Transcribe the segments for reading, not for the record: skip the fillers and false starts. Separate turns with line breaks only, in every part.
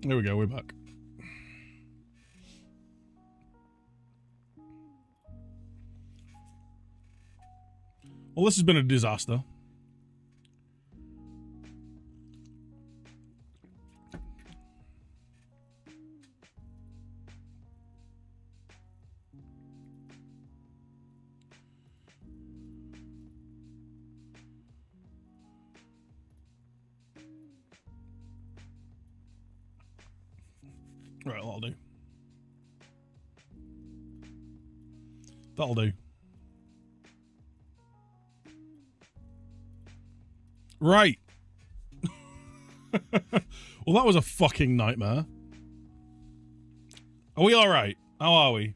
There we go, we're back. Well, this has been a disaster. Right, that'll do. That'll do. Right. Well, that was a fucking nightmare. Are we alright? How are we?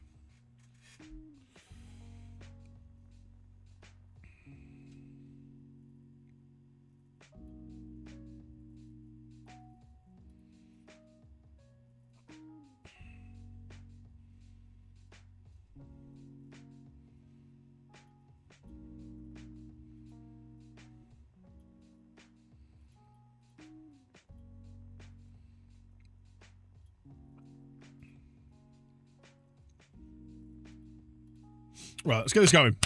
Right, let's get this going.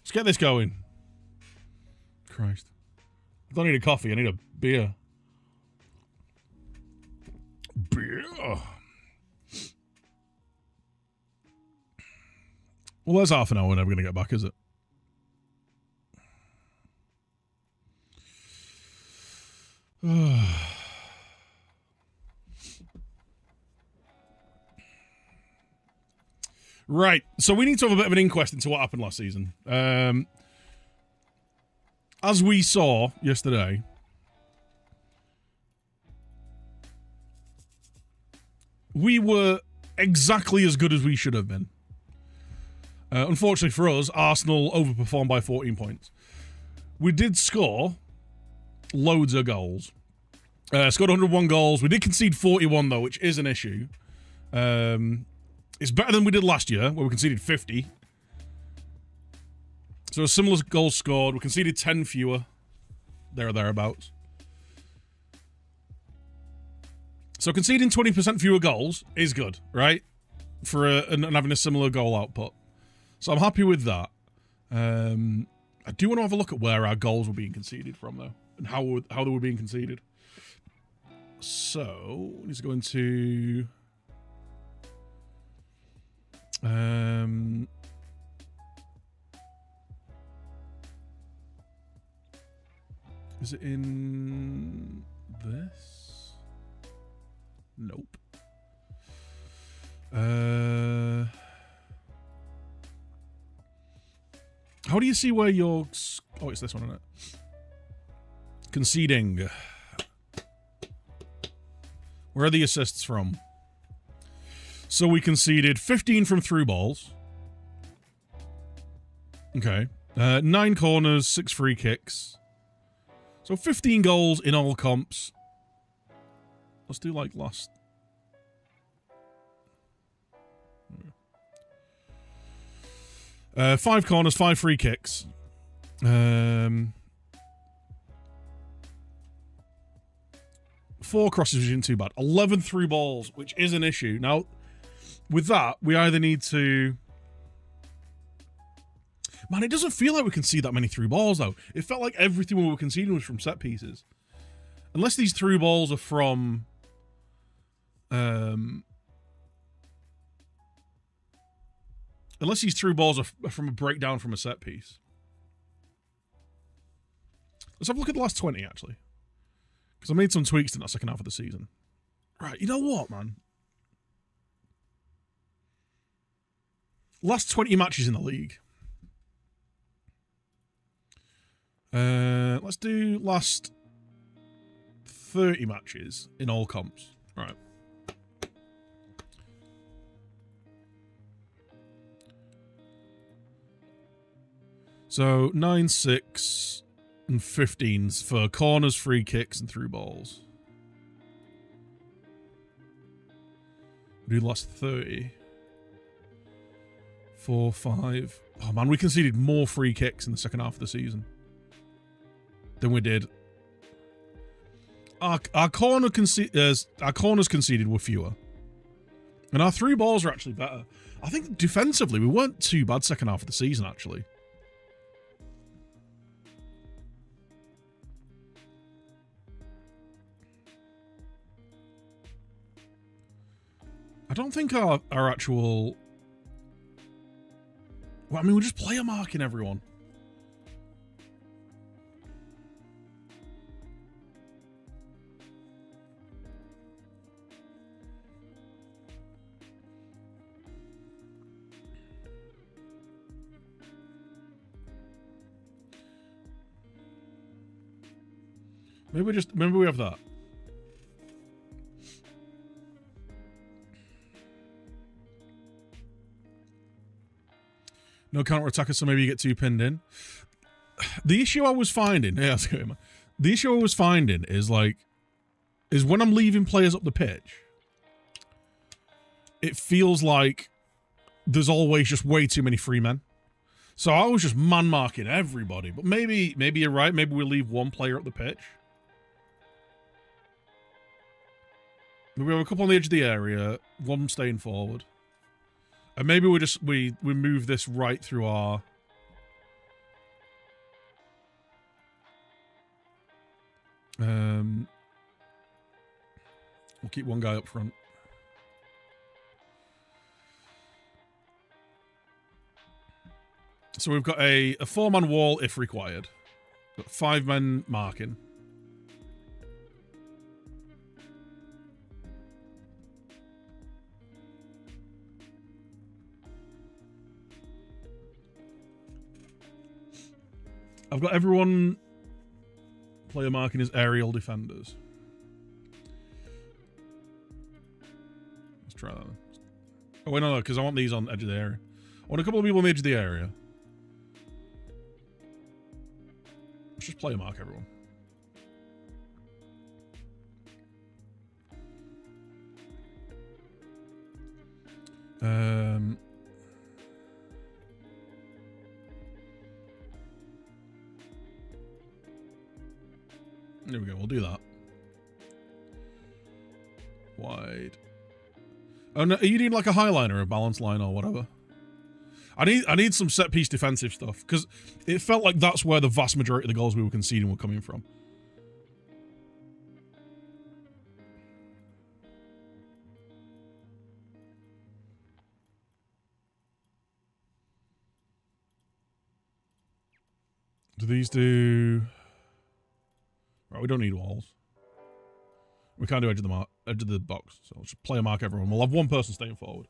Let's get this going. Christ. I don't need a coffee, I need a beer. Beer. Well, there's half an hour. We're never going to get back, is it? Right, so we need to have a bit of an inquest into what happened last season. As we saw yesterday, we were exactly as good as we should have been. Unfortunately for us, Arsenal overperformed by 14 points. We did score loads of goals. Scored 101 goals. We did concede 41, though, which is an issue. It's better than we did last year, where we conceded 50. So a similar goals scored. We conceded 10 fewer. There or thereabouts. So conceding 20% fewer goals is good, right? For and having a similar goal output. So I'm happy with that. I do want to have a look at where our goals were being conceded from, though. And how they were being conceded. So, let's go into... is it in this? Nope. How do you see where you're... Oh, it's this one, isn't it? Conceding. Where are the assists from? So we conceded 15 from through balls. Okay. 9 corners, 6 free kicks. So 15 goals in all comps. Let's do like last... 5 corners, 5 free kicks. 4 crosses, which isn't too bad. 11 through balls, which is an issue. Now, with that, we either need to... Man, it doesn't feel like we concede that many through balls, though. It felt like everything we were conceding was from set pieces. Unless these through balls are from... Unless these through balls are from a breakdown from a set piece. Let's have a look at the last 20, actually. Because I made some tweaks in that second half of the season. Right, you know what, man? Last 20 matches in the league. Let's do last 30 matches in all comps. Right. So 9, 6, and 15s for corners, free kicks, and through balls. We do the last 30. 4, 5. Oh man, we conceded more free kicks in the second half of the season than we did. our corners conceded were fewer. And our through balls are actually better. I think defensively, we weren't too bad second half of the season, actually. I don't think our actual... Well, I mean, we're just player marking everyone. Maybe we have that. No counter-attacker, so maybe you get 2 pinned in. The issue I was finding... Yeah, the issue I was finding is when I'm leaving players up the pitch, it feels like there's always just way too many free men. So I was just man-marking everybody. But maybe you're right. Maybe we leave one player up the pitch. We have a couple on the edge of the area, one staying forward. And maybe we move this right through our... We'll keep one guy up front. So we've got a 4-man wall if required. Got 5 men marking. I've got everyone player marking as aerial defenders. Let's try that. Oh, wait, no, because I want these on the edge of the area. I want a couple of people on the edge of the area. Let's just player mark everyone. There we go, we'll do that. Wide. Oh, no, are you doing like a highliner or a balance line or whatever? I need some set piece defensive stuff, because it felt like that's where the vast majority of the goals we were conceding were coming from. Do these do... Right, we don't need walls. We can't do edge of the box, so let's just player mark everyone. We'll have one person staying forward.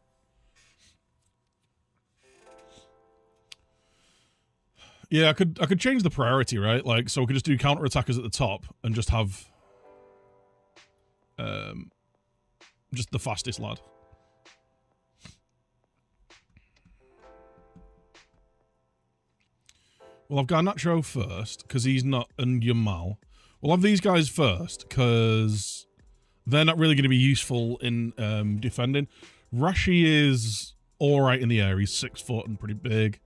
Yeah, I could change the priority, right? Like, so we could just do counter attackers at the top and just have just the fastest lad. We'll have Garnacho first, because he's not, and Yamal. We'll have these guys first, because they're not really going to be useful in defending. Rashi is alright in the air. He's 6 foot and pretty big.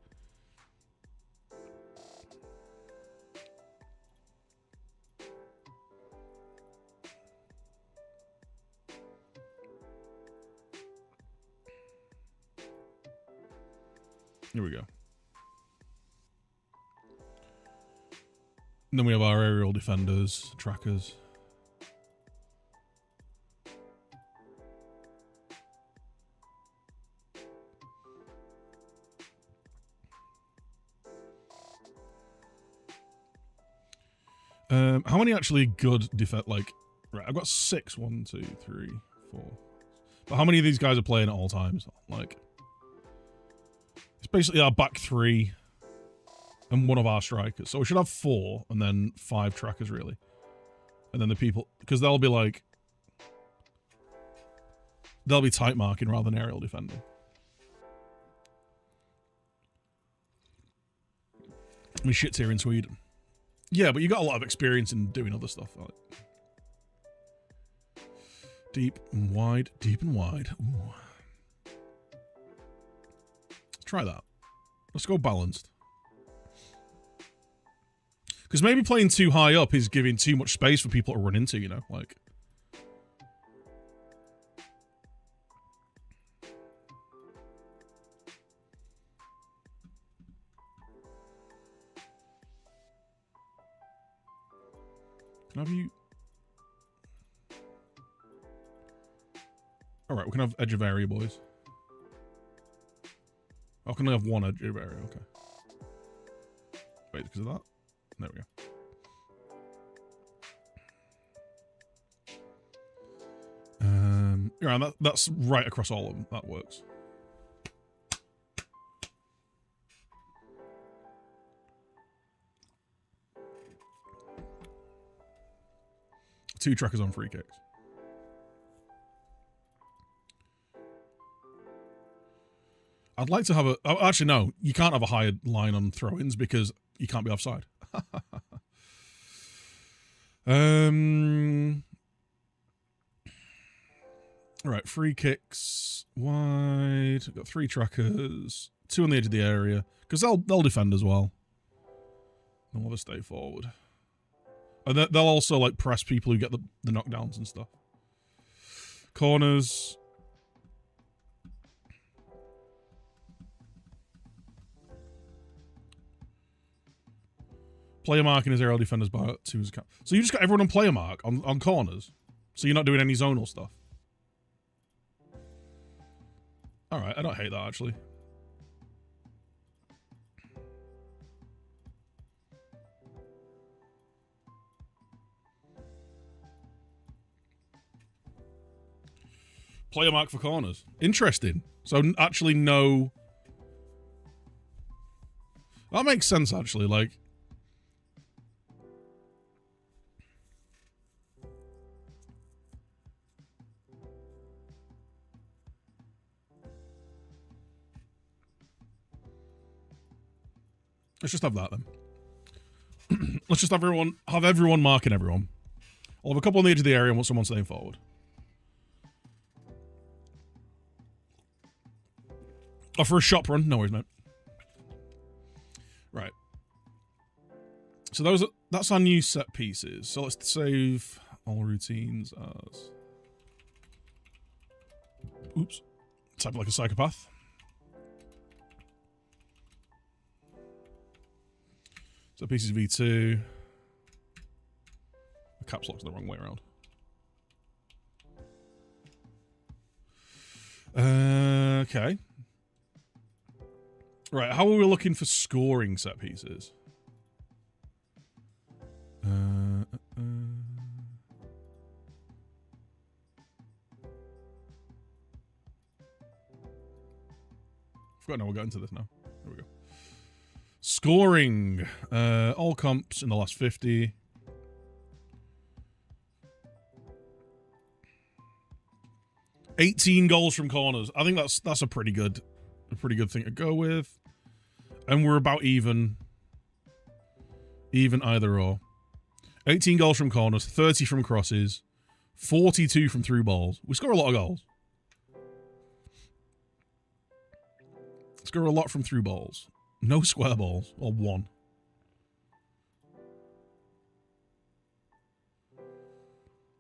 Here we go. And then we have our aerial defenders, trackers. How many actually good like, right, I've got 6, 1, 2, 3, 4. But how many of these guys are playing at all times? Like, it's basically our back 3 and one of our strikers. So we should have 4 and then 5 trackers, really. And then the people, because they'll be like, they'll be tight marking rather than aerial defending. I mean, shit's here in Sweden. Yeah, but you got a lot of experience in doing other stuff. Like. Deep and wide, deep and wide. Ooh. Let's try that. Let's go balanced. Because maybe playing too high up is giving too much space for people to run into, you know? Like... Can I have you... Alright, we can have edge of area, boys. I can only have one edge of area, okay. Wait, because of that? There we go. Yeah, that's right across all of them. That works. Two trackers on free kicks. I'd like to have a... Oh, actually, no. You can't have a higher line on throw-ins because you can't be offside. Alright, free kicks. Wide. Got 3 trackers. 2 on the edge of the area. Because they'll defend as well. They'll have to stay forward. And they'll also, like, press people who get the knockdowns and stuff. Corners... Player marking his aerial defenders by 2 as a count. So you just got everyone on player mark on corners? So you're not doing any zonal stuff? Alright, I don't hate that, actually. Player mark for corners. Interesting. So actually no... That makes sense, actually, like... Let's just have that then. Let's just have everyone marking everyone. I'll have a couple on the edge of the area and want someone staying forward. Oh, for a shop run? No worries, mate. Right. So that's our new set pieces. So let's save all routines as... Oops. Type like a psychopath. So pieces V2. The caps lock's the wrong way around. Okay. Right, how are we looking for scoring set pieces? Forgot now we'll get into this now. There we go. Scoring. All comps in the last 50. $18 goals from corners. I think that's a pretty good thing to go with. And we're about even either or. 18 goals from corners, 30 from crosses, 42 from through balls. We score a lot of goals. Score a lot from through balls. No square balls, or 1.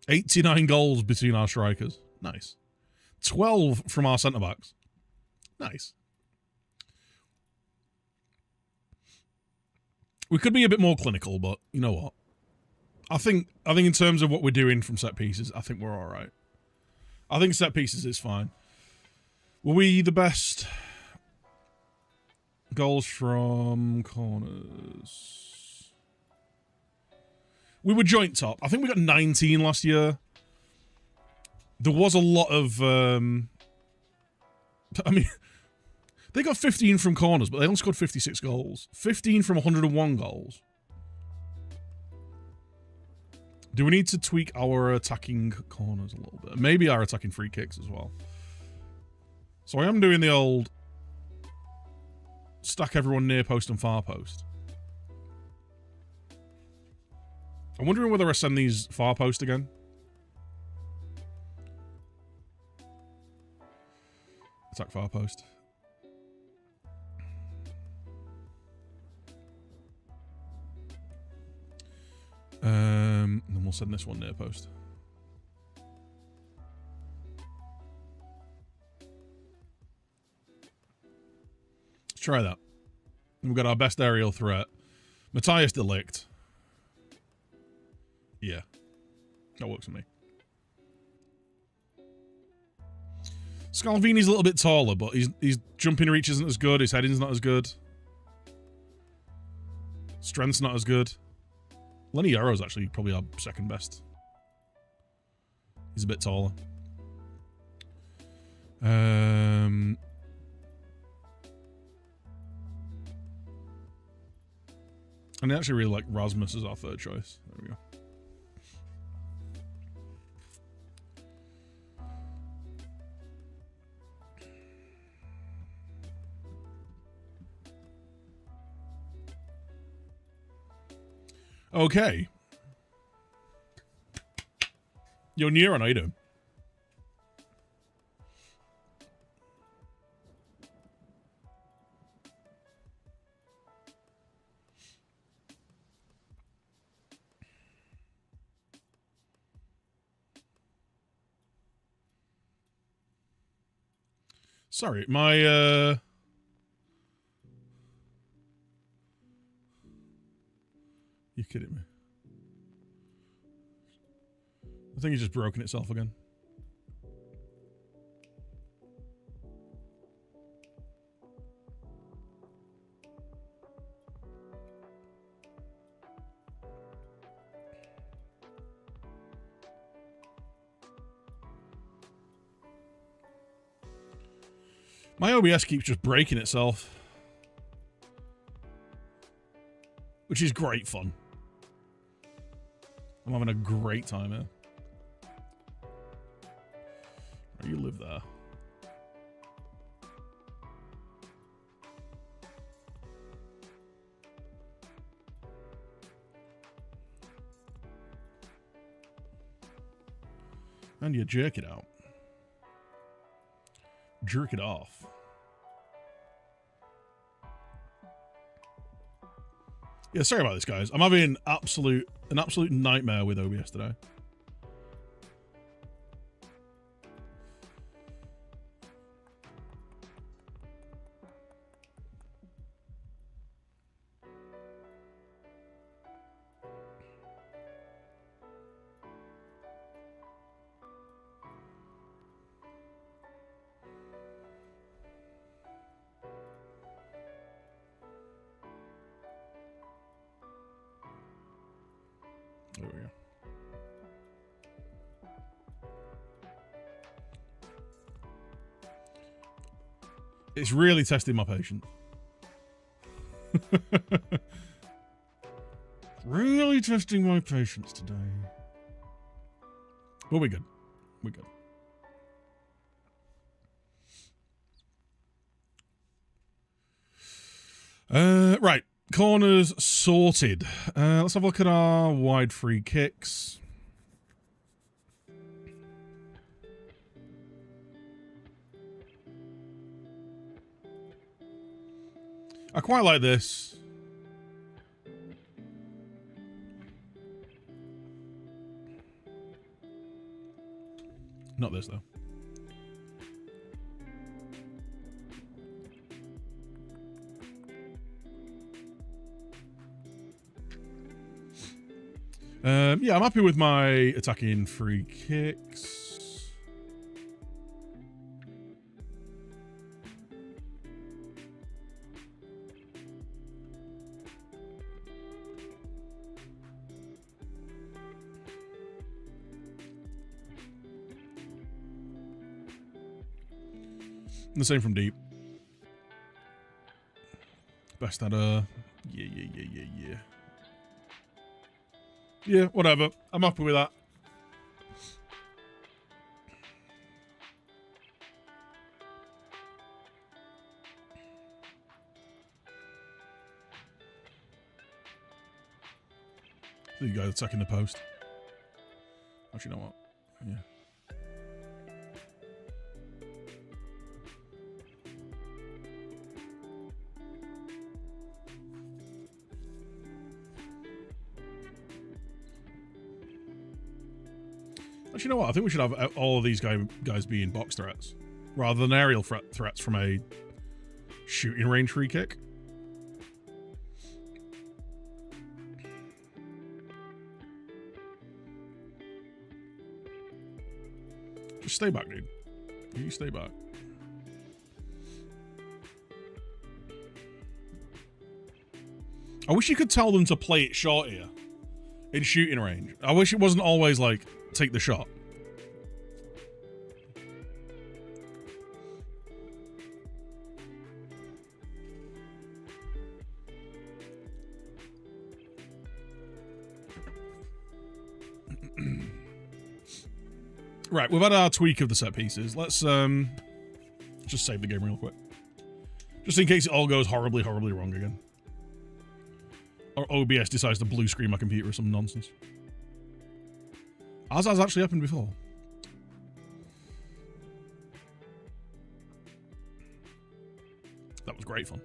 $89 goals between our strikers. Nice. 12 from our centre-backs. Nice. We could be a bit more clinical, but you know what? I think in terms of what we're doing from set pieces, I think we're all right. I think set pieces is fine. Were we the best goals from corners? We were joint top. I think we got 19 last year. There was a lot of... I mean... They got 15 from corners, but they only scored 56 goals. 15 from 101 goals. Do we need to tweak our attacking corners a little bit? Maybe our attacking free kicks as well. So I am doing the old... stack everyone near post and far post. I'm wondering whether I send these far post again. Attack far post. We'll send this one near post. Let's try that. We've got our best aerial threat. Matthias de Ligt. Yeah. That works for me. Scalvini's a little bit taller, but his jumping reach isn't as good. His heading's not as good. Strength's not as good. Lenny Yaro's actually probably our second best. He's a bit taller. And I actually really like Rasmus as our third choice. There we go. Okay. Yo, Nero, how you doing? Sorry, my, You kidding me? I think it's just broken itself again. My OBS keeps just breaking itself. Which is great fun. I'm having a great time here. You live there. And you jerk it out. Jerk it off. Yeah, sorry about this, guys. I'm having an absolute nightmare with OBS today. There we go. It's really testing my patience. Really testing my patience today. But we're good. We're good. Right. Corners sorted. Let's have a look at our wide free kicks. I quite like this. Not this, though. Yeah, I'm happy with my attacking free kicks. The same from deep. Best at yeah. Yeah, whatever. I'm happy with that. There you go, attacking the post. Actually, you know what? Yeah. Actually, you know what? I think we should have all of these guys being box threats rather than aerial threats from a shooting range free kick. Just stay back, dude. You stay back. I wish you could tell them to play it short here in shooting range. I wish it wasn't always like, take the shot. Right, we've had our tweak of the set pieces. Let's just save the game real quick. Just in case it all goes horribly, horribly wrong again. Or OBS decides to blue screen my computer or some nonsense. As has actually happened before. That was great fun.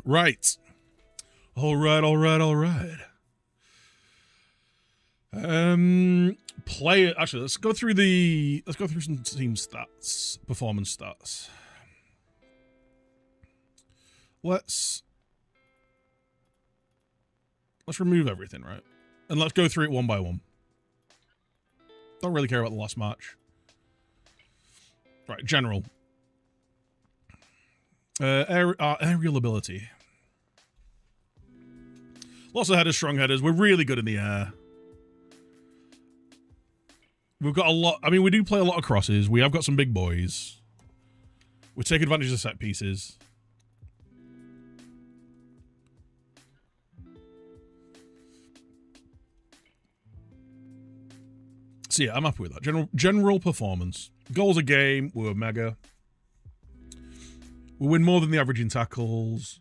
Right. Alright. Actually, let's go through some team stats, performance stats. Let's remove everything, right? And let's go through it one by one. Don't really care about the last match. Right, general. Aerial ability. Lots of headers, strong headers. We're really good in the air. We've got a lot. I mean, we do play a lot of crosses. We have got some big boys. We take advantage of set pieces. So yeah, I'm happy with that. General performance. Goals a game. We were mega. We win more than the average in tackles.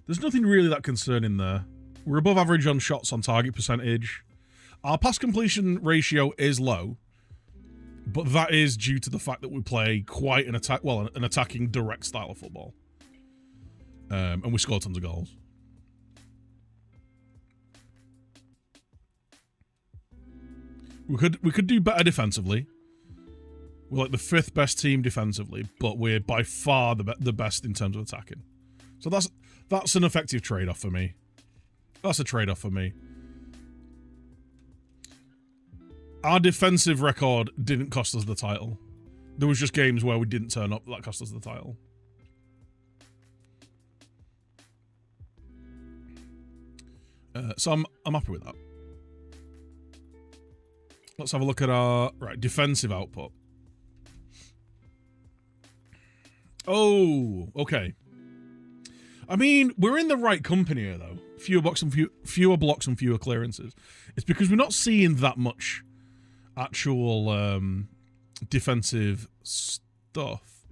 There's nothing really that concerning there. We're above average on shots on target percentage. Our pass completion ratio is low, but that is due to the fact that we play quite an attacking direct style of football. And we score tons of goals. We could do better defensively. We're like the 5th best team defensively, but we're by far the best in terms of attacking. So that's an effective trade-off for me. That's a trade-off for me. Our defensive record didn't cost us the title. There was just games where we didn't turn up that cost us the title. So I'm happy with that. Let's have a look at our defensive output. Oh, okay. I mean, we're in the right company here, though. Fewer blocks and fewer clearances. It's because we're not seeing that much actual defensive stuff.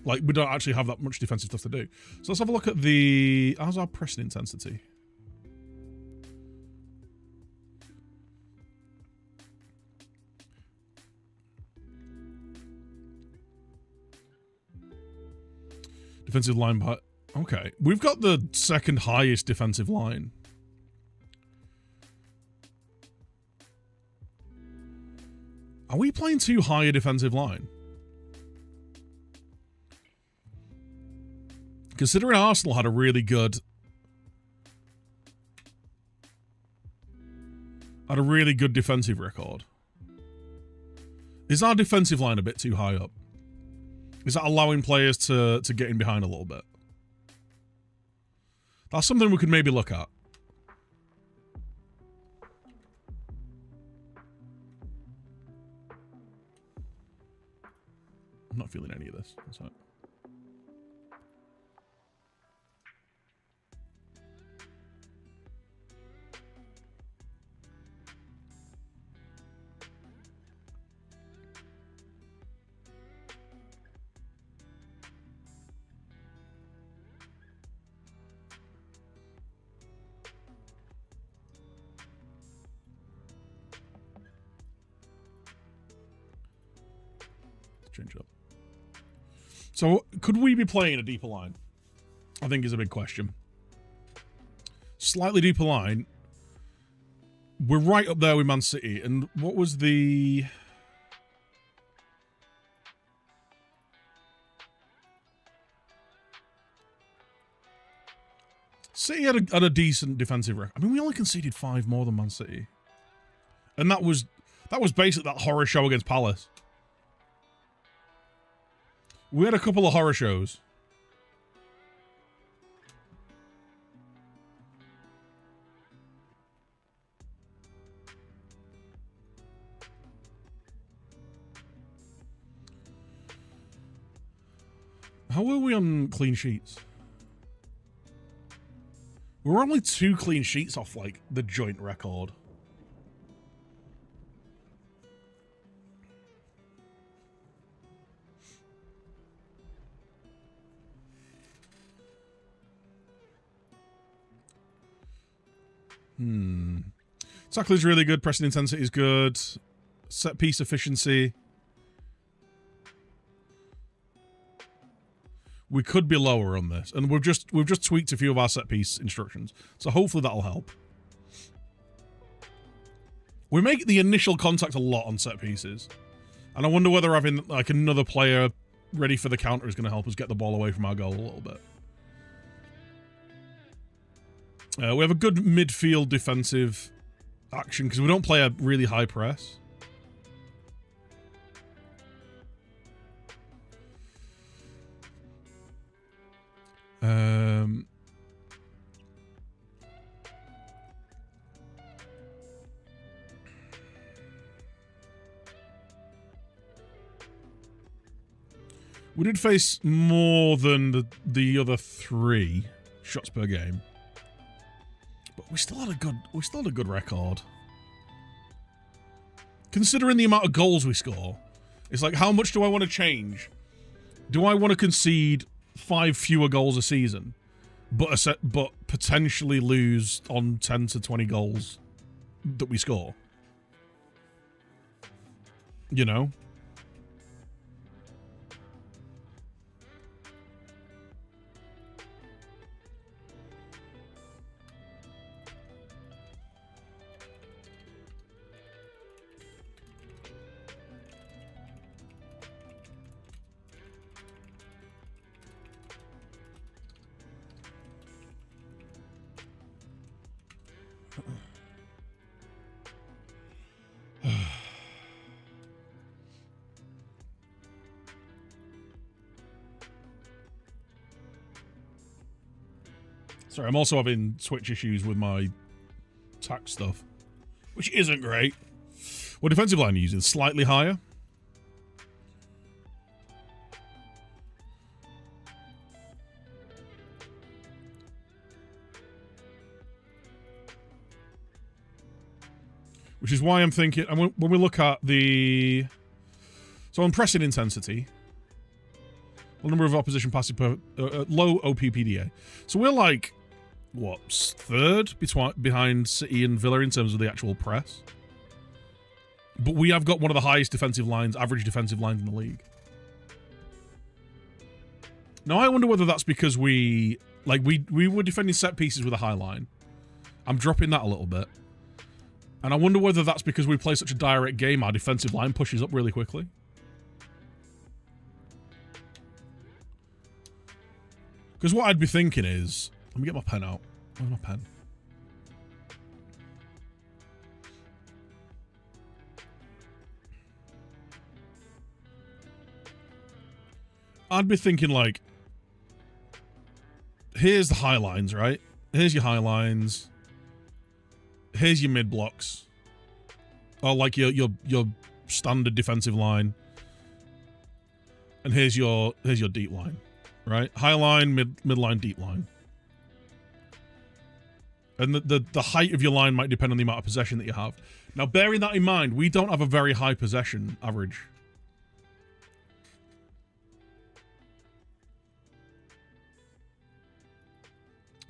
Like, we don't actually have that much defensive stuff to do. So let's have a look at how's our pressing intensity? Defensive line, but okay. We've got the 2nd highest defensive line. Are we playing too high a defensive line? Considering Arsenal had a really good defensive record. Is our defensive line a bit too high up? Is that allowing players to get in behind a little bit? That's something we could maybe look at. I'm not feeling any of this. That's right. Change up. So, could we be playing a deeper line? I think is a big question. Slightly deeper line. We're right up there with Man City. And what was the... City had a decent defensive record. I mean, we only conceded 5 more than Man City. And that was basically that horror show against Palace. We had a couple of horror shows. How were we on clean sheets? We were only 2 clean sheets off, like, the joint record. Tackle is really good. Pressing intensity is good. Set piece efficiency. We could be lower on this, and we've just tweaked a few of our set piece instructions, so hopefully that'll help. We make the initial contact a lot on set pieces, and I wonder whether having like another player ready for the counter is going to help us get the ball away from our goal a little bit. We have a good midfield defensive action because we don't play a really high press. We did face more than the other 3 shots per game, but we still had a good record. Considering the amount of goals we score, it's like, how much do I want to change? Do I want to concede 5 fewer goals a season, but potentially lose on 10 to 20 goals that we score? You know? Sorry, I'm also having Twitch issues with my tax stuff, which isn't great. What defensive line are you using? Slightly higher? Which is why I'm thinking, and when we look at the... So on pressing intensity, the number of opposition passes per... low OPPDA. So we're like, what, 3rd behind City and Villa in terms of the actual press? But we have got one of the highest defensive lines, average defensive lines in the league. Now, I wonder whether that's because we were defending set pieces with a high line. I'm dropping that a little bit. And I wonder whether that's because we play such a direct game, our defensive line pushes up really quickly. Because what I'd be thinking is... Let me get my pen out. Where's my pen? I'd be thinking like... Here's the high lines, right? Here's your high lines. Here's your mid blocks, or like your standard defensive line, and here's your deep line, right? High line, mid line, deep line, and the height of your line might depend on the amount of possession that you have. Now, bearing that in mind, we don't have a very high possession average.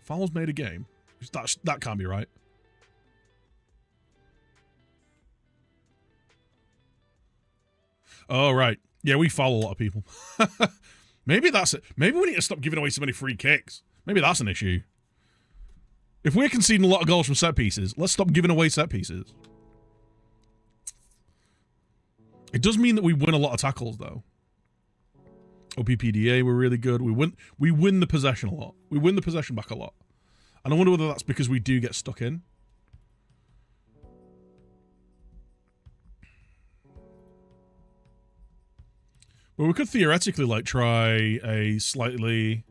Fouls made a game. That can't be right. Oh, right. Yeah, we foul a lot of people. Maybe that's it. Maybe we need to stop giving away so many free kicks. Maybe that's an issue. If we're conceding a lot of goals from set pieces, let's stop giving away set pieces. It does mean that we win a lot of tackles, though. OPPDA, we're really good. We win the possession a lot. We win the possession back a lot. And I wonder whether that's because we do get stuck in. Well, we could theoretically, like, try a slightly...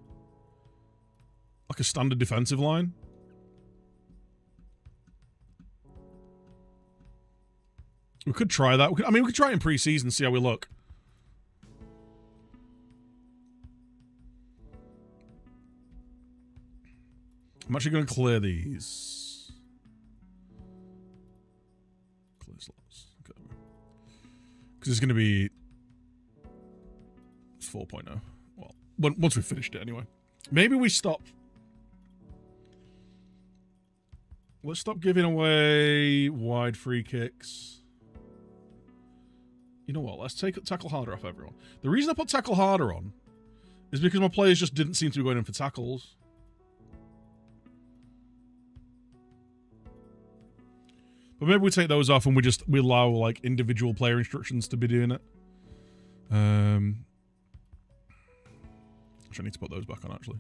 like a standard defensive line. We could try that. I mean, we could try it in pre-season and see how we look. I'm actually going to clear these. Clear slots. Okay. Because it's going to be... it's 4.0. Well, once we've finished it anyway. Maybe we stop... let's stop giving away wide free kicks. You know what? Let's take tackle harder off everyone. The reason I put tackle harder on is because my players just didn't seem to be going in for tackles. But maybe we take those off and we allow like individual player instructions to be doing it. Actually, I need to put those back on actually.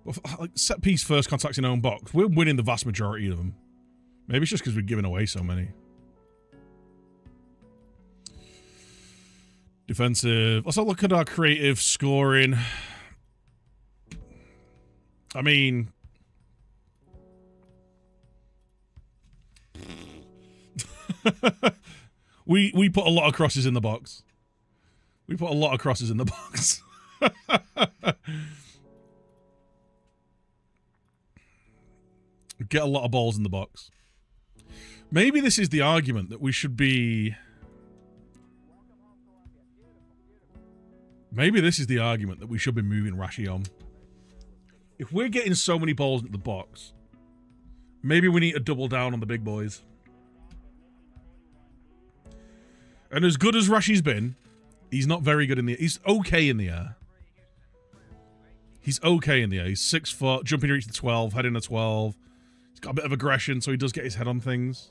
Well, like set piece first contacts in own box, we're winning the vast majority of them. Maybe it's just because we're giving away so many. Defensive. Let's have a look at our creative scoring. I mean... we put a lot of crosses in the box. We put a lot of crosses in the box. Get a lot of balls in the box. Maybe this is the argument that we should be... maybe this is the argument that we should be moving Rashi on. If we're getting so many balls into the box, maybe we need to double down on the big boys. And as good as Rashi's been, he's not very good in the... he's okay in the air. He's okay in the air. He's 6 foot, jumping to reach the 12, heading to 12. He's got a bit of aggression, so he does get his head on things.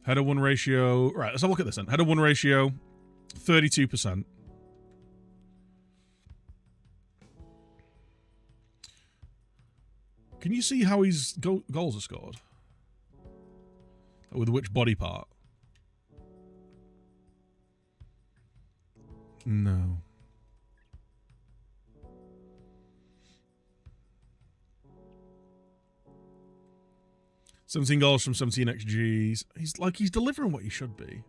Header 1 ratio. Right, let's have a look at this then. Header 1 ratio, 32%. Can you see how his goals are scored? With which body part? No. $17 from 17 XGs. He's delivering what he should be.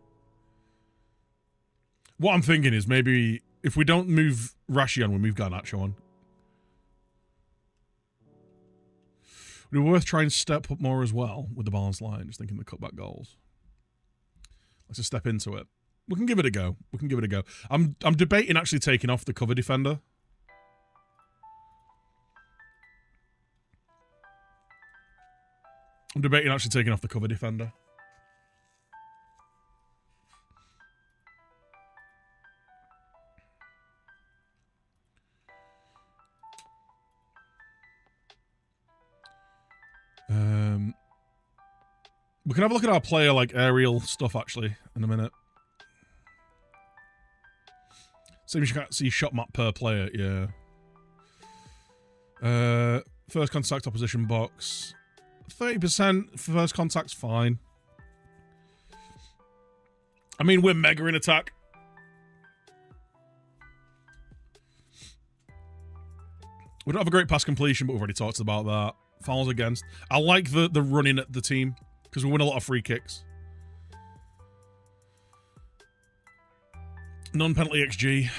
What I'm thinking is maybe if we don't move Rashi on, we move Garnacho on. Would it be worth trying to step up more as well with the balanced line? Just thinking the cutback goals. Let's just step into it. We can give it a go. We can give it a go. I'm debating actually taking off the cover defender. I'm debating actually taking off the cover defender. We can have a look at our player, like, aerial stuff, actually, in a minute. See if you can't see shot map per player, yeah. First contact opposition box. 30% for first contact's fine. I mean, we're mega in attack. We don't have a great pass completion, but we've already talked about that. Fouls against. I like the running at the team, because we win a lot of free kicks. Non-penalty XG.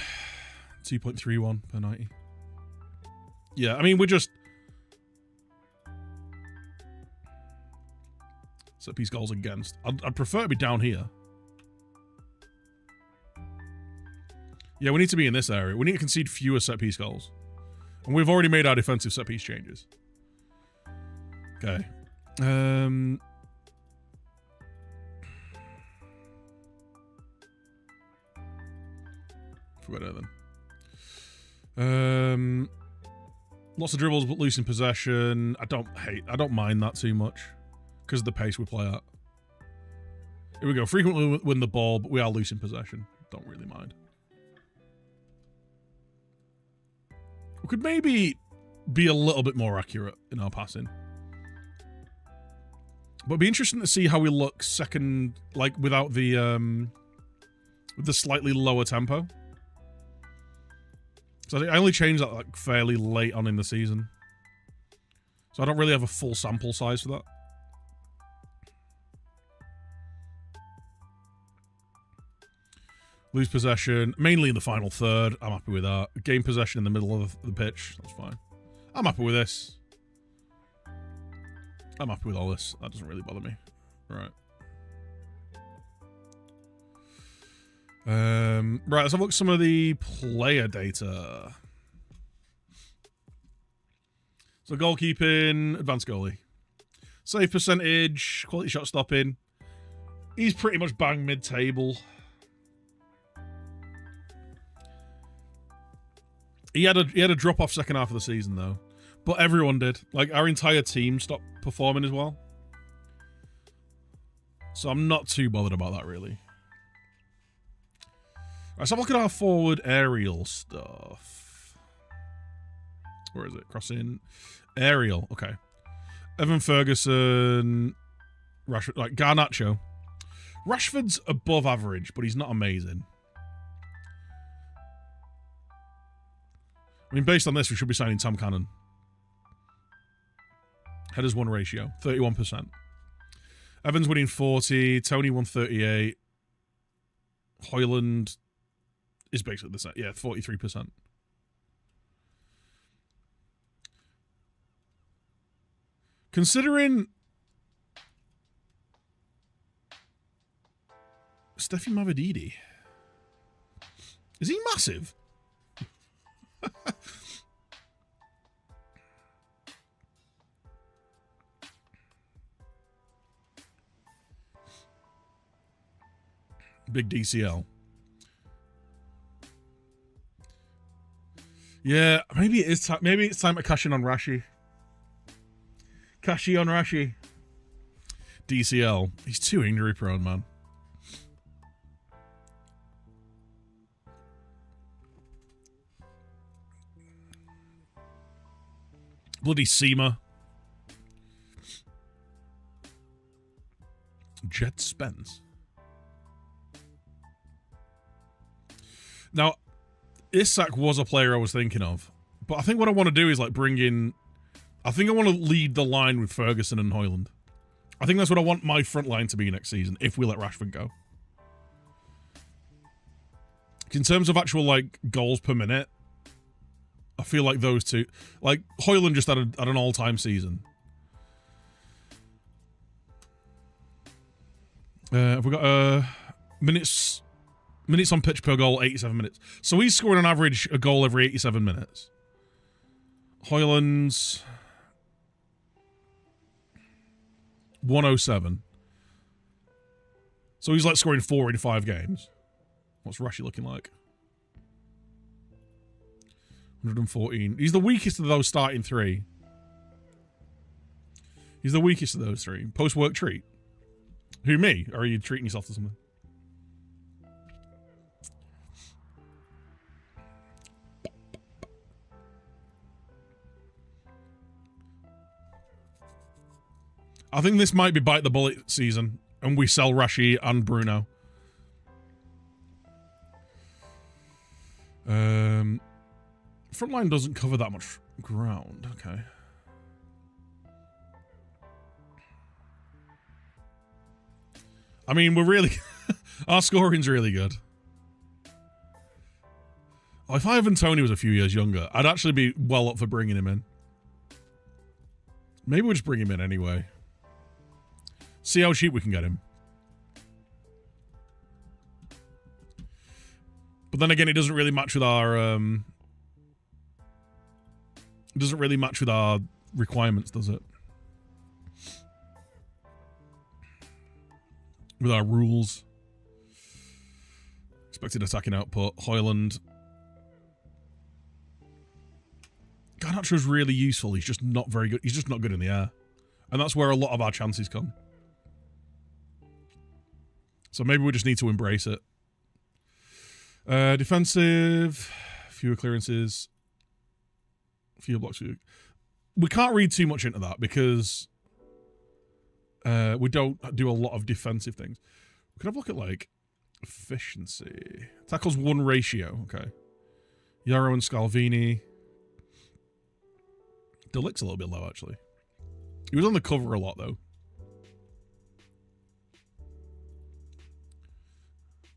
2.31 per 90. Yeah, I mean, we're just... set piece goals against. I'd prefer to be down here. Yeah, we need to be in this area. We need to concede fewer set-piece goals. And we've already made our defensive set-piece changes. Okay. Forgot it then. Lots of dribbles, but loose in possession. I don't mind that too much. Because of the pace we play at. Here we go. Frequently win the ball, but we are loose in possession. Don't really mind. We could maybe be a little bit more accurate in our passing. But it'd be interesting to see how we look second, like without the with the slightly lower tempo. So I only changed that like fairly late on in the season. So I don't really have a full sample size for that. Lose possession, mainly in the final third. I'm happy with that. Gain possession in the middle of the pitch. That's fine. I'm happy with this. I'm happy with all this. That doesn't really bother me. Right. Right, let's have a look at some of the player data. So goalkeeping, advanced goalie. Save percentage, quality shot stopping. He's pretty much bang mid-table. He had a drop-off second half of the season, though. But everyone did. Like, our entire team stopped performing as well. So I'm not too bothered about that, really. Right, so have a look at our forward aerial stuff. Where is it? Crossing. Aerial. Okay. Evan Ferguson. Rashford. Like, Garnacho. Rashford's above average, but he's not amazing. I mean, based on this, we should be signing Tom Cannon. Headers 1 ratio, 31%. Evans winning 40, Tony 138. Højlund is basically the same. Yeah, 43%. Considering Steffi Mavididi, is he massive? Big DCL. Yeah, maybe it is time. Maybe it's time to cash in on Rashi. Kashi on Rashi. DCL. He's too injury prone, man. Bloody Seema. Jet Spence. Now, Isak was a player I was thinking of. But I think what I want to do is like bring in... I think I want to lead the line with Ferguson and Højlund. I think that's what I want my front line to be next season, if we let Rashford go. In terms of actual like goals per minute, I feel like those two... Like, Højlund just had an all-time season. Have we got minutes on pitch per goal, 87 minutes. So he's scoring on average a goal every 87 minutes. Højlund's 107. So he's like scoring 4 in 5 games. What's Rashi looking like? 114. He's the weakest of those starting 3. He's the weakest of those 3. Post-work treat. Who, me? Or are you treating yourself to something? I think this might be bite the bullet season, and we sell Rashi and Bruno. Frontline doesn't cover that much ground. Okay. I mean, we're really... our scoring's really good. Oh, if Ivan Toney was a few years younger, I'd actually be well up for bringing him in. Maybe we'll just bring him in anyway. See how cheap we can get him. But But then again, it doesn't really match with our requirements, does it? With our rules. Expected attacking output. Hoyland. Garnacho is really useful. He's just not very good. He's just not good in the air. And that's where a lot of our chances come. So maybe we just need to embrace it. Defensive. Fewer clearances. Fewer blocks. We can't read too much into that because we don't do a lot of defensive things. We could have a look at, like, efficiency. Tackles 1 ratio. Okay. Yarrow and Scalvini. Delict's a little bit low, actually. He was on the cover a lot, though.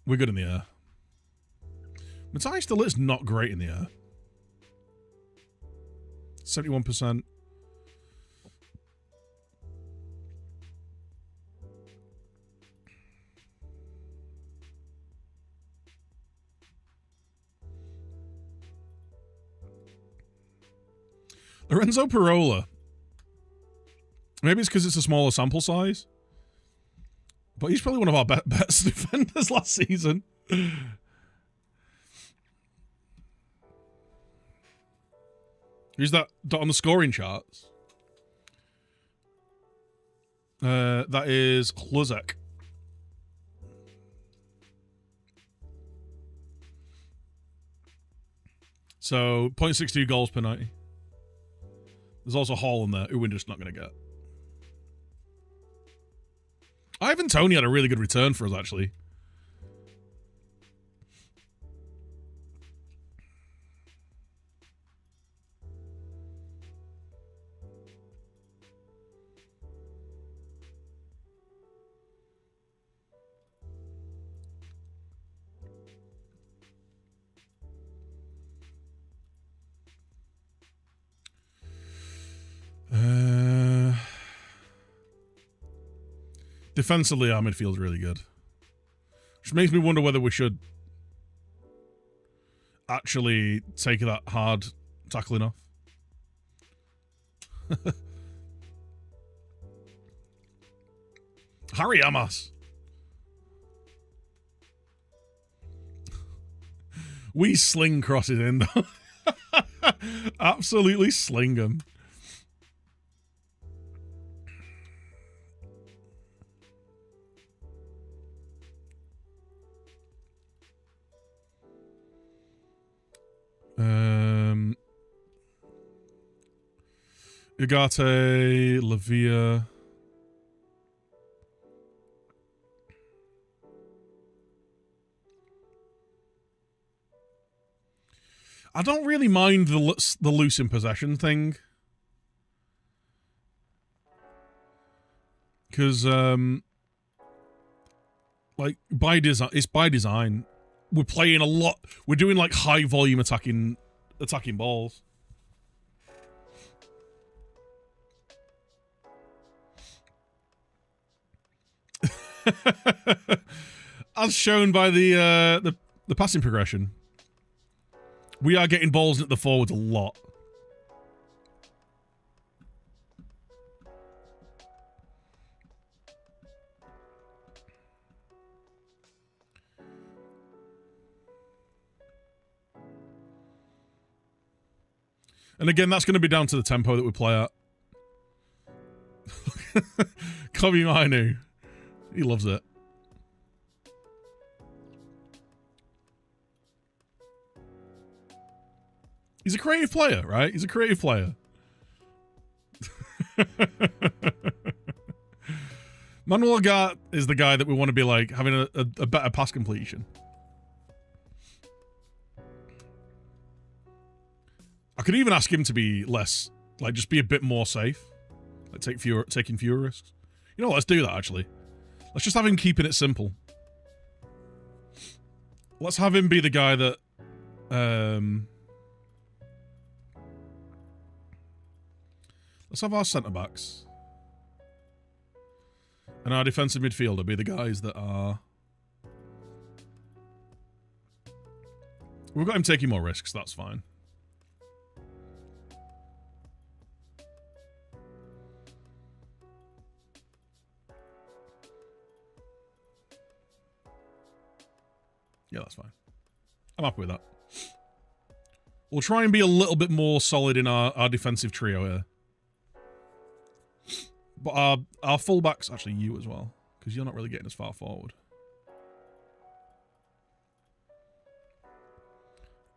We're good in the air. Matthias Delict's not great in the air. 71%. Lorenzo Parola. Maybe it's because it's a smaller sample size. But he's probably one of our best defenders last season. Who's that dot on the scoring charts? That is Kluzek. So, 0.62 goals per 90. There's also Hall in there, who we're just not going to get. Ivan Toney had a really good return for us, actually. Defensively, our midfield's really good. Which makes me wonder whether we should actually take that hard tackling off. Harry Amas. We sling crosses in, though. Absolutely sling them. Ugarte, Lavia. I don't really mind the loose in possession thing. Because, like, by design, it's by design. We're playing a lot. We're doing, like, high volume attacking balls. As shown by the passing progression, we are getting balls at the forwards a lot. And again, that's going to be down to the tempo that we play at. Kobe Mainu. He loves it. He's a creative player, right? He's a creative player. Manuel Ugarte is the guy that we want to be like having a better pass completion. I could even ask him to be less, like, just be a bit more safe. Like, taking fewer risks. You know what, let's do that, actually. Let's just have him keeping it simple. Let's have him be the guy that, let's have our centre-backs and our defensive midfielder be the guys that are We've got him taking more risks. That's fine. Yeah, that's fine. I'm happy with that. We'll try and be a little bit more solid in our defensive trio here. But our fullbacks, actually you as well, because you're not really getting as far forward.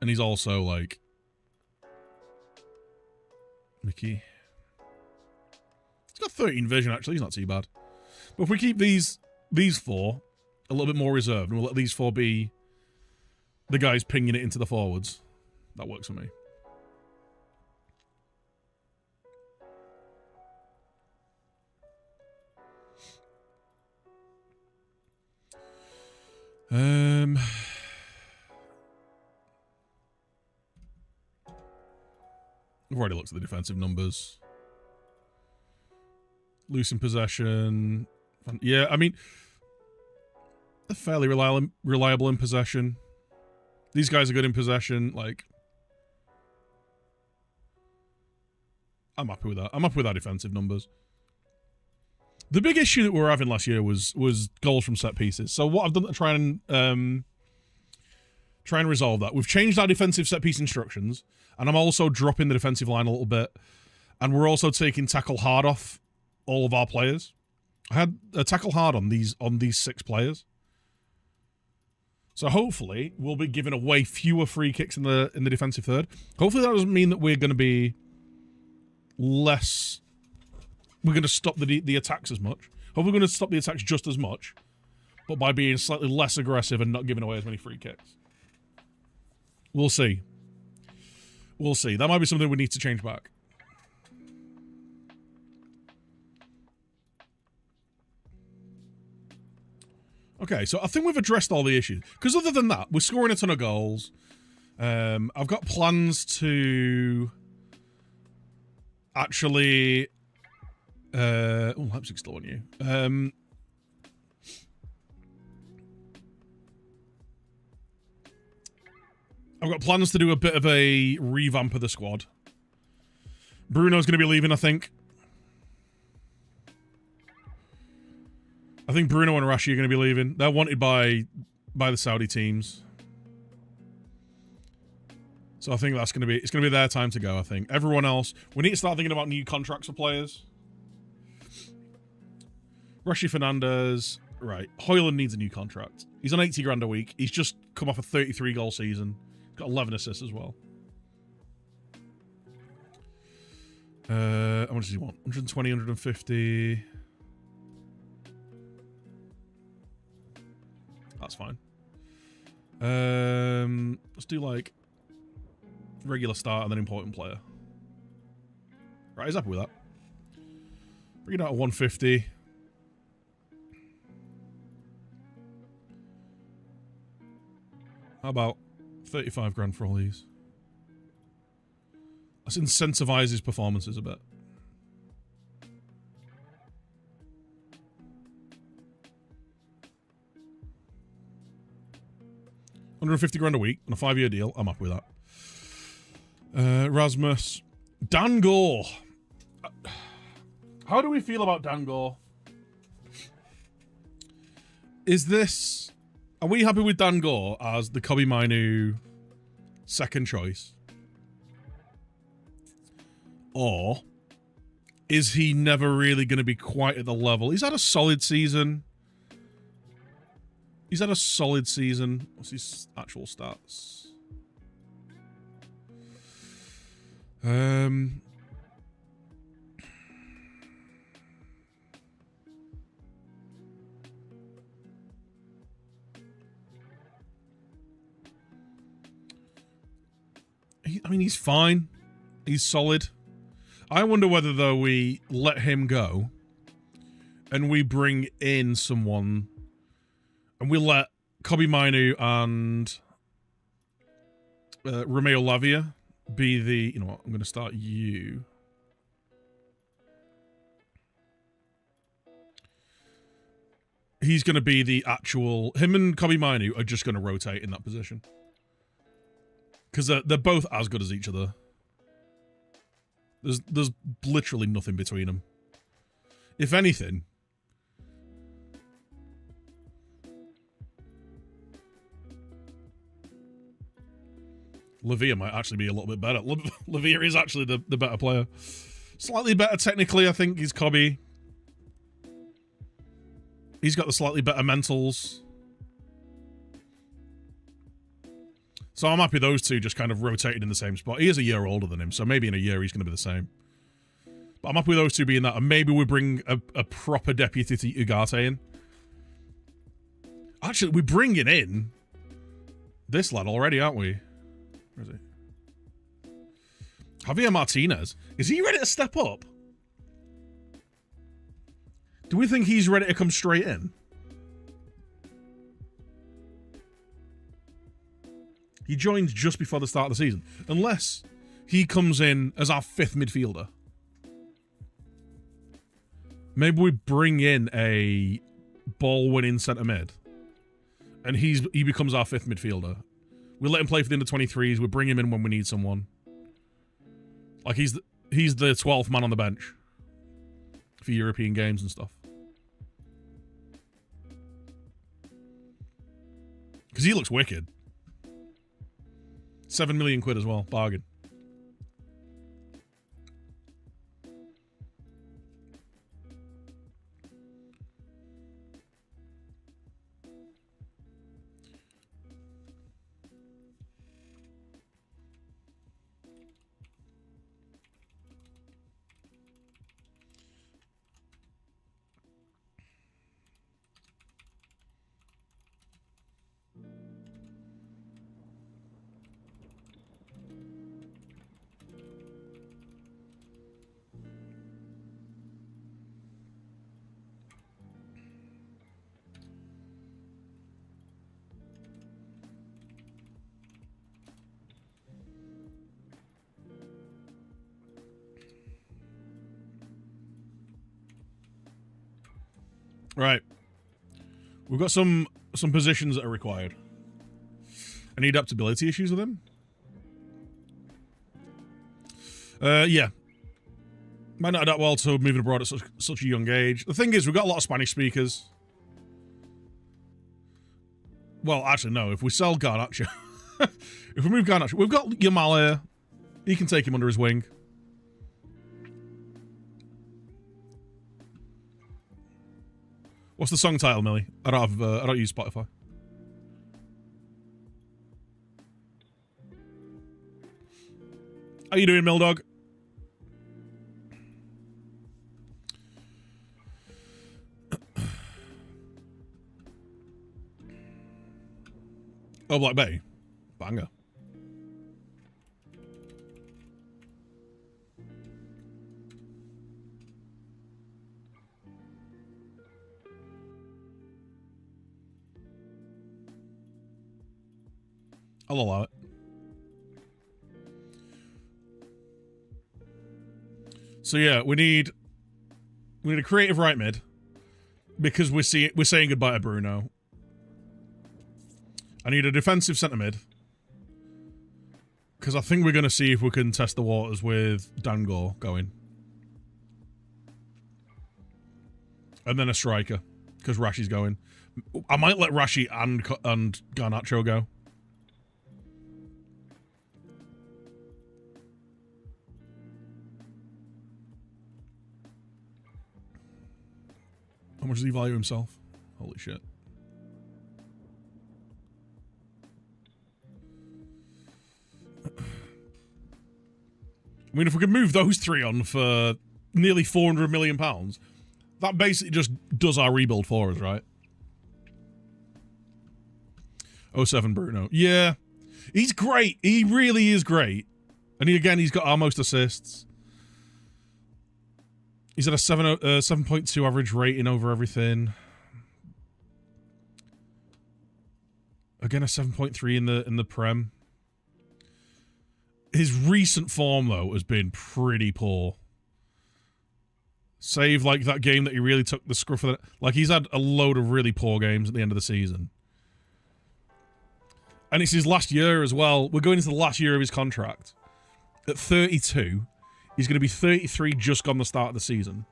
And he's also like Mickey. He's got 13 vision actually, he's not too bad. But if we keep these four a little bit more reserved, and we'll let these four be the guys pinging it into the forwards, that works for me. We've already looked at the defensive numbers. Loose in possession. Yeah, I mean, they're fairly reliable in possession. These guys are good in possession. Like, I'm happy with that. I'm happy with our defensive numbers. The big issue that we were having last year was goals from set pieces. So what I've done to try and resolve that, we've changed our defensive set piece instructions, and I'm also dropping the defensive line a little bit, and we're also taking tackle hard off all of our players. I had a tackle hard on these 6 players. So hopefully we'll be giving away fewer free kicks in the defensive third. Hopefully that doesn't mean that we're going to be less. We're going to stop the attacks as much. Hopefully we're going to stop the attacks just as much, but by being slightly less aggressive and not giving away as many free kicks. We'll see. We'll see. That might be something we need to change back. Okay, so I think we've addressed all the issues. Because other than that, we're scoring a ton of goals. I've got plans to actually... Leipzig's still on you. I've got plans to do a bit of a revamp of the squad. Bruno's going to be leaving, I think. I think Bruno and Rashi are going to be leaving. They're wanted by the Saudi teams. So I think it's going to be their time to go, I think. Everyone else, we need to start thinking about new contracts for players. Rashi Fernandez, right. Højlund needs a new contract. He's on 80 grand a week. He's just come off a 33 goal season. Got 11 assists as well. How much does he want? 120, 150. That's fine. Let's do like regular start and then important player. Right, he's happy with that. Bring it out to 150. How about 35 grand for all these? Let's incentivize his performances a bit. $150 grand a week on a 5-year deal. I'm happy with that. Rasmus. Dan Gore. How do we feel about Dan Gore? Is this... Are we happy with Dan Gore as the Kobbie Mainoo second choice? Or is he never really going to be quite at the level? He's had a solid season. What's his actual stats? I mean, he's fine. He's solid. I wonder whether, though, we let him go and we bring in someone and we let Kobbie Mainoo and Romeo Lavia be the... You know what? I'm going to start you. He's going to be the actual... Him and Kobbie Mainoo are just going to rotate in that position. Because they're both as good as each other. There's literally nothing between them. If anything... Lavia might actually be a little bit better. Lavia is actually the better player. Slightly better technically, I think, is Cobby. He's got the slightly better mentals. So I'm happy those two just kind of rotated in the same spot. He is a year older than him, so maybe in a year he's going to be the same. But I'm happy with those two being that, and maybe we bring a proper deputy to Ugarte in. Actually, we're bringing in this lad already, aren't we? Where is he? Javier Martinez. Is he ready to step up? Do we think he's ready to come straight in? He joins just before the start of the season. Unless he comes in as our 5th midfielder. Maybe we bring in a ball-winning centre mid. And he becomes our 5th midfielder. We let him play for the under-23s. We bring him in when we need someone. Like, he's the 12th man on the bench. For European games and stuff. Because he looks wicked. 7 million quid as well. Bargain. Right. We've got some positions that are required. Any adaptability issues with them? Yeah. Might not adapt well to moving abroad at such a young age. The thing is, we've got a lot of Spanish speakers. Well, actually, no. If we sell Garnacho... if we move Garnacho... We've got Yamal here. He can take him under his wing. What's the song title, Millie? I don't use Spotify. How you doing, Mildog? Oh, Black Bay. Banger. I'll allow it. So yeah, we need a creative right mid because we're saying goodbye to Bruno. I need a defensive centre mid because I think we're going to see if we can test the waters with Dangor going, and then a striker because Rashi's going. I might let Rashi and Garnacho go. How much does he value himself? Holy shit. I mean, if we could move those three on for nearly £400 million, that basically just does our rebuild for us, right? 07 Bruno. Yeah. He's great. He really is great. And he's got our most assists. He's at a 7.2 average rating over everything. Again, a 7.3 in the Prem. His recent form, though, has been pretty poor. Save, like, that game that he really took the scruff of it. Like, he's had a load of really poor games at the end of the season. And it's his last year as well. We're going into the last year of his contract. At 32, he's going to be 33 just gone the start of the season.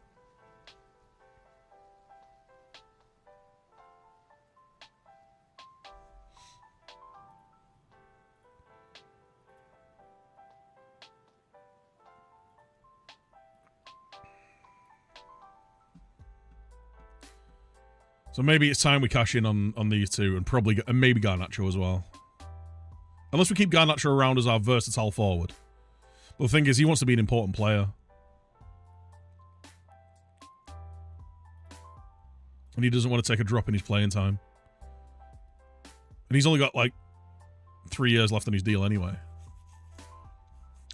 So maybe it's time we cash in on these two and maybe Garnacho as well. Unless we keep Garnacho around as our versatile forward. But the thing is, he wants to be an important player. And he doesn't want to take a drop in his playing time. And he's only got like 3 years left on his deal anyway.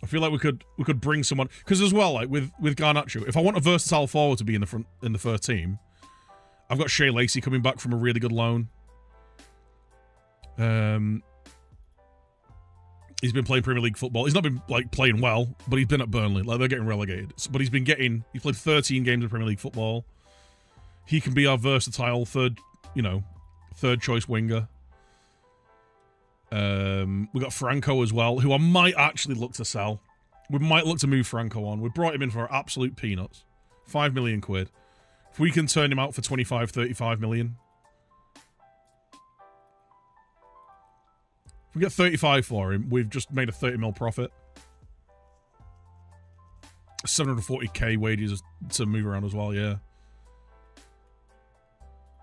I feel like we could bring someone, because as well, like with Garnacho, if I want a versatile forward to be in the first team, I've got Shea Lacey coming back from a really good loan. He's been playing Premier League football. He's not been like playing well, but he's been at Burnley. Like they're getting relegated. But he played 13 games of Premier League football. He can be our versatile third choice winger. We got Franco as well, who I might actually look to sell. We might look to move Franco on. We brought him in for absolute peanuts. 5 million quid. If we can turn him out for 25, 35 million. If we get 35 for him, we've just made a 30 mil profit. 740k wages to move around as well, yeah.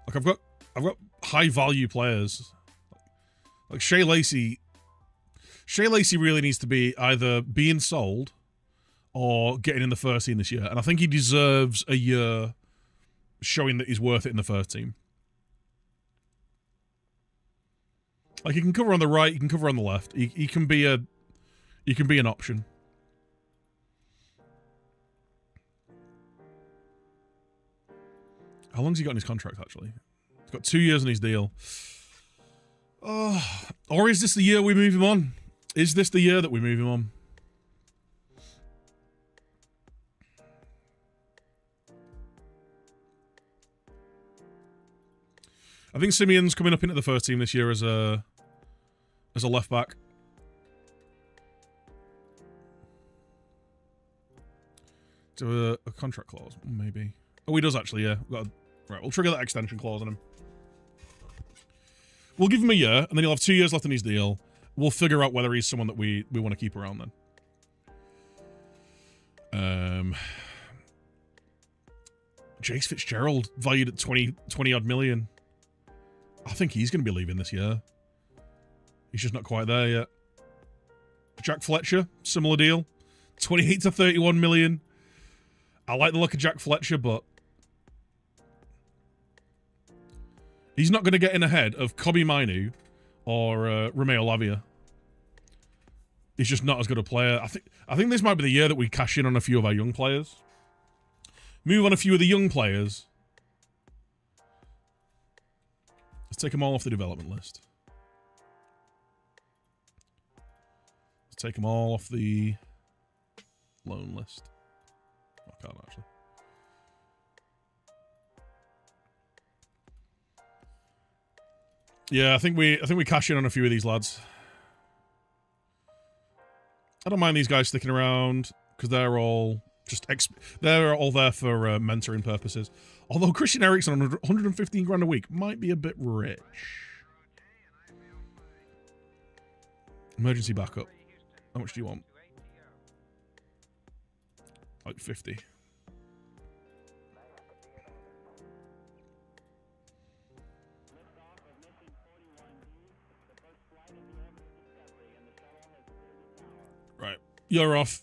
Like I've got high value players. Like Shea Lacey really needs to be either being sold or getting in the first team this year. And I think he deserves a year showing that he's worth it in the first team. Like he can cover on the right, he can cover on the left. He can be an option. How long's he got in his contract actually? He's got 2 years on his deal. Or is this the year we move him on? Is this the year that we move him on? I think Simeon's coming up into the first team this year as a left back. Do a contract clause, maybe. Oh, he does actually, yeah. Right, we'll trigger that extension clause on him. We'll give him a year, and then he'll have 2 years left in his deal. We'll figure out whether he's someone that we want to keep around then. Jace Fitzgerald, valued at 20 odd million. I think he's going to be leaving this year. He's just not quite there yet. Jack Fletcher, similar deal. 28 to 31 million. I like the look of Jack Fletcher, but he's not going to get in ahead of Kobbie Mainoo or Romeo Lavia. He's just not as good a player. I think this might be the year that we cash in on a few of our young players. Move on a few of the young players. Let's take them all off the development list. Let's take them all off the loan list. I can't actually. Yeah, I think we cash in on a few of these lads. I don't mind these guys sticking around because they're all there for mentoring purposes. Although Christian Eriksen on 115 grand a week might be a bit rich. Emergency backup. How much do you want? Like 50. Right. You're off.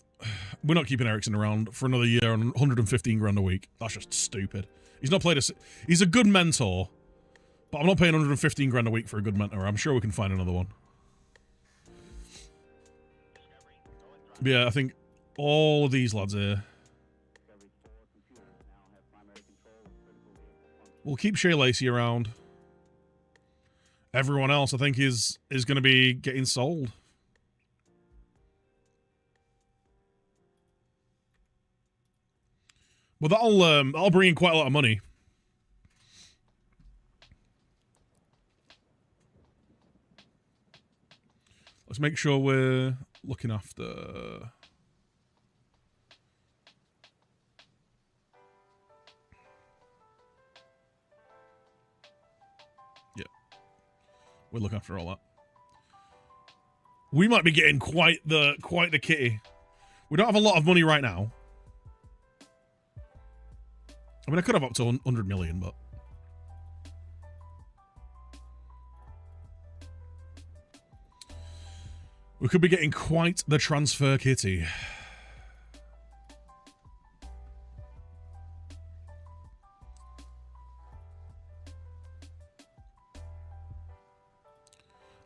We're not keeping Eriksen around for another year on 115 grand a week. That's just stupid. He's not played he's a good mentor, but I'm not paying 115 grand a week for a good mentor. I'm sure we can find another one. But yeah, I think all of these lads here. We'll keep Shea Lacey around. Everyone else, I think, is going to be getting sold. But that'll bring in quite a lot of money. Let's make sure we're looking after... Yeah. We're looking after all that. We might be getting quite the kitty. We don't have a lot of money right now. I mean, I could have up to 100 million, but... we could be getting quite the transfer kitty.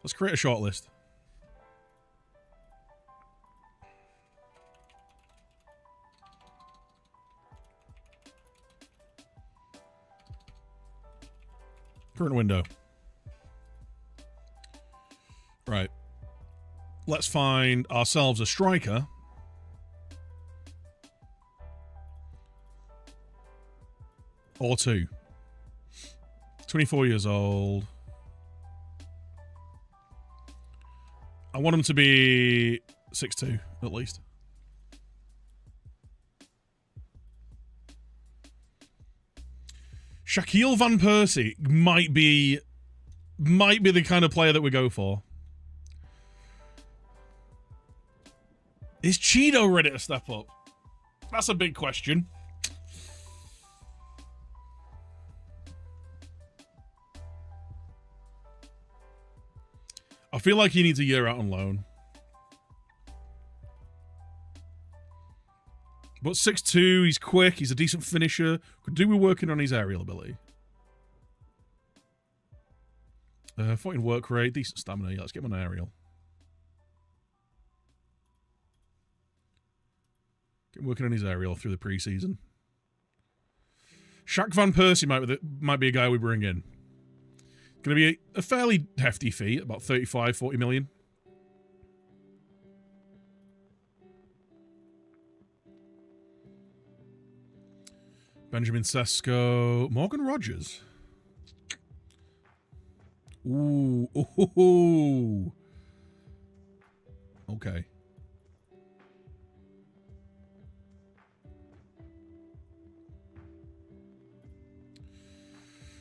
Let's create a shortlist. Current window. Right. Let's find ourselves a striker. Or two. 24 years old. I want him to be 6'2", at least. Shaquille Van Persie might be the kind of player that we go for. Is Cheeto ready to step up? That's a big question. I feel like he needs a year out on loan. But 6'2", he's quick, he's a decent finisher. Could do with working on his aerial ability. 14 work rate, decent stamina. Yeah, let's get him on aerial. Get him working on his aerial through the preseason. Shaq Van Persie might be a guy we bring in. Going to be a fairly hefty fee, about 35, 40 million. Benjamin Sesko. Morgan Rogers. Ooh. Ooh. Okay.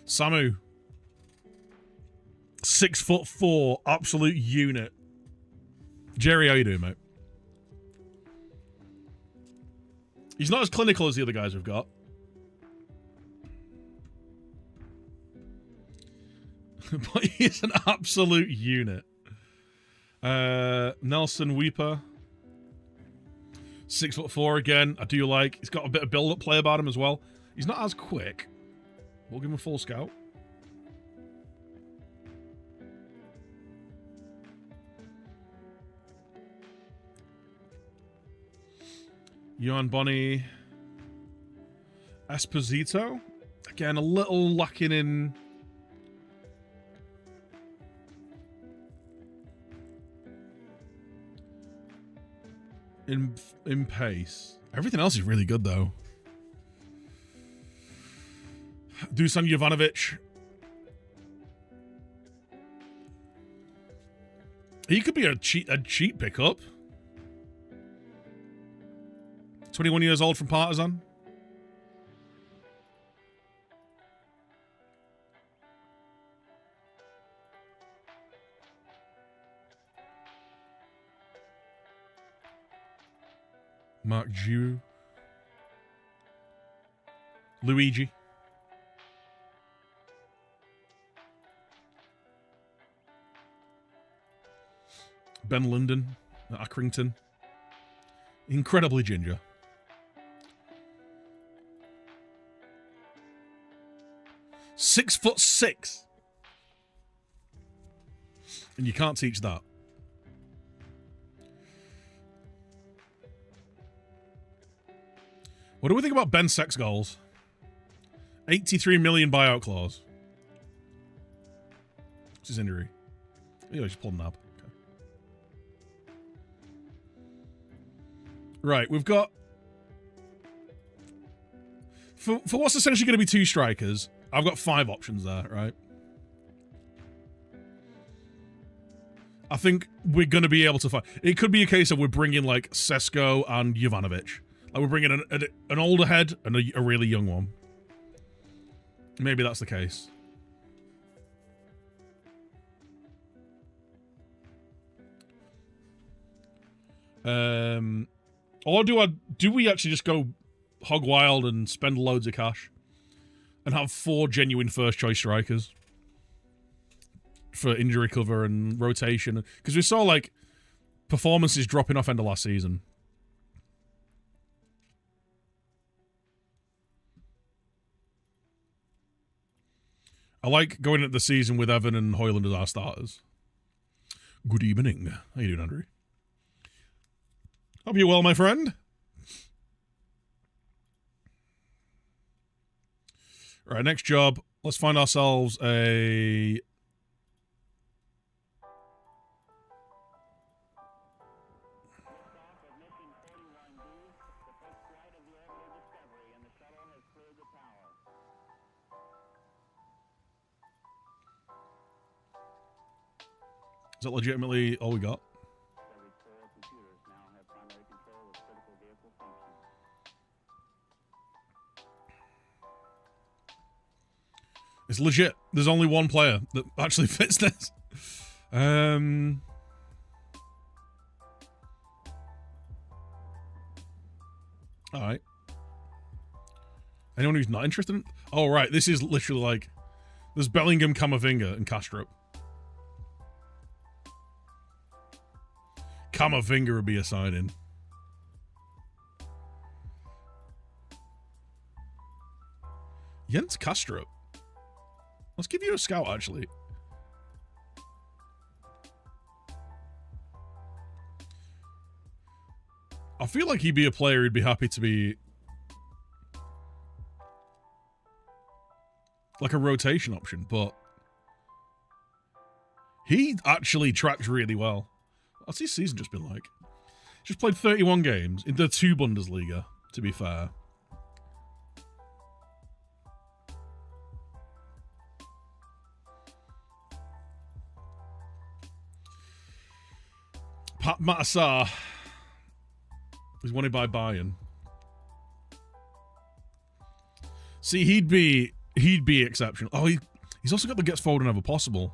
Samu. 6'4", absolute unit. Jerry, how you doing, mate? He's not as clinical as the other guys we've got. But he's an absolute unit. Nelson Weeper. 6'4" again. I do like. He's got a bit of build-up play about him as well. He's not as quick. We'll give him a full scout. Johan Bonny. Esposito. Again, a little lacking in... In pace. Everything else is really good, though. Dusan Jovanovic. He could be a cheap pickup. 21 years old from Partizan. Mark Giroux. Luigi. Ben Linden at Accrington. Incredibly ginger. .6'6". And you can't teach that. What do we think about Ben Sexgoals? 83 million buyout clause. What's his injury? Oh, just pulled an ab. Okay. Right, we've got... For what's essentially going to be two strikers, I've got 5 options there, right? I think we're going to be able to find... It could be a case of we're bringing, like, Sesko and Jovanovic. Like, we're bringing an older head and a really young one. Maybe that's the case. Or do we actually just go hog wild and spend loads of cash and have 4 genuine first choice strikers for injury cover and rotation? Because we saw like performances dropping off end of last season. I like going into the season with Evan and Højlund as our starters. Good evening. How you doing, Andrew? Hope you're well, my friend. All right, next job. Let's find ourselves a... Is that legitimately all we got? It's legit. There's only one player that actually fits this. Alright. Anyone who's not interested in... Oh, right. This is literally like... There's Bellingham, Camavinga, and Kastrup. Camavinga would be a sign-in. Jens Kastrup. Let's give you a scout, actually. I feel like he'd be a player who'd be happy to be... like a rotation option, but... he actually tracks really well. What's his season just been like? Just played 31 games in the 2 Bundesliga, to be fair. Pat Matassar is wanted by Bayern. See, he'd be exceptional. Oh, he's also got the gets forward whenever possible.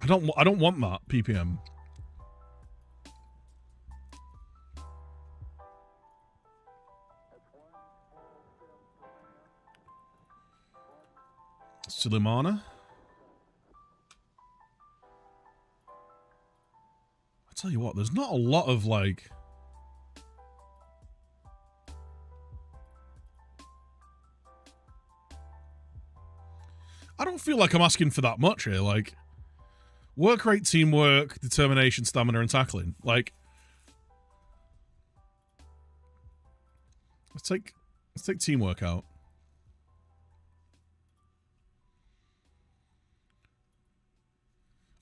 I don't want that PPM. Sulemana. I tell you what, there's not a lot of like... I don't feel like I'm asking for that much here. Like, work rate, teamwork, determination, stamina, and tackling. Like, let's take teamwork out.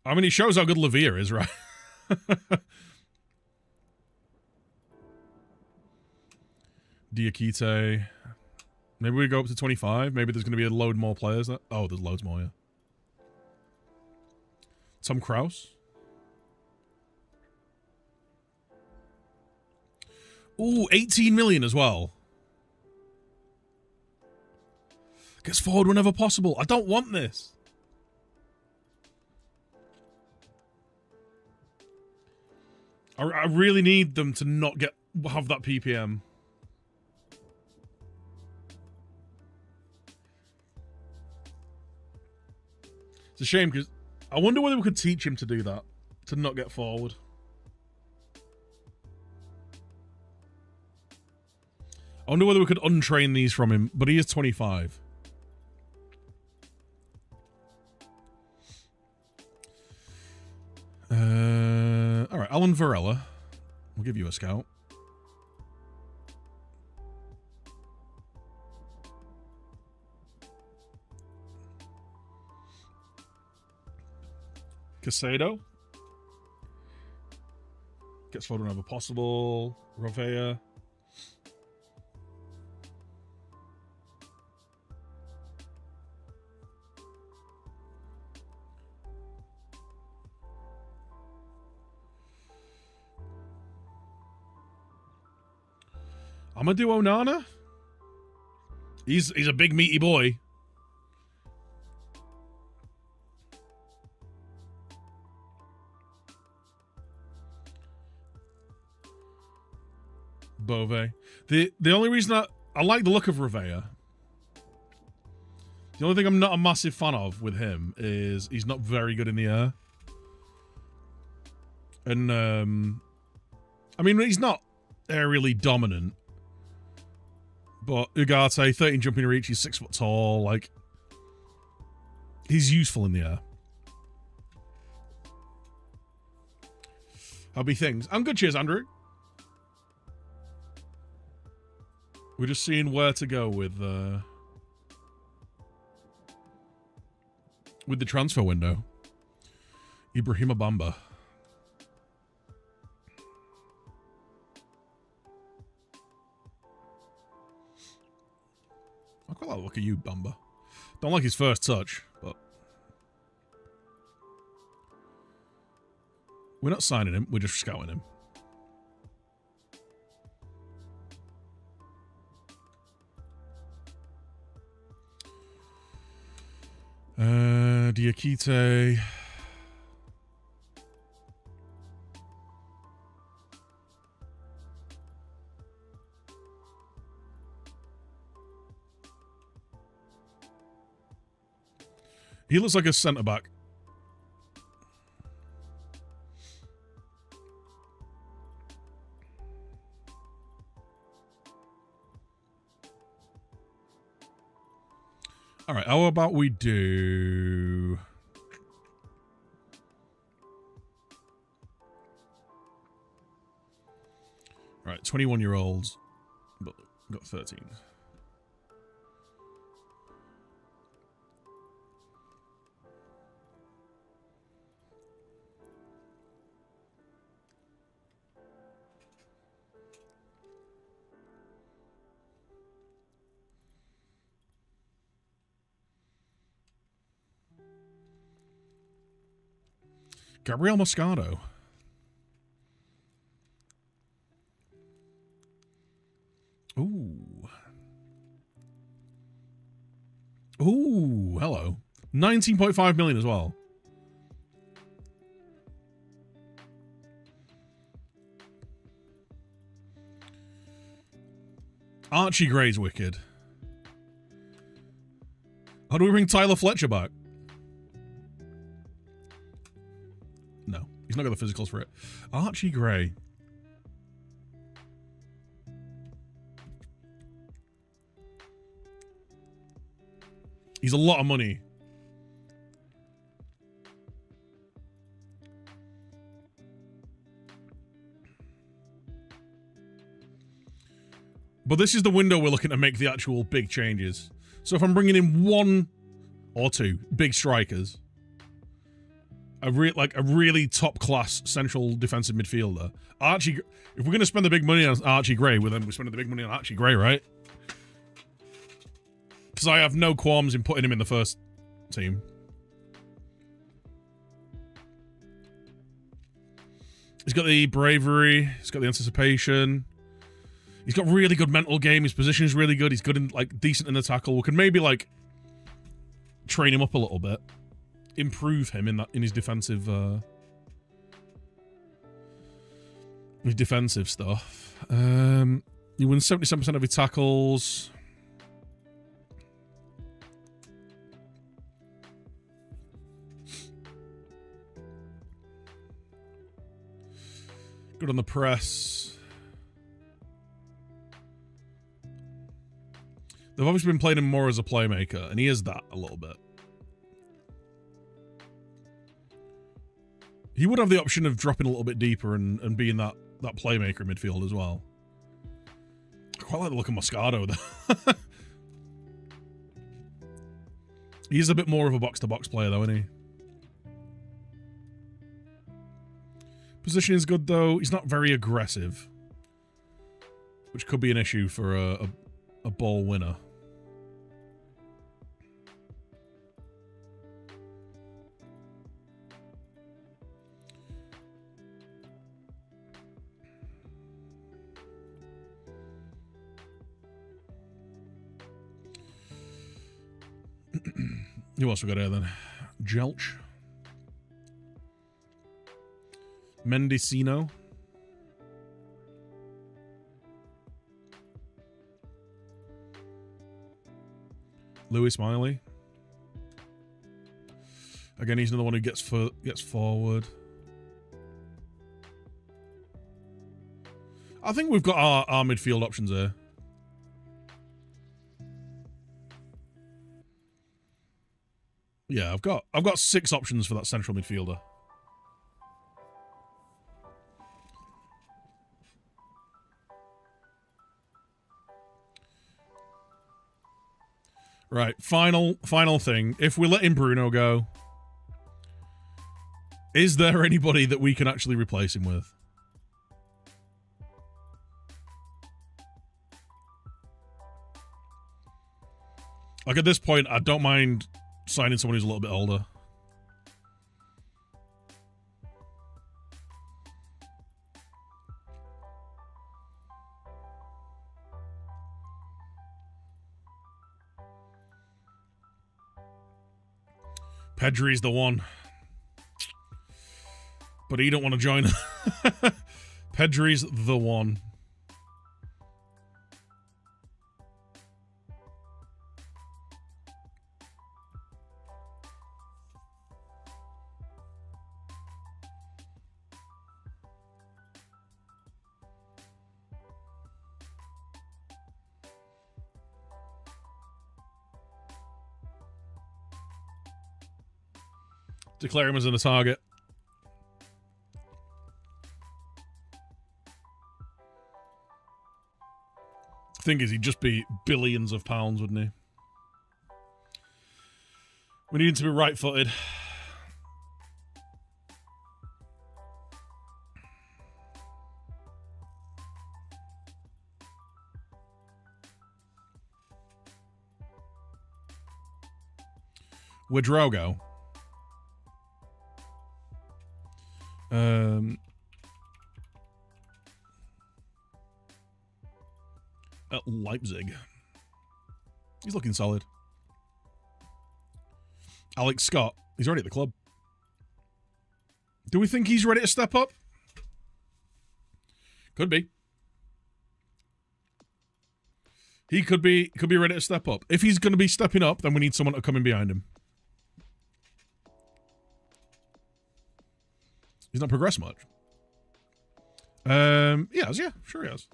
I mean, it shows how good Lavia is, right? Diakite. Maybe we go up to 25. Maybe there's going to be a load more players. Oh, there's loads more, yeah. Tom Kraus. Ooh, 18 million as well. Gets forward whenever possible. I don't want this. I really need them to not have that PPM. It's a shame because I wonder whether we could teach him to do that, to not get forward. I wonder whether we could untrain these from him, but he is 25. All right, Alan Varela. We'll give you a scout. Casado. Gets forward whenever possible. Rovea. Amadou Onana? He's a big meaty boy. Bove. The only reason I like the look of Revea. The only thing I'm not a massive fan of with him is he's not very good in the air. And I mean he's not aerially dominant. But Ugarte, 13 jumping reach, he's 6 foot tall, like he's useful in the air. How be things? I'm good, cheers, Andrew. We're just seeing where to go with the transfer window. Ibrahima Bamba. I quite like the look at you, Bamba. Don't like his first touch, but we're not signing him. We're just scouting him. Diakite. He looks like a centre back. All right, how about we do... All right, 21-year-olds, but got 13. Gabriel Moscato. Ooh. Ooh, hello. 19.5 million as well. Archie Gray's wicked. How do we bring Tyler Fletcher back? No, he's not got the physicals for it. Archie Gray. He's a lot of money. But this is the window we're looking to make the actual big changes. So if I'm bringing in one or two big strikers, a really top class central defensive midfielder, Archie. If we're going to spend the big money on Archie Gray, well then we're spending the big money on Archie Gray, right? Because I have no qualms in putting him in the first team. He's got the bravery. He's got the anticipation. He's got really good mental game. His position is really good. He's good in, like, decent in the tackle. We can maybe, like, train him up a little bit, improve him in his defensive, stuff. He wins 77% of his tackles. Good on the press. They've obviously been playing him more as a playmaker, and he is that a little bit. He would have the option of dropping a little bit deeper and being that playmaker in midfield as well. I quite like the look of Moscato, though. He's a bit more of a box-to-box player, though, isn't he? Position is good, though. He's not very aggressive, which could be an issue for a ball winner. Who else we got here then? Jelch. Mendicino. Louis Smiley. Again, he's another one who gets forward. I think we've got our midfield options there. Yeah, I've got 6 options for that central midfielder. Right, final thing. If we're letting Bruno go, is there anybody that we can actually replace him with? Like, at this point, I don't mind signing someone who's a little bit older. Pedri's the one. But he don't want to join. Pedri's the one. Declare him as a target. Thing is, he'd just be billions of pounds, wouldn't he? We need him to be right-footed. Wadrogo. At Leipzig. He's looking solid. Alex Scott. He's already at the club. Do we think he's ready to step up? Could be. He could be ready to step up. If he's going to be stepping up, then we need someone to come in behind him. He's not progressed much. He has, yeah. Sure he has.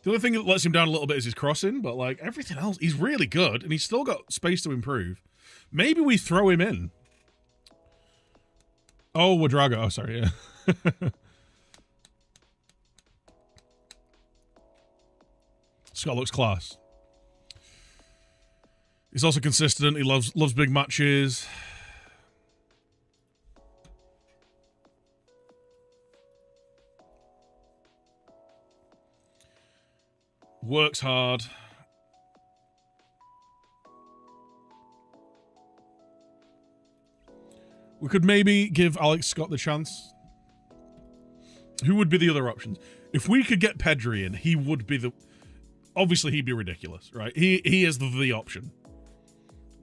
The only thing that lets him down a little bit is his crossing, but, like, everything else, he's really good, and he's still got space to improve. Maybe we throw him in. Oh, Wadrogo. Oh, sorry, yeah. Scott looks class. He's also consistent. He loves big matches. Works hard. We could maybe give Alex Scott the chance. Who would be the other options? If we could get Pedri in, he would be the... Obviously, he'd be ridiculous, right? He is the option.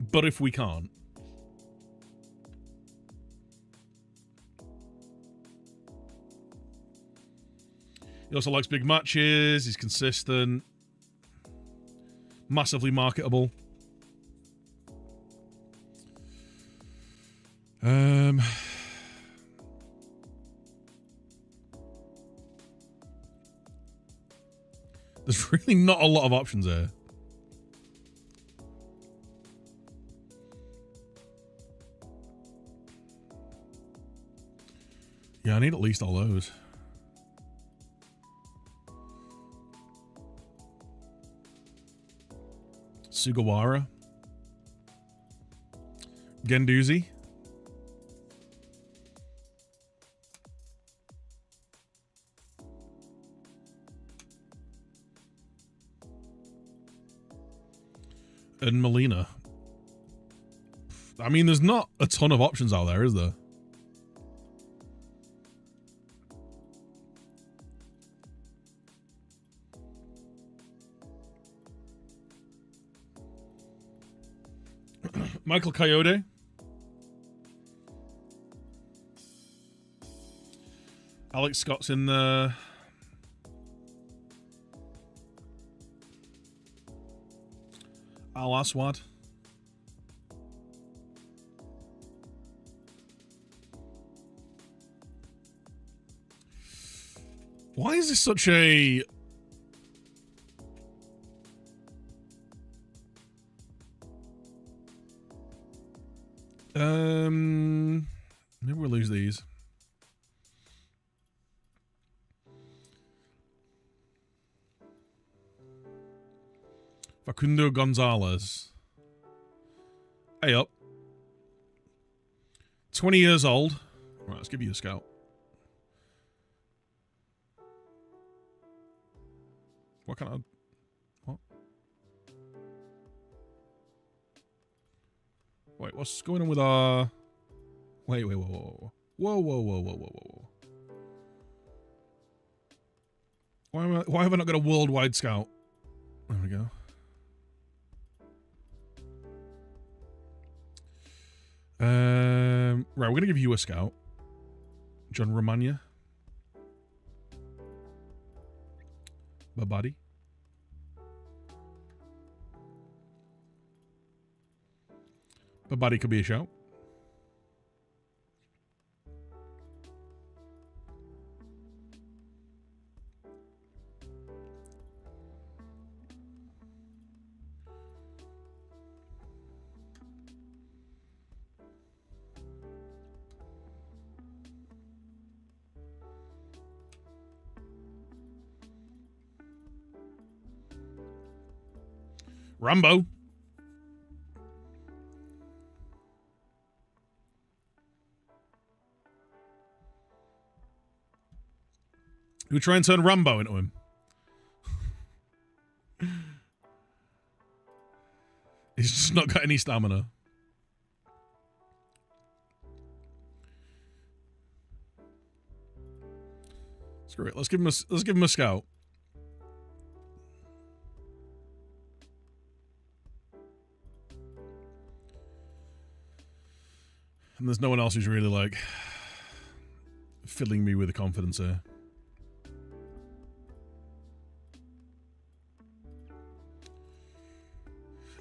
But if we can't... He also likes big matches. He's consistent. Massively marketable. There's really not a lot of options there. Yeah, I need at least all those. Sugawara. Guendouzi. And Molina. I mean, there's not a ton of options out there, is there? Michael Coyote. Alex Scott's in there. Al Aswad. Why is this such a... Maybe we'll lose these. Facundo Gonzalez. Hey up. 20 years old. Right, let's give you a scout. What kind of... What? Wait, what's going on with our... Wait, whoa. Whoa. Why have I not got a worldwide scout? There we go. Right, we're going to give you a scout. John Romagna. Babadi. Babadi could be a shout. Rambo. We try and turn Rambo into him. He's just not got any stamina. Screw it. Let's give him a scout. And there's no one else who's really, like, filling me with confidence here.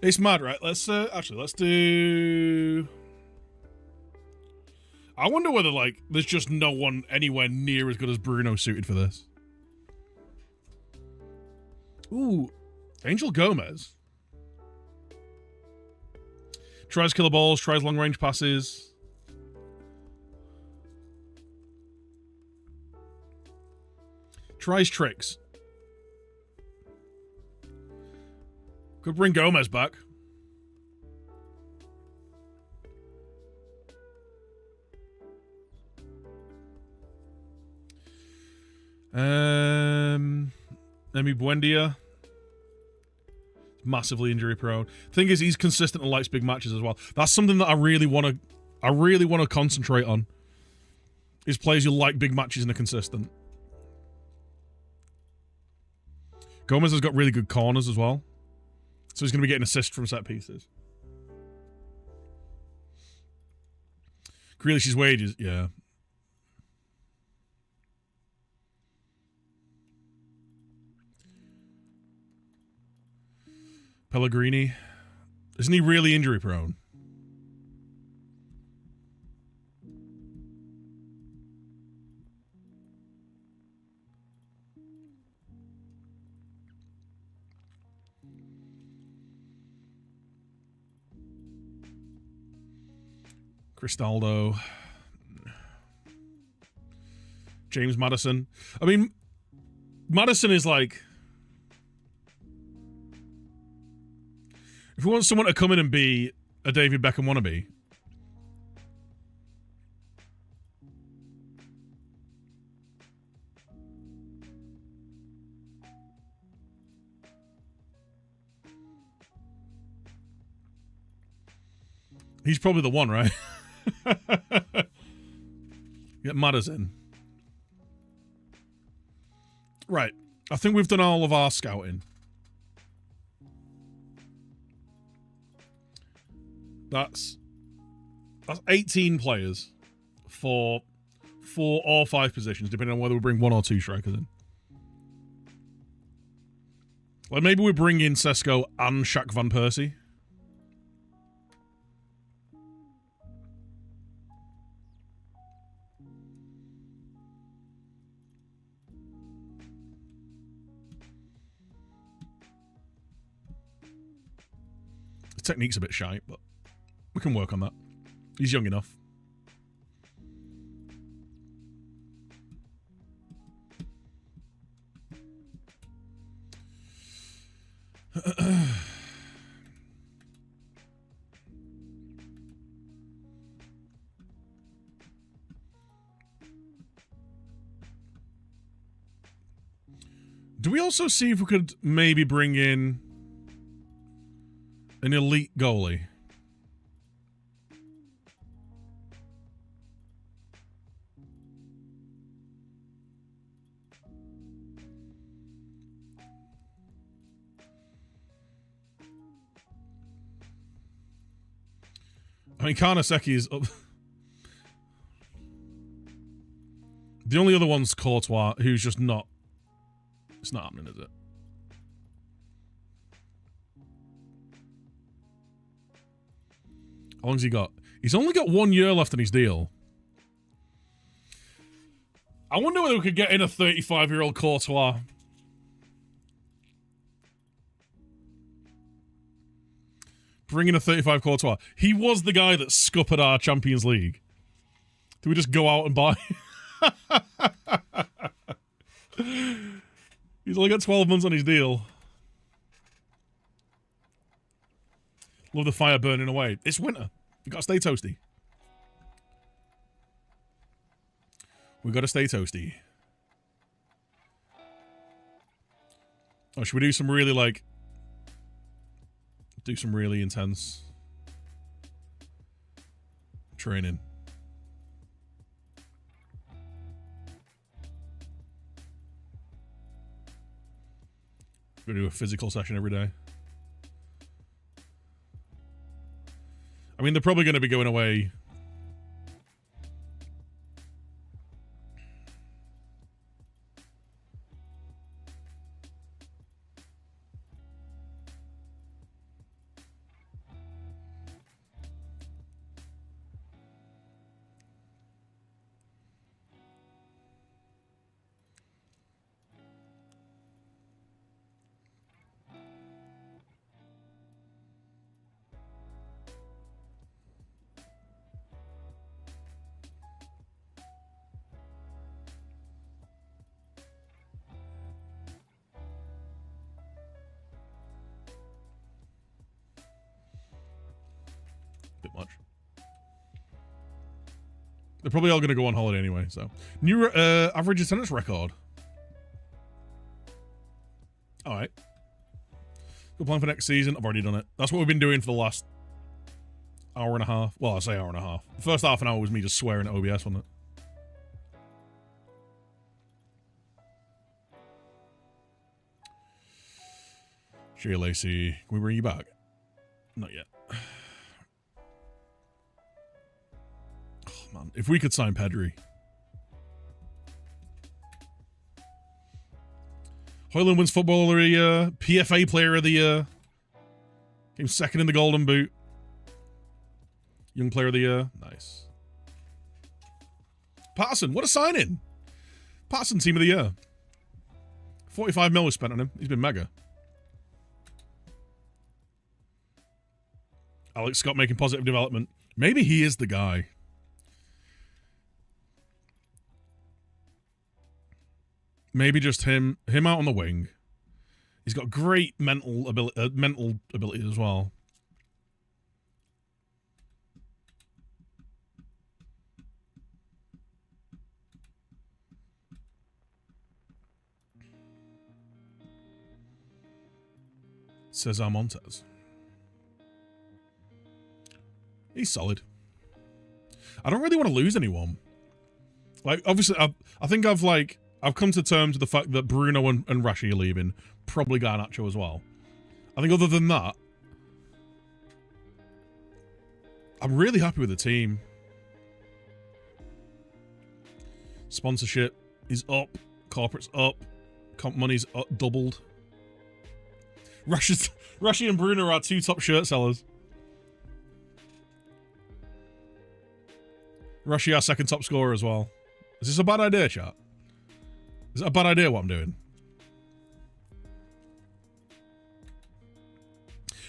It's mad, right? Let's do... I wonder whether, like, there's just no one anywhere near as good as Bruno suited for this. Ooh. Angel Gomez. Tries killer balls, tries long-range passes. Tries tricks. Could bring Gomez back. Emi Buendia. Massively injury prone. Thing is, he's consistent and likes big matches as well. That's something that I really want to concentrate on. Is players who like big matches and are consistent. Gomez has got really good corners as well. So he's going to be getting assists from set pieces. Grealish's wages, yeah. Pellegrini. Isn't he really injury prone? Cristaldo. James Madison. I mean, Madison is like... If we want someone to come in and be a David Beckham wannabe... He's probably the one, right? Get Madison. Right. I think we've done all of our scouting. That's 18 players for 4 or 5 positions, depending on whether we bring 1 or 2 strikers in. Like, maybe we bring in Sesko and Shaq Van Persie. His technique's a bit shy, but we can work on that. He's young enough. Do we also see if we could maybe bring in an elite goalie? I mean, Karnaseki is up. The only other one's Courtois, who's just not. It's not happening, is it? How long's he got? He's only got 1 year left on his deal. I wonder whether we could get in a 35-year-old Courtois. Bring in a 35 Courtois. He was the guy that scuppered our Champions League. Do we just go out and buy? He's only got 12 months on his deal. Love the fire burning away. It's winter. We gotta stay toasty. We gotta stay toasty. Oh, should we do some really, like... Do some really intense... training? We're gonna do a physical session every day. I mean, they're probably going to be going away. Bit much. They're probably all going to go on holiday anyway, so. New average attendance record. Alright. Good plan for next season. I've already done it. That's what we've been doing for the last hour and a half. Well, I say hour and a half. The first half an hour was me just swearing at OBS, wasn't it? Shea Lacey, can we bring you back? Not yet. Man, if we could sign Pedri. Hoyland wins Footballer of the Year, PFA Player of the Year. Came second in the Golden Boot. Young Player of the Year. Nice. Patterson, what a sign-in. Patterson Team of the Year. 45 mil was spent on him. He's been mega. Alex Scott making positive development. Maybe he is the guy. Maybe just him out on the wing. He's got great mental ability as well. Cesar Montes. He's solid. I don't really want to lose anyone. Like, obviously, I think I've come to terms with the fact that Bruno and Rashi are leaving. Probably Garnacho as well. I think other than that, I'm really happy with the team. Sponsorship is up. Corporate's up. Comp money's up, doubled. Rashi and Bruno are our 2 top shirt sellers. Rashi our 2nd top scorer as well. Is this a bad idea, chat? Is it a bad idea what I'm doing?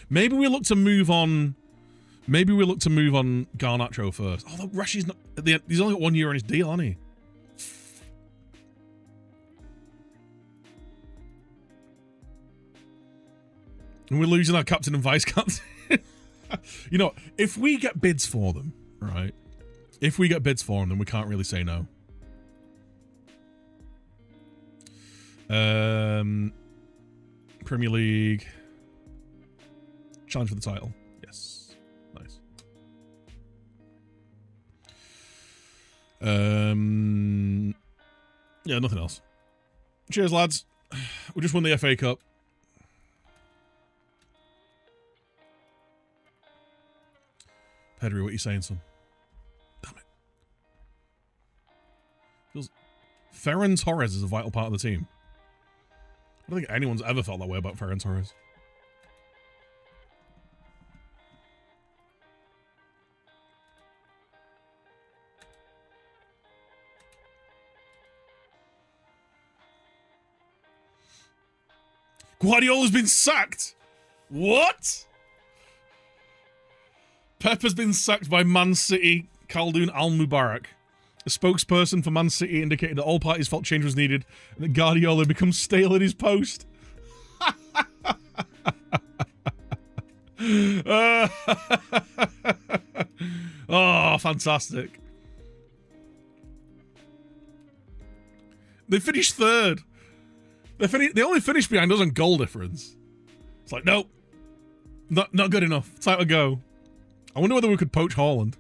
Maybe we look to move on. Maybe we look to move on Garnacho first. Although Rashi's not at the end, he's only got 1 year on his deal, hasn't he? And we're losing our captain and vice captain. You know, if we get bids for them, right? If we get bids for them, then we can't really say no. Premier League. Challenge for the title. Yes. Nice. Yeah, nothing else. Cheers, lads. We just won the FA Cup. Pedri, what are you saying, son? Damn it. Feels Ferran Torres is a vital part of the team. I don't think anyone's ever felt that way about Ferran Torres. Guardiola's been sacked. What? Pep has been sacked by Man City Khaldoon Al-Mubarak. A spokesperson for Man City indicated that all parties felt change was needed and that Guardiola becomes stale at his post. Oh, fantastic. They finished 3rd. They only finished behind us on goal difference. It's like, nope. Not good enough. Time to go. I wonder whether we could poach Haaland.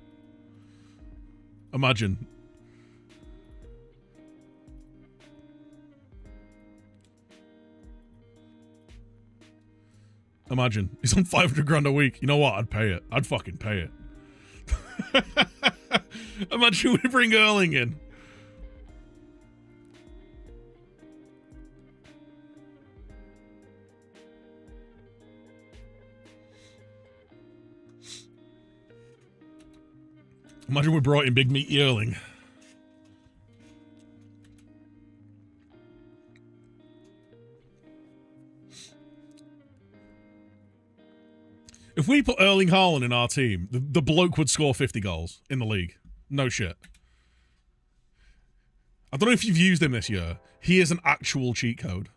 Imagine. Imagine. He's on 500 grand a week. You know what? I'd pay it. I'd fucking pay it. Imagine we bring Erling in. Imagine we brought in Big Meaty Erling. If we put Erling Haaland in our team, the bloke would score 50 goals in the league. No shit. I don't know if you've used him this year. He is an actual cheat code.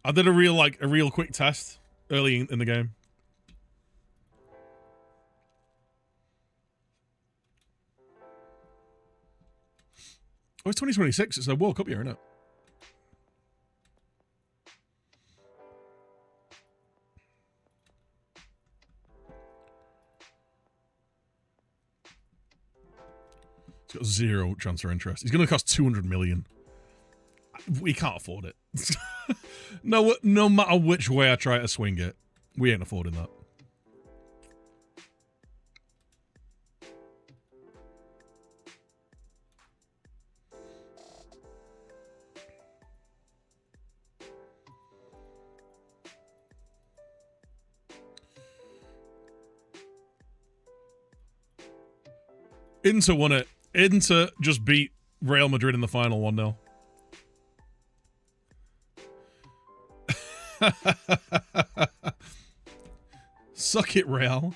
I did a real quick test early in the game. Oh, it's 2026. It's a World Cup year, isn't it? He's got 0 transfer interest. He's going to cost 200 million. We can't afford it. No matter which way I try to swing it, we ain't affording that. Inter won it. Inter just beat Real Madrid in the final 1-0. Suck it, Real.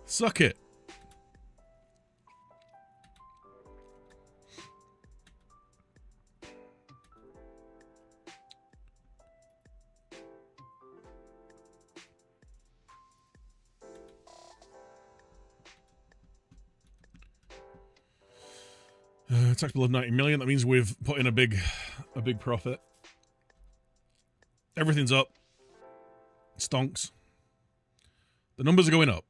Suck it. Tax bill of 90 million. That means we've put in a big profit. Everything's up. Stonks. The numbers are going up.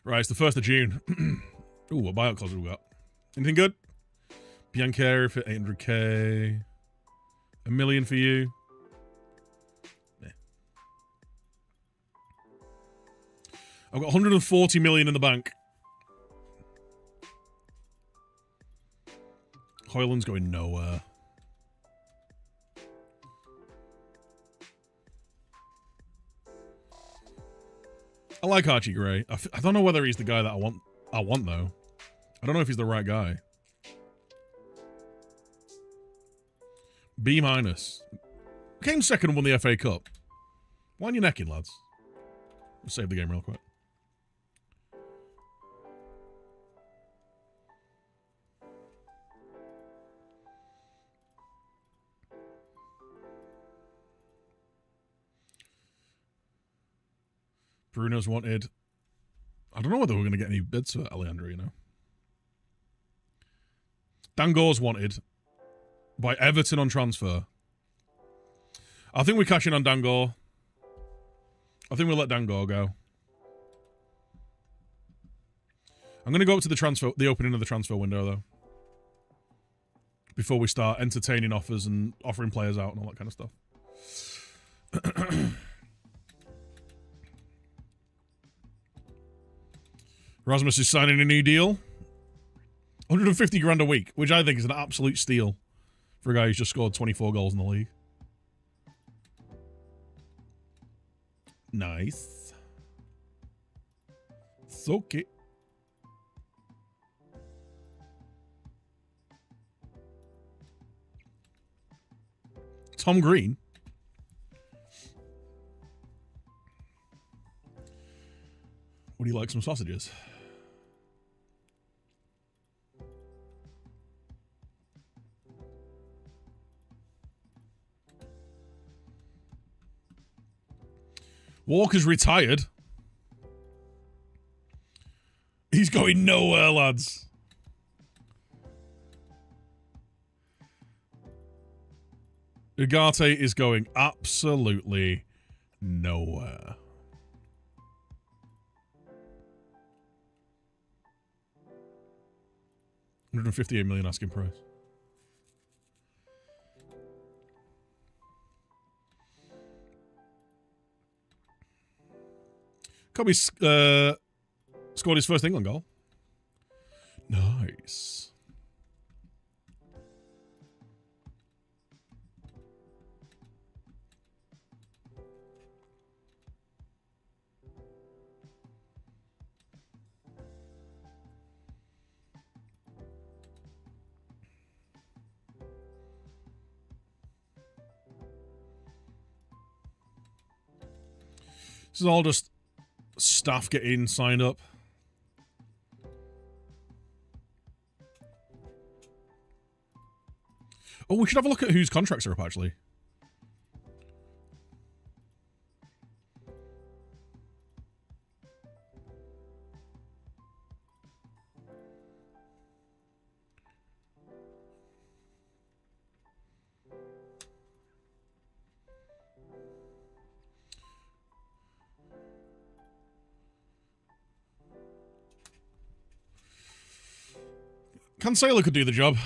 Right, it's the 1st of June. Ooh, what buyout clause have we got? Anything good? Biancheri for 800k. $1 million for you. Yeah. I've got 140 million in the bank. Hoyland's going nowhere. I like Archie Gray. I don't know whether he's the guy that I want though. I don't know if he's the right guy. B-. Came second and won the FA Cup. Why on your necking, lads? Let's save the game real quick. Bruno's wanted. I don't know whether we're going to get any bids for Alejandro, you know. Dangore's wanted by Everton on transfer. I think we're cashing on Dangor. I think we'll let Dangor go. I'm going to go up to the opening of the transfer window, though. Before we start entertaining offers and offering players out and all that kind of stuff. Rasmus is signing a new deal. 150 grand a week, which I think is an absolute steal for a guy who's just scored 24 goals in the league. Nice. It's okay. Tom Green. Would you like some sausages? Walker's retired. He's going nowhere, lads. Ugarte is going absolutely nowhere. $158 million asking price. Kobe scored his first England goal. Nice. This is all just staff getting signed up. Oh, we should have a look at whose contracts are up, actually. Cancelo could do the job.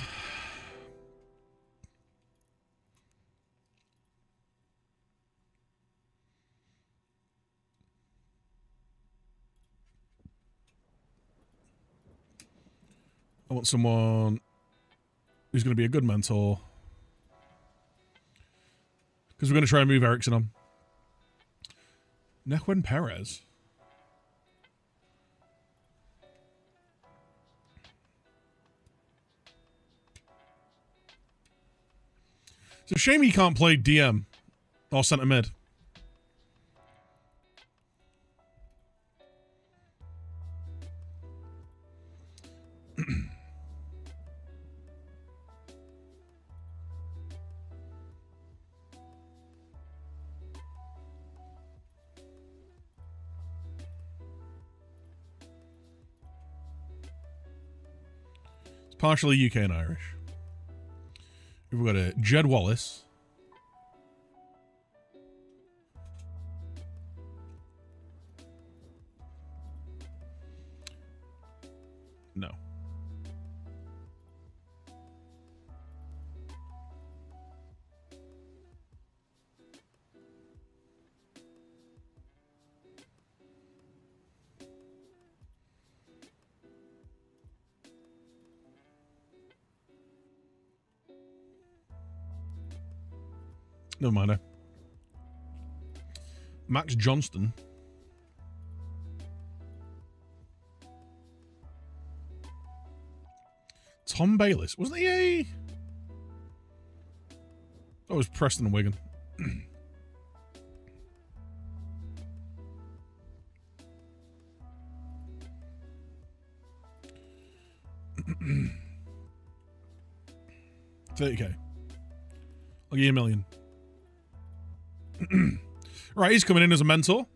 I want someone who's going to be a good mentor. Because we're going to try and move Eriksen on. Nehuen Perez. It's a shame he can't play DM or centre mid. It's partially UK and Irish. We've got a Jed Wallace. No. Never mind. Max Johnston. Tom Bayliss. Wasn't he a... Oh, it was Preston Wigan. $30K. I'll give you $1 million. Right, he's coming in as a mentor.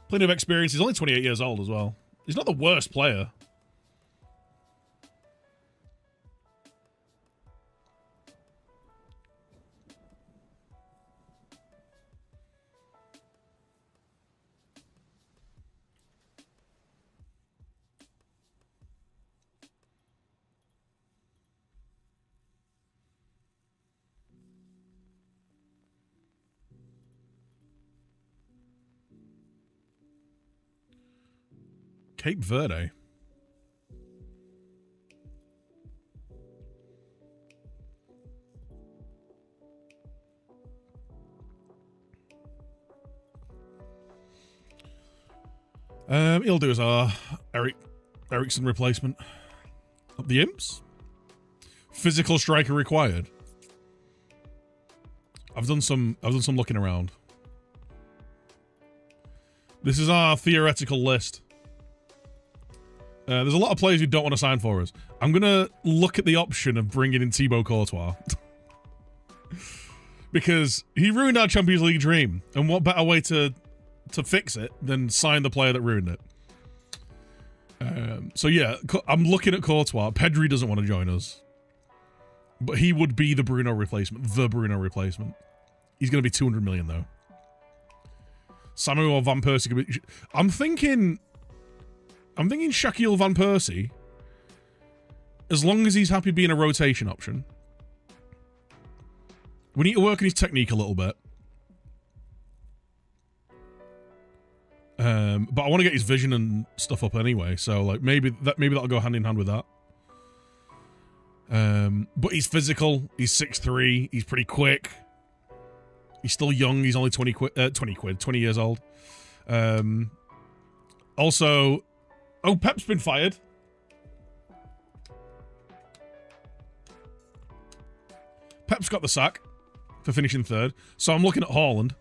Plenty of experience. He's only 28 years old as well. He's not the worst player. Cape Verde. He'll do as our Ericsson replacement. The Imps? Physical striker required. I've done some looking around. This is our theoretical list. There's a lot of players who don't want to sign for us. I'm going to look at the option of bringing in Thibaut Courtois. Because he ruined our Champions League dream. And what better way to fix it than sign the player that ruined it? So yeah, I'm looking at Courtois. Pedri doesn't want to join us. But he would be the Bruno replacement. The Bruno replacement. He's going to be 200 million though. Samu or Van Persie could be... I'm thinking Shaquille Van Persie, as long as he's happy being a rotation option. We need to work on his technique a little bit. But I want to get his vision and stuff up anyway, so like maybe that'll go hand in hand with that. But he's physical, he's 6'3", he's pretty quick. He's still young, he's only 20 years old. Also, oh, Pep's been fired. Pep's got the sack for finishing third. So I'm looking at Haaland.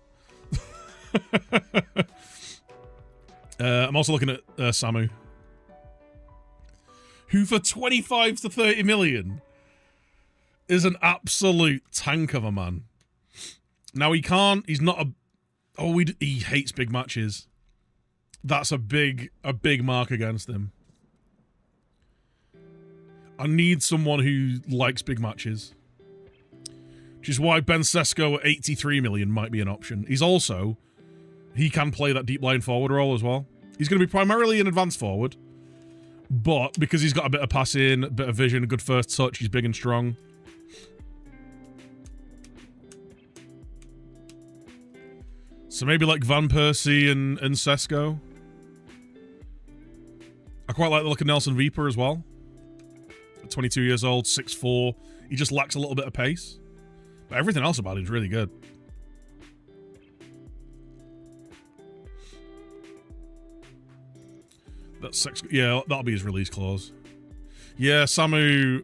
I'm also looking at Samu. Who for 25 to 30 million is an absolute tank of a man. Now he's not a... Oh, he hates big matches. That's a big mark against him. I need someone who likes big matches. Which is why Ben Sesko at 83 million might be an option. He can play that deep line forward role as well. He's going to be primarily an advanced forward. But because he's got a bit of passing, a bit of vision, a good first touch, he's big and strong. So maybe like Van Persie and Sesko. I quite like the look of Nelson Viper as well. 22 years old, 6'4". He just lacks a little bit of pace. But everything else about him is really good. Yeah, that'll be his release clause. Yeah, Samu,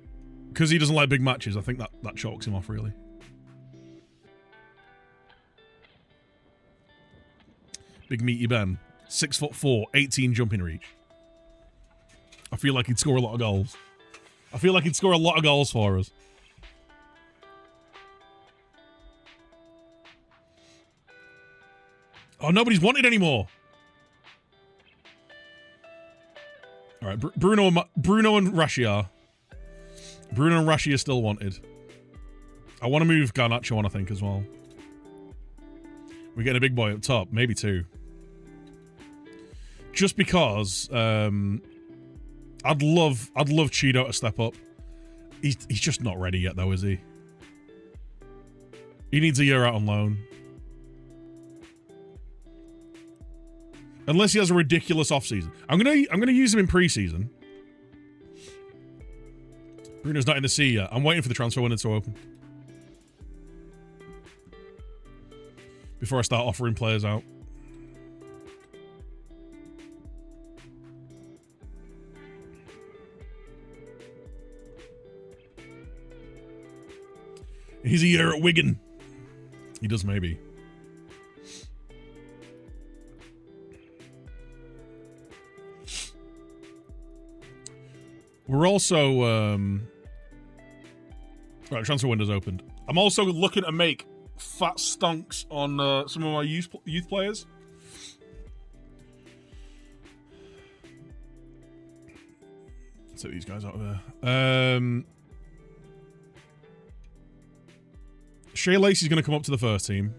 because he doesn't like big matches, I think that chalks him off, really. Big meaty Ben. 6'4", 18 jumping reach. I feel like he'd score a lot of goals. For us. Oh, nobody's wanted anymore. All right, Bruno and Rashia. Bruno and Rashia still wanted. I want to move Garnacho on, I think, as well. We're getting a big boy up top. Maybe two. just because I'd love Cheeto to step up. He's just not ready yet, though, is he? He needs a year out on loan. Unless he has a ridiculous offseason. I'm gonna use him in preseason. Bruno's not in the sea yet. I'm waiting for the transfer window to open before I start offering players out. He's a year at Wigan. He does maybe. We're also right, transfer window's opened. I'm also looking to make fat stunks on some of my youth players. Let's take these guys out of there. Shea Lacey's going to come up to the first team.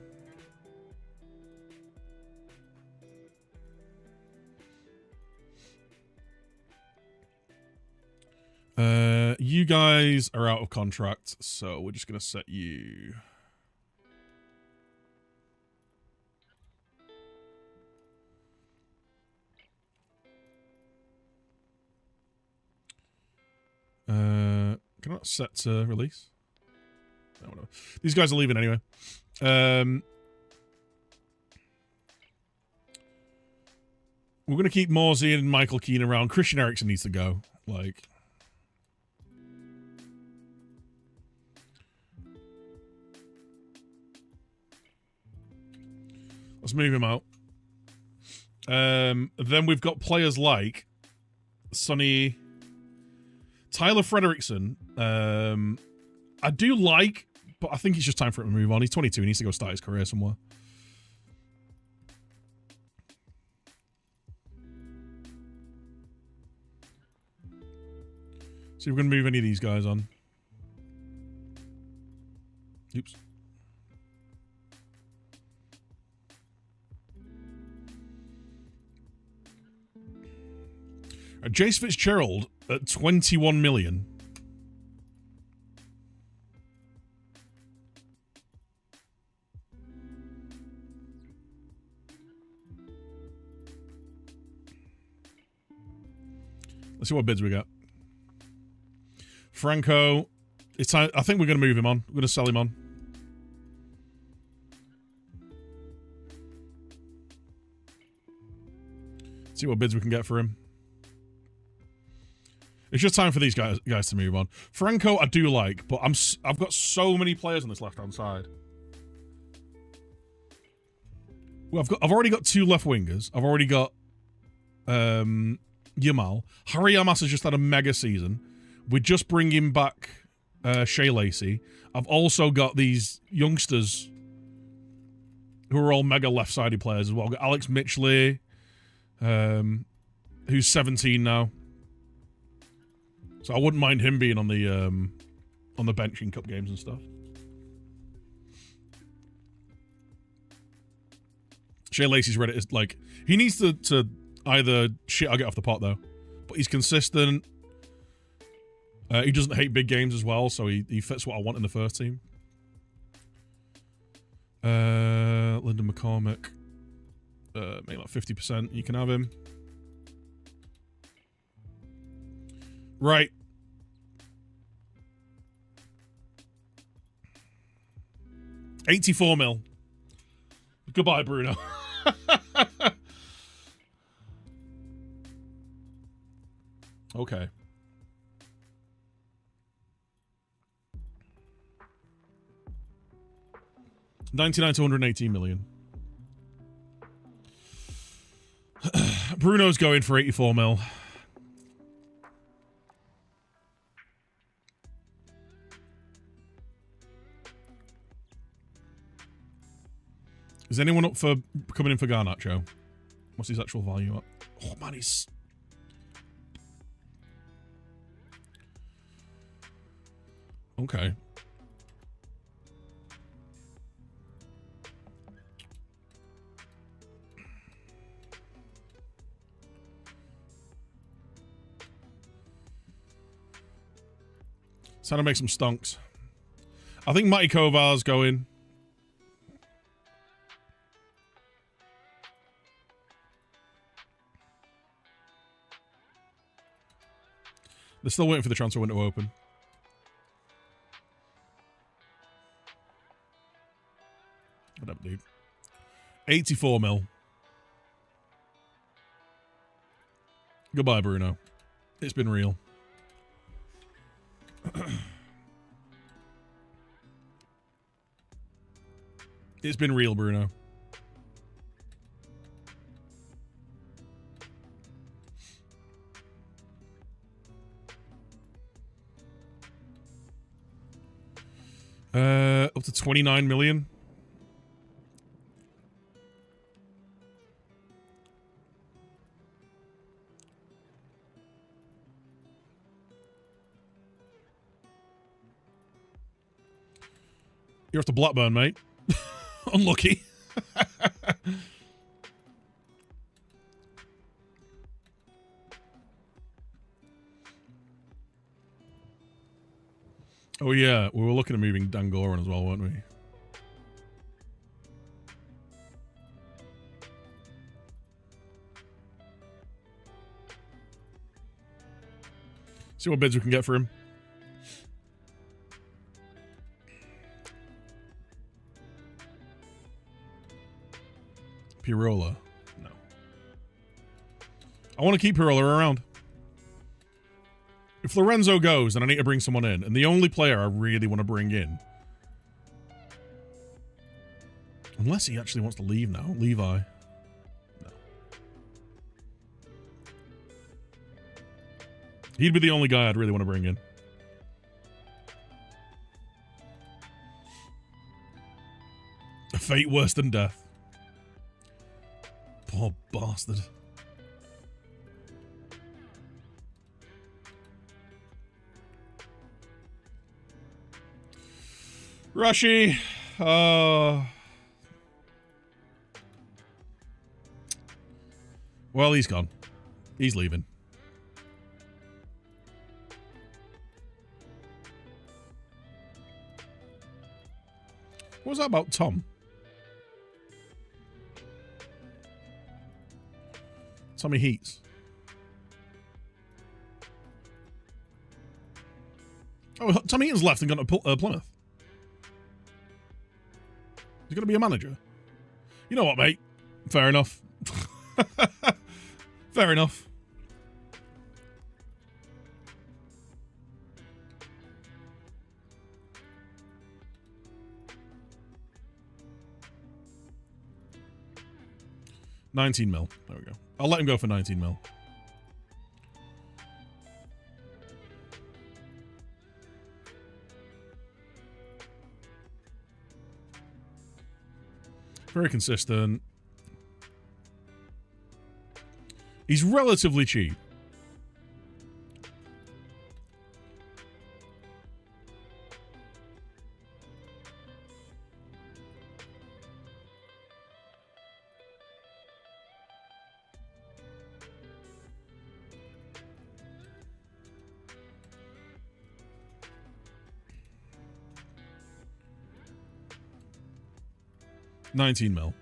You guys are out of contract, so we're just going to set you. Can I not set to release? No, whatever. These guys are leaving anyway. We're going to keep Morsey and Michael Keane around. Christian Eriksen needs to go. Like... Let's move him out. Then we've got players like Sonny, Tyler Frederickson. I do like, but I think it's just time for him to move on. He's 22. He needs to go start his career somewhere. See if we're going to move any of these guys on. Oops. Jace Fitzgerald at 21 million. Let's see what bids we got. Franco. It's time. I think we're going to move him on. We're going to sell him on. See what bids we can get for him. It's just time for these guys to move on. Franco, I do like, but I've got so many players on this left-hand side. Well, I've already got 2 left wingers. I've already got Yamal. Harry Amas has just had a mega season. We're just bringing back Shea Lacey. I've also got these youngsters who are all mega left-sided players as well. I've got Alex Mitchley, who's 17 now. So I wouldn't mind him being on the bench in cup games and stuff. Shea Lacey's ready. Like, he needs to either shit or get off the pot though. But he's consistent. He doesn't hate big games as well, so he fits what I want in the first team. Lyndon McCormick. Maybe like 50%. You can have him. Right. $84 million. Goodbye, Bruno. Okay. $99 to $118 million. Bruno's going for $84 million. Is anyone up for coming in for Garnacho? What's his actual value at? Oh, man, he's... Okay. It's time to make some stonks. I think Matty Kovar's going. They're still waiting for the transfer window to open. Whatever, dude. 84 mil. Goodbye, Bruno. It's been real. It's been real, Bruno. Up to 29 million. You're off to Blackburn, mate. Unlucky. Oh, yeah. We were looking at moving Dan Goran as well, weren't we? See what bids we can get for him. Pirola. No. I want to keep Pirola around. If Lorenzo goes, then I need to bring someone in. And the only player I really want to bring in... Unless he actually wants to leave now. Levi. No. He'd be the only guy I'd really want to bring in. A fate worse than death. Poor bastard. Rushy. Well, he's gone. He's leaving. What was that about Tom? Tommy Heats. Oh, Tommy Heaton's left and gone to Plymouth. He's going to be a manager. You know what, mate? Fair enough. Fair enough. $19 mil. There we go. I'll let him go for 19 mil. Very consistent. He's relatively cheap. $19 mil.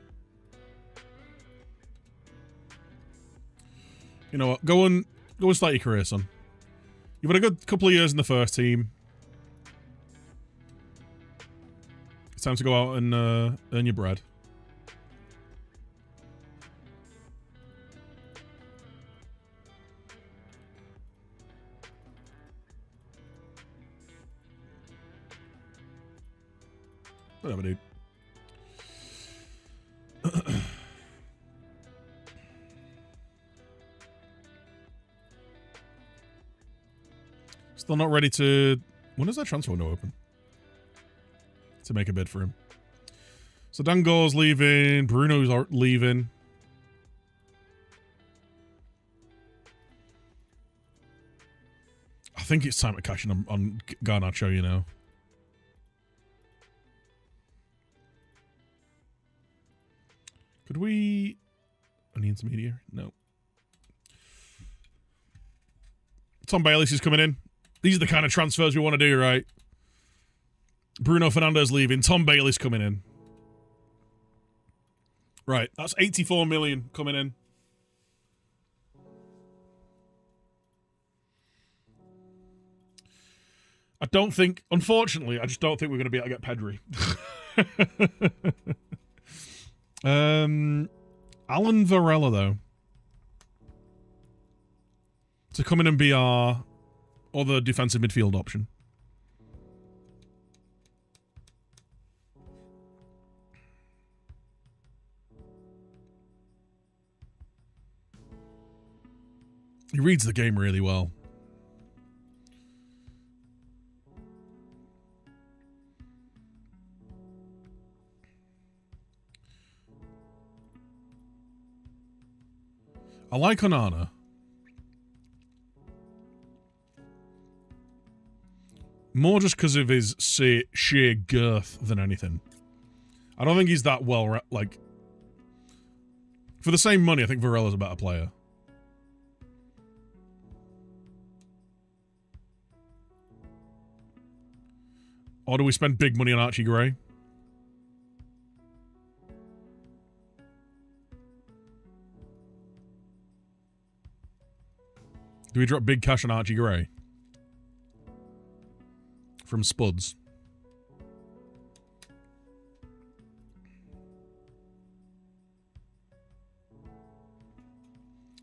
You know what? Go and start your career, son. You've had a good couple of years in the first team. It's time to go out and earn your bread. Whatever, dude. Still not ready to... When does that transfer window open? To make a bid for him. So Dango's leaving. Bruno's leaving. I think it's time to cash in on Garnacho, you know. Could we... Any intermediary? No. Tom Bayliss is coming in. These are the kind of transfers we want to do, right? Bruno Fernandes leaving. Tom Bailey's coming in. Right, that's 84 million coming in. I don't think, unfortunately, I just don't think we're going to be able to get Pedri. Alan Varela, though. To come in and be our other defensive midfield option. He reads the game really well. I like Onana. More just because of his sheer girth than anything. I don't think he's that well, like... For the same money, I think Varela's a better player. Or do we spend big money on Archie Gray? Do we drop big cash on Archie Gray? From Spuds.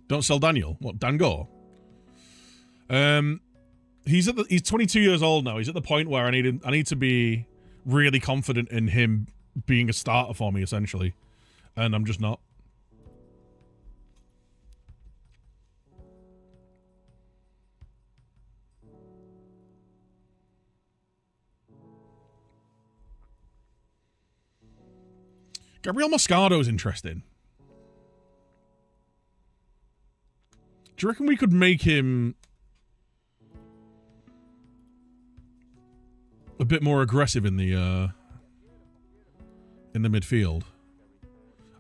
Don't sell Daniel. What, Dango? He's 22 years old now. He's at the point where I need to be really confident in him being a starter for me, essentially. And I'm just not. Gabriel Moscado's interesting. Do you reckon we could make him a bit more aggressive in the midfield?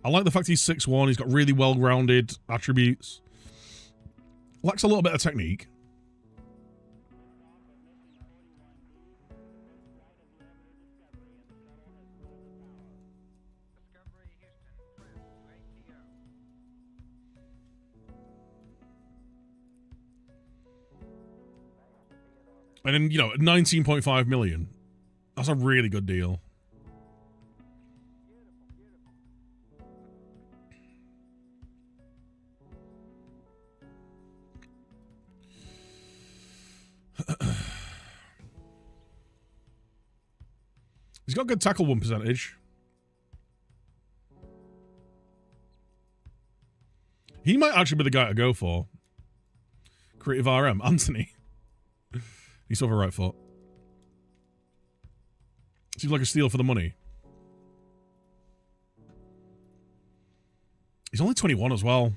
I like the fact he's 6'1", he's got really well-rounded attributes. Lacks a little bit of technique. And then, you know, 19.5 million. That's a really good deal. He's got good tackle win percentage. He might actually be the guy to go for. Creative RM, Anthony. He's over right foot. Seems like a steal for the money. He's only 21 as well.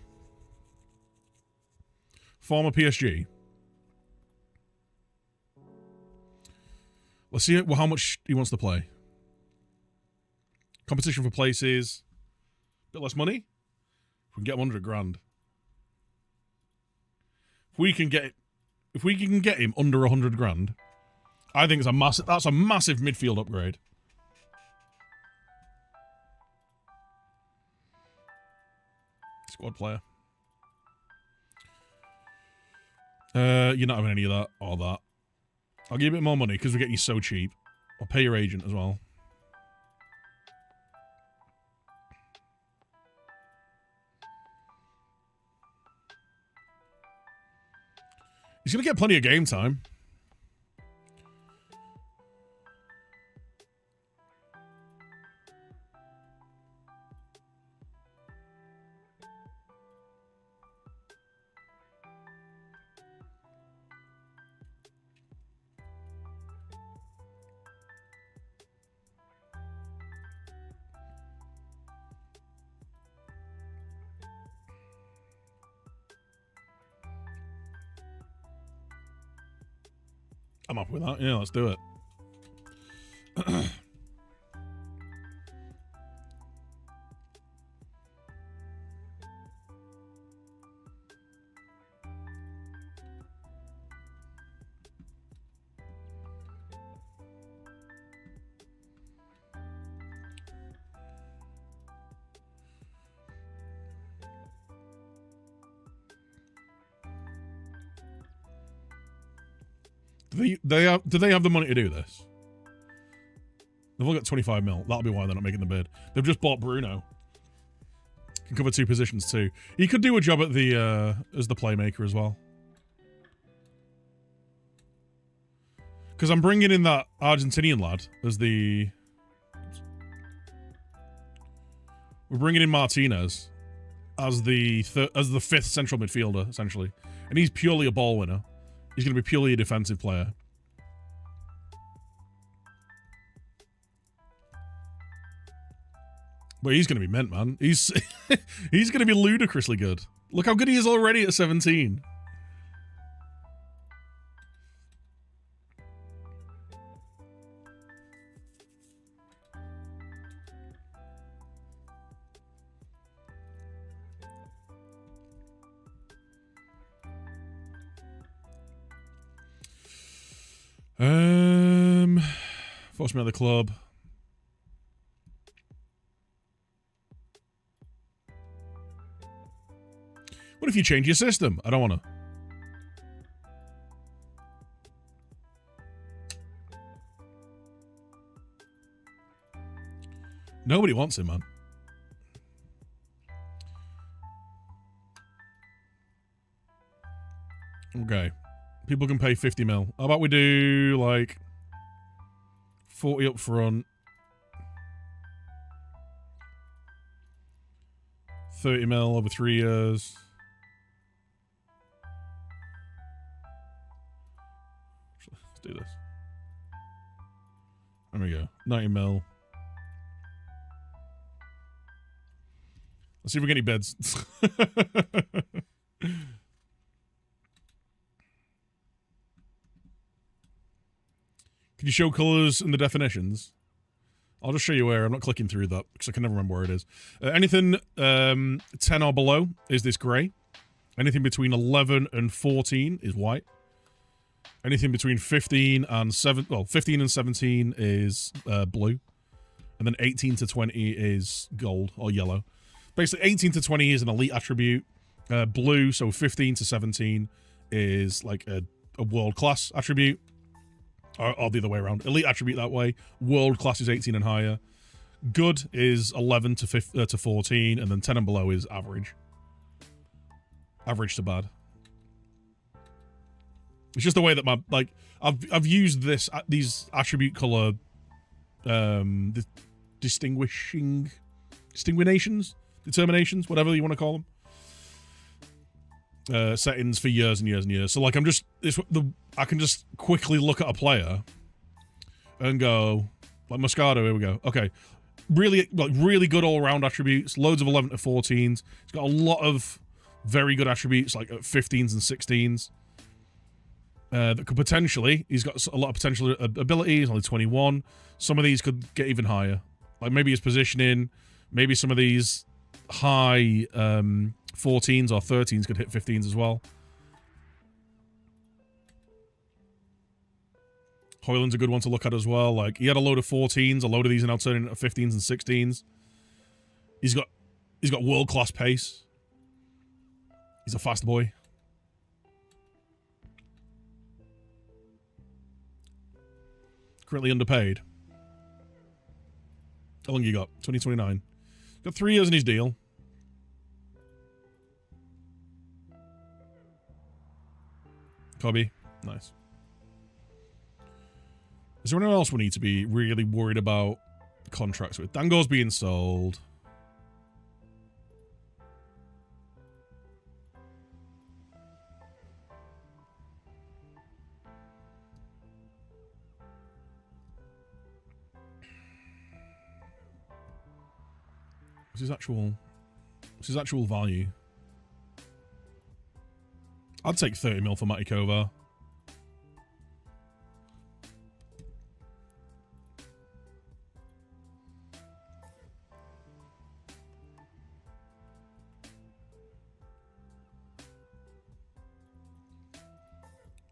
Former PSG. Let's see how much he wants to play. Competition for places. Bit less money. If we can get him 100 grand. If we can get him under 100 grand, I think that's a massive midfield upgrade. Squad player. You're not having any of that or that. I'll give you a bit more money because we're getting you so cheap. I'll pay your agent as well. He's going to get plenty of game time. I'm up with that. Yeah, let's do it. do they have the money to do this? They've all got 25 mil. That'll be why they're not making the bid. They've just bought Bruno. Can cover 2 positions too. He could do a job at the as the playmaker as well. Because I'm bringing in that Argentinian lad as the... We're bringing in Martinez as the 5th central midfielder, essentially. And he's purely a ball winner. He's going to be purely a defensive player. But he's going to be mint, man. He's he's going to be ludicrously good. Look how good he is already at 17. Force me out of the club. What if you change your system? I don't want to. Nobody wants him, man. Okay. People can pay 50 mil. How about we do, like, 40 up front. 30 mil over 3 years. Let's do this. There we go. 90 mil. Let's see if we get any bids. Can you show colors and the definitions? I'll just show you where. I'm not clicking through that because I can never remember where it is. Anything 10 or below is this grey. Anything between 11 and 14 is white. Anything between 15 and 17 is blue. And then 18 to 20 is gold or yellow. Basically, 18 to 20 is an elite attribute. Blue, so 15 to 17 is like a world-class attribute. Or the other way around. Elite attribute that way. World class is 18 and higher. Good is 11 to 14. And then 10 and below is average. Average to bad. It's just the way that my... Like, I've used these attribute color... Distinguinations? Determinations? Whatever you want to call them. Settings for years and years and years. So like I can just quickly look at a player and go like Moscardo. Here we go. Okay, really good all round attributes. Loads of 11 to 14s. He's got a lot of very good attributes like at 15s and 16s. That could potentially. He's got a lot of potential ability. He's only 21. Some of these could get even higher. Like maybe his positioning. Maybe some of these high 14s or 13s could hit 15s as well. Højlund's a good one to look at as well. Like, he had a load of 14s, a load of these are now turning into 15s and 16s. He's got world-class pace. He's a fast boy. Currently underpaid. How long you got? 2029. Got 3 years in his deal. Cobby. Nice. Is there anyone else we need to be really worried about contracts with? Dango's being sold. What's his actual value? I'd take 30 mil for Matty Kovar.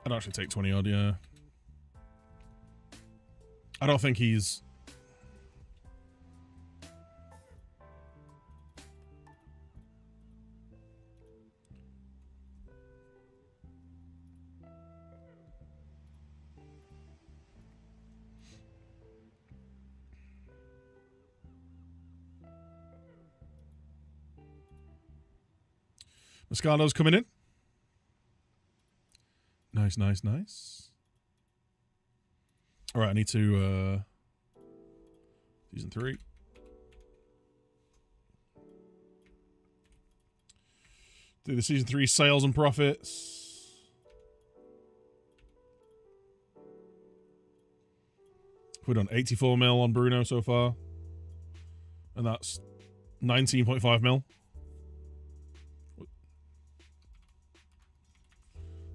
I'd actually take 20 odd, yeah. I don't think he's... Moscato's coming in. Nice, nice, nice. All right, I need to season 3. Do the season 3 sales and profits. We've done 84 mil on Bruno so far. And that's 19.5 mil.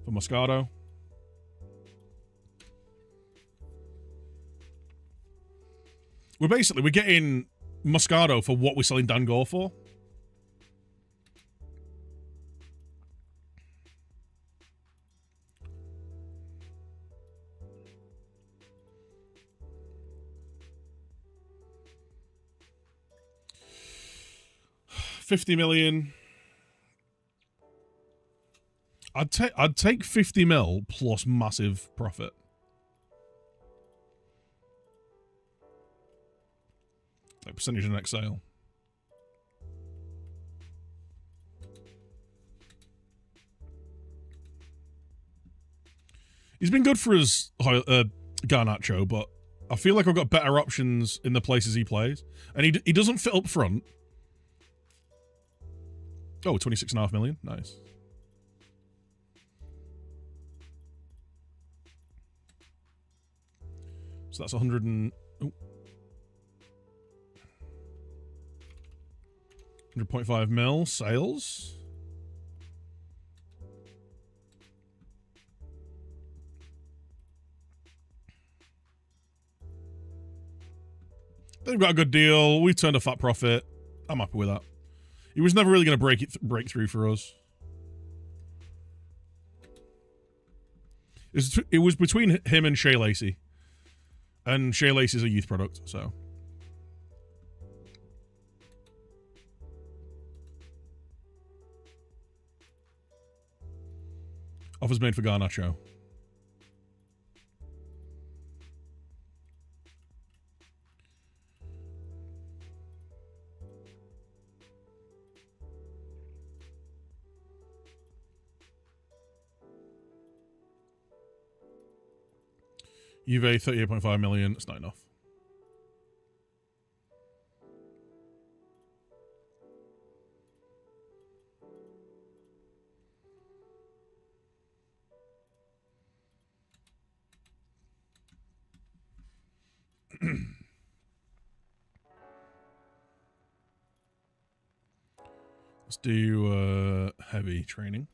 For Moscato. We're getting Moscato for what we're selling Dangor for. $50 million. I'd take 50 mil plus massive profit. Like percentage of next sale. He's been good for us, Garnacho, but I feel like I've got better options in the places he plays. And he doesn't fit up front. Oh, 26.5 million. Nice. So that's 100.5 mil sales. They've got a good deal. We've turned a fat profit. I'm happy with that. He was never really going to break through for us. It was between him and Shea Lacey. And Shea Lacey is a youth product, so. Offers made for Garnacho. Juve, 38.5 million. It's not enough. Let's do heavy training.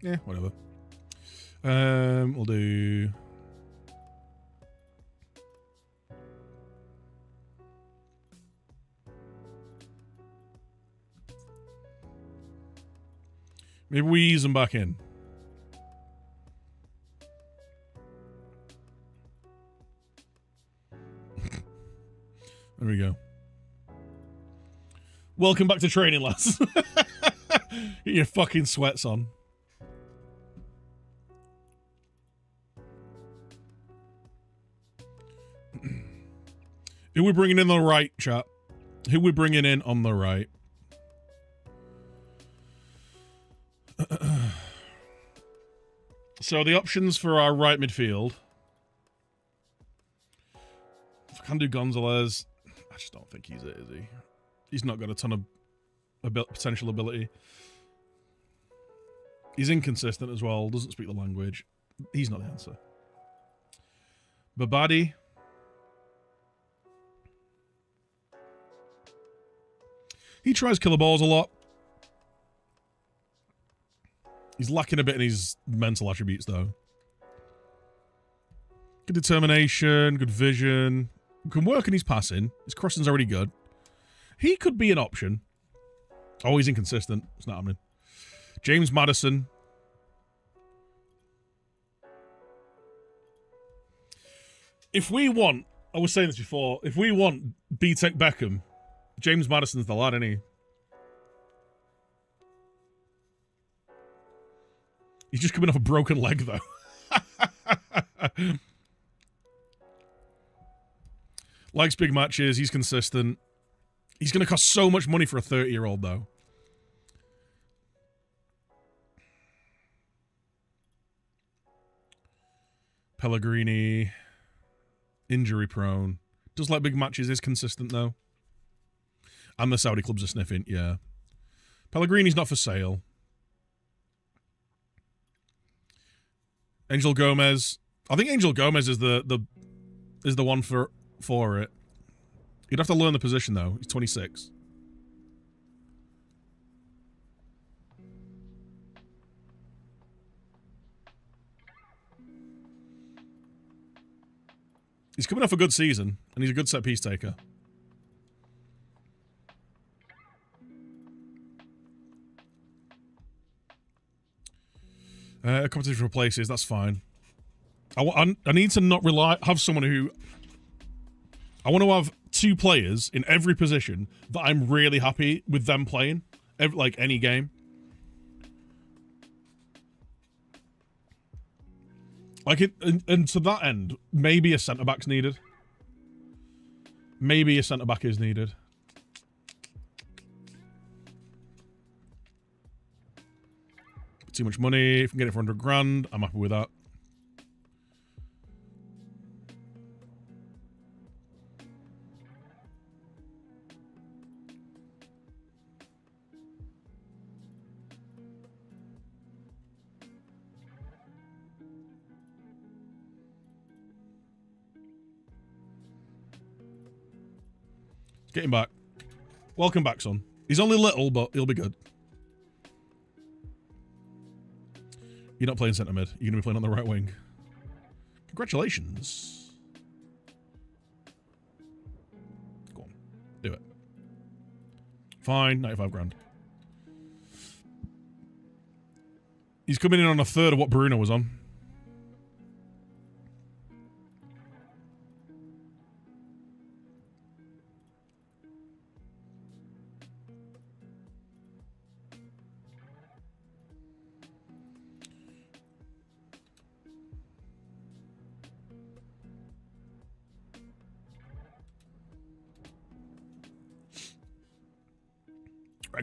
Yeah, whatever. We'll do. Maybe we ease them back in. There we go. Welcome back to training, lads. Get your fucking sweats on. Who we bringing in on the right, chat? Who we bringing in on the right? So the options for our right midfield. If I can do Gonzalez, I just don't think he's it, is he? He's not got a ton of potential ability. He's inconsistent as well, doesn't speak the language. He's not the answer. Babadi. He tries killer balls a lot. He's lacking a bit in his mental attributes, though. Good determination, good vision. Can work in his passing. His crossing's already good. He could be an option. Oh, he's inconsistent. It's not happening. James Madison. If we want, I was saying this before, if we want B-Tech Beckham, James Madison's the lad, isn't he? He's just coming off a broken leg, though. Likes big matches. He's consistent. He's going to cost so much money for a 30-year-old, though. Pellegrini. Injury prone. Does like big matches. Is consistent, though. And the Saudi clubs are sniffing. Yeah. Pellegrini's not for sale. Angel Gomez. I think Angel Gomez is the one for it. You'd have to learn the position, though. He's 26. He's coming off a good season, and he's a good set-piece taker. Competition for places, that's fine. I need to not have someone who... I want to have 2 players in every position that I'm really happy with them playing. Like, any game. Like, and to that end, maybe a centre-back's needed. Maybe a centre-back is needed. Too much money. If we can get it for 100 grand, I'm happy with that. Get him back. Welcome back, son. He's only little, but he'll be good. You're not playing centre mid. You're going to be playing on the right wing. Congratulations. Go on. Do it. Fine. 95 grand. He's coming in on a third of what Bruno was on.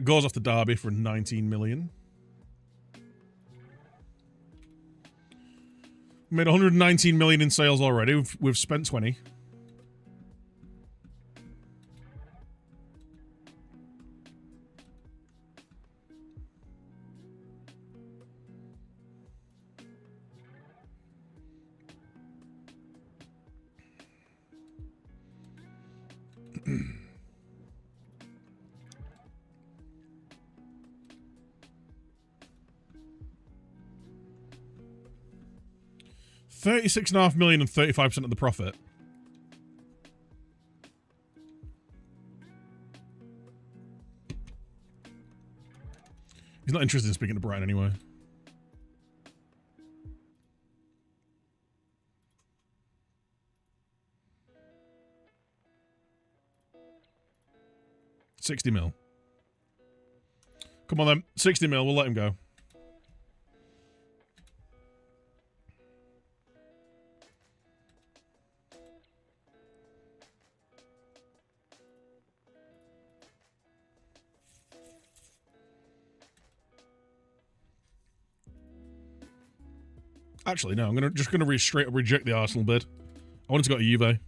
Goes off to Derby for 19 million. Made 119 million in sales already. We've spent 20. $36.5 million and 35% of the profit. He's not interested in speaking to Brian anyway. $60 mil. Come on then. 60 mil, we'll let him go. Actually, no. I'm just gonna straight up reject the Arsenal bid. I wanted to go to Juve.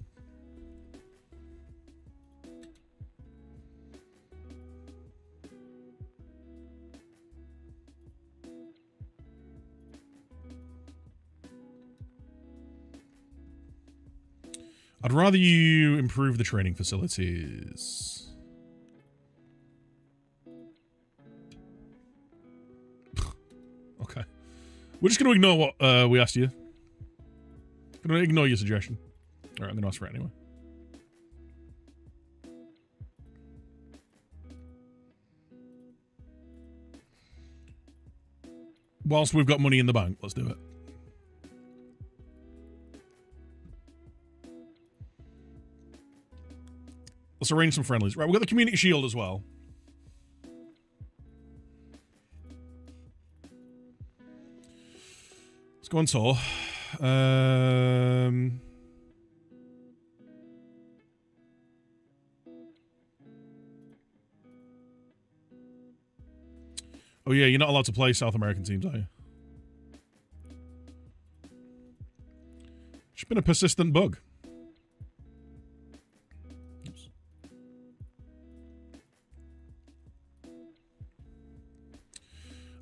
I'd rather you improve the training facilities. Okay. We're just going to ignore what we asked you. Going to ignore your suggestion. Alright, I'm going to ask for it anyway. Whilst we've got money in the bank, let's do it. Let's arrange some friendlies. Right, we've got the community shield as well. Let's go on tour. Oh yeah, you're not allowed to play South American teams, are you? It's been a persistent bug. Oops.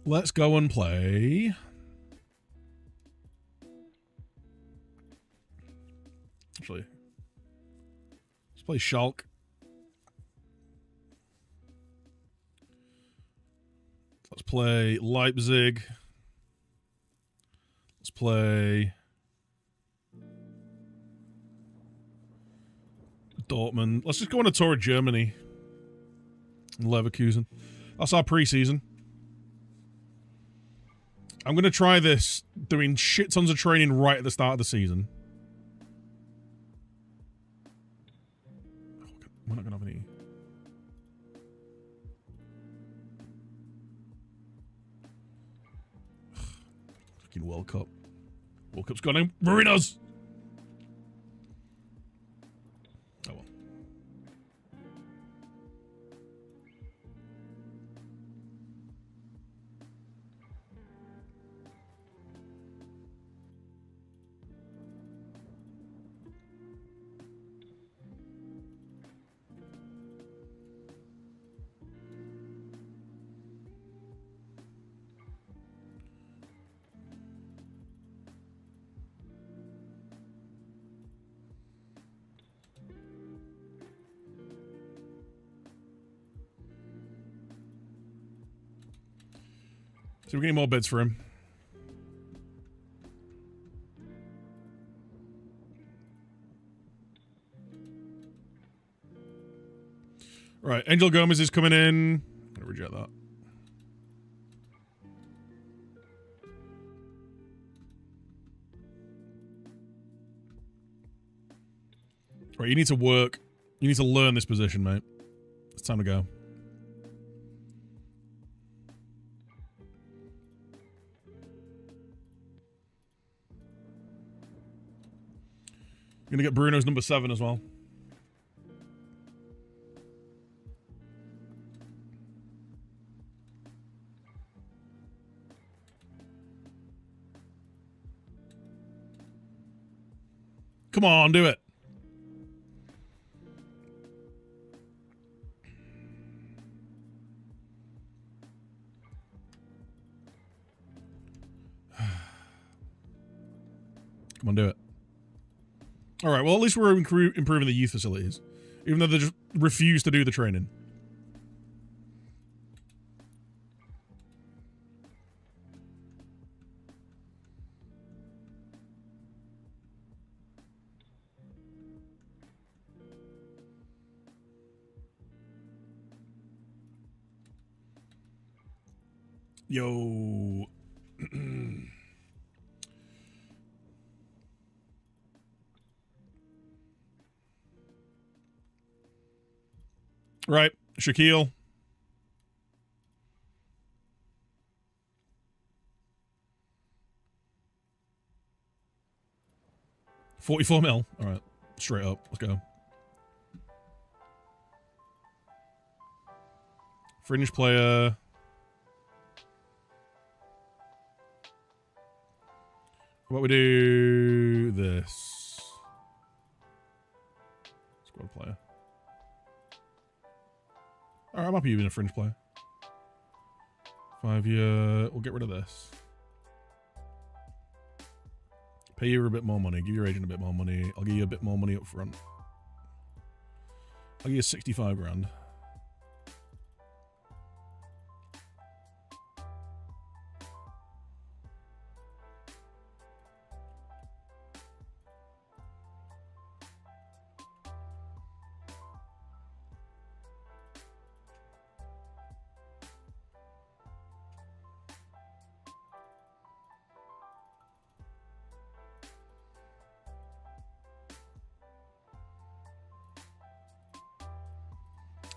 Let's go and play. Actually, let's play Schalke. Let's play Leipzig. Let's play Dortmund. Let's just go on a tour of Germany and Leverkusen. That's our preseason. I'm going to try this, doing shit tons of training right at the start of the season. We're not going to have any... Fucking World Cup. World Cup's gone in. Marinos! Oh well. So we're getting more bids for him. Right, Angel Gomez is coming in. I'm gonna reject that. Right, you need to work. You need to learn this position, mate. It's time to go. Gonna get Bruno's number 7 as well. Come on, do it. Come on, do it. All right, well, at least we're improving the youth facilities, even though they just refuse to do the training. Yo. Right, Shaquille. $44 mil. All right, straight up. Let's go. Fringe player. How about we do this? Squad player. Alright, I'm happy using a fringe player. 5 year. We'll get rid of this. Pay you a bit more money. Give your agent a bit more money. I'll give you a bit more money up front. I'll give you 65 grand.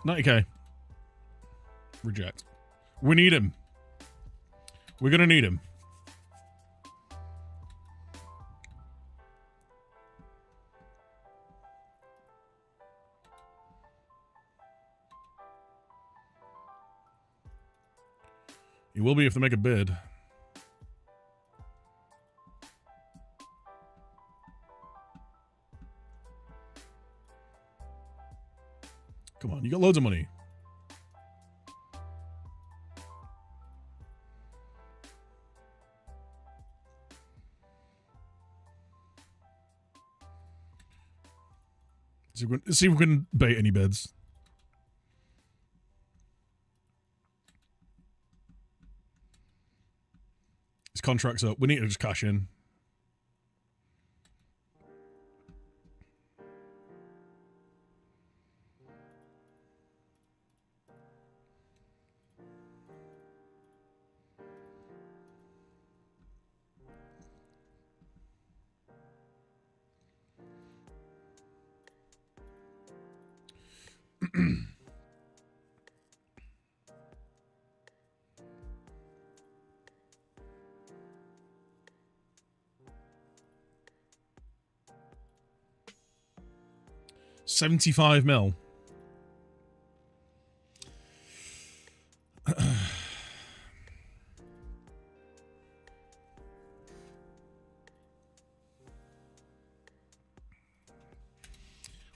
$90K. Reject. We need him. We're gonna need him. He will be if they make a bid. Come on, you got loads of money. Let's see if we can bait any bids. His contract's up. We need to just cash in. $75 million.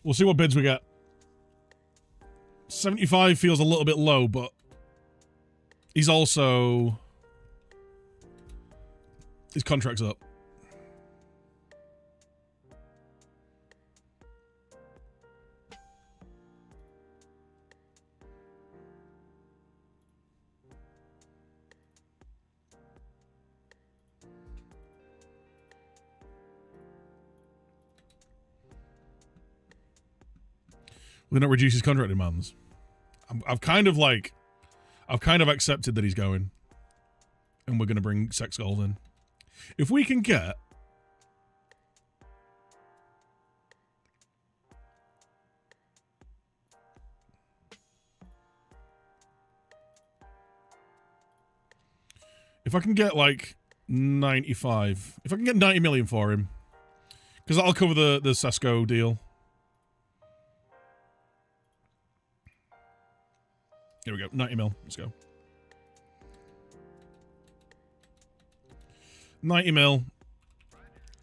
We'll see what bids we get. 75 feels a little bit low, but he's also... his contract's up. We're not reduce his contract demands. I've kind of accepted that he's going, and we're going to bring sex goals in. If we can get if I can get like 95, if I can get 90 million for him, because that'll cover the Sesko deal. Here we go, 90 mil. Let's go. 90 mil.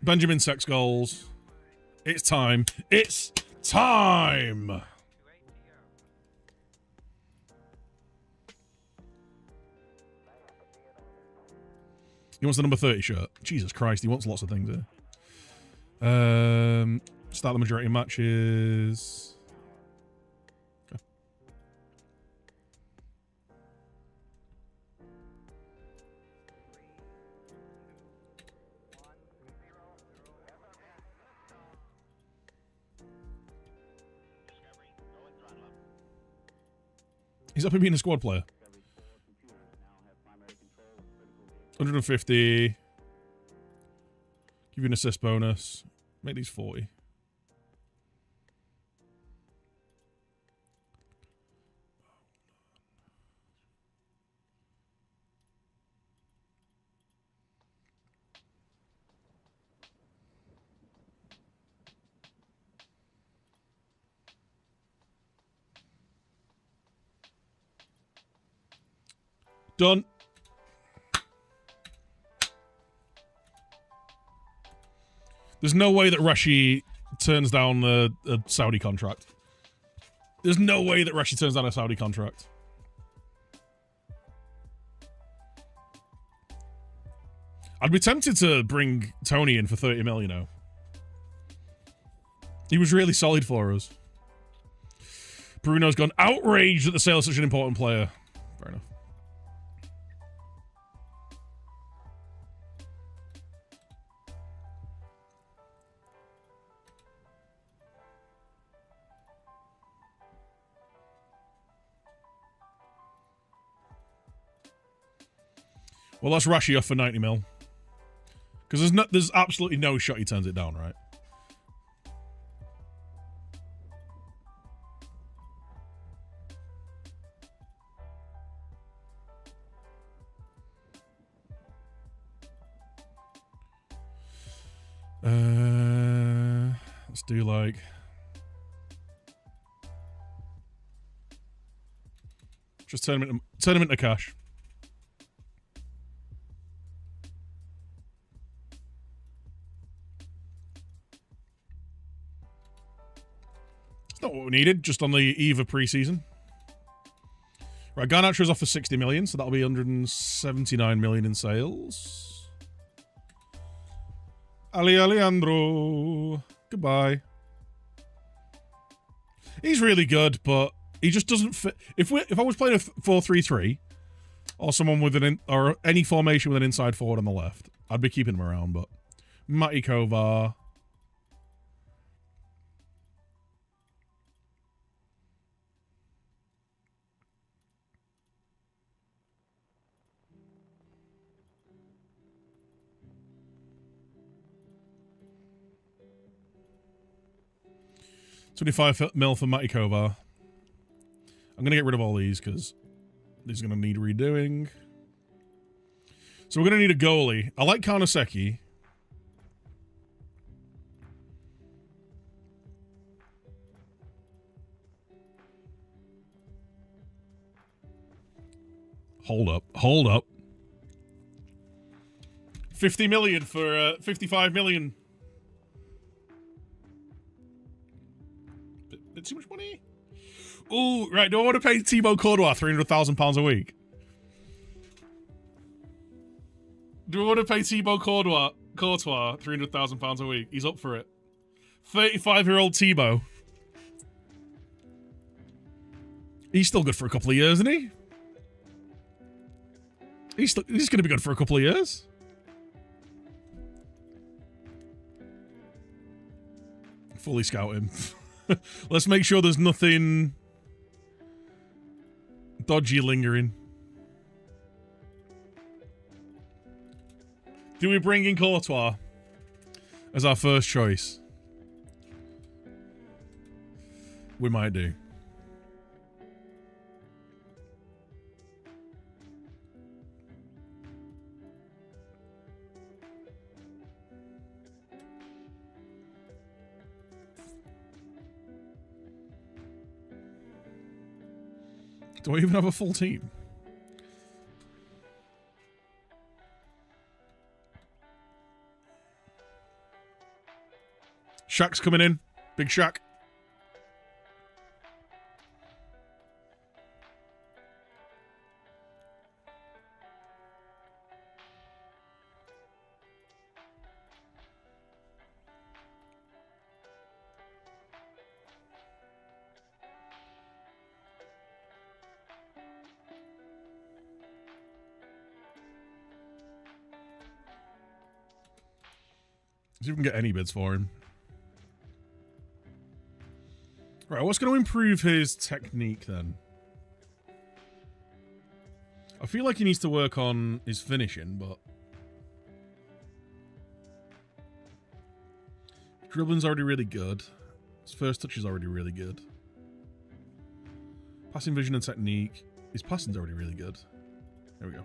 Benjamin sex goals. It's time. It's time! He wants the number 30 shirt. Jesus Christ, he wants lots of things here. Start the majority of matches. Okay. He's up in being a squad player. 150. Give you an assist bonus. Make these 40. Done. There's no way that Rashi turns down a Saudi contract. There's no way that Rashi turns down a Saudi contract. I'd be tempted to bring Tony in for 30 mil, you know. He was really solid for us. Bruno's gone outraged that the sale is such an important player. Fair enough. Well, that's Rashi off for 90 mil. Because there's absolutely no shot he turns it down, right? Let's do like... Just turn him into cash. Not what we needed, just on the eve of preseason. Right, Garnacho's off for 60 million, so that'll be 179 million in sales. Alejandro. Goodbye. He's really good, but he just doesn't fit. If I was playing a 4-3-3, or someone with or any formation with an inside forward on the left, I'd be keeping him around, but Matty Kovar. $25 mil for Matty Kovar. I'm going to get rid of all these because these are going to need redoing. So we're going to need a goalie. I like Karnaseki. Hold up. 50 million for 55 million. Bit too much money? Ooh, right. Do I want to pay Thibaut Courtois £300,000 a week? Do I want to pay Thibaut Courtois £300,000 a week? He's up for it. 35-year-old Thibaut. He's still good for a couple of years, isn't he? He's going to be good for a couple of years. Fully scout him. Let's make sure there's nothing dodgy lingering. Do we bring in Courtois as our first choice? We might do. Do I even have a full team? Shaq's coming in. Big Shaq. See if we can get any bids for him. Right, what's going to improve his technique then? I feel like he needs to work on his finishing, but... Dribbling's already really good. His first touch is already really good. Passing vision and technique. His passing's already really good. There we go.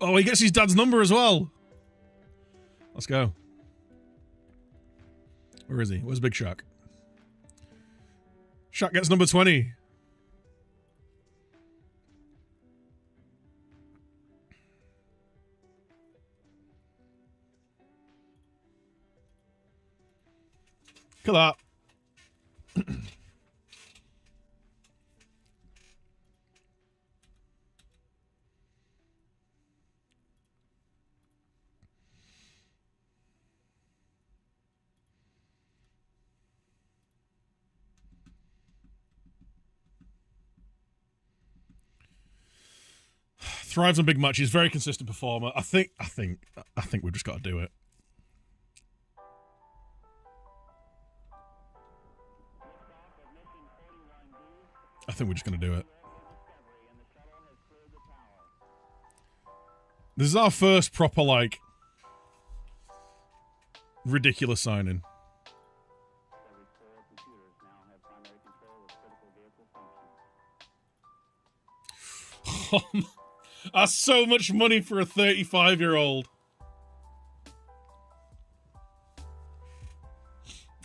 Oh, he gets his dad's number as well. Let's go. Where is he? Where's Big Shaq? Shaq gets number 20. Look at that. Thrives on big matches, very consistent performer. I think we've just got to do it. I think we're just going to do it. This is our first proper, like, ridiculous signing. That's so much money for a 35-year-old.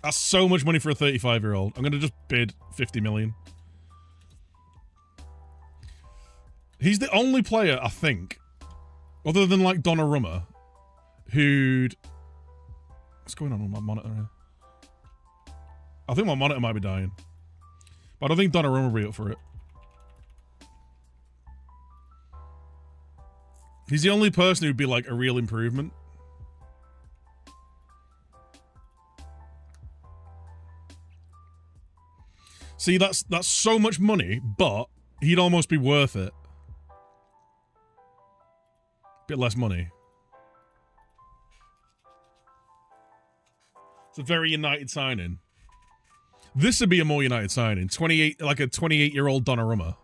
That's so much money for a 35-year-old. I'm going to just bid 50 million. He's the only player, I think, other than, like, Donnarumma, who'd... What's going on with my monitor here? I think my monitor might be dying. But I don't think Donnarumma will be up for it. He's the only person who'd be, like, a real improvement. See, that's so much money, but he'd almost be worth it. Bit less money. It's a very United signing. This would be a more United signing. 28, like a 28-year-old Donnarumma.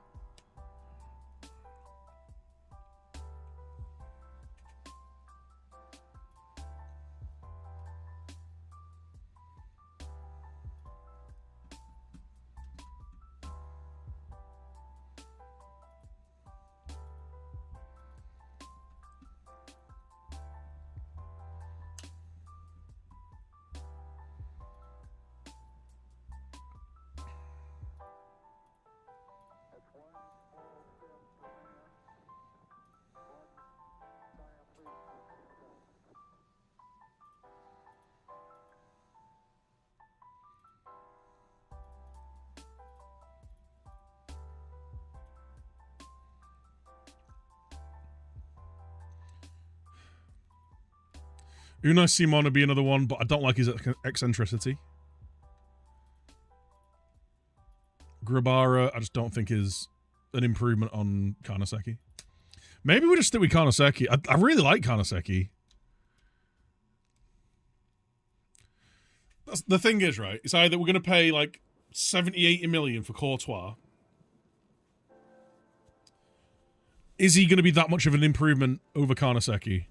Unai Simon would be another one, but I don't like his eccentricity. Grabara, I just don't think is an improvement on Karnaseki. Maybe we just stick with Karnaseki. I really like Karnaseki. That's, the thing is, right, it's either we're going to pay like 70, 80 million for Courtois. Is he going to be that much of an improvement over Karnaseki?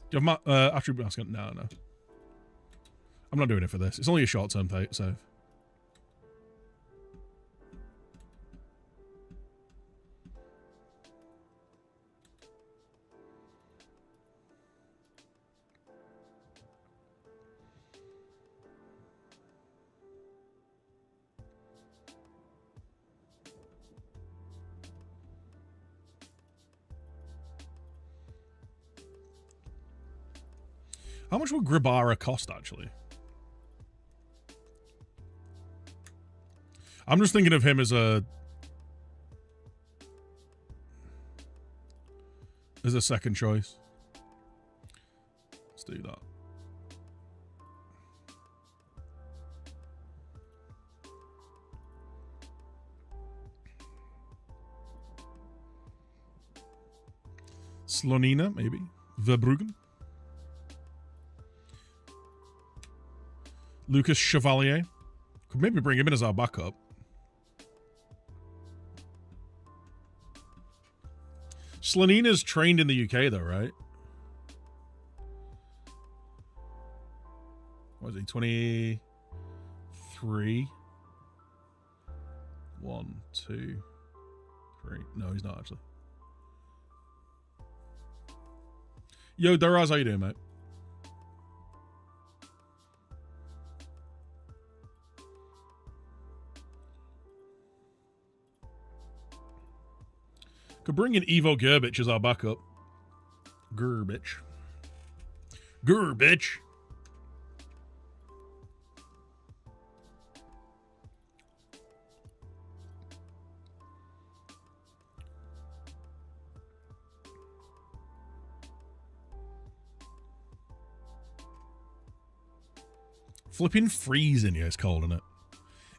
Do you have attribute basket? No. I'm not doing it for this. It's only a short-term save. How much would Grabara cost, actually? I'm just thinking of him as a second choice. Let's do that. Slonina, maybe. Verbruggen. Lucas Chevalier. Could maybe bring him in as our backup. Slonina's trained in the UK, though, right? What is he? 23? 1, 2, 3. No, he's not, actually. Yo, Daraz, how you doing, mate? Could bring in Ivo Grbic as our backup. Grbic. Flipping freezing, yeah, it's cold, isn't it?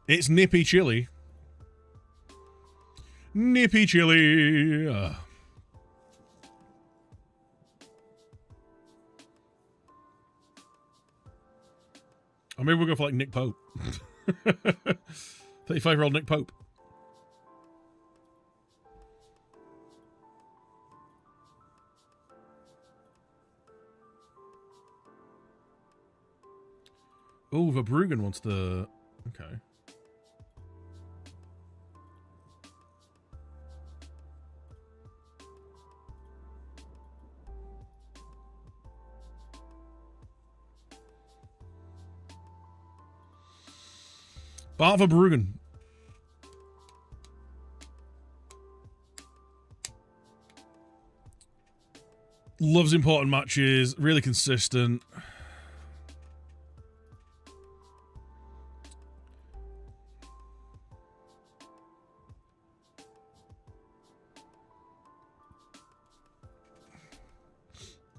It's nippy chilly. Nippy chilly. Or maybe we'll go for like Nick Pope. 35-year-old Nick Pope. Oh, Verbruggen wants the... Okay. Bart Verbruggen. Loves important matches. Really consistent.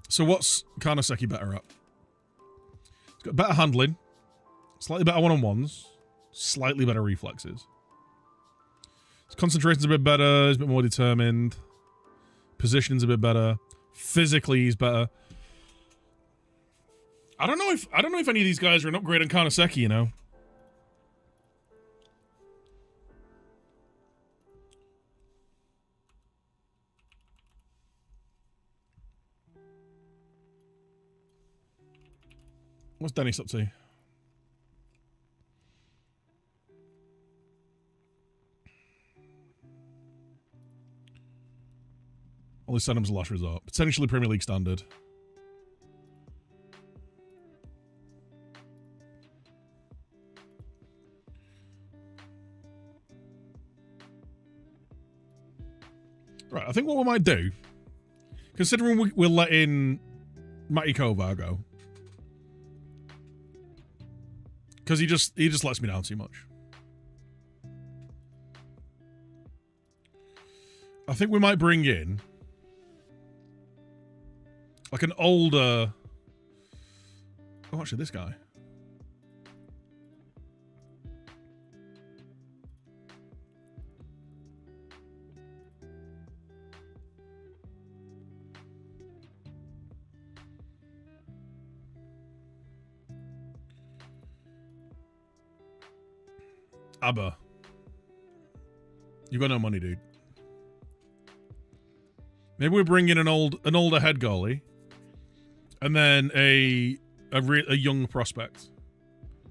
So what's Karnaseki better at? He's got better handling, slightly better one-on-ones, slightly better reflexes. His concentration's a bit better, he's a bit more determined. Positioning's a bit better. Physically, he's better. I don't know if any of these guys are an upgrade on Karnaseki, you know. What's Dennis up to? Only send him as a last resort. Potentially Premier League standard. Right, I think what we might do, considering we're letting Matty Kovar go, because he just lets me down too much. I think we might bring in like an older... Oh, actually, this guy. Abba. You got no money, dude. Maybe we bring in an older head goalie, and then a young prospect,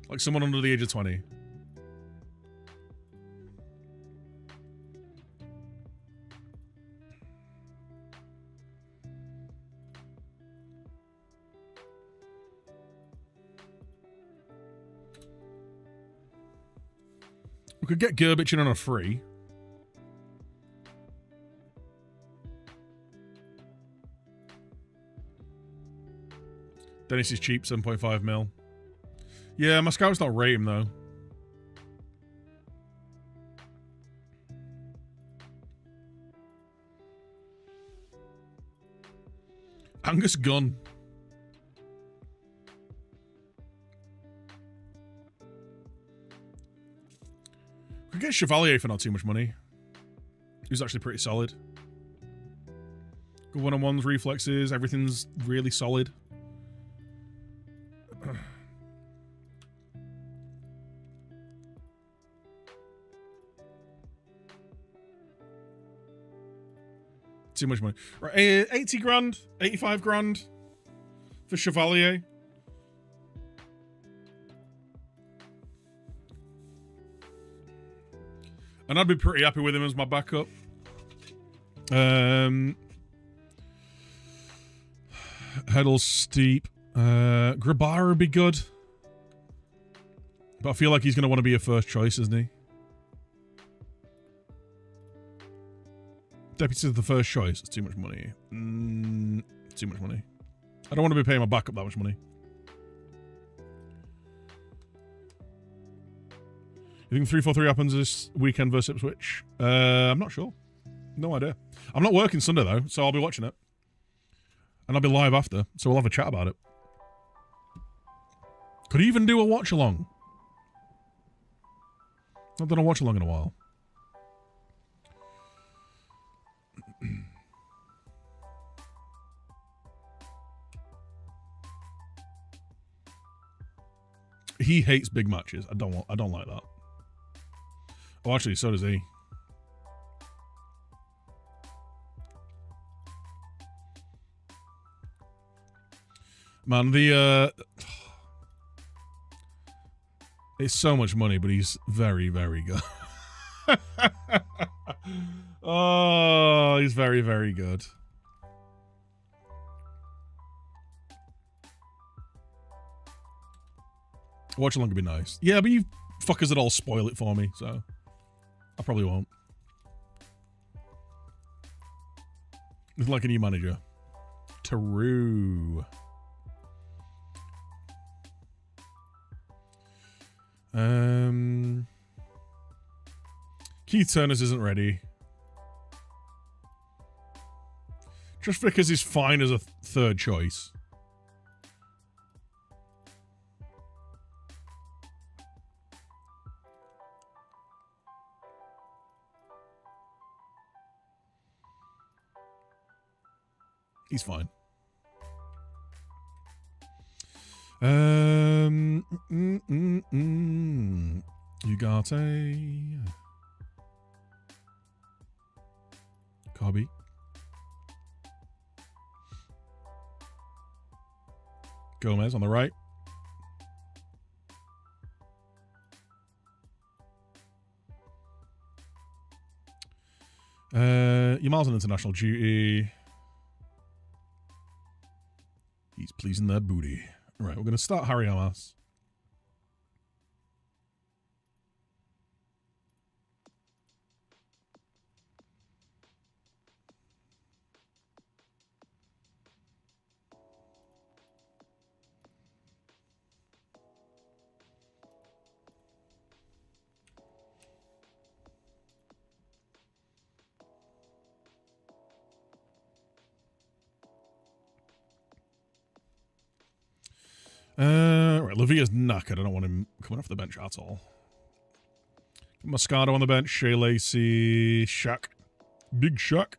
like someone under the age of 20. We could get Gerbich in on a free. Dennis is cheap, 7.5 mil. Yeah, my scouts not rate him though. Angus Gunn. We could get Chevalier for not too much money. He was actually pretty solid. Good one-on-ones, reflexes, everything's really solid. Too much money. Right, 80 grand, 85 grand for Chevalier. And I'd be pretty happy with him as my backup. Heddle's steep. Grabara would be good. But I feel like he's going to want to be a first choice, isn't he? Deputy to the first choice. It's too much money. Too much money. I don't want to be paying my backup that much money. You think 3-4-3 happens this weekend versus Ipswich? I'm not sure. No idea. I'm not working Sunday though, so I'll be watching it. And I'll be live after, so we'll have a chat about it. Could even do a watch along. Not done a watch along in a while. He hates big matches. I don't like that. Oh, actually, so does he. Man, it's so much money, but he's very, very good. Oh, he's very, very good. Watch along would be nice. Yeah, but you fuckers would all spoil it for me, so I probably won't. It's like a new manager. True. Keith Turners isn't ready. Josh Vickers is fine as a third choice. He's fine. Ugarte. Cobby. Gomez on the right. Yamal's on international duty. He's pleasing that booty. All right, we're going to start Harry Hamas. Right, Lavia's knackered. I don't want him coming off the bench at all. Moscato on the bench. Shea Lacey. Shaq. Big Shaq.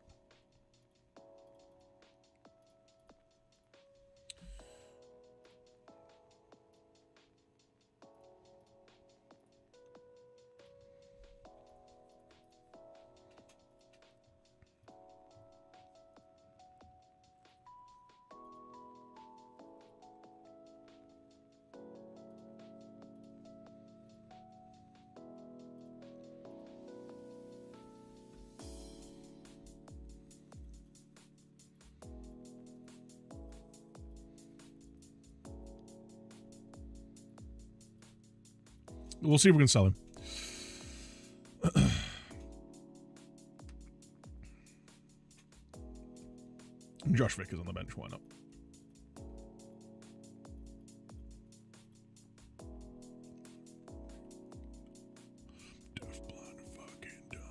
We'll see if we can sell him. Josh Vickers on the bench. Why not? Deaf, blind, fucking dumb.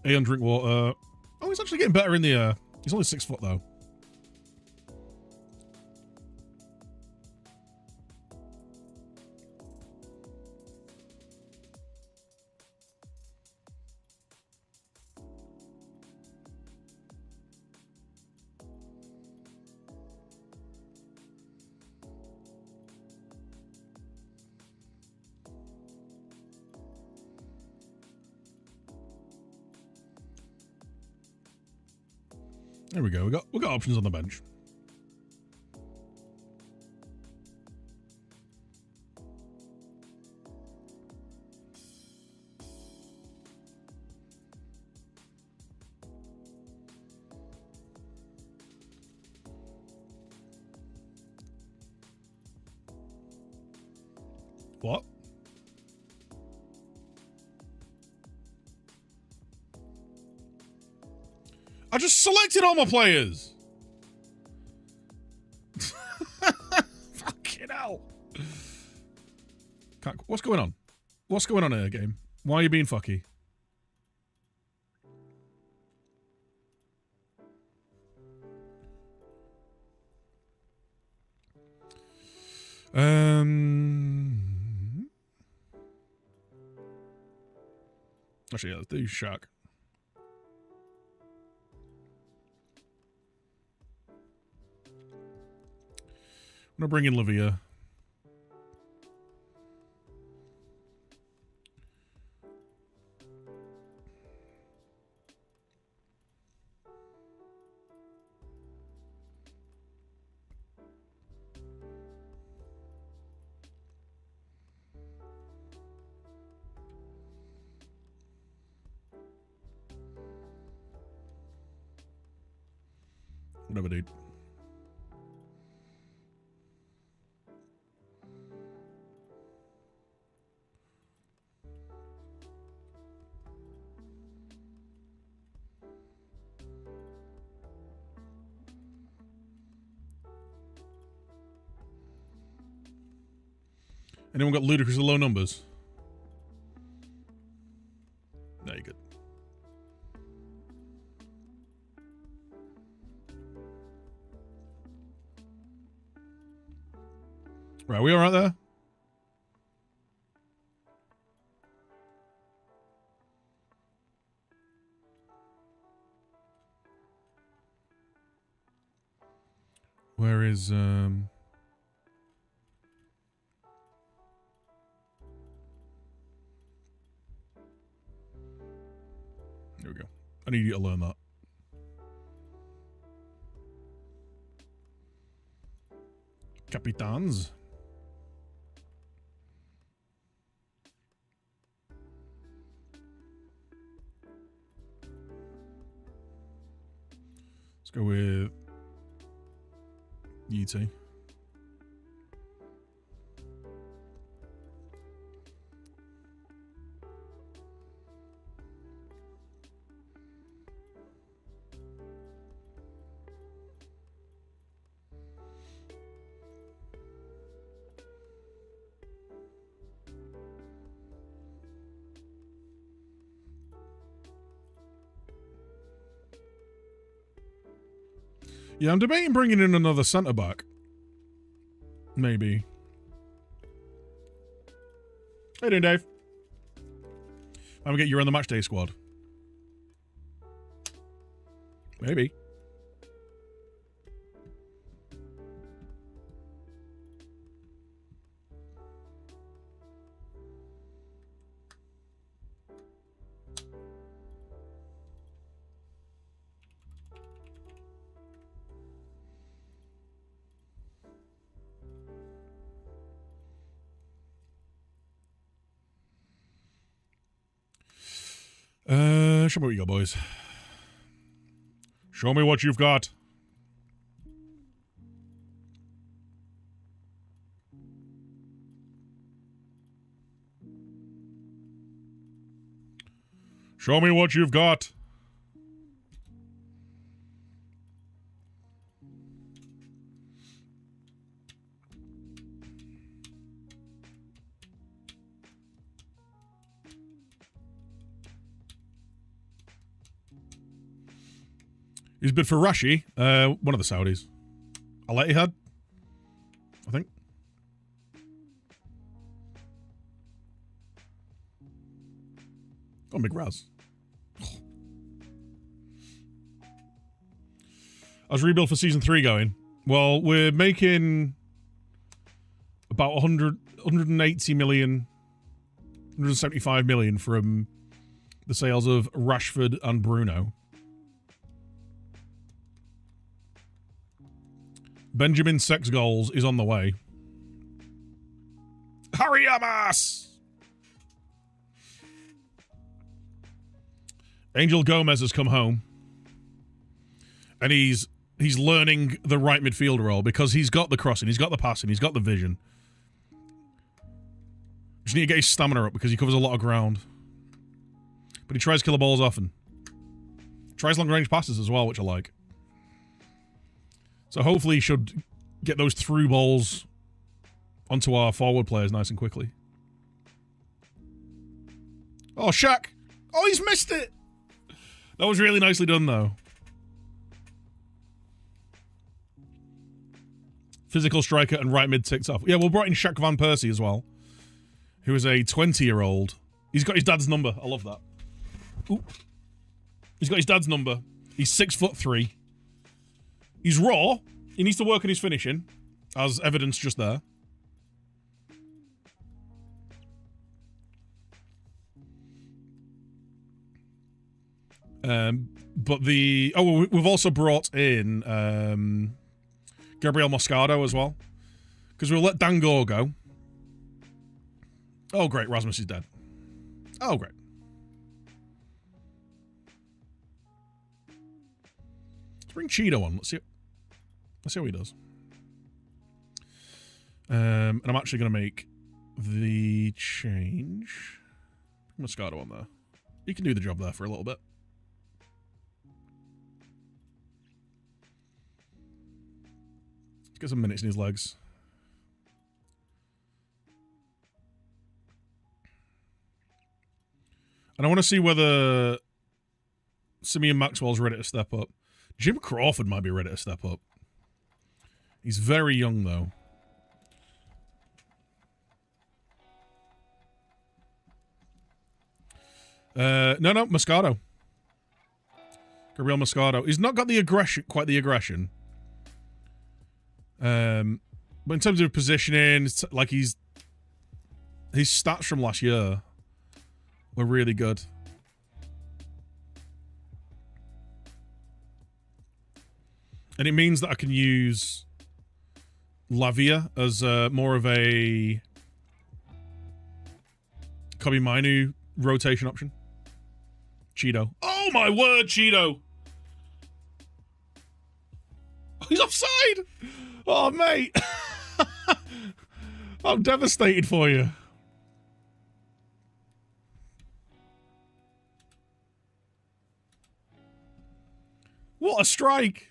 Aeon Drinkwater. Oh, he's actually getting better in the air. He's only 6 foot though. There we go. We got options on the bench. What? I just selected all my players. Fucking hell. can't. What's going on? What's going on here, game? Why are you being fucky? Actually, yeah, let's do shark. I'm gonna bring in Livia. Whatever, dude. Anyone got ludicrously low numbers? No, you're good. Right, we all right there? Where is, There we go. I need you to learn that. Capitans. Let's go with UT. Yeah, I'm debating bringing in another centre back. Maybe. How you doing, Dave? I'm gonna get you on the match day squad. Maybe. Show me what you got, boys. Show me what you've got. Show me what you've got. He's bid for Rashi, one of the Saudis. Al-Ittihad, I think. Oh, big Raz. How's rebuild for season 3 going? Well, we're making about 180 million, 175 million from the sales of Rashford and Bruno. Benjamin Sex Goals is on the way. Hurry up, ass! Angel Gomez has come home. And he's learning the right midfielder role because he's got the crossing, he's got the passing, he's got the vision. Just need to get his stamina up because he covers a lot of ground. But he tries killer balls often. Tries long range passes as well, which I like. So hopefully he should get those through balls onto our forward players nice and quickly. Oh, Shaq. Oh, he's missed it. That was really nicely done, though. Physical striker and right mid ticked off. Yeah, we brought in Shaq Van Persie as well, who is a 20-year-old. He's got his dad's number. I love that. Ooh. He's got his dad's number. He's 6'3". He's raw. He needs to work on his finishing, as evidenced just there. But the... Oh, we've also brought in Gabriel Moscardo as well. Because we'll let Dangor go. Oh, great. Rasmus is dead. Oh, great. Let's bring Cheeto on. Let's see how he does. And I'm actually going to make the change. Moscardo on there. He can do the job there for a little bit. Let's get some minutes in his legs. And I want to see whether Simeon Maxwell's ready to step up. Jim Crawford might be ready to step up. He's very young, though. No, Moscardo. Gabriel Moscardo. He's not got the aggression, quite the aggression. But in terms of positioning, like his stats from last year were really good. And it means that I can use Lavia as more of a Kobe Mainu rotation option. Cheeto. Oh my word, Cheeto! He's offside! Oh, mate! I'm devastated for you. What a strike!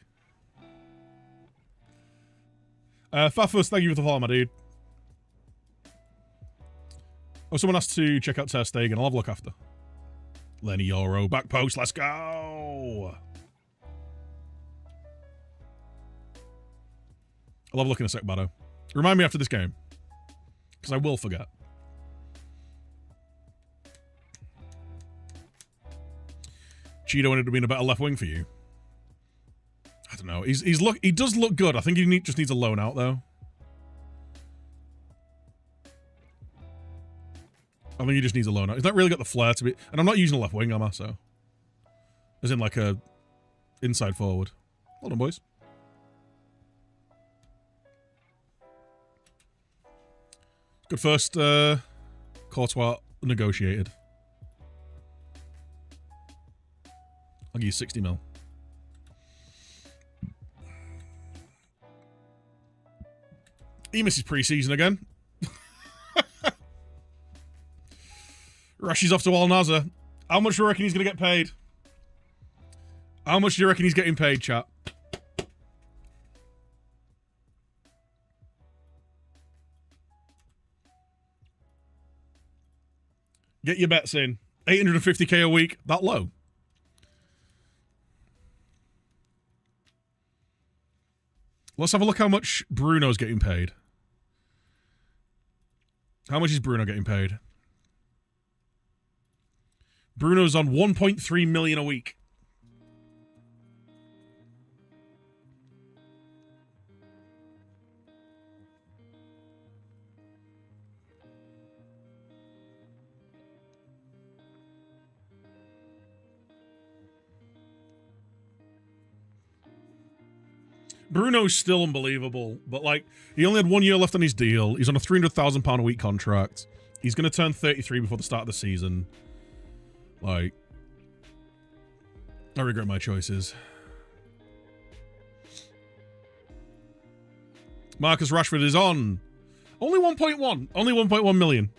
Fafus, thank you for the follow, my dude. Oh, someone has to check out Ter Stegen. I'll have a look after. Lenny Yoro, back post, let's go! I'll have a look in a sec, Bado. Remind me after this game. Because I will forget. Cheeto ended up being a better left wing for you. I don't know. He does look good. I think he just needs a loan out, though. I think he just needs a loan out. He's not really got the flair to be... And I'm not using a left wing, am I? So... As in, like, a... inside forward. Hold on, boys. Good first, Courtois negotiated. I'll give you 60 mil. He misses pre-season again. Rashi's off to Al Nassr. How much do you reckon he's going to get paid? How much do you reckon he's getting paid, chat? Get your bets in. 850k a week. That low? Let's have a look how much Bruno's getting paid. How much is Bruno getting paid? Bruno's on 1.3 million a week. Bruno's still unbelievable, but like, he only had 1 year left on his deal. He's on a £300,000 a week contract. He's going to turn 33 before the start of the season. Like, I regret my choices. Marcus Rashford is on. Only 1.1. Only 1.1 million.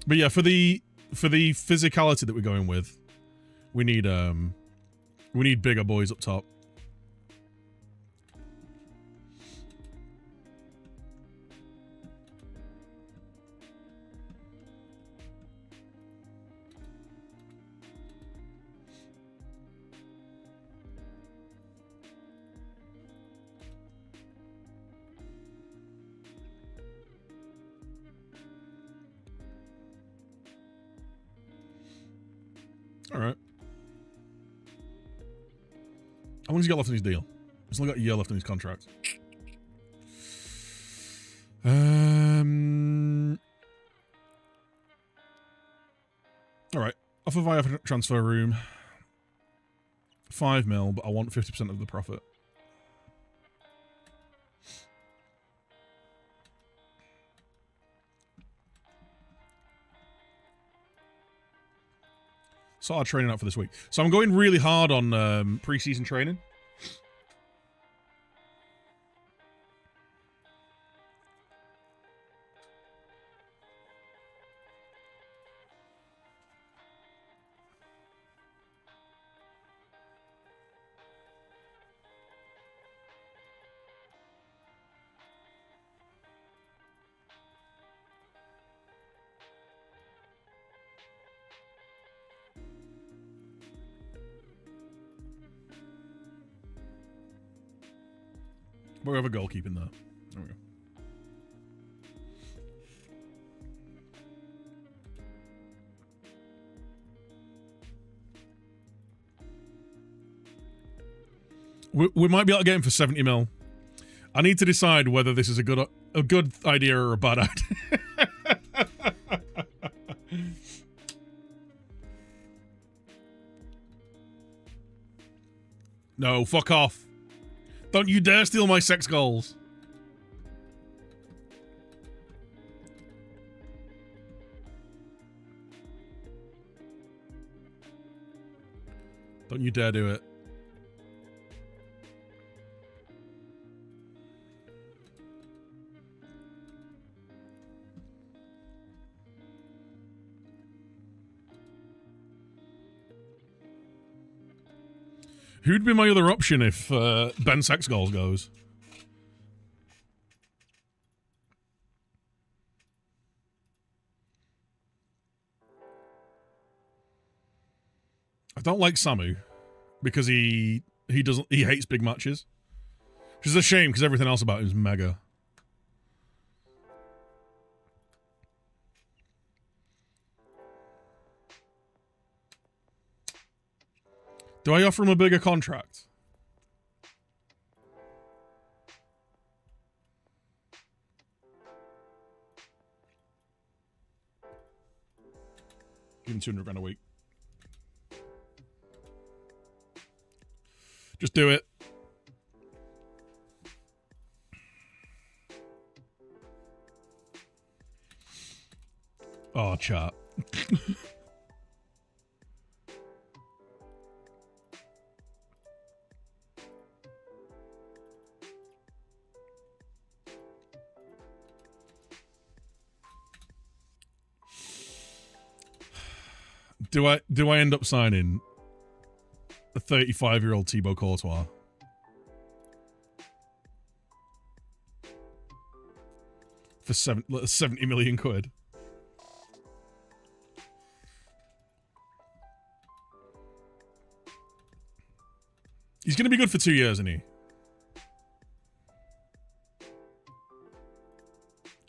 But yeah, for the physicality that we're going with, we need bigger boys up top. All right. How long's he got left in his deal? He's only got a year left in his contract. All right. Offer via transfer room. 5 mil, but I want 50% of the profit. Started training out for this week. So I'm going really hard on preseason training. But we have a goalkeeping there. There we go. We might be able to get him for 70 mil. I need to decide whether this is a good idea or a bad idea. No, fuck off. Don't you dare steal my sex goals. Don't you dare do it. Who'd be my other option if Ben Sexgall goes? I don't like Samu because he hates big matches, which is a shame because everything else about him is mega. Do I offer him a bigger contract? Give him 200 grand a week. Just do it. Oh, chat. Do I end up signing a 35-year-old Thibaut Courtois? For 70 million quid? He's going to be good for 2 years, isn't he?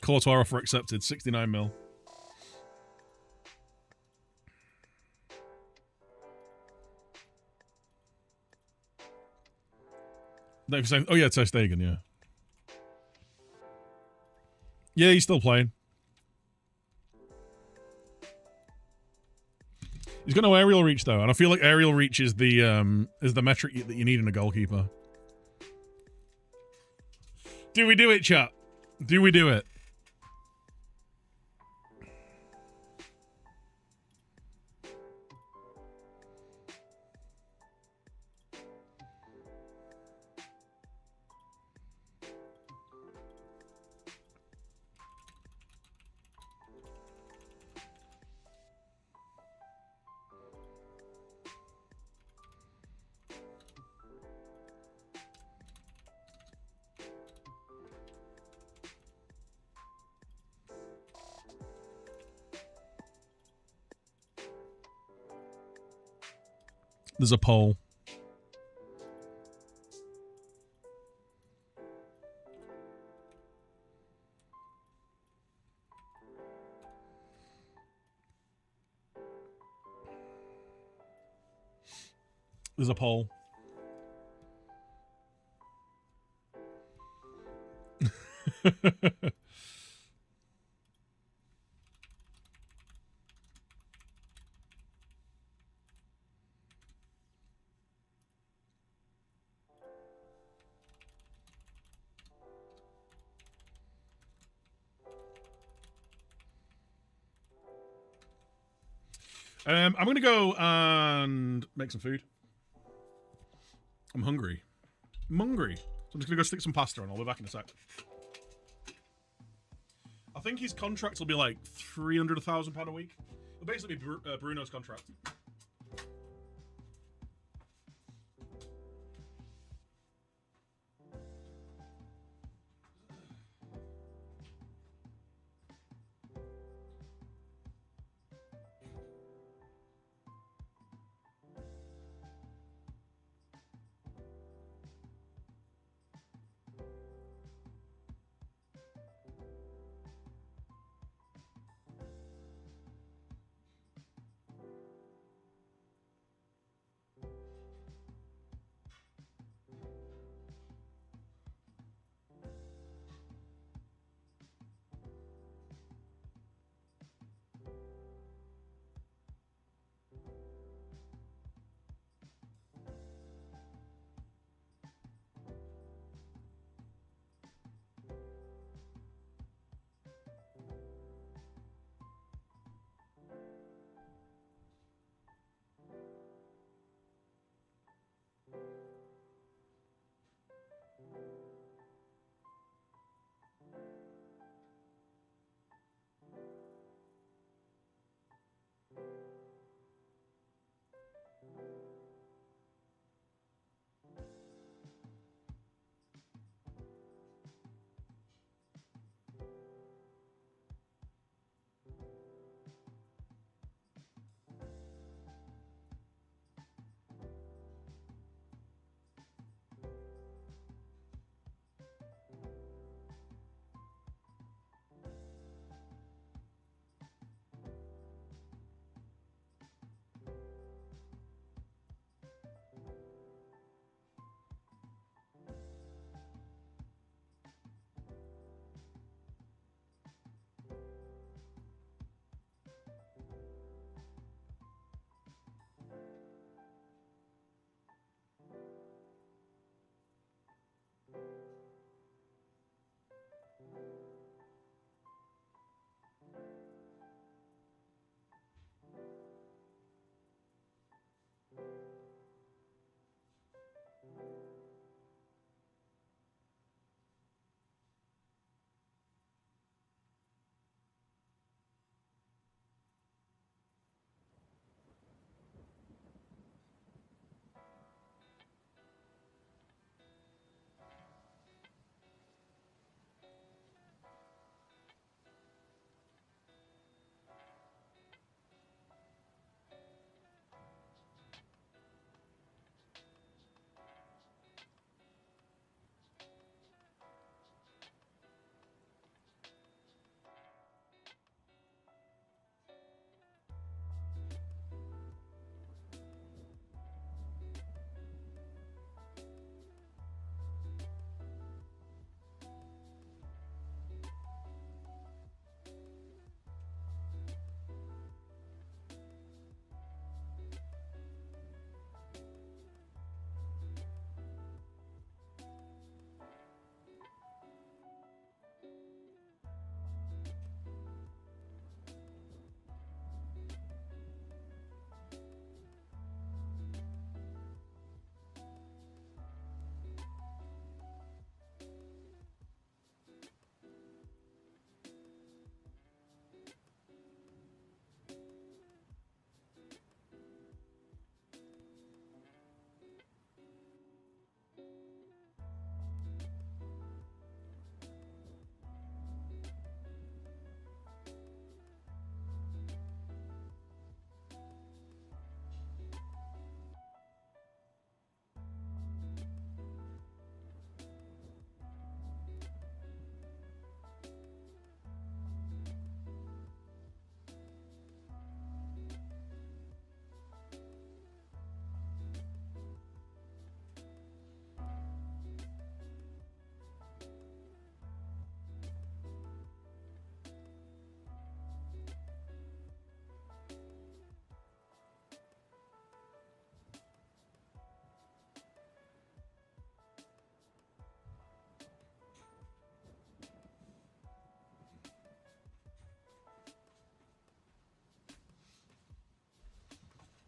Courtois offer accepted, 69 mil. Oh yeah, Ter Stegen, yeah. Yeah, he's still playing. He's got no aerial reach though, and I feel like aerial reach is the metric that you need in a goalkeeper. Do we do it, chat? Do we do it? There's a poll. There's a poll. I'm going to go and make some food. I'm hungry. So I'm just going to go stick some pasta on. I'll be back in a sec. I think his contracts will be like £300,000 a week. It'll basically be Bruno's contract.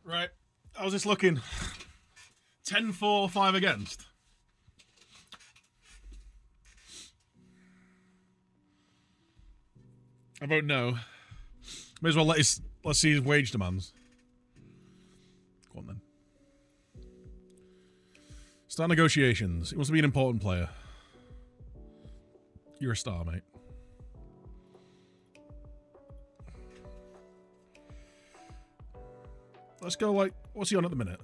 Right. I was just looking. 10-4, 5 against. I vote no. May as well let's see his wage demands. Go on then. Start negotiations. He wants to be an important player. You're a star, mate. Let's go, like, what's he on at the minute?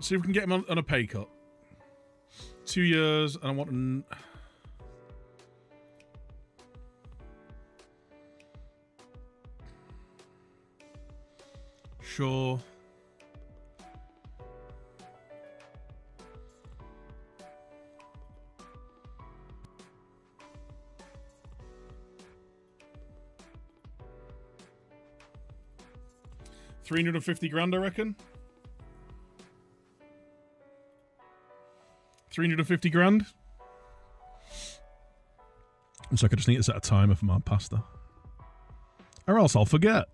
See if we can get him on a pay cut. 2 years, and I want an... Sure. $350,000, I reckon. 350,000. So I just need to set a timer for my pasta. Or else I'll forget.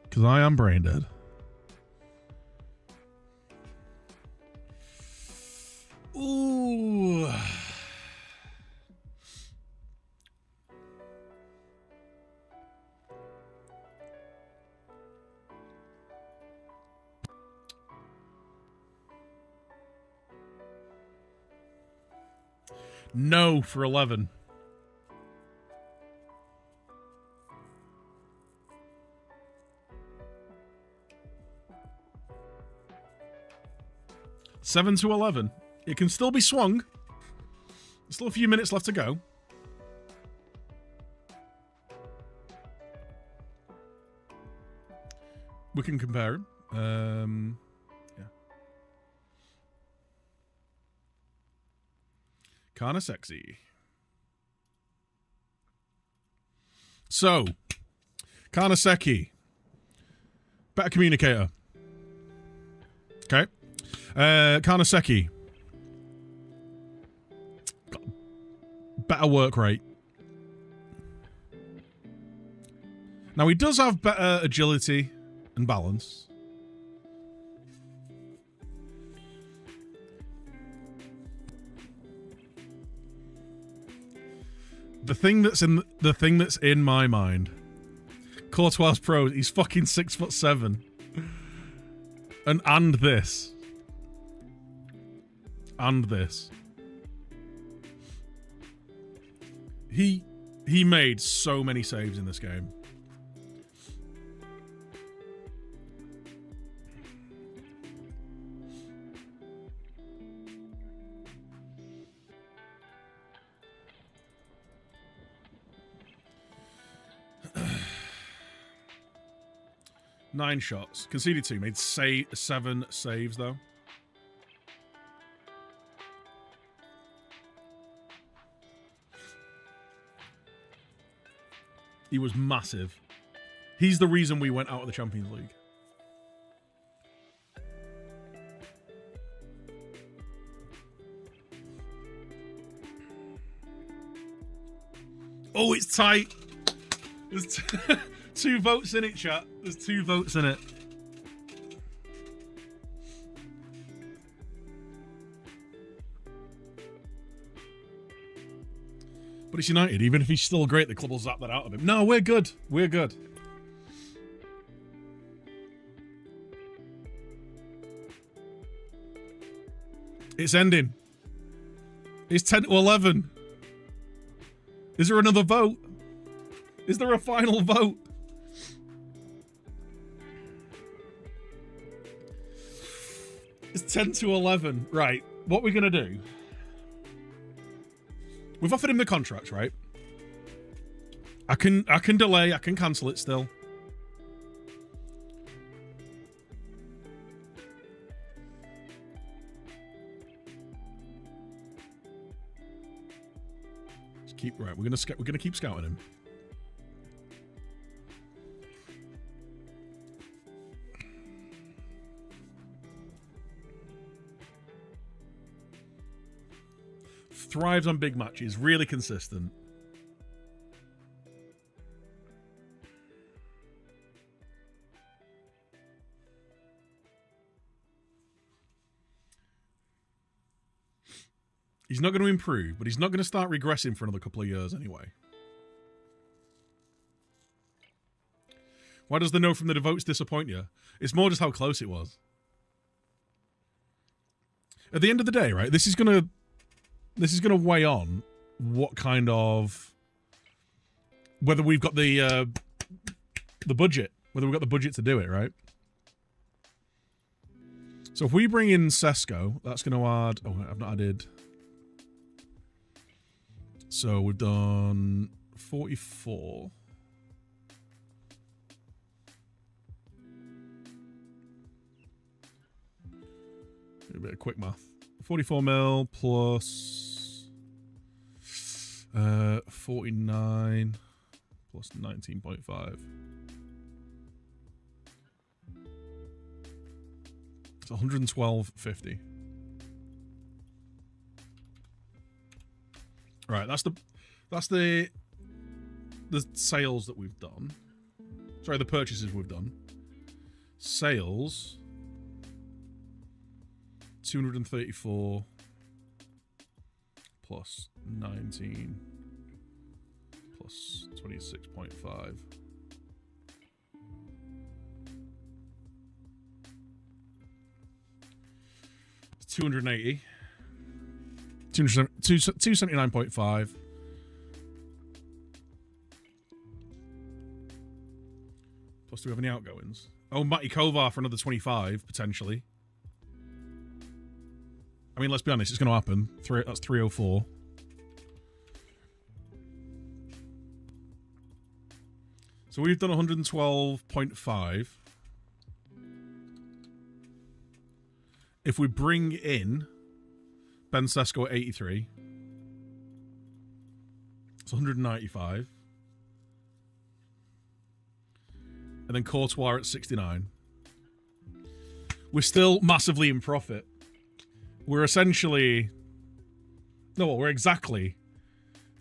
Because I am brain dead. Ooh. No for 11. Seven to 11. It can still be swung. There's still a few minutes left to go. We can compare him. Yeah. Kinda sexy. So, Karnaseki. Better communicator. Okay. Karnaseki. Better work rate. Now, he does have better agility and balance. The thing that's in my mind. Courtois Pro, he's fucking 6'7". And this. And this. He made so many saves in this game. Nine shots. Conceded 2. Made 7 saves, though. He was massive. He's the reason we went out of the Champions League. Oh, it's tight. There's 2 votes in it, chat. There's 2 votes in it. But it's United. Even if he's still great, the club will zap that out of him. No, we're good. We're good. It's ending. It's 10 to 11. Is there another vote? Is there a final vote? It's 10 to 11. Right. What we're going to do... We've offered him the contract, right? I can delay, I can cancel it still. Let's keep right. We're gonna keep scouting him. Thrives on big matches, really consistent. He's not going to improve, but he's not going to start regressing for another couple of years anyway. Why does the no from the devotes disappoint you? It's more just how close it was. At the end of the day, right, this is gonna weigh on what kind of, whether we've got the budget, whether we've got the budget to do it, right? So if we bring in Sesko, that's going to add, oh, I've not added. So we've done 44. A bit of quick math. 44 mil plus 49 plus 19.5. It's 112.50. Right, that's the sales that we've done. Sorry, the purchases we've done. Sales 234 plus 19 plus 26.5. It's 280. 279.5. Plus, do we have any outgoings? Oh, Matty Kovar for another 25, potentially. I mean, let's be honest, it's going to happen. That's 304. So we've done 112.5. If we bring in Ben Sesko at 83, it's 195. And then Courtois at 69. We're still massively in profit. We're essentially... No, well, we're exactly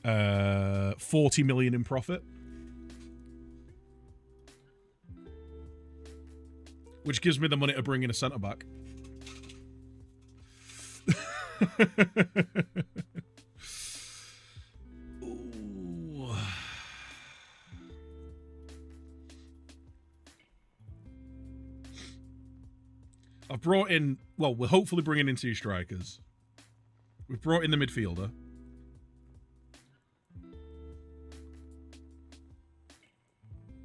40 million in profit. Which gives me the money to bring in a centre-back. I've brought in, well, we're hopefully bringing in 2 strikers. We've brought in the midfielder.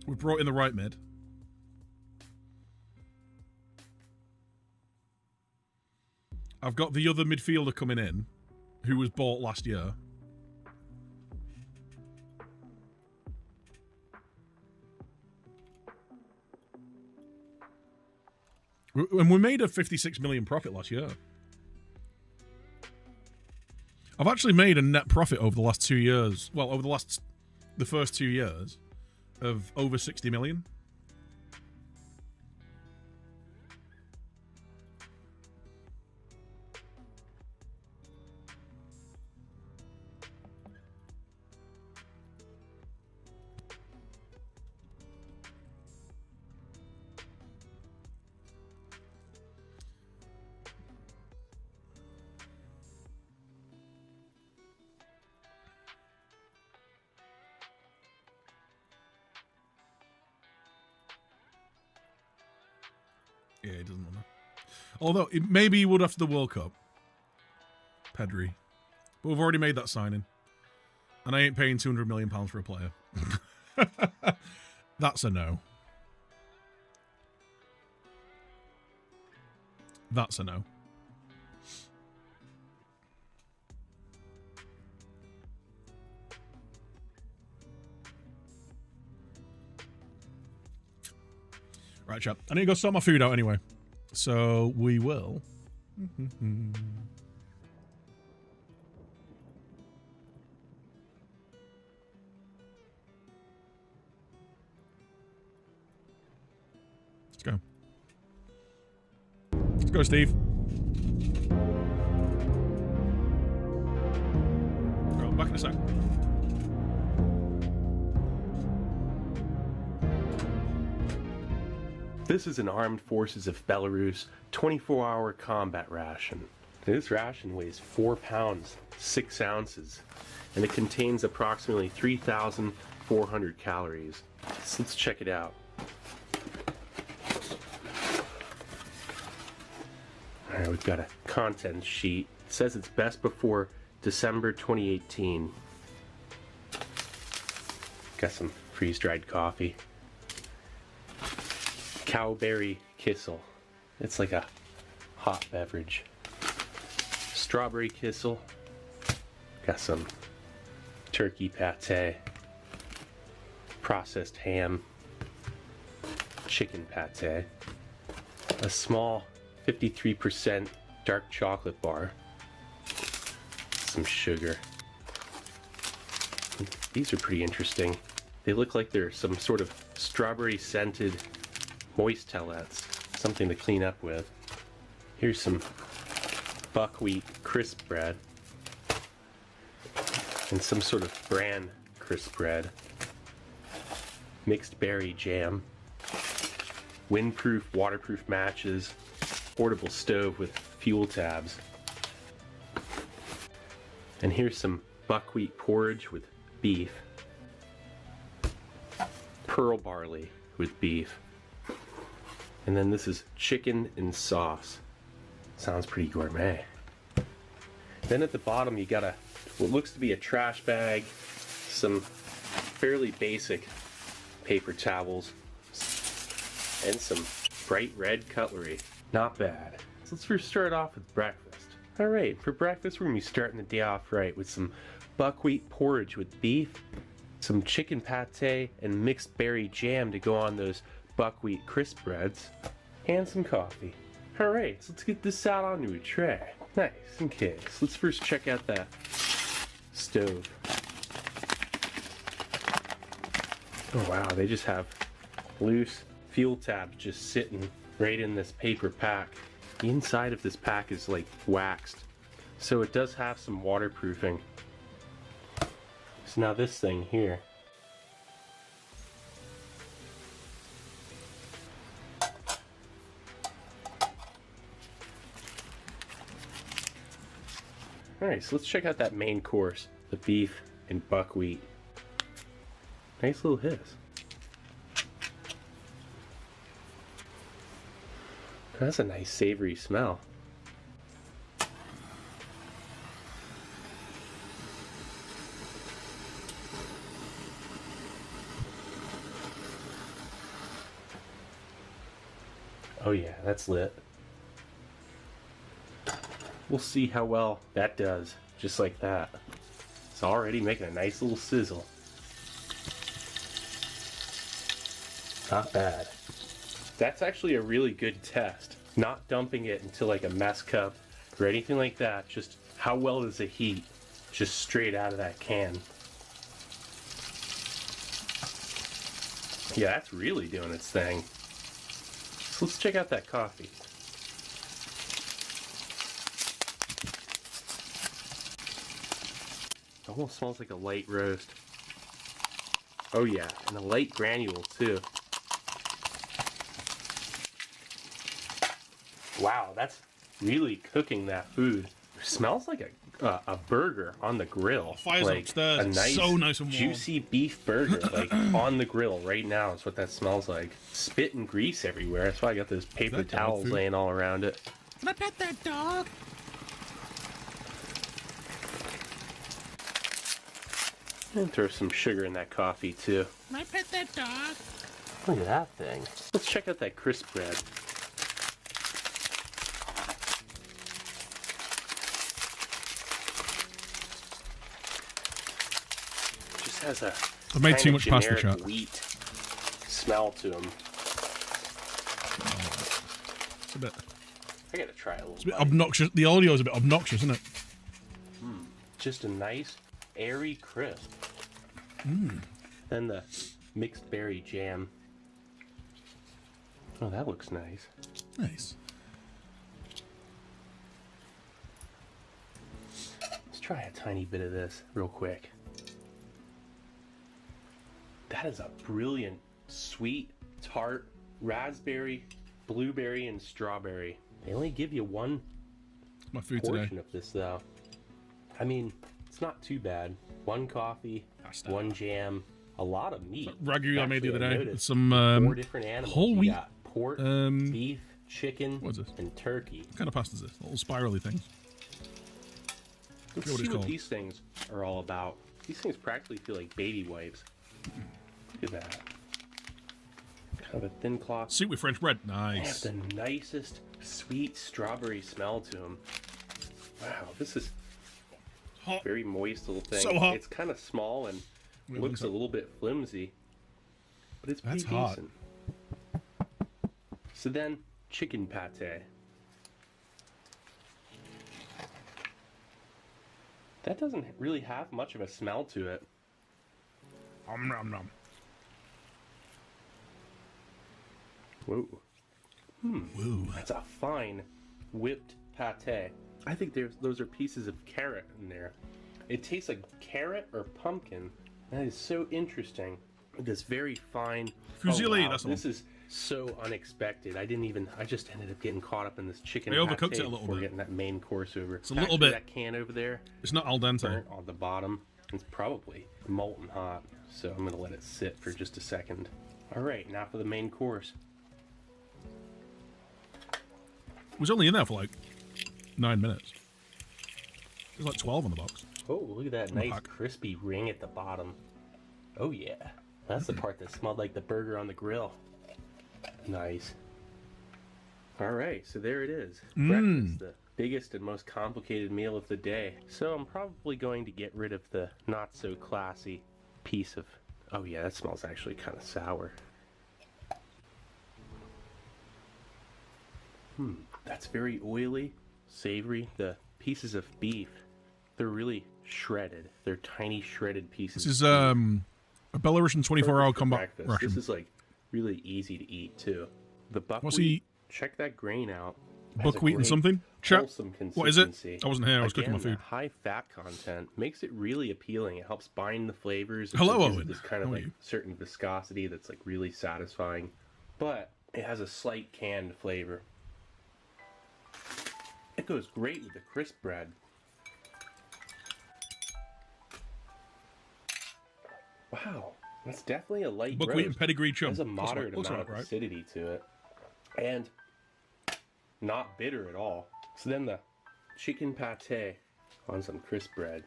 We've brought in the right mid. I've got the other midfielder coming in, who was bought last year. And we made a 56 million profit last year. I've actually made a net profit over the last 2 years. Well, over the first 2 years of over 60 million. Yeah, he doesn't want to. Although, maybe he would after the World Cup. Pedri. But we've already made that signing. And I ain't paying £200 million for a player. That's a no. That's a no. Right, chap. I need to go sort my food out anyway. So we will. Let's go. Let's go, Steve. Right, I'm back in a sec.
This is an Armed Forces of Belarus 24-hour combat ration. This ration weighs 4 pounds, 6 ounces, and it contains approximately 3,400 calories. So let's check it out. Alright, we've got a contents sheet. It says it's best before December 2018. Got some freeze-dried coffee. Cowberry Kissel. It's like a hot beverage. Strawberry Kissel. Got some turkey pate. Processed ham. Chicken pate. A small 53% dark chocolate bar. Some sugar. These are pretty interesting. They look like they're some sort of strawberry scented moistelettes. Something to clean up with. Here's some buckwheat crisp bread. And some sort of bran crisp bread. Mixed berry jam. Windproof, waterproof matches. Portable stove with fuel tabs. And here's some buckwheat porridge with beef. Pearl barley with beef. And then this is chicken and sauce. Sounds pretty gourmet. Then at the bottom you got what looks to be a trash bag, some fairly basic paper towels, and some bright red cutlery. Not bad. So let's first start off with breakfast. Alright, for breakfast we're going to be starting the day off right with some buckwheat porridge with beef, some chicken pate and mixed berry jam to go on those buckwheat crisp breads, and some coffee. Alright, so let's get this out onto a tray. Nice, okay, so let's first check out that stove. Oh wow, they just have loose fuel tabs just sitting right in this paper pack. The inside of this pack is like waxed, so it does have some waterproofing. So now this thing here. Alright, so let's check out that main course, the beef and buckwheat. Nice little hiss. That's a nice savory smell. Oh yeah, that's lit. We'll see how well that does, just like that. It's already making a nice little sizzle. Not bad. That's actually a really good test. Not dumping it into like a mess cup or anything like that. Just how well does it heat? Just straight out of that can. Yeah, that's really doing its thing. So let's check out that coffee. Almost smells like a light roast. Oh yeah, and a light granule too. Wow, that's really cooking that food. It smells like a burger on the grill.
Fire's
like
upstairs.
a nice,
So nice and warm.
juicy beef burger, like on the grill right now. Is what that smells like. Spit and grease everywhere. That's why I got those paper
that dog
towels
food?
laying all around it.
Can I pet that dog?
And throw some sugar in that coffee too.
Can I pet that dog?
Look at that thing. Let's check out that crisp bread. Just has a
I've made too
kinda
much pasta
generic
chat.
wheat smell to them.
It's a bit,
I gotta try a little
it's a bit
bite.
obnoxious. The audio is a bit obnoxious, isn't it?
Just a nice, airy crisp. Then the mixed berry jam. Oh, that looks nice.
Nice.
Let's try a tiny bit of this real quick. That is a brilliant, sweet, tart, raspberry, blueberry, and strawberry. They only give you one
My food
portion
today.
of this, though. I mean, it's not too bad. One coffee,
Pasta.
one jam, a lot of meat.
Ragu I made the
Actually,
other day.
noticed
With some
4 different animals.
whole
You
wheat.
got pork, beef, chicken,
What is this?
and turkey.
What kind of pasta is this? Little spirally things.
Let's
what
see
it's
what
called.
these things are all about. These things practically feel like baby wipes. Look at that. Kind of a thin cloth.
Soup with French bread.
They have
Nice.
the nicest sweet strawberry smell to them. Wow, this is
Hot.
very moist little thing.
So hot.
It's kind of small and
Wait,
looks
one
a little bit flimsy, but it's pretty
That's hot.
decent. So then, chicken pate. That doesn't really have much of a smell to it.
Nom, nom.
Whoa.
Woo.
That's a fine whipped pate. I think those are pieces of carrot in there. It tastes like carrot or pumpkin. That is so interesting. This very fine.
Fusilli, that's the
this is so unexpected. I just ended up getting caught up in this chicken
They overcooked
pate
it a little
before
bit.
getting that main course over. It's
a little bit-
That can over there,
It's not al dente.
burnt on the bottom. It's probably molten hot. So I'm gonna let it sit for just a second. All right, now for the main course.
It was only in there for like 9 minutes. There's like 12 on the box.
Oh, look at that nice
pack.
crispy ring at the bottom. Oh yeah, that's the part that smelled like the burger on the grill. Nice. All right, so there it is. Breakfast, the biggest and most complicated meal of the day. So I'm probably going to get rid of the not so classy piece of... Oh yeah, that smells actually kind of sour. That's very oily, savory. The pieces of beef, they're really shredded. They're tiny shredded pieces.
This is
of beef.
a Belarusian 24-hour
Perfect for
combat
breakfast.
ration.
This is like really easy to eat too. The buckwheat,
What's he-
check that grain out. It has a
Buckwheat and
great
something? Check.
wholesome
What is it?
consistency.
I wasn't here. I was cooking my
Again,
food.
the high fat content makes it really appealing. It helps bind the flavors. It
Hello,
gives it
Owen.
This kind of
How are
like
you?
certain viscosity that's like really satisfying, but it has a slight canned flavor. It goes great with the crisp bread. Wow, that's definitely a light
Buckwheat
roast.
and pedigree chum.
There's a moderate
Looks
amount
right,
of acidity to it, and not bitter at all. So then the chicken pate on some crisp bread.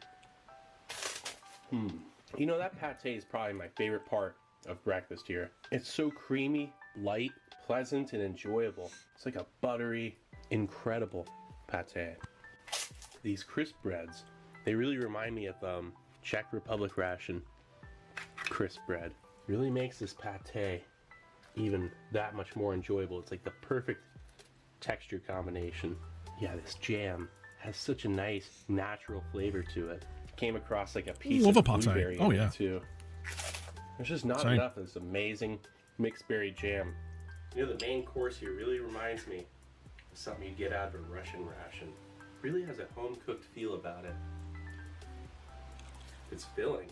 You know, that pate is probably my favorite part of breakfast here. It's so creamy, light, pleasant, and enjoyable. It's like a buttery, incredible pate. These crisp breads, they really remind me of Czech Republic ration crisp bread. Really makes this pate even that much more enjoyable. It's like the perfect texture combination. Yeah, this jam has such a nice natural flavor to it. Came across like a piece
Love
of
a pate.
blueberry
Oh,
in it,
yeah.
too. There's just not
Same.
enough of this amazing mixed berry jam. You know, the main course here really reminds me of something you get out of a Russian ration. Really has a home cooked feel about it. It's filling.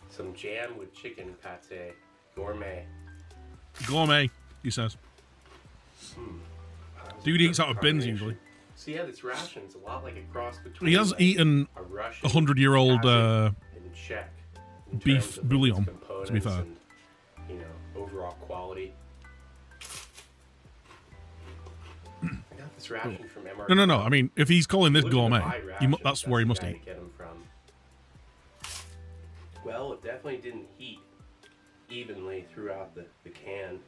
Some jam with chicken pate, gourmet.
Gourmet, he says. Dude eats out of bins usually.
So yeah, this ration's a lot like a cross between.
He has
like,
eaten
a Russian
100-year-old
Kazakh and Czech in
beef
terms of its
bouillon, to be
components
fair.
and, you know, overall quality. I got this ration from MRT.
No. I mean, if he's calling this
Looking to
gourmet,
buy
he
rations,
that's where he
the
must
guy
eat.
to get 'em from. Well, it definitely didn't heat evenly throughout the can.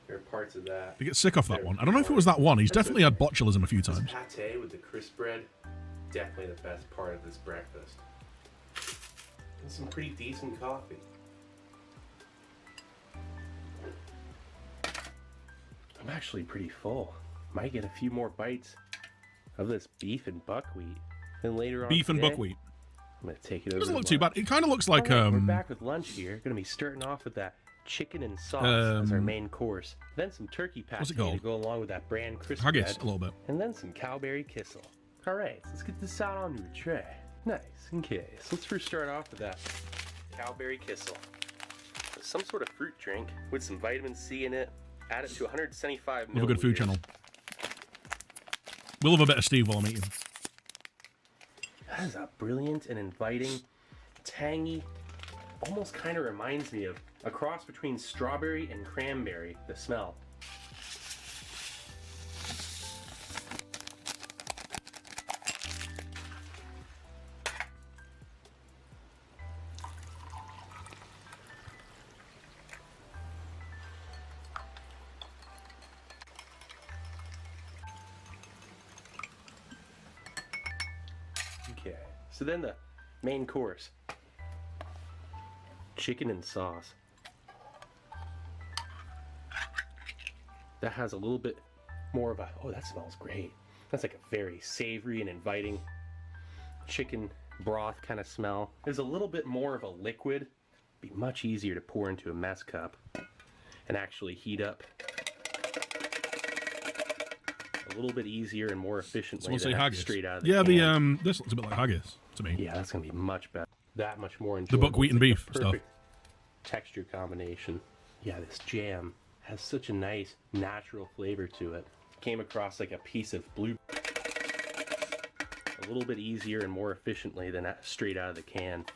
There are parts of that.
He gets sick off that one. I don't know if it was that one. He's definitely had botulism a few
This
times.
pate with the crisp bread, definitely the best part of this breakfast. And some pretty decent coffee. I'm actually pretty full. Might get a few more bites of this beef and buckwheat. Then later on
Beef and
today,
buckwheat.
I'm gonna take it over.
Doesn't
to
look too
lunch.
bad. It kind of looks like
All right, we're back with lunch here. Gonna be starting off with that chicken and sauce as our main course. Then some turkey pate
what's it
to
called?
go along with that bran crisp
haggis
bread.
a little bit.
And then some cowberry kissel. All right, so let's get this out onto a tray. Nice. Okay, so let's first start off with that cowberry kissel. Some sort of fruit drink with some vitamin C in it. Add it to 175 milliliters.
Love a good food channel. We'll have a bit of Steve while I'm eating.
That is a brilliant and inviting, tangy, almost kind of reminds me of a cross between strawberry and cranberry, the smell. Okay, so then the main course. Chicken and sauce. That has a little bit more of a, oh, that smells great. That's like a very savory and inviting chicken broth kind of smell. There's a little bit more of a liquid. Be much easier to pour into a mess cup and actually heat up a little bit easier and more efficiently
Someone say
than
haggis.
straight out of the
Yeah,
can.
this looks a bit like haggis to me.
Yeah, that's gonna be much better. That much more
The
enjoyable.
buckwheat and
It's like
beef
the
stuff.
perfect texture combination. Yeah, this jam has such a nice natural flavor to it. Came across like a piece of blue. A little bit easier and more efficiently than straight out of the can.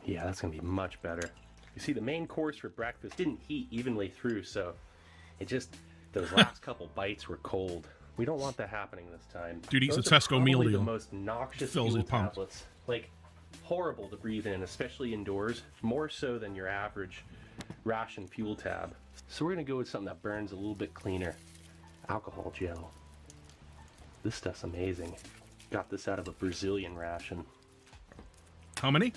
Yeah, that's gonna be much better. You see, the main course for breakfast didn't heat evenly through, so it just, those last couple bites were cold. We don't want that happening this time.
Dude eats
Those
a
are
Tesco meal
probably
deal.
the most noxious
Fills
fuel
his pumps.
tablets. Like, horrible to breathe in, especially indoors. More so than your average ration fuel tab. So we're gonna go with something that burns a little bit cleaner. Alcohol gel. This stuff's amazing. Got this out of a Brazilian ration.
How many?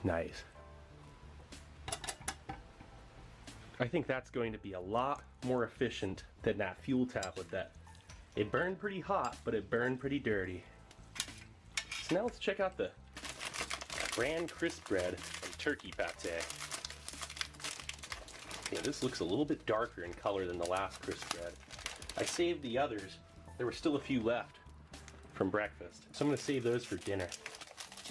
Nice. I think that's going to be a lot more efficient than that fuel tablet that it burned pretty hot, but it burned pretty dirty. So now let's check out the bran crisp bread and turkey pate. Okay, this looks a little bit darker in color than the last crisp bread. I saved the others. There were still a few left from breakfast, so I'm going to save those for dinner.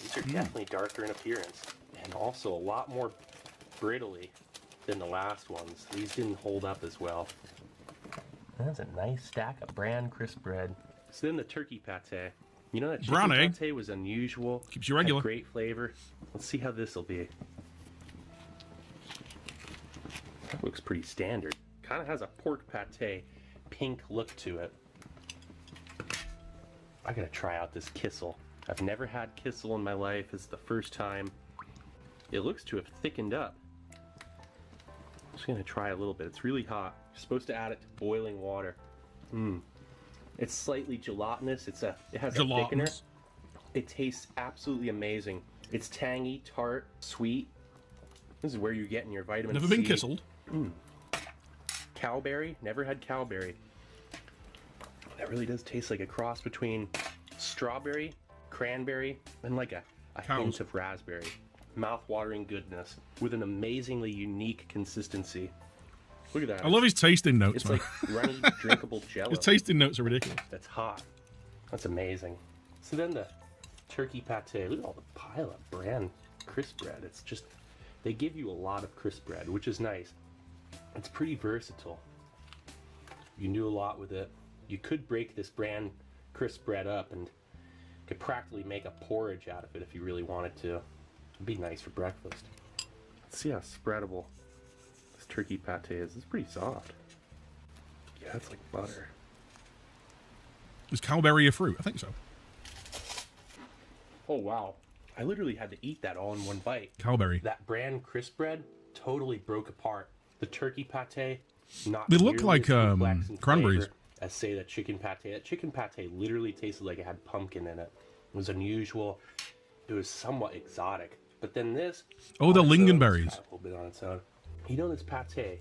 These are definitely darker in appearance and also a lot more brittly than the last ones. These didn't hold up as well. That's a nice stack of bran crisp bread. So then the turkey pate. You know that chicken
Brown egg.
pate was unusual.
Keeps you regular.
Had great flavor. Let's see how this will be. That looks pretty standard. Kind of has a pork pate pink look to it. I gotta try out this kissel. I've never had kissel in my life. It's the first time. It looks to have thickened up. I'm just gonna try a little bit. It's really hot. You're supposed to add it to boiling water. It's slightly gelatinous. It has a thickener.
Gelatinous.
It tastes absolutely amazing. It's tangy, tart, sweet. This is where you're getting your vitamin
Never
C.
been kisseled.
Cowberry. Never had cowberry. That really does taste like a cross between strawberry, cranberry, and like a
Cows.
hint of raspberry. Mouth-watering goodness with an amazingly unique consistency. Look at that.
I love his tasting notes,
It's
man.
like runny, drinkable jello.
His tasting notes are ridiculous.
That's hot. That's amazing. So then the turkey pate. Look at all the pile of bran crisp bread. It's just, they give you a lot of crisp bread, which is nice. It's pretty versatile. You can do a lot with it. You could break this bran crisp bread up and could practically make a porridge out of it if you really wanted to. It'd be nice for breakfast. Let's see how spreadable this turkey pate is. It's pretty soft. Yeah, it's like butter.
Is cowberry a fruit? I think so.
Oh wow. I literally had to eat that all in one bite.
Cowberry.
That bran crisp bread totally broke apart. The turkey pate, not
They look
nearly
like,
as complex in
cranberries.
flavor as say that chicken pate. That chicken pate literally tasted like it had pumpkin in it. It was unusual. It was somewhat exotic. But then this,
Oh, the
on its own,
lingonberries.
it's got a little bit on its own. You know, this pate,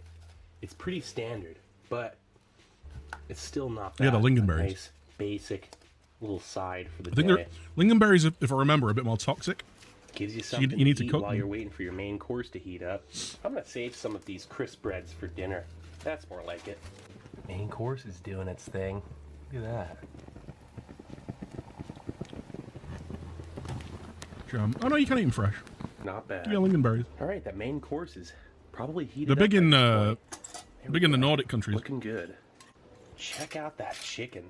it's pretty standard, but it's still not bad.
Yeah, the
A
lingonberries.
nice basic little side for the
I think
day.
lingonberries, if I remember, are a bit more toxic.
Gives you
you
something
need to
to eat
cook
while
them.
you're waiting for your main course to heat up. I'm gonna save some of these crisp breads for dinner. That's more like it. Main course is doing its thing. Look at that.
Oh no, you can eat them fresh.
Not bad.
Yeah, lingonberries.
All right, that main course is probably heated
They're big
up
in
at this point.
big in the Nordic countries.
Looking good. Check out that chicken.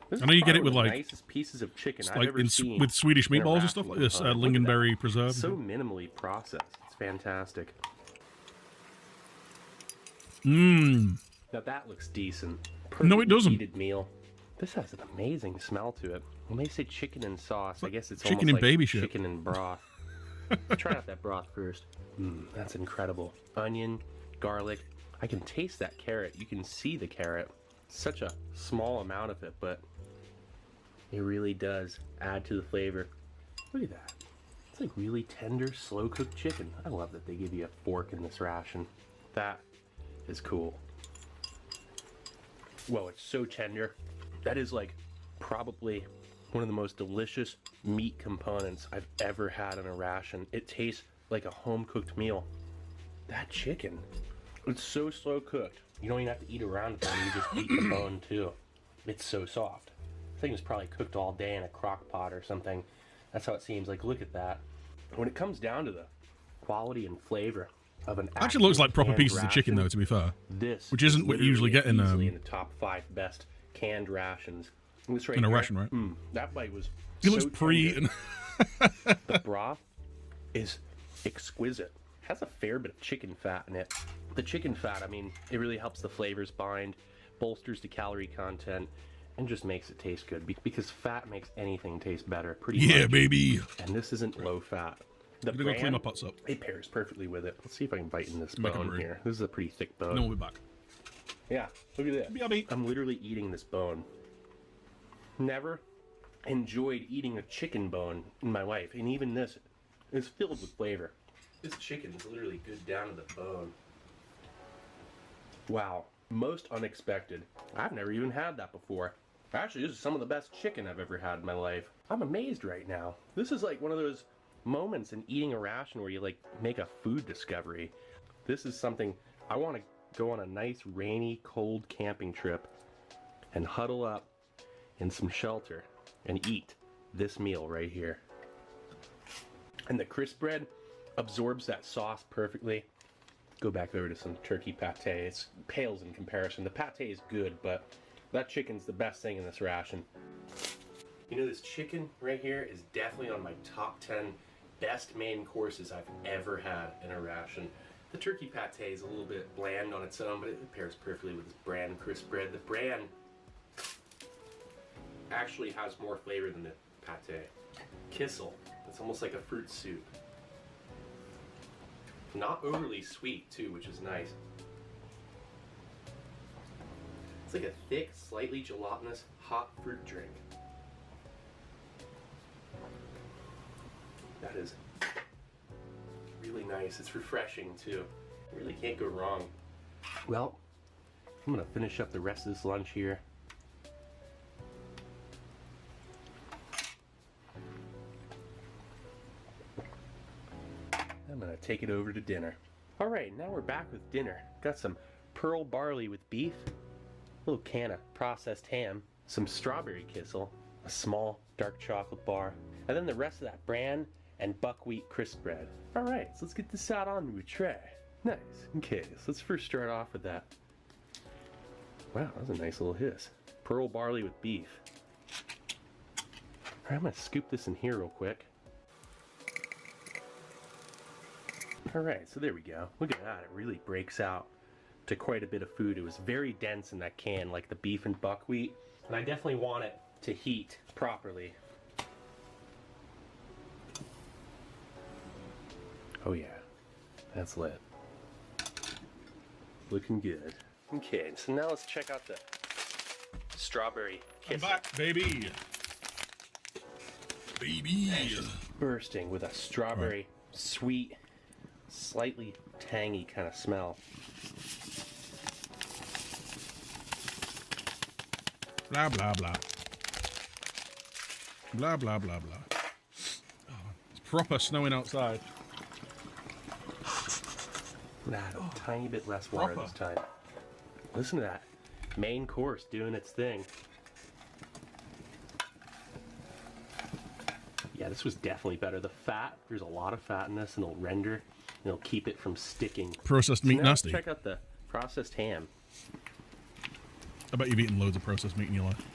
This
I know
is
you get it
probably
with,
one of
like-
the nicest pieces of chicken
It's
I've
like
ever
in,
seen.
with Swedish
in a
meatballs and stuff
wrapping
like this.
component. Look at that.
Lingonberry preserve.
So minimally processed. It's fantastic.
Mmm.
Now that looks decent.
No, it doesn't.
Heated meal. This has an amazing smell to it. When they say chicken and sauce, I guess it's
chicken
almost
and
like
baby shit.
chicken and broth. Let's try out that broth first. That's incredible. Onion, garlic. I can taste that carrot. You can see the carrot. Such a small amount of it, but it really does add to the flavor. Look at that. It's like really tender, slow-cooked chicken. I love that they give you a fork in this ration. That is cool. Whoa, it's so tender. That is like probably one of the most delicious meat components I've ever had in a ration. It tastes like a home-cooked meal. That chicken, it's so slow cooked. You don't even have to eat around it, you just eat the bone too. It's so soft. I think it was probably cooked all day in a crock pot or something. That's how it seems. Like, look at that. When it comes down to the quality and flavor of an
Actually looks like proper
canned
pieces of chicken,
ration,
though, to be fair.
this
Which isn't
is
what you usually
literally
get in,
easily in the top 5 best canned rations. This right
In a
here,
ration, right?
that bite was
It looks
so
pre-eaten.
tender. The broth is exquisite. Has a fair bit of chicken fat in it. The chicken fat, I mean, it really helps the flavors bind, bolsters the calorie content, and just makes it taste good. Because fat makes anything taste better, pretty
Yeah,
much.
baby.
And this isn't low fat. The
I'm gonna go clean my
brand,
pots up.
it pairs perfectly with it. Let's see if I can bite in this
Make a
bone
brew.
here. This is a pretty thick bone.
No, we'll be back.
Yeah, look at this.
Yummy.
I'm literally eating this bone. Never enjoyed eating a chicken bone in my life, and even this is filled with flavor. This chicken is literally good down to the bone. Wow, most unexpected. I've never even had that before. Actually, this is some of the best chicken I've ever had in my life. I'm amazed right now. This is like one of those moments in eating a ration where you like make a food discovery. This is something I want to go on a nice rainy, cold camping trip and huddle up in some shelter and eat this meal right here. And the crisp bread absorbs that sauce perfectly. Go back over to some turkey pate. It pales in comparison. The pate is good, but that chicken's the best thing in this ration. You know, this chicken right here is definitely on my top 10 best main courses I've ever had in a ration. The turkey pate is a little bit bland on its own, but it pairs perfectly with this bran crisp bread. The bran actually has more flavor than the pate. Kissel, it's almost like a fruit soup. Not overly sweet too, which is nice. It's like a thick, slightly gelatinous, hot fruit drink. That is really nice. It's refreshing too. You really can't go wrong. Well, I'm gonna finish up the rest of this lunch here. I'm gonna take it over to dinner. All right, now we're back with dinner. Got some pearl barley with beef, a little can of processed ham, some strawberry kissel, a small dark chocolate bar, and then the rest of that bran and buckwheat crisp bread. All right, so let's get this out onto a tray. Nice. Okay, so let's first start off with that. Wow, that was a nice little hiss. Pearl barley with beef. All right, I'm gonna scoop this in here real quick. All right, so there we go. Look at that, it really breaks out to quite a bit of food. It was very dense in that can, like the beef and buckwheat, and I definitely want it to heat properly. Oh yeah, that's lit. Looking good. Okay, so now let's check out the strawberry
I'm
kissel.
back, baby. Baby.
Bursting with a strawberry, sweet, slightly tangy kind of smell.
Blah, blah, blah. Blah, blah, blah, blah. Oh, it's proper snowing outside.
Add a tiny bit less water
Proper.
this time. Listen to that. Main course doing its thing. Yeah, this was definitely better. The fat, there's a lot of fat in this, and it'll render, and it'll keep it from sticking.
Processed meat
now
nasty.
Check out the processed ham.
I bet you've eaten loads of processed meat in your life.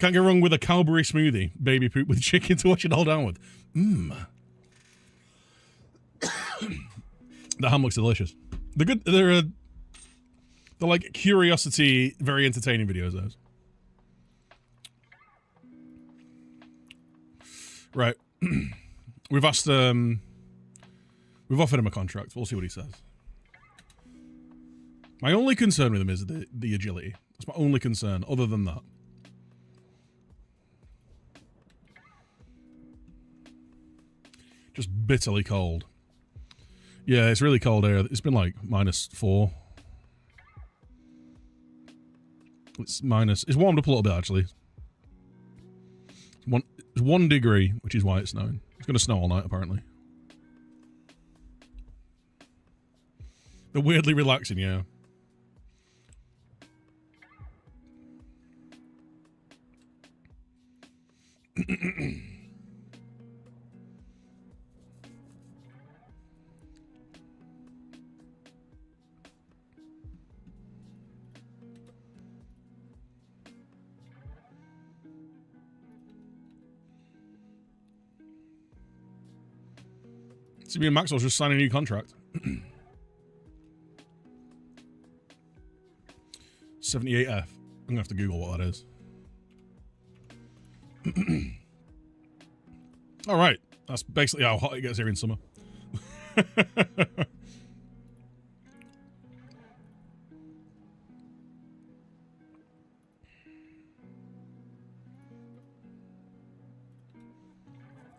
Can't go wrong with a cowberry smoothie. Baby poop with chicken to wash it all down with. Mmm. The ham looks delicious. They're good. They're like curiosity, very entertaining videos, those. Right. We've asked, we've offered him a contract. We'll see what he says. My only concern with him is the agility. That's my only concern, other than that. Just bitterly cold. Yeah, it's really cold here. It's been like -4. It's warmed up a little bit, actually. It's 1 degree, which is why it's snowing. It's going to snow all night, apparently. They're weirdly relaxing, yeah. me and Maxwell's just signed a new contract. 78F. I'm gonna have to Google what that is. All right, that's basically how hot it gets here in summer.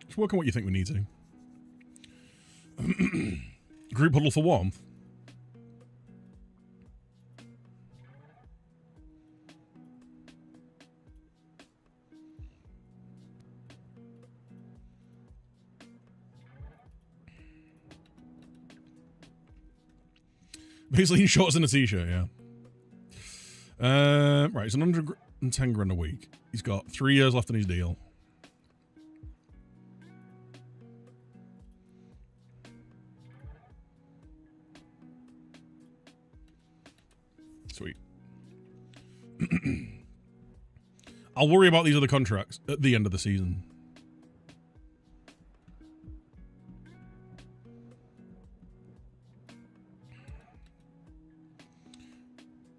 Just work on what you think we need to. Group huddle for warmth. Basically in shorts and a t-shirt, yeah. Right, it's 110 grand a week. He's got 3 years left on his deal. Sweet. I'll worry about these other contracts at the end of the season.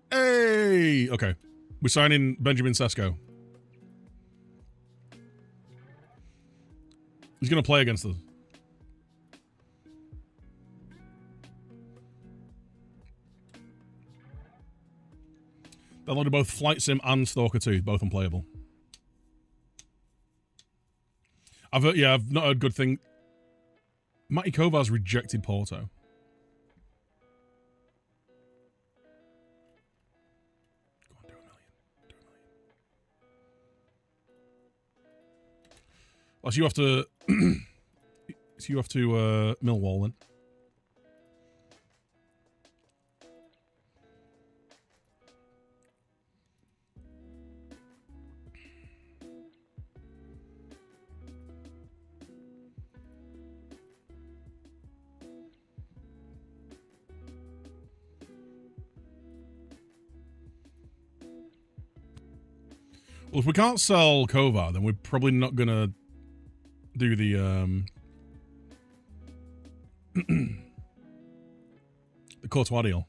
Hey! Okay. We're signing Benjamin Sesko. He's going to play against us. Downloaded both Flight Sim and Stalker 2, both unplayable. I've not heard good thing. Matty Kovar's rejected Porto. Go on, do a million. Do a million. Well, so you have to. So you have to Millwall then. Well, if we can't sell Kovar, then we're probably not gonna do the the Courtois deal.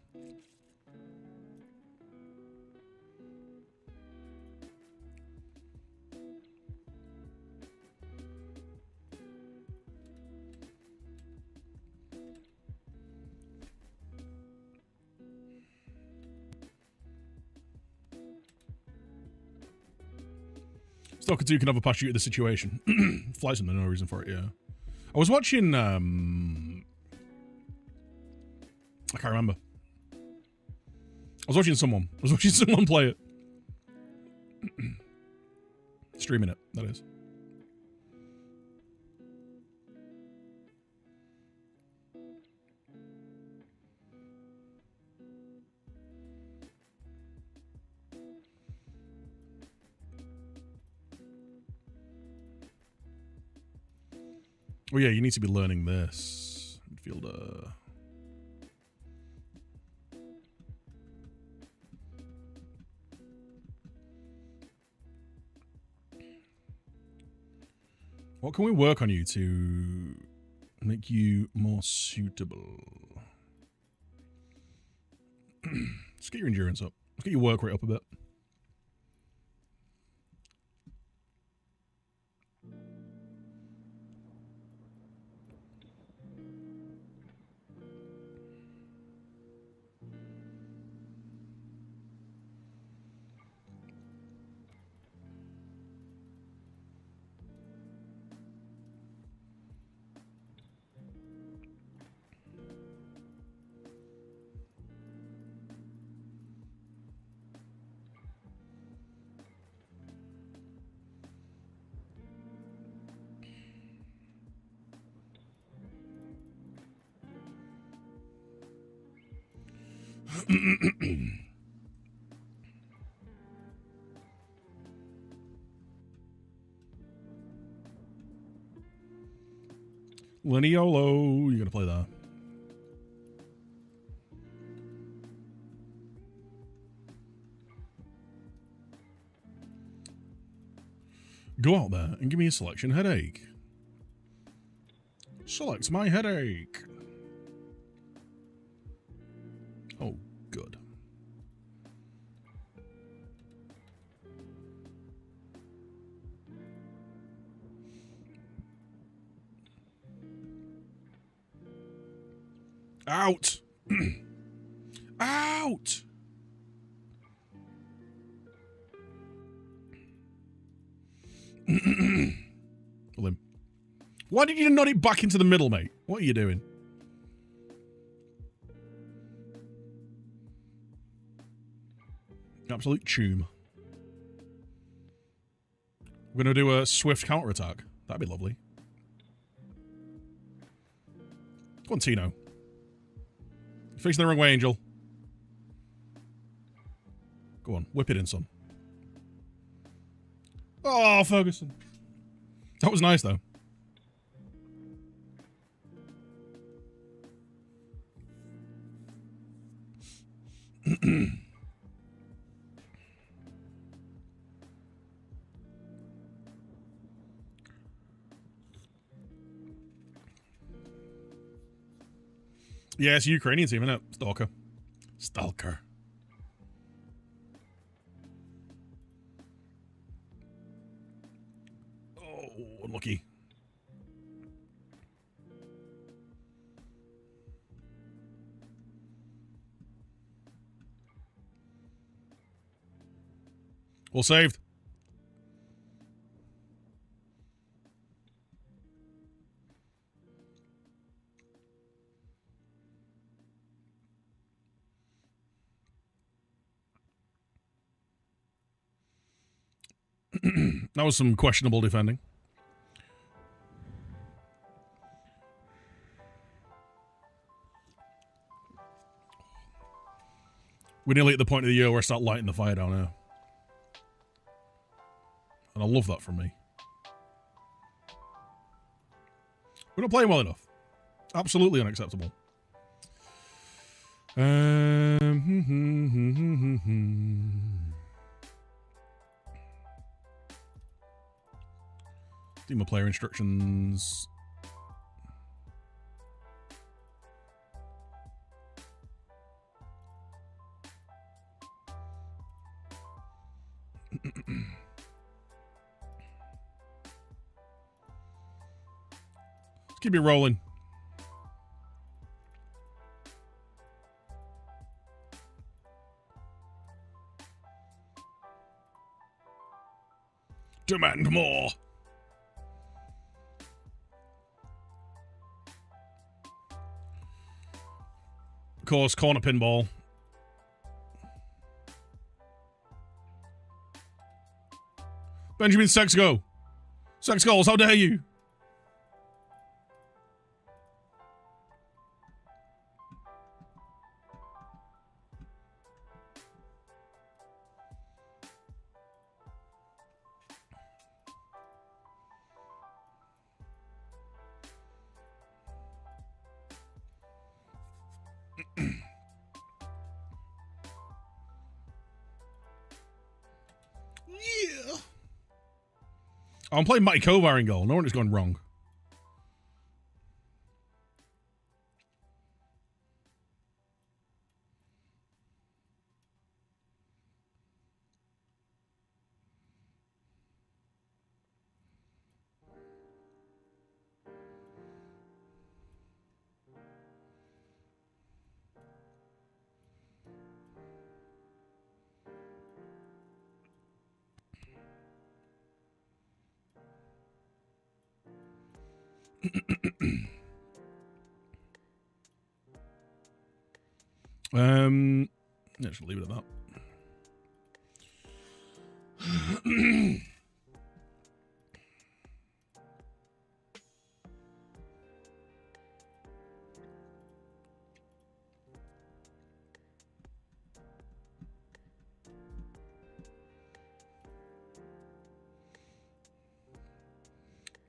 Stalker 2 can have a pass you to the situation. Flights and no reason for it, yeah. I was watching, I can't remember. I was watching someone play it. Streaming it, that is. Oh yeah, you need to be learning this. Midfielder. What can we work on you to make you more suitable? Let's get your endurance up. Let's get your work rate up a bit. Liniolo, you're gonna play that. Go out there and give me a selection headache. Select my headache. Oh, good. Out! Out! Pull him. Why did you nod it back into the middle, mate? What are you doing? Absolute tomb. We're going to do a swift counterattack. That'd be lovely. Go on, Tino. You're facing the wrong way, Angel. Go on, whip it in, son. Oh, Ferguson. That was nice, though. Yeah, it's a Ukrainian team, isn't it? Stalker. Stalker. Oh, unlucky. All saved. That was some questionable defending. We're nearly at the point of the year where I start lighting the fire down here. And I love that from me. We're not playing well enough. Absolutely unacceptable. Do my player instructions. Let's keep it rolling. Demand more. Of course, corner pinball. Benjamin Sexgo. Sex goals, how dare you? Yeah. I'm playing Matty Kovar in goal. No one has gone wrong. Yeah, just leave it at that.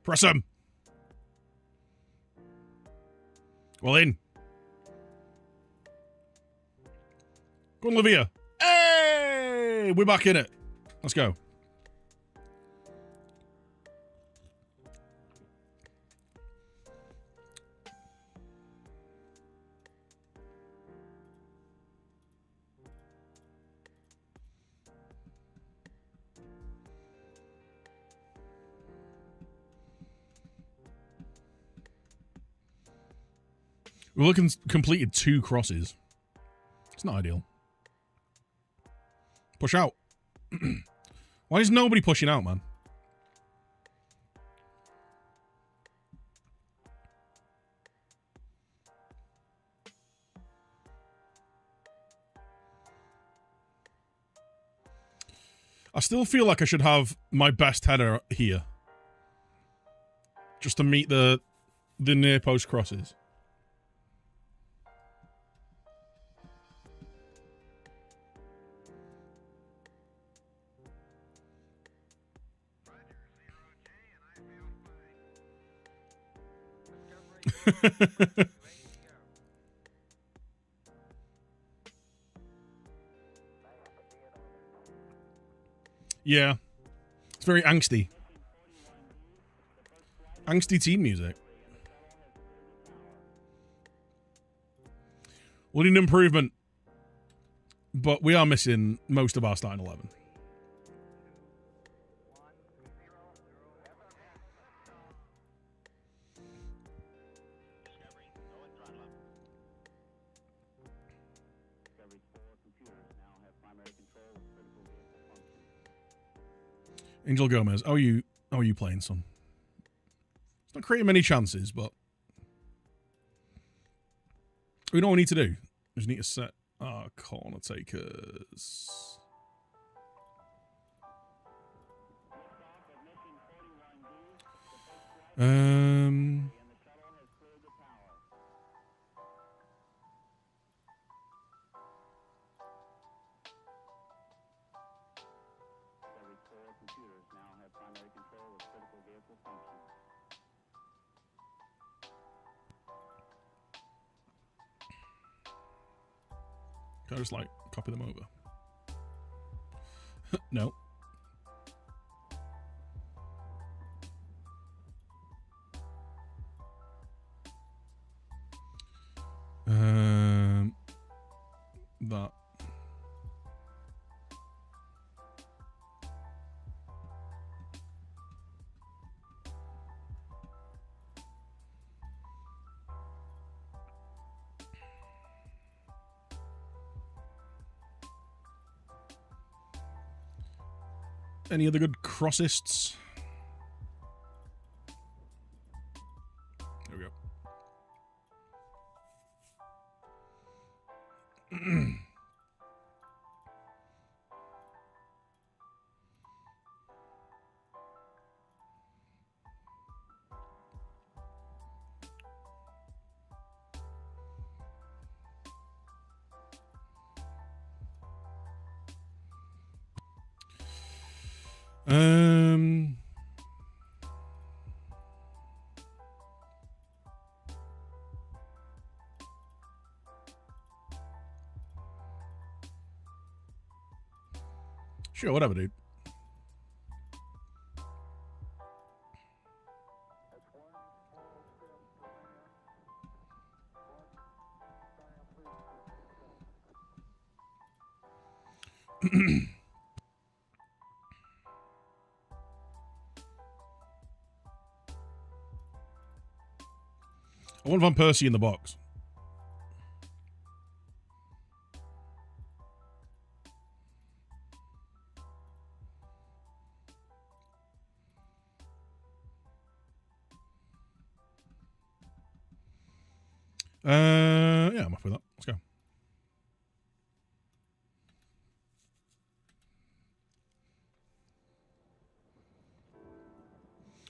Press him. Well in. Go on, Livia. Hey! We're back in it. Let's go. We're looking completed 2 crosses. It's not ideal. Push out. Why is nobody pushing out, man? I still feel like I should have my best header here. Just to meet the near post crosses. Yeah. It's very angsty. Angsty team music. We'll need an improvement. But we are missing most of our starting 11. Angel Gomez. How are you playing, son? It's not creating many chances, but we know what we need to do. We just need to set our corner takers. Can I just, like, copy them over? No. That. Any other good crossists? There we go. Sure, whatever, dude. I want Van Persie in the box. Yeah, I'm happy with that. Let's go.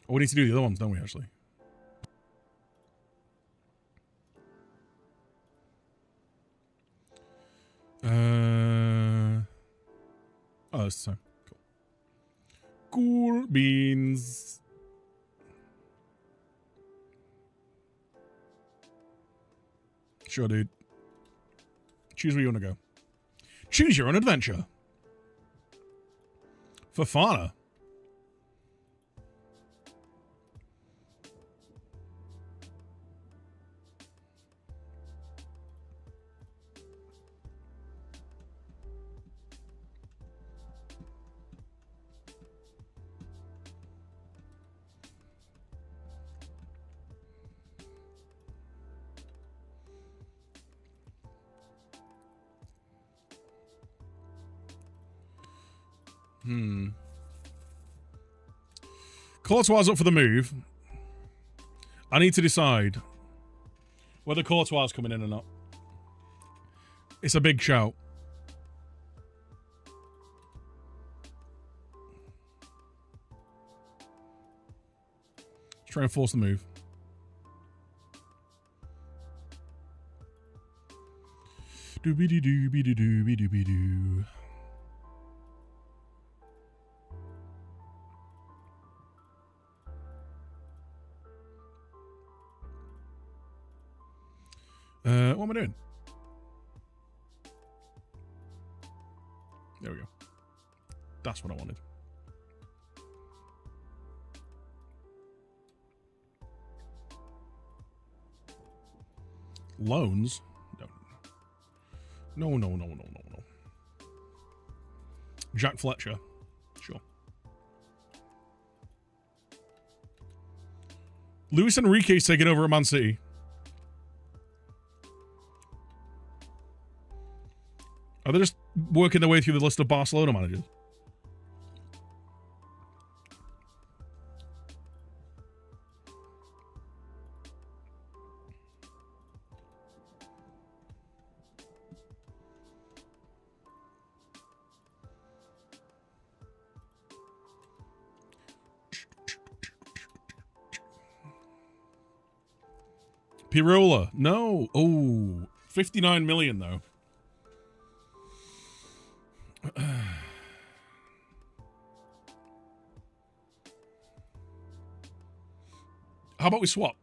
Oh, we need to do the other ones, don't we, actually? Oh, it's the same. Cool. Cool beans. Sure, dude. Choose where you want to go. Choose your own adventure. Fofana. Courtois up for the move. I need to decide whether Courtois is coming in or not. It's a big shout. Let's try and force the move. Doobie-doo-doobie-doo-doobie-doo-bie-doo. What am I doing? There we go. That's what I wanted. Loans? No. No. Jack Fletcher. Sure. Luis Enrique's taking over at Man City. Are they just working their way through the list of Barcelona managers? Pirola. No. Oh, 59 million though. How about we swap?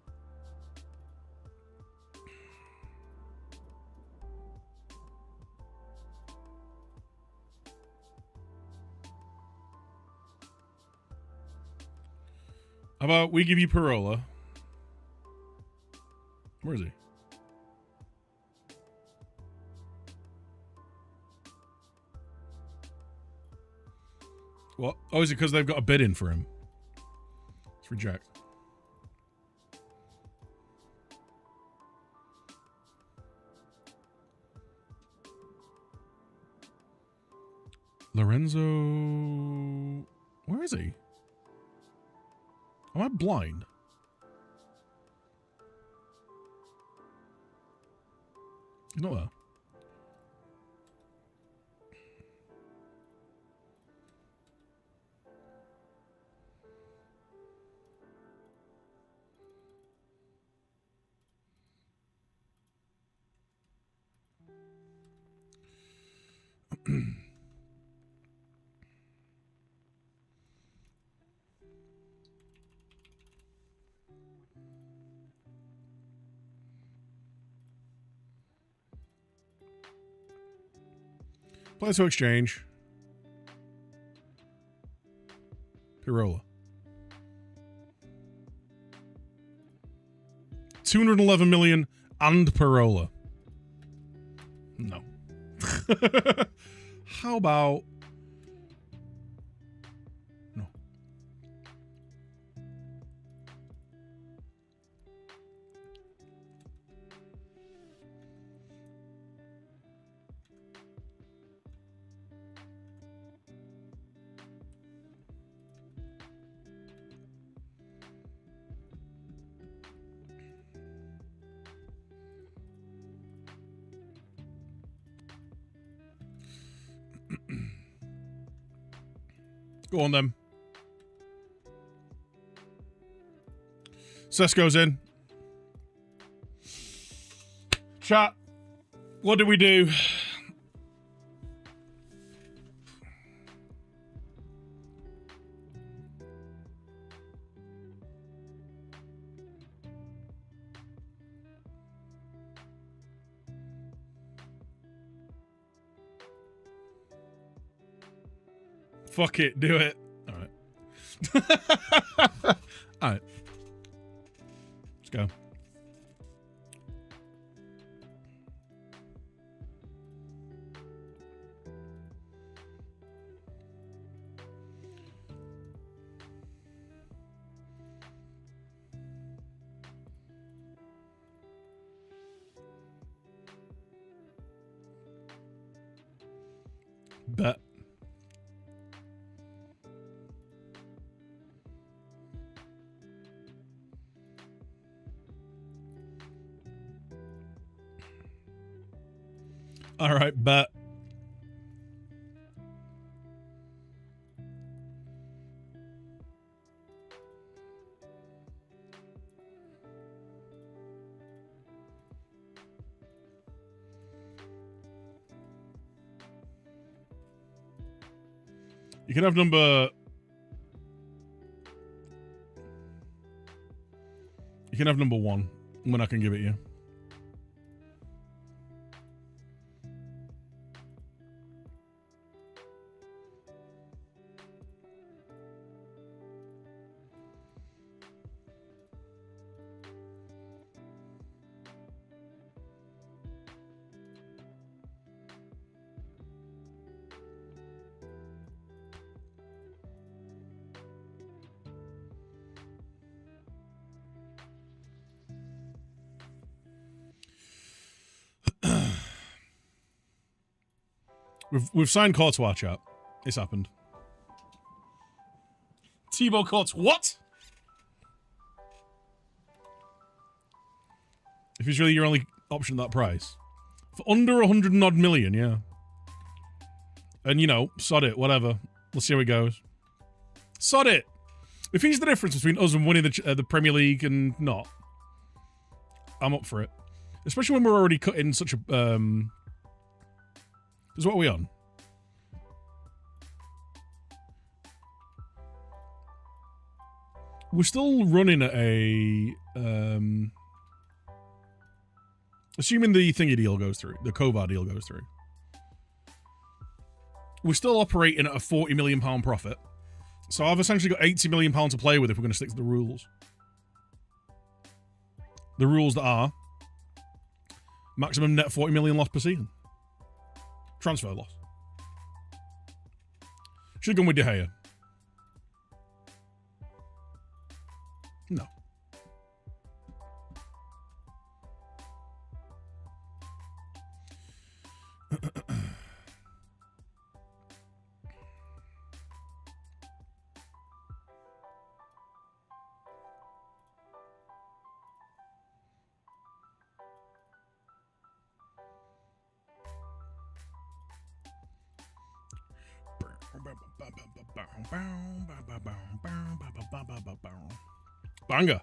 How about we give you Pirola? Where is he? What? Oh, is it because they've got a bid in for him? Let's reject. Lorenzo... Where is he? Am I blind? He's not there. Play to exchange. Pirola. 211 million and Pirola. No. How about... No. Go on then. Sesko's in. Chat. What do we do? Fuck it, do it. Alright. Alright. Let's go. Bet. All right, bet. You can have number... You can have number 1 when I can give it you. We've signed Courtois, chat. It's happened. Thibaut Courtois. What? If he's really your only option at that price. For under 100 and odd million, yeah. And, you know, sod it, whatever. Let's see how it goes. Sod it. If he's the difference between us and winning the Premier League and not, I'm up for it. Especially when we're already cutting such a... Because what are we on? We're still running at a... assuming the thingy deal goes through, the Kovar deal goes through. We're still operating at a £40 million profit. So I've essentially got £80 million to play with if we're going to stick to the rules. The rules that are maximum net 40 million loss per season. Transfer loss. Should have gone with De Gea. No. Banger.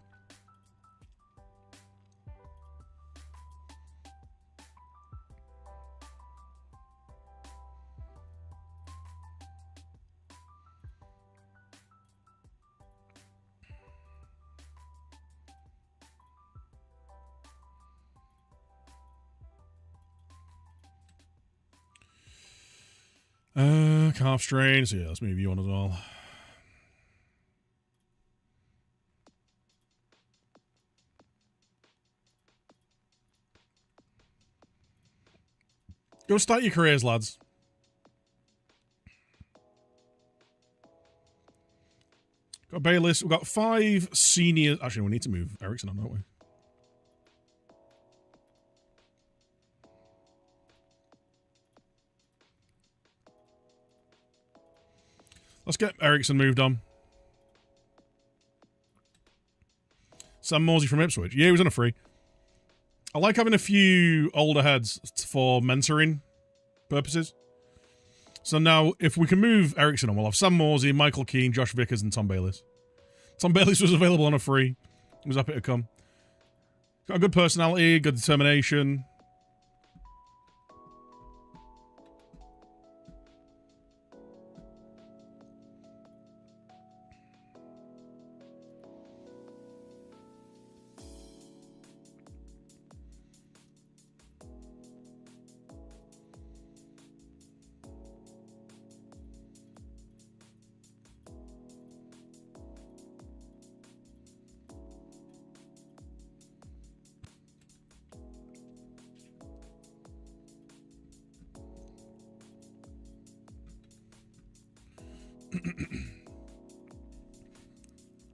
Calf strain. So yeah, let's move you on as well. Go start your careers, lads. Got Bayless. We've got 5 seniors. Actually, we need to move Ericsson on, don't we? Let's get Ericsson moved on. Sam Morsey from Ipswich. Yeah, he was on a free. I like having a few older heads for mentoring purposes. So now, if we can move Ericsson on, we'll have Sam Morsey, Michael Keane, Josh Vickers, and Tom Bayliss. Tom Bayliss was available on a free. He was happy to come. Got a good personality, good determination.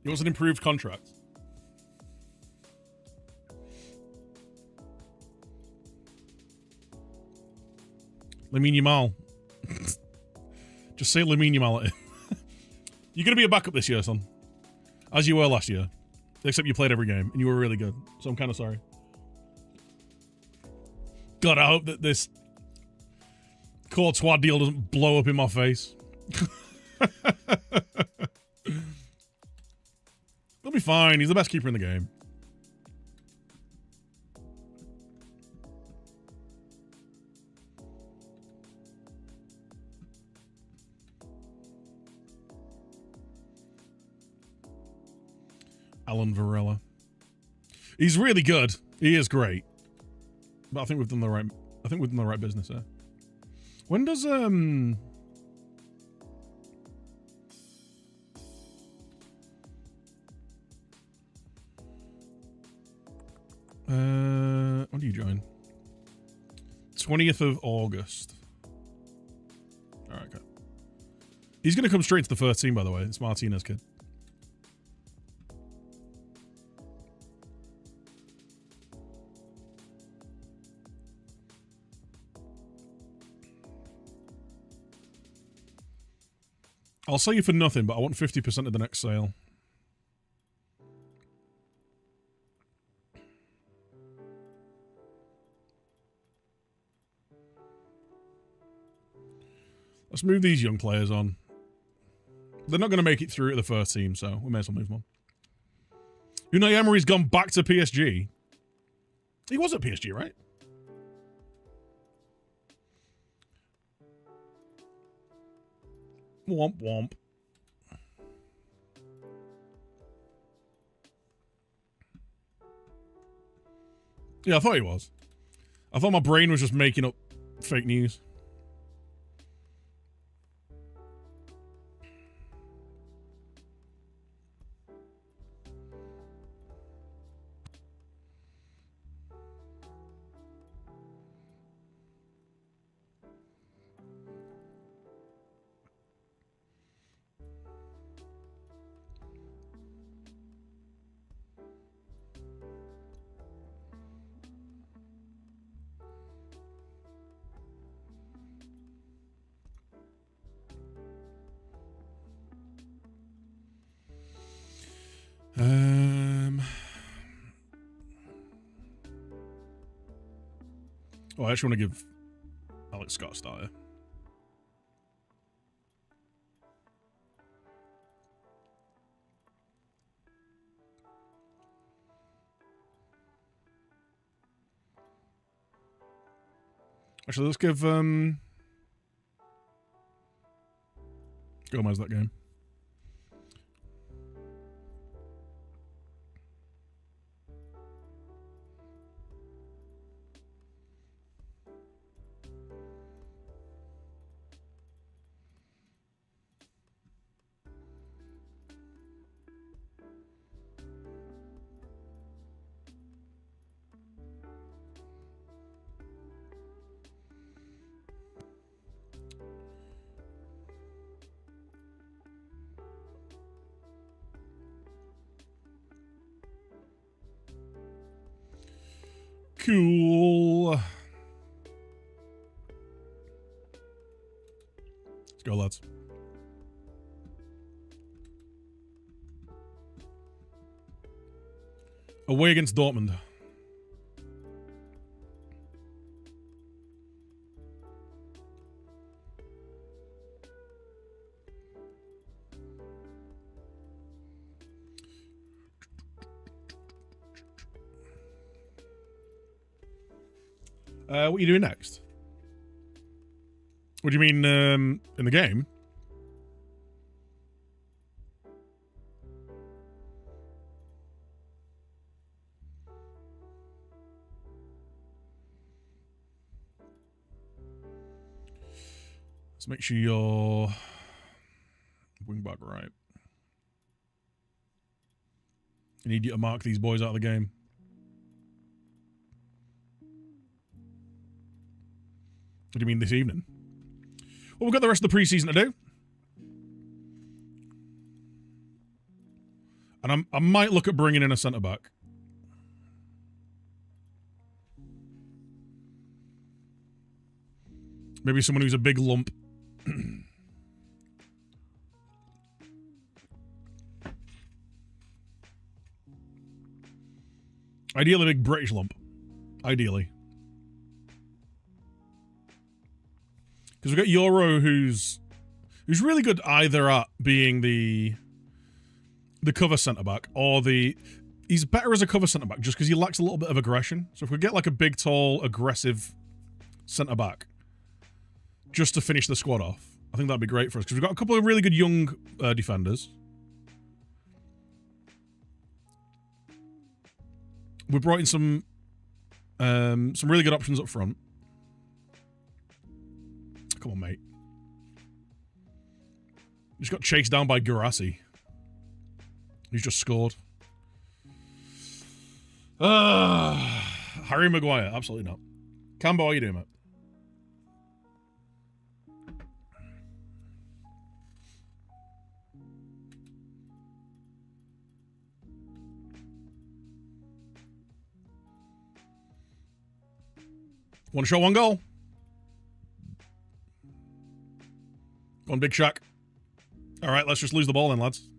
It was an improved contract. Lamine Yamal. Just say Lamine Yamal at it. You're going to be a backup this year, son. As you were last year. Except you played every game, and you were really good. So I'm kind of sorry. God, I hope that this Courtois deal doesn't blow up in my face. He'll be fine. He's the best keeper in the game. Alan Varela. He's really good. He is great. But I think we've done the right business there. When does when do you join? 20th of August. Alright, okay. He's gonna come straight to the first team, by the way. It's Martinez kid. I'll sell you for nothing, but I want 50% of the next sale. Let's move these young players on. They're not going to make it through to the first team, so we may as well move them on. Unai Emery's gone back to PSG. He was at PSG, right? Womp womp. Yeah, I thought he was. I thought my brain was just making up fake news. Oh, I actually want to give Alex Scott a starter. Actually, let's give Gomez that game. Cool. Let's go, lads. Away against Dortmund. What are you doing next? What do you mean, in the game? Let's make sure you're wingback right. I need you to mark these boys out of the game. What do you mean this evening? Well, we've got the rest of the preseason to do. And I might look at bringing in a centre-back. Maybe someone who's a big lump. Ideally, a big British lump. Ideally. Because we've got Euro, who's really good either at being the cover centre-back or he's better as a cover centre-back just because he lacks a little bit of aggression. So if we get like a big, tall, aggressive centre-back just to finish the squad off, I think that'd be great for us because we've got a couple of really good young defenders. We brought in some really good options up front. Come on, mate. Just got chased down by Guirassy. He's just scored. Harry Maguire, absolutely not. Cambo, how you doing, mate? One shot, one goal. Go on, Big Shaq. All right, let's just lose the ball then, lads.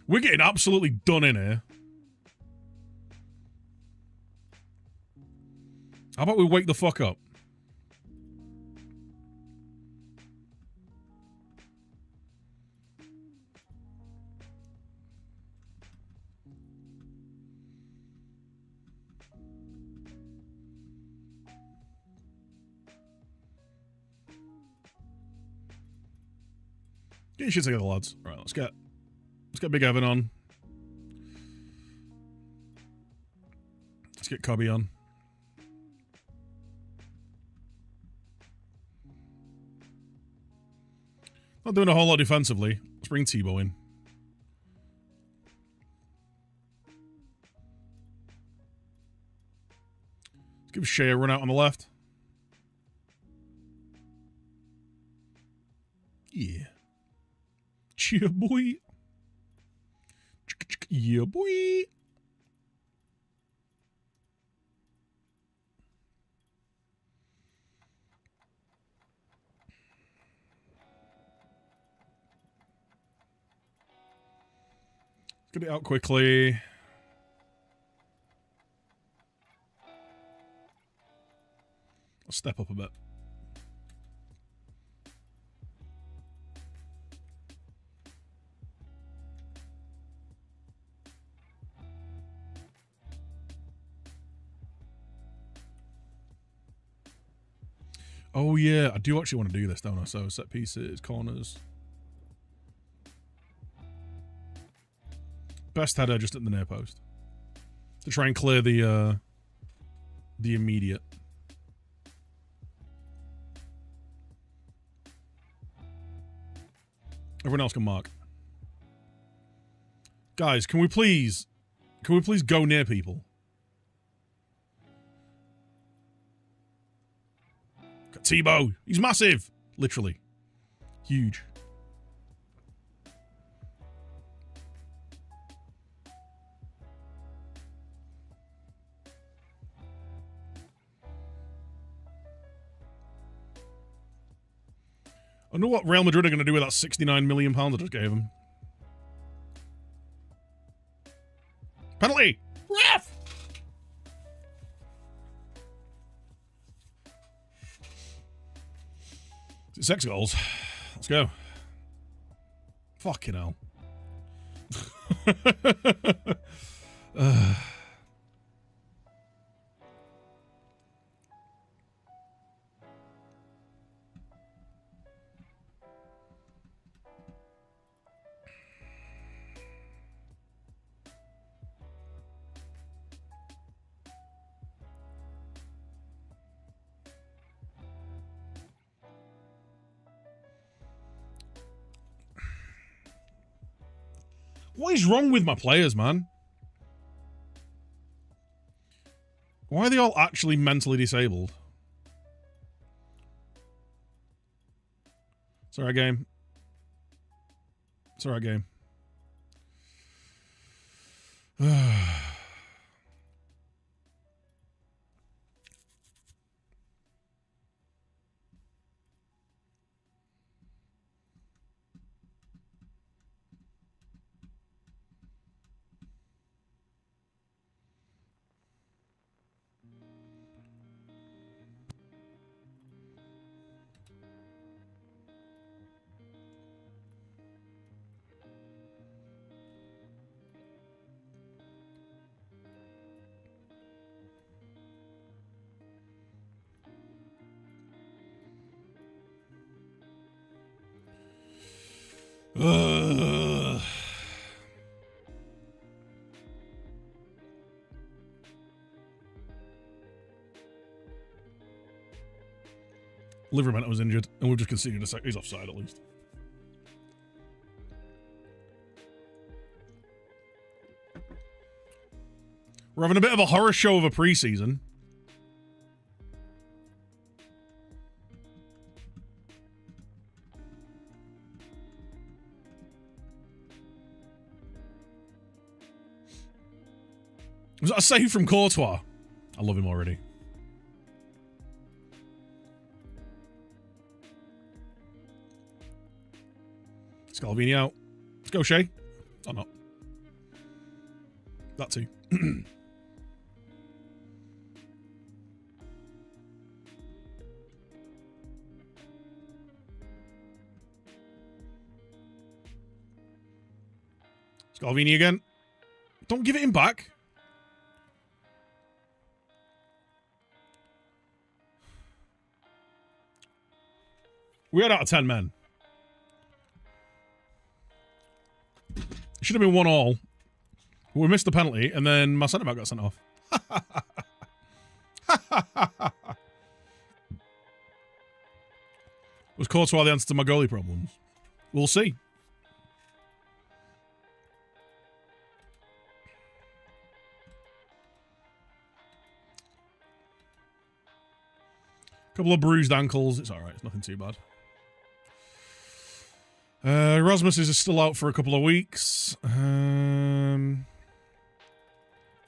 We're getting absolutely done in here. How about we wake the fuck up? Get your shit together, lads. All right, let's get Big Evan on. Let's get Cubby on. Not doing a whole lot defensively. Let's bring Tebow in. Let's give Shea a run out on the left. Yeah. Yeah, boy. Yeah, boy. Let's get it out quickly. I'll step up a bit. Oh, yeah. I do actually want to do this, don't I? So, set pieces, corners. Best header just at the near post. To try and clear the immediate. Everyone else can mark. Guys, can we please go near people? Got Tebow. He's massive. Literally. Huge. I wonder what Real Madrid are going to do with that £69 million I just gave them. Penalty! Ref! 6 goals. Let's go. Fucking hell. What is wrong with my players, man? Why are they all actually mentally disabled? It's alright, game. It's alright, game. Livermore was injured, and we've just conceded a sec. He's offside at least. We're having a bit of a horror show of a preseason. Was that a save from Courtois? I love him already. Scalvini out. Let's go, Shea. Or not. That too. Scalvini again. Don't give it him back. We had out of 10 men. It should have been 1-1. We missed the penalty, and then my centre-back got sent off. Was Courtois the answer to my goalie problems? We'll see. Couple of bruised ankles. It's alright. It's nothing too bad. Rasmus is still out for a couple of weeks.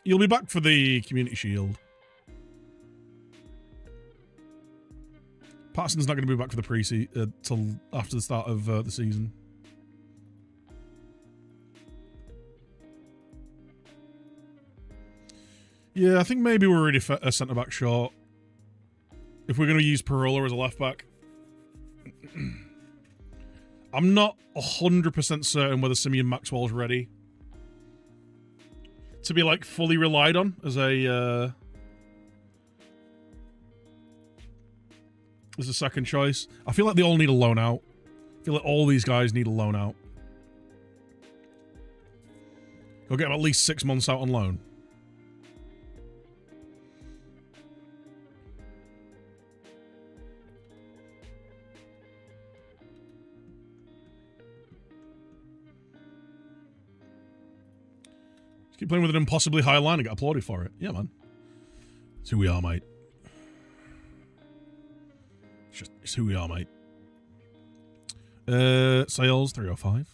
You'll be back for the Community Shield. Patterson's not going to be back for the pre-season till after the start of the season. Yeah, I think maybe we're already a centre-back short. If we're going to use Parola as a left-back. I'm not 100% certain whether Simeon Maxwell's ready to be, like, fully relied on as a second choice. I feel like they all need a loan out. I feel like all these guys need a loan out. Go get them at least 6 months out on loan. Keep playing with an impossibly high line and get applauded for it. Yeah, man. It's who we are, mate. It's who we are, mate. Sales 305.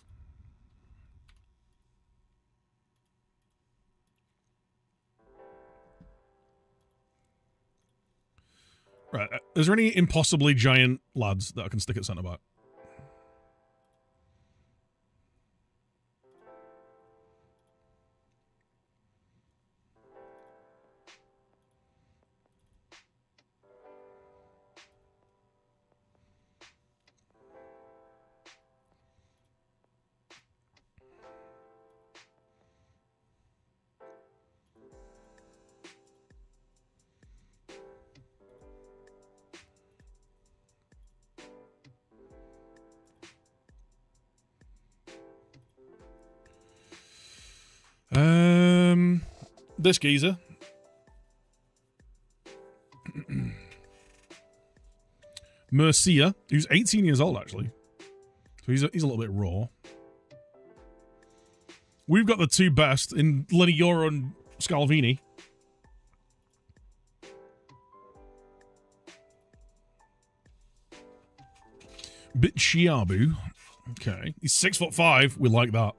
Right. Is there any impossibly giant lads that I can stick at centre back? This geezer. Mercia, who's 18 years old, actually. So he's a little bit raw. We've got the two best in Lenny Yoro and Scalvini. Bit Chiabu. Okay. He's 6'5". We like that.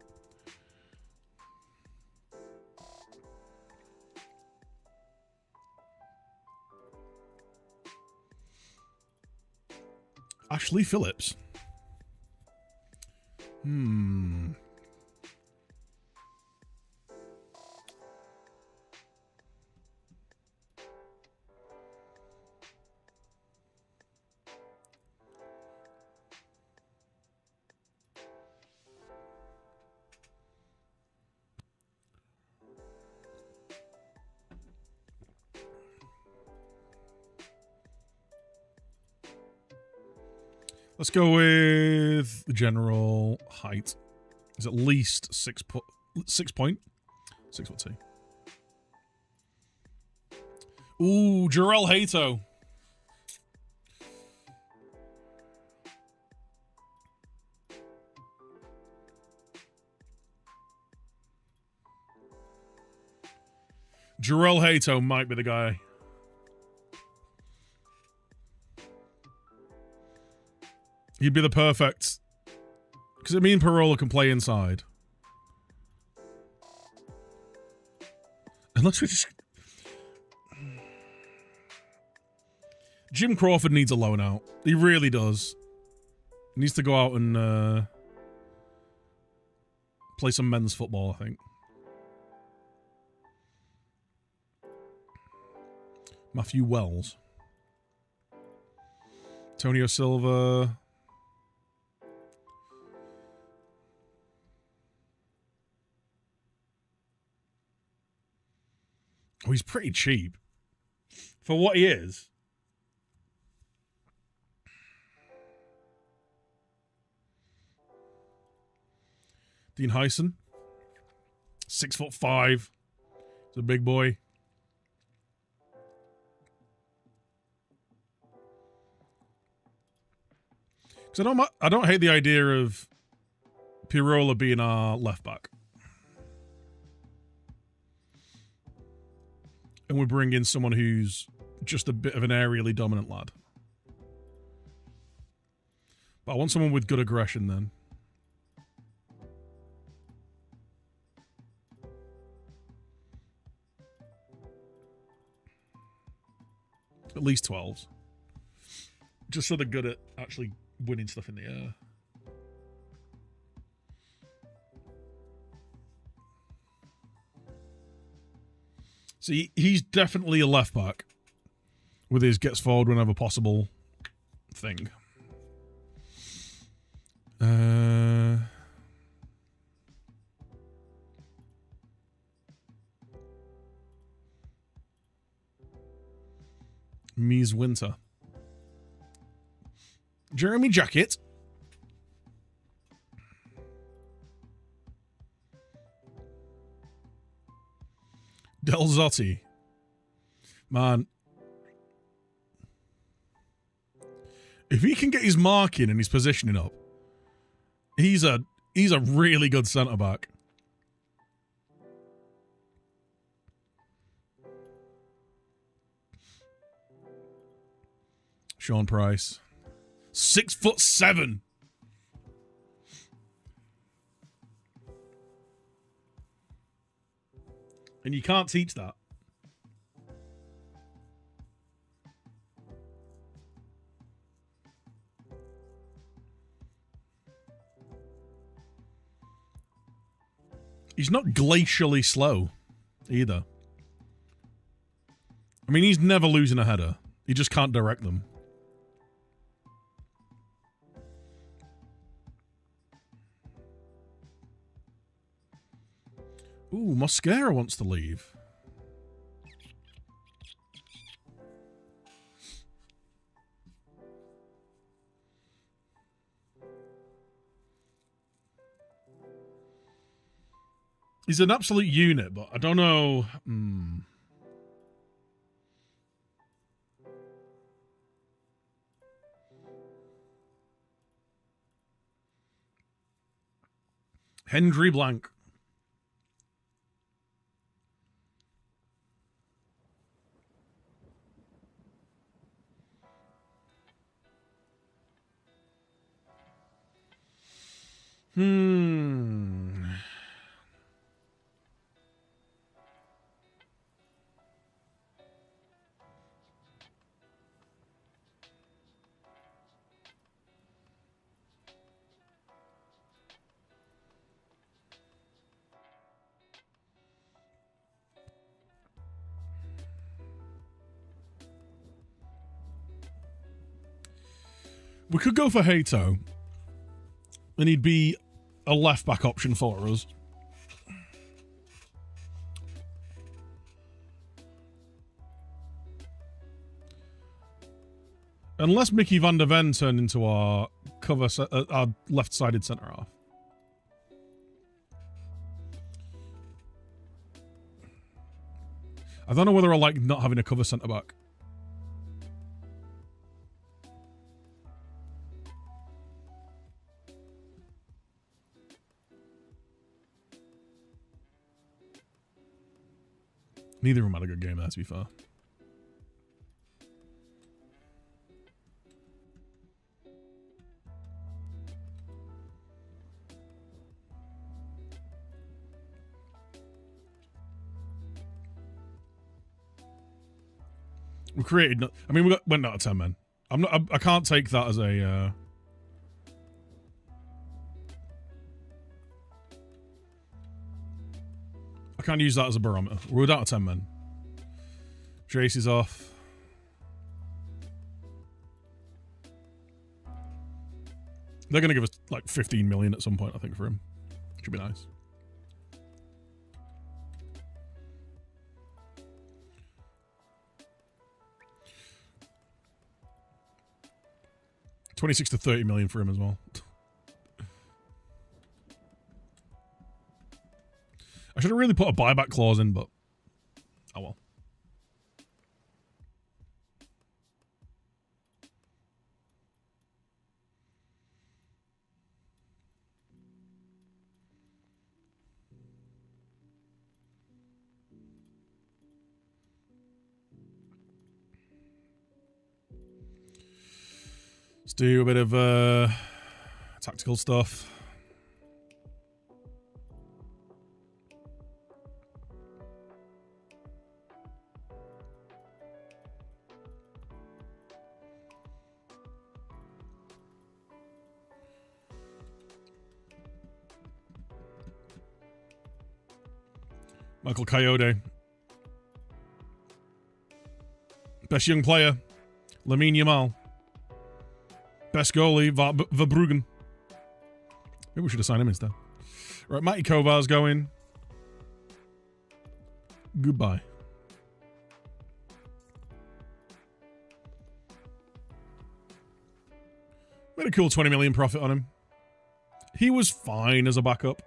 Ashley Phillips. Let's go with the general height. Is at least 6 point. 6'2". Ooh, Jarrell Hato. Jarrell Hato might be the guy. He'd be the perfect... Because me and Parola can play inside. Unless we just... Jim Crawford needs a loan out. He really does. He needs to go out and play some men's football, I think. Matthew Wells. Antonio Silva... Oh, he's pretty cheap. For what he is. Dean Hyson. 6'5". He's a big boy. Because I don't hate the idea of Pirola being our left back. And we bring in someone who's just a bit of an aerially dominant lad. But I want someone with good aggression then. At least 12s. Just so they're good at actually winning stuff in the air. See, he's definitely a left back with his gets forward whenever possible thing. Mies Winter. Jeremy Jackett. Del Zotti. Man. If he can get his marking and his positioning up, he's a really good centre back. Sean Price. 6'7". And you can't teach that. He's not glacially slow either. I mean, he's never losing a header. He just can't direct them. Ooh, Mosquera wants to leave. He's an absolute unit, but I don't know. Henry Blank. We could go for Hato, and he'd be a left back option for us. Unless Mickey van der Ven turned into our our left-sided centre half. I don't know whether I like not having a cover centre back. Neither of them had a good game there, to be fair. We created. I mean, went out of 10 men. I can't take that as a. I can't use that as a barometer. We're down to 10 men. Jace is off. They're going to give us like 15 million at some point, I think, for him. Should be nice. $26 to 30 million for him as well. I should have really put a buyback clause in, but oh well. Let's do a bit of tactical stuff. Michael Coyote. Best young player, Lamine Yamal. Best goalie, Verbruggen. Maybe we should have signed him instead. Right, Matty Kovar's going. Goodbye. Made a cool 20 million profit on him. He was fine as a backup.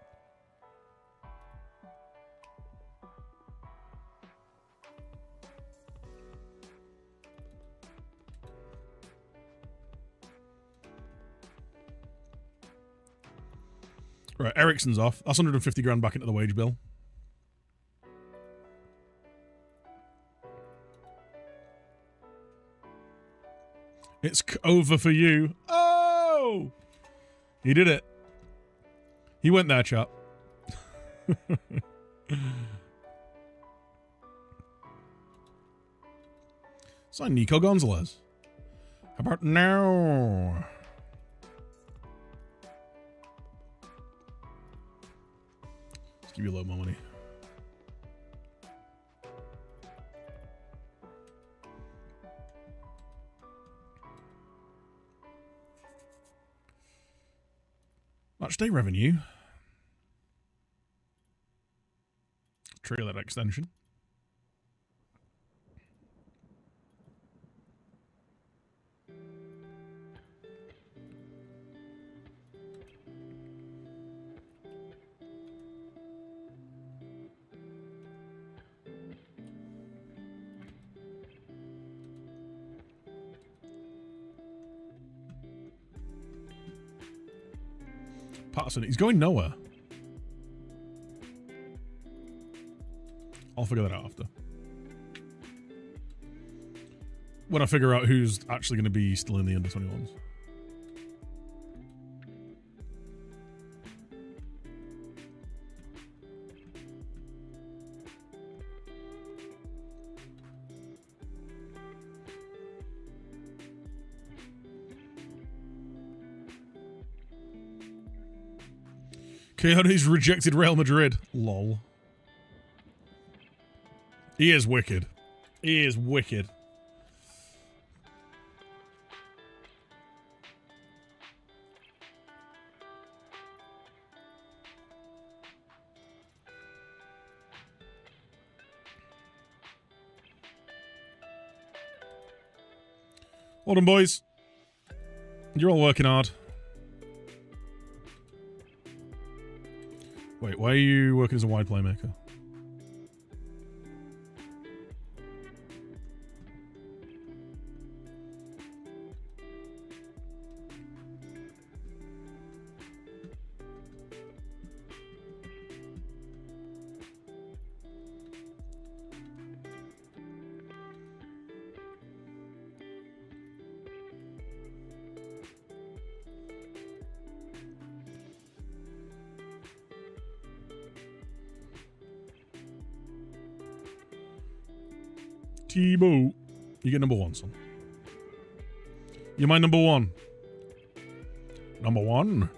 Right, Ericsson's off. That's 150 grand back into the wage bill. It's over for you. Oh! He did it. He went there, chap. Sign Nico Gonzalez. How about now? Let's give you a little more money. Match day revenue. Trigger that extension. Patterson. He's going nowhere. I'll figure that out after. When I figure out who's actually going to be still in the under-21s. Keanu's rejected Real Madrid. Lol. He is wicked. He is wicked. Hold on, boys. You're all working hard. Wait, why are you working as a wide playmaker? T-Bo. You get number one, son. You're my number one. Number one.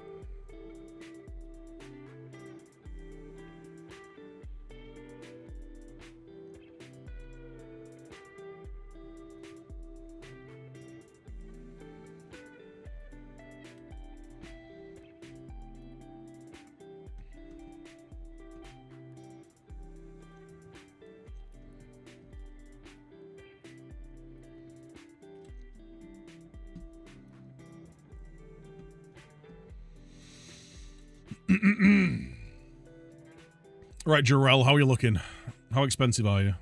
Right, Jarrell, how are you looking? How expensive are you?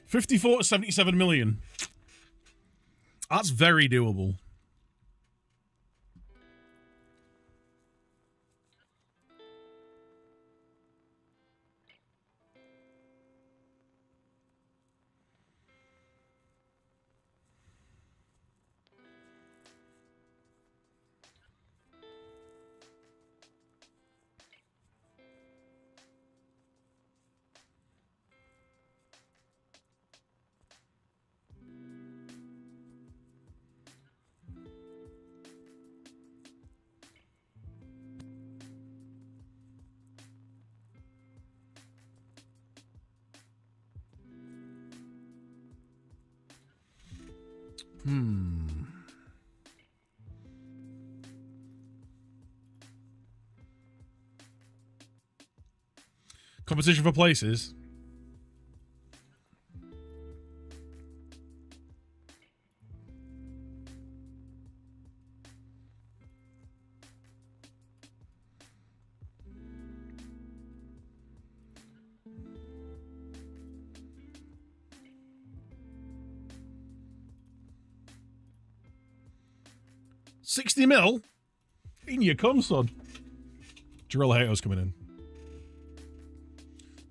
54 to 77 million. That's very doable. Competition for places. $60 mil? In you come, son. Jarrell Hato's coming in.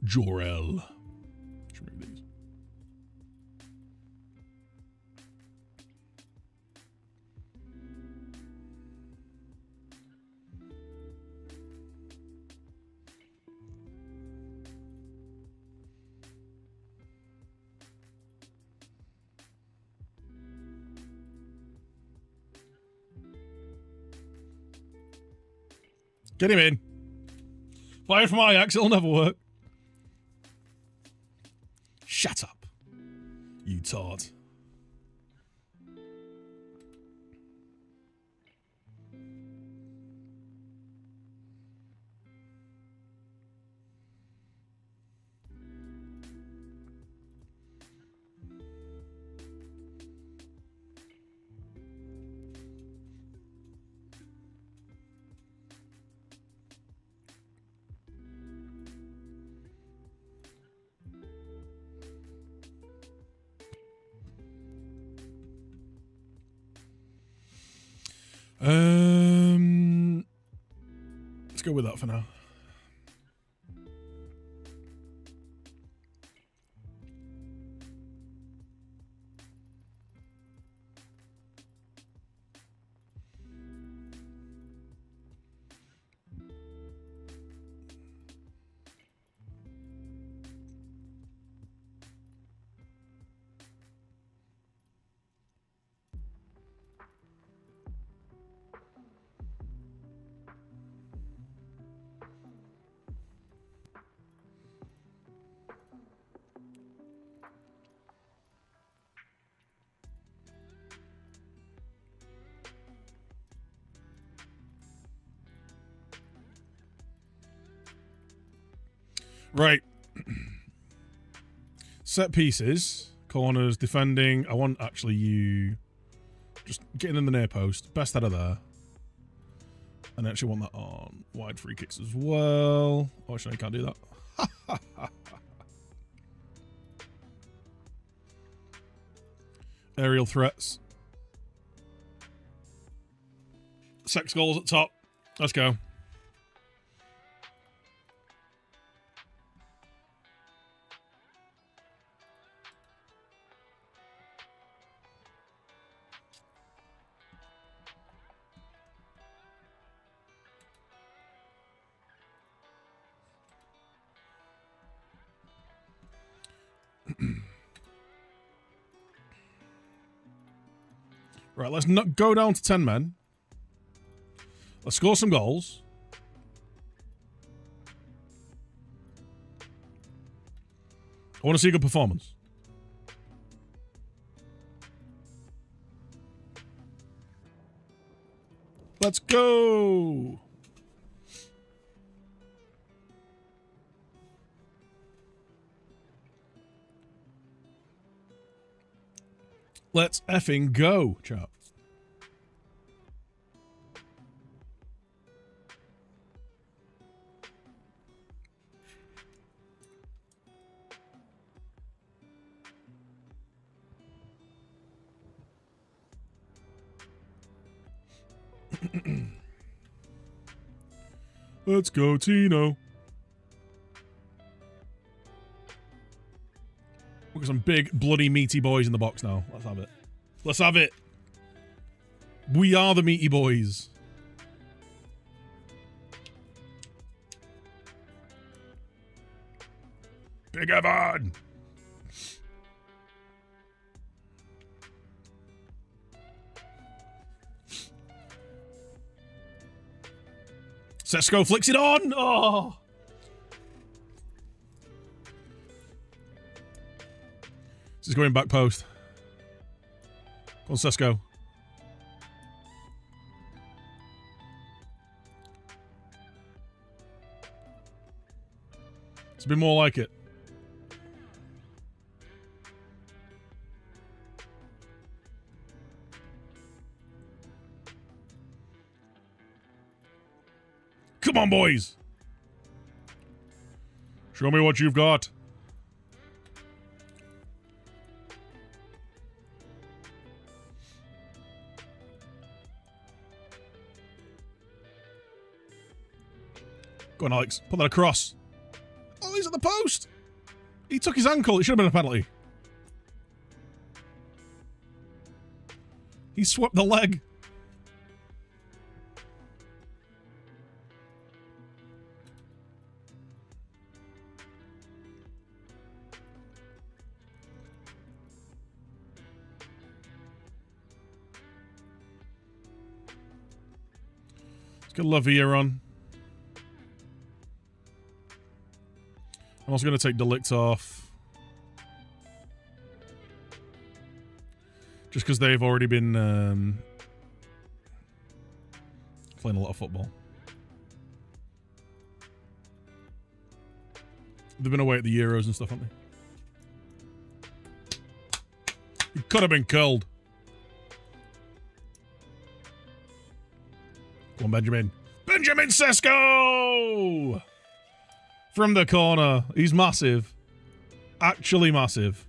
Jor-El. Should remove these. Get him in. Fire from Ajax, it'll never work. Shut up, you tart. Let's go with that for now. Right. Set pieces, corners, defending. I want actually you just getting in the near post. Best out of there. And I actually want that on wide free kicks as well. Oh, actually, I can't do that. Aerial threats. Sex goals at top. Let's go. Right, let's not go down to 10 men. Let's score some goals. I want to see a good performance. Let's go! Let's effing go, chap. Let's go, Tino. We've got some big, bloody, meaty boys in the box now. Let's have it. Let's have it. We are the meaty boys. Big Evan. Sesko flicks it on. Oh. This is going back post. Go on, Sesko. It's been more like it. Come on, boys. Show me what you've got. Go on, Alex. Put that across. Oh, he's at the post. He took his ankle. It should have been a penalty. He swept the leg. Let's get Lavia on. I'm also going to take Delict off. Just because they've already been playing a lot of football. They've been away at the Euros and stuff, haven't they? He could have been curled. Go on, Benjamin. Benjamin Sesko! From the corner. He's massive. Actually massive.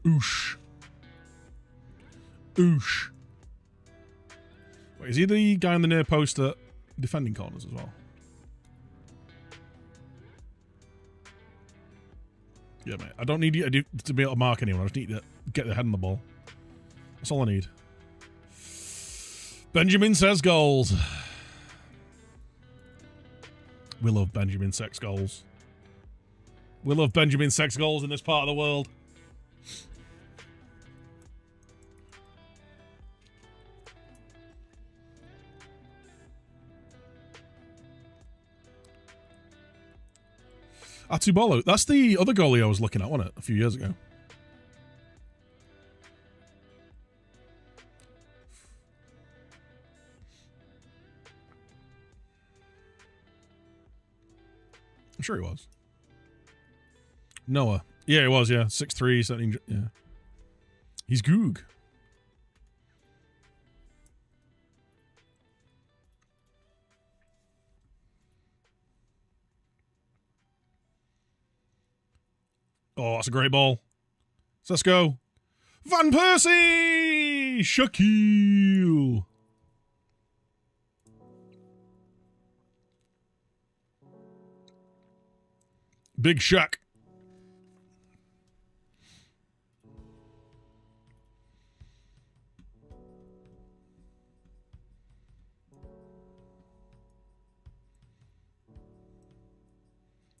Oosh. Oosh. Wait, is he the guy on the near post at defending corners as well? Yeah, mate. I don't need you to be able to mark anyone. I just need to get the head on the ball. That's all I need. Benjamin says goals. We love Benjamin Sex goals. We love Benjamin Sex goals in this part of the world. Atubolo. That's the other goalie I was looking at, wasn't it? A few years ago. I'm sure he was. Noah. Yeah, he was, yeah. 6'3", 17, yeah. He's Goog. Oh, that's a great ball. So let's go. Van Persie! Shaquille! Big Shaq.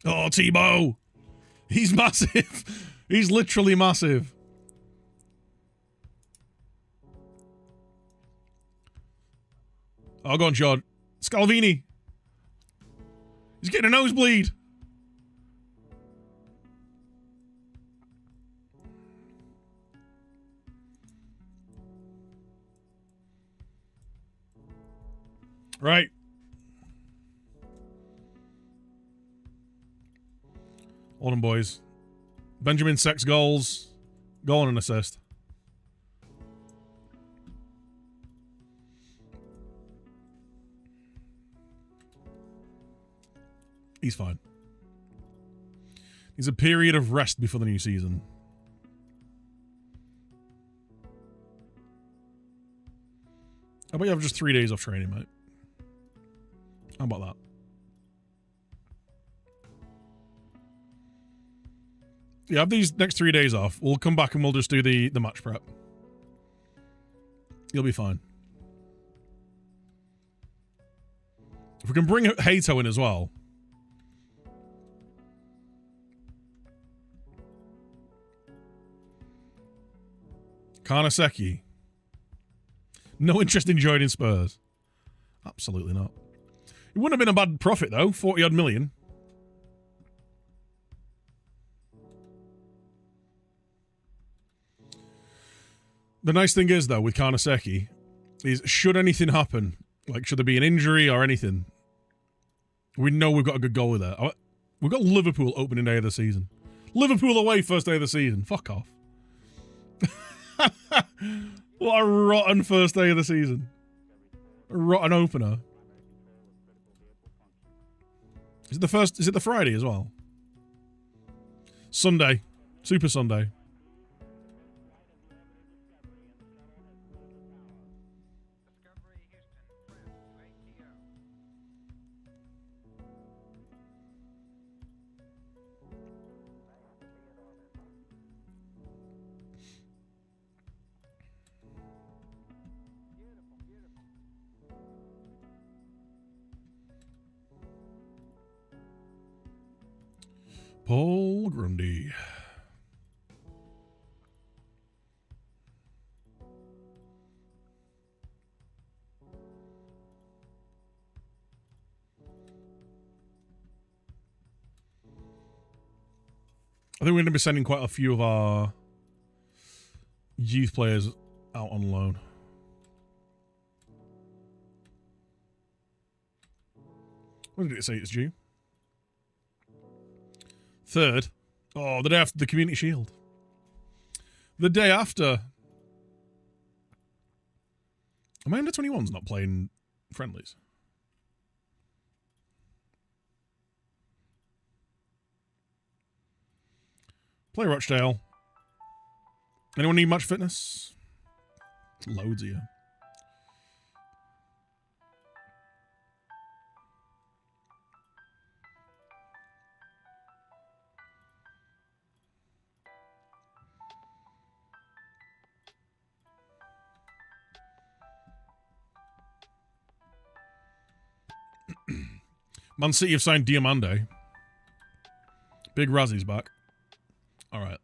Oh, Tebow! He's massive. He's literally massive. Oh, go on, John. Scalvini. He's getting a nosebleed. Right. Hold on, boys. Benjamin Sex goals. Goal and an assist. He's fine. He's a period of rest before the new season. How about you have just 3 days off training, mate? How about that? Yeah, have these next 3 days off. We'll come back and we'll just do the match prep. You'll be fine. If we can bring Hato in as well. Karnaseki. No interest in joining Spurs. Absolutely not. It wouldn't have been a bad profit though, 40 odd million. The nice thing is, though, with Karnaseki, is should anything happen, like should there be an injury or anything, we know we've got a good goalie there. We've got Liverpool opening day of the season. Liverpool away first day of the season. Fuck off. What a rotten first day of the season. A rotten opener. Is it the Friday as well? Sunday. Super Sunday. Paul Grundy. I think we're going to be sending quite a few of our youth players out on loan. When did it say it's due? 3rd. Oh, the day after the Community Shield. The day after. Are my under 21s not playing friendlies? Play Rochdale. Anyone need match fitness? Loads of you. Man City have signed Diamande. Big Razzy's back. All right.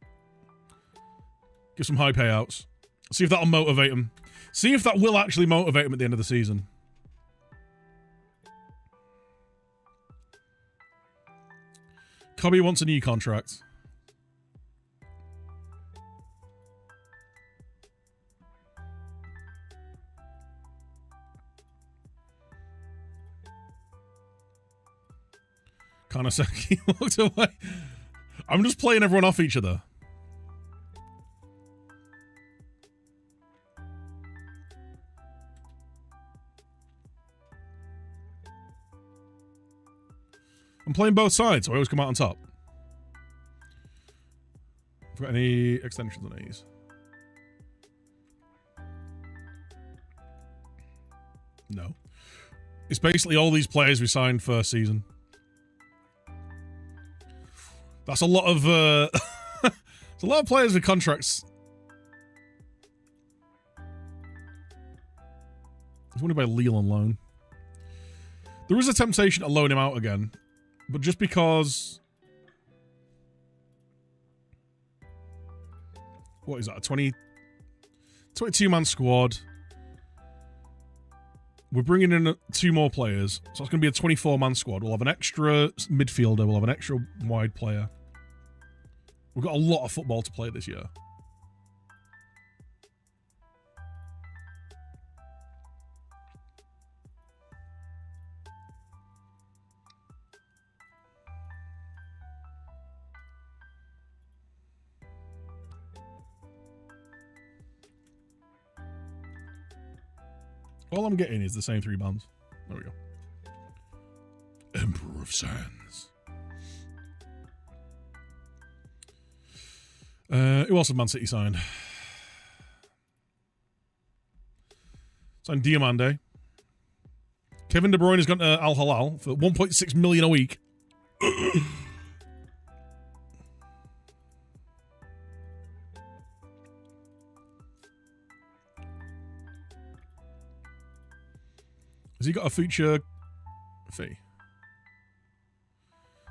Give some high payouts. See if that'll motivate him. See if that will actually motivate him at the end of the season. Cobby wants a new contract. Kanasaki walked away. I'm just playing everyone off each other. I'm playing both sides, so I always come out on top. Got any extensions on these? No. It's basically all these players we signed first season. That's a lot of it's a lot of players with contracts. He's wanted by Lille on loan. There is a temptation to loan him out again, but just because. What is that? A 22-man squad. We're bringing in 2 more players, so it's going to be a 24-man squad. We'll have an extra midfielder. We'll have an extra wide player. We've got a lot of football to play this year. All I'm getting is the same 3 bands. There we go. Emperor of Sands. Who else have Man City signed? Signed Diamande. Kevin De Bruyne has gone to Al Hilal for 1.6 million a week. Has he got a future fee?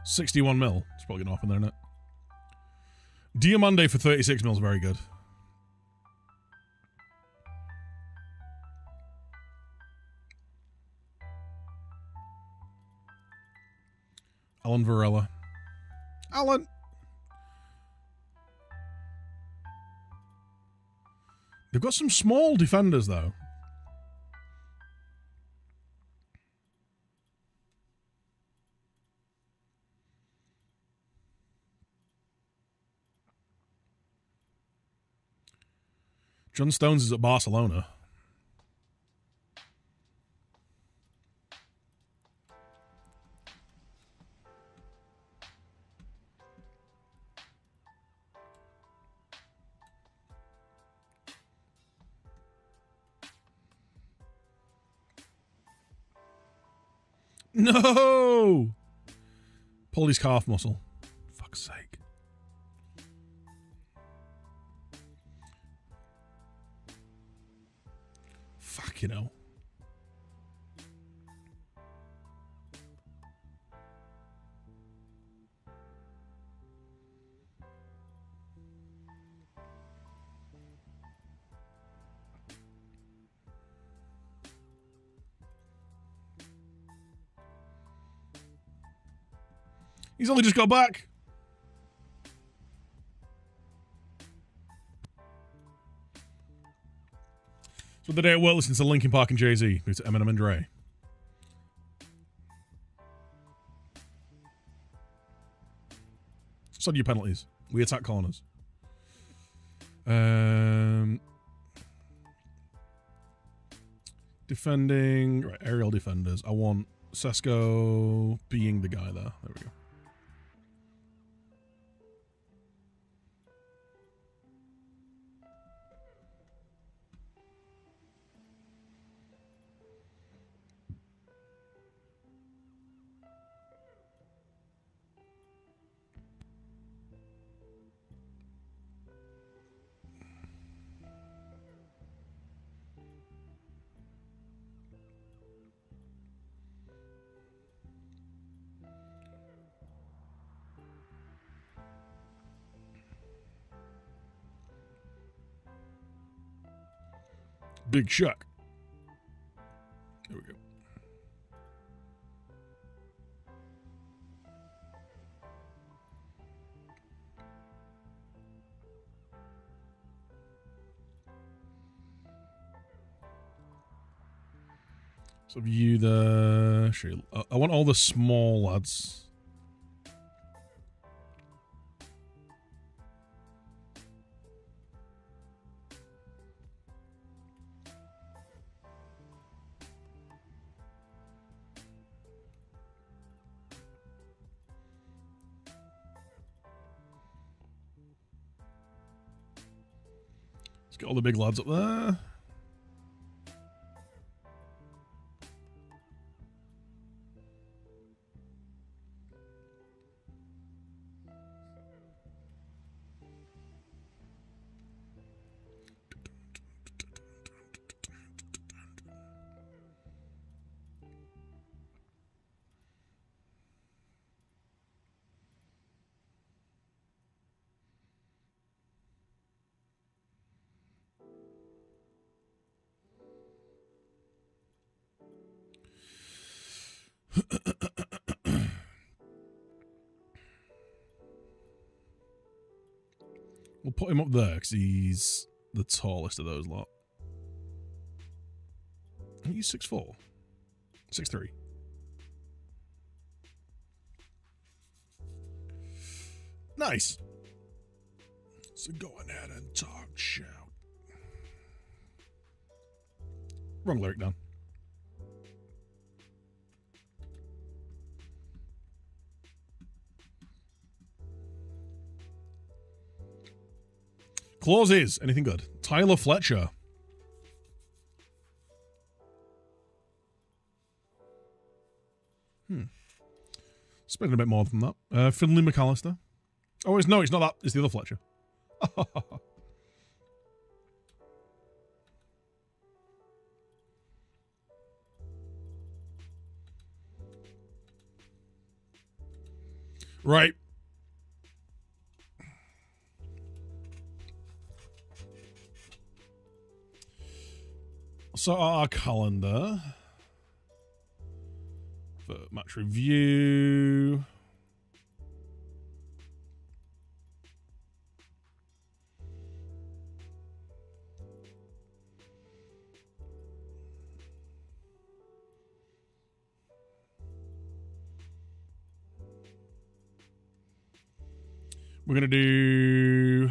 61 mil. It's probably going to happen there, isn't it? Diamande for 36 mil is very good. Alan Varela. Alan! They've got some small defenders, though. John Stones is at Barcelona. No! Pulled his calf muscle. Fuck's sake. You know. He's only just got back. So the day at work listens to Linkin Park and Jay-Z, who's to Eminem and Dre. So do your penalties. We attack corners. Defending. Right, aerial defenders. I want Sesko being the guy there. There we go. Big Shack. There we go. So view the... I want all the small lads. Let's get all the big lads up there. We'll put him up there because he's the tallest of those lot. He's 6'4", 6'3". Nice. So go ahead and talk, shout. Wrong lyric down. Clauses. Anything good? Tyler Fletcher. Spending a bit more than that. Finley McAllister. Oh, no, it's not that. It's the other Fletcher. Right. So our calendar for match review. We're going to do...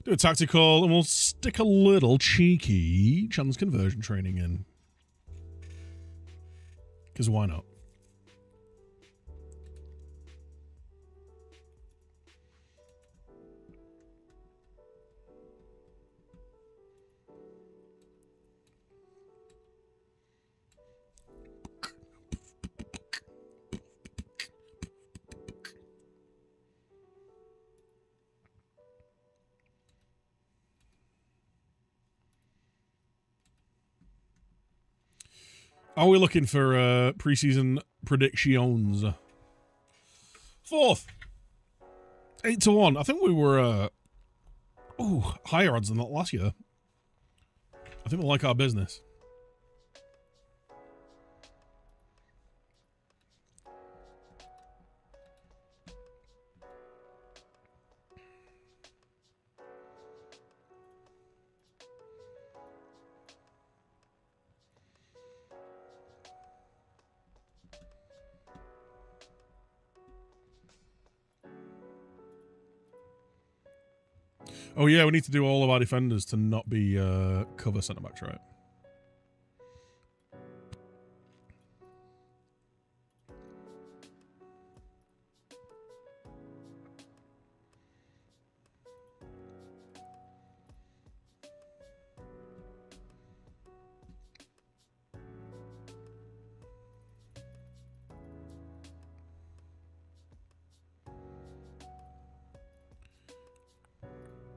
do a tactical, and we'll stick a little cheeky chance conversion training in. Because why not? Are we looking for preseason predictions? 4th. 8-1. I think we were higher odds than that last year. I think we like our business. Oh yeah, we need to do all of our defenders to not be cover centre backs, right?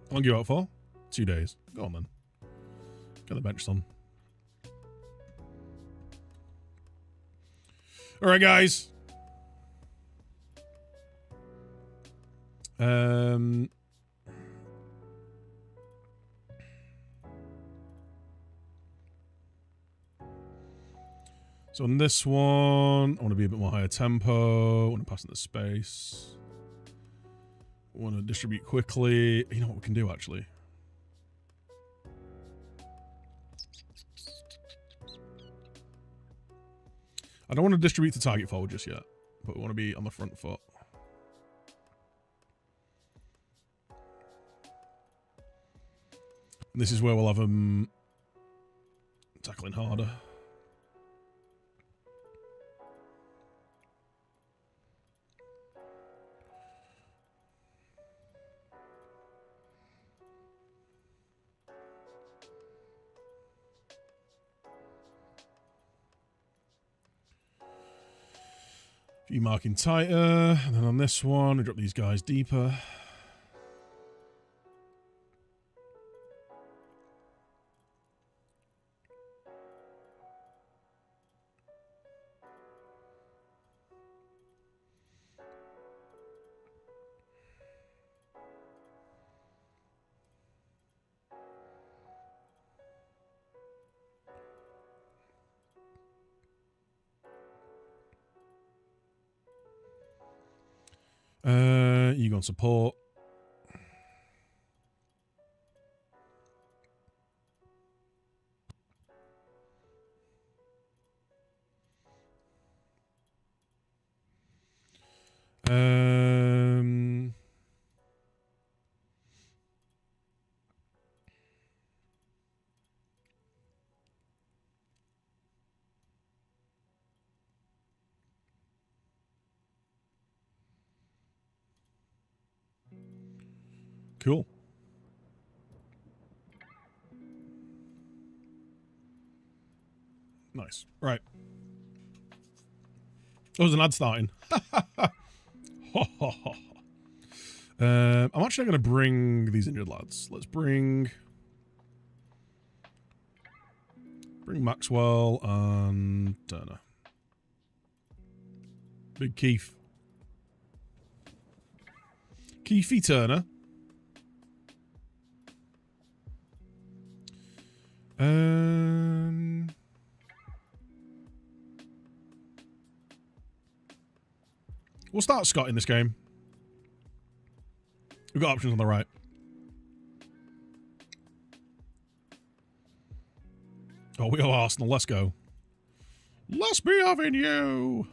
How long are you out for? 2 days. Go on then. Get the bench done. Alright, guys. So on this one, I want to be a bit more higher tempo. I want to pass in the space. I want to distribute quickly. You know what we can do, actually? I don't want to distribute the target forward just yet, but we want to be on the front foot. And this is where we'll have them tackling harder. Few marking tighter, and then on this one, we drop these guys deeper. You go on support. Cool. Nice. Right. Oh, there's an ad starting. I'm actually going to bring these injured lads. Let's bring Maxwell and Turner. Big Keith. Keithy Turner. We'll start Scott in this game. We've got options on the right. Oh, we go Arsenal. Let's go. Let's be having you.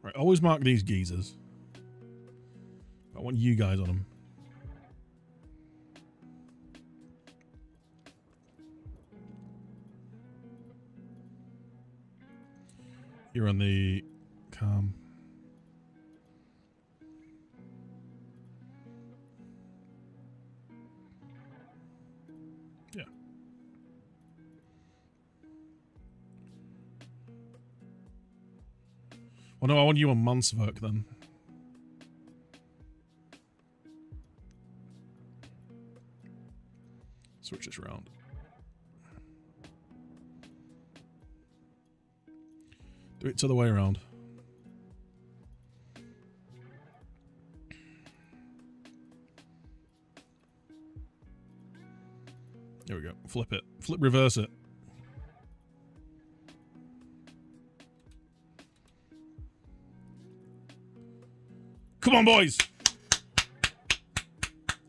Right, always mark these geezers. I want you guys on them. You're on the calm. Yeah. Oh no, I want you on Mansverk then. Switch this around. Do it the other way around. There we go. Flip it. Reverse it. Come on, boys.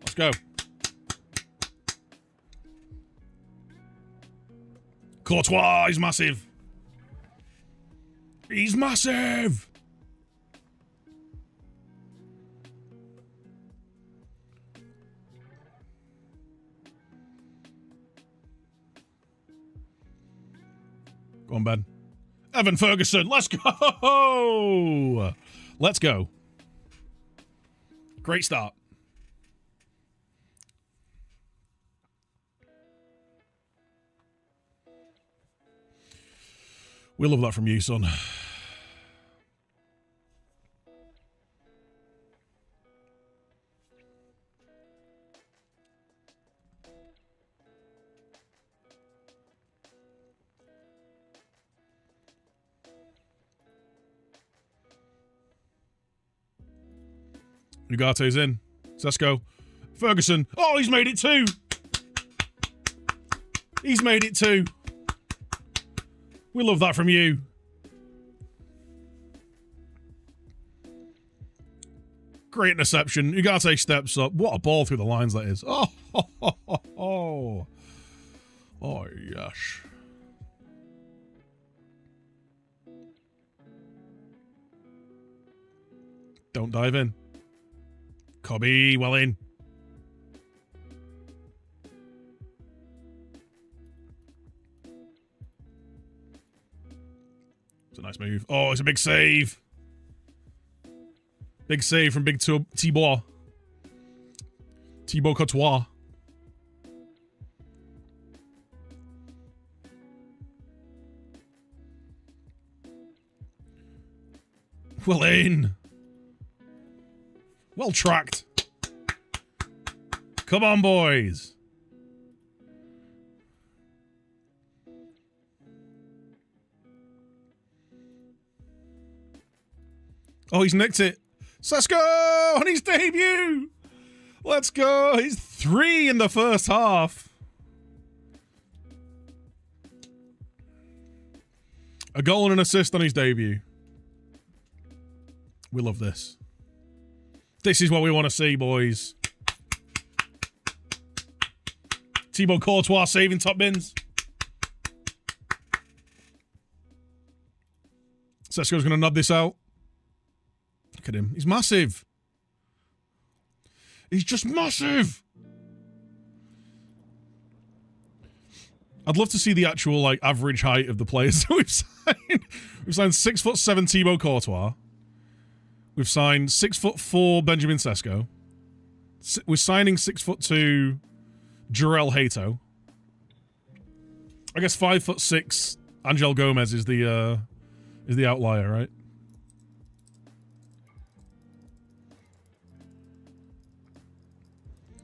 Let's go. Courtois is massive. He's massive. Go on, Ben. Evan Ferguson, let's go! Let's go. Great start. We love that from you, son. Ugate's in. Sesko. Ferguson. Oh, he's made it too. He's made it too. We love that from you. Great interception. Ugarte steps up. What a ball through the lines that is. Oh, oh, oh, oh, oh. Oh, yes. Don't dive in. Cobby, well in. It's a nice move. Oh, it's a big save. Big save from Big Thibaut. Thibaut Courtois. Well in. Well tracked. Come on, boys. Oh, he's nicked it. Sesko on his debut. Let's go. He's 3 in the first half. A goal and an assist on his debut. We love this. This is what we want to see, boys. Thibaut Courtois saving top bins. Sesko's going to nod this out. Look at him. He's massive. He's just massive. I'd love to see the actual, like, average height of the players that we've signed. We've signed 6'7" Thibaut Courtois. We've signed 6'4" Benjamin Sesko. We're signing 6'2" Jarell Hato. I guess 5'6" Angel Gomez is the outlier, right?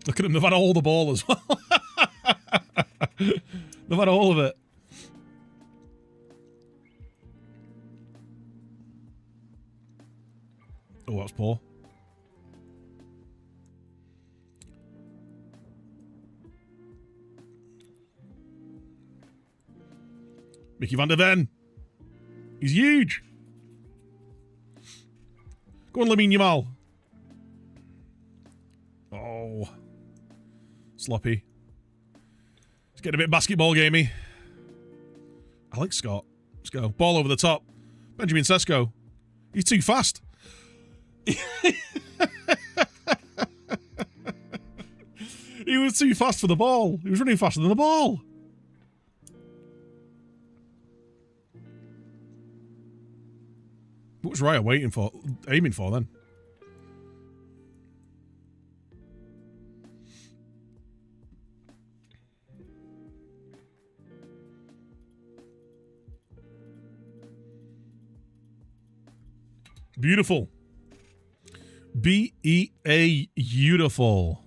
Look at them, they've had all the ball as well. They've had all of it. Oh, that's poor. Mickey van der Ven. He's huge. Go on, Lamine Yamal. Oh. Sloppy. It's getting a bit basketball gamey. I like Scott. Let's go. Ball over the top. Benjamin Sesko. He's too fast. He was too fast for the ball. He was running faster than the ball. What was Raya aiming for then? Beautiful. B-E-A, beautiful.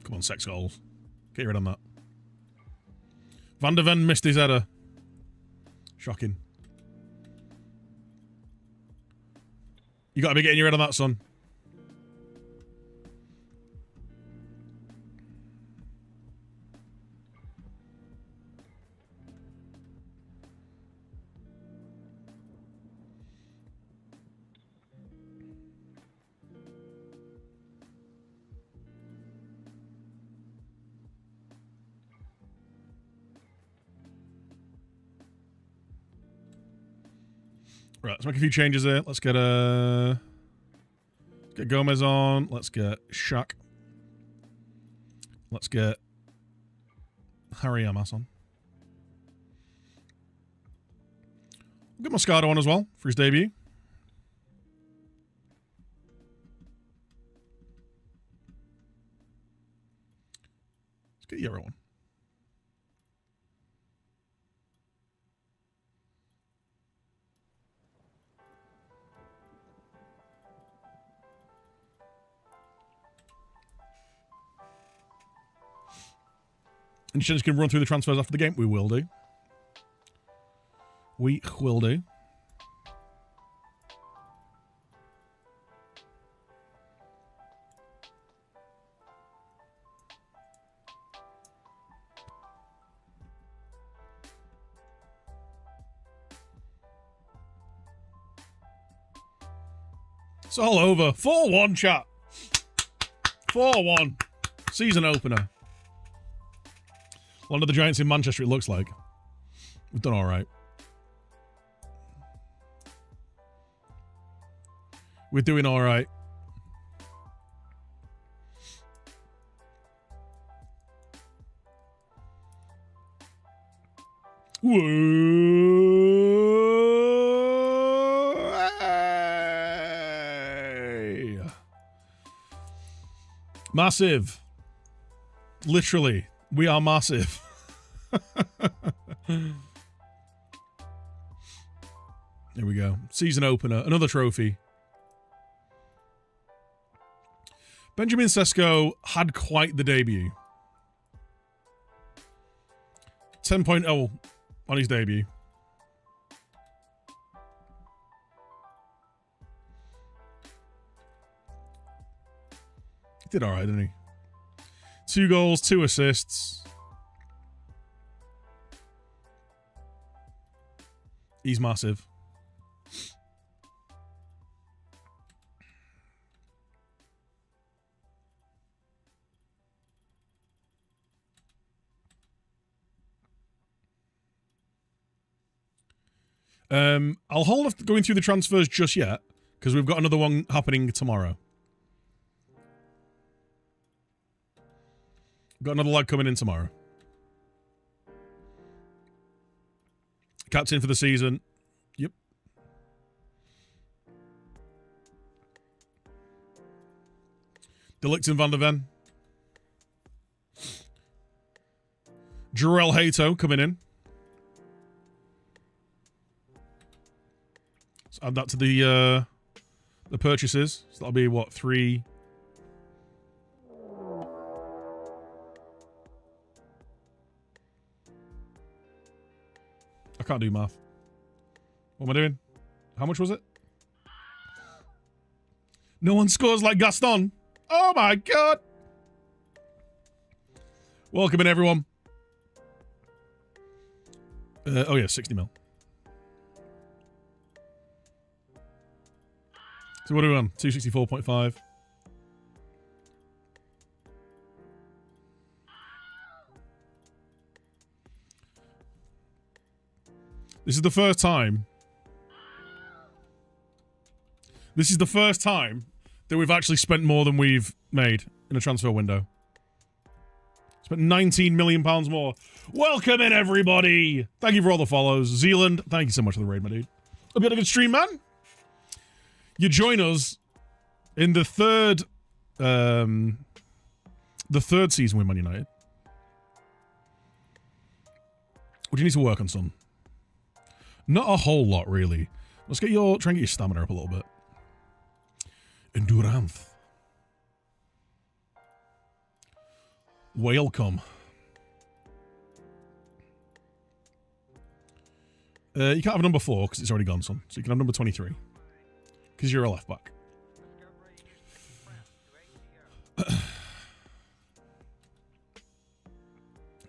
Come on, 6 goals. Get rid of that. Van der Ven missed his header. Shocking. You got to be getting your head on that, son. Right, let's make a few changes here. Let's get Gomez on. Let's get Shaq. Let's get Harry Amas on. We'll get Moscato on as well for his debut. Let's get Euro one. And you're just going to run through the transfers after the game? We will do. We will do. It's all over. 4-1, chat. 4-1. Season opener. One of the Giants in Manchester, it looks like. We've done all right. We're doing all right. Hey. Massive. Literally. We are massive. There we go. Season opener. Another trophy. Benjamin Sesko had quite the debut. 10.0 on his debut. He did alright, didn't he? 2 goals, 2 assists. He's massive. I'll hold off going through the transfers just yet, because we've got another one happening tomorrow. Got another lad coming in tomorrow. Captain for the season. Yep. De Ligt and Van der Ven. Jarell Hato coming in. Let's add that to the purchases. So that'll be what, 3... I can't do math. What am I doing? How much was it? No one scores like Gaston. Oh my god. Welcome in, everyone. Oh yeah, 60 mil. So what are we on? 264.5. This is the first time. This is the first time that we've actually spent more than we've made in a transfer window. Spent £19 million more. Welcome in, everybody. Thank you for all the follows. Zealand, thank you so much for the raid, my dude. Hope you had a good stream, man. You join us in the third season with Man United. What do you need to work on, son? Not a whole lot, really. Let's try and get your stamina up a little bit. Endurance. Welcome. You can't have number 4 because it's already gone, son. So you can have number 23. Because you're a left back.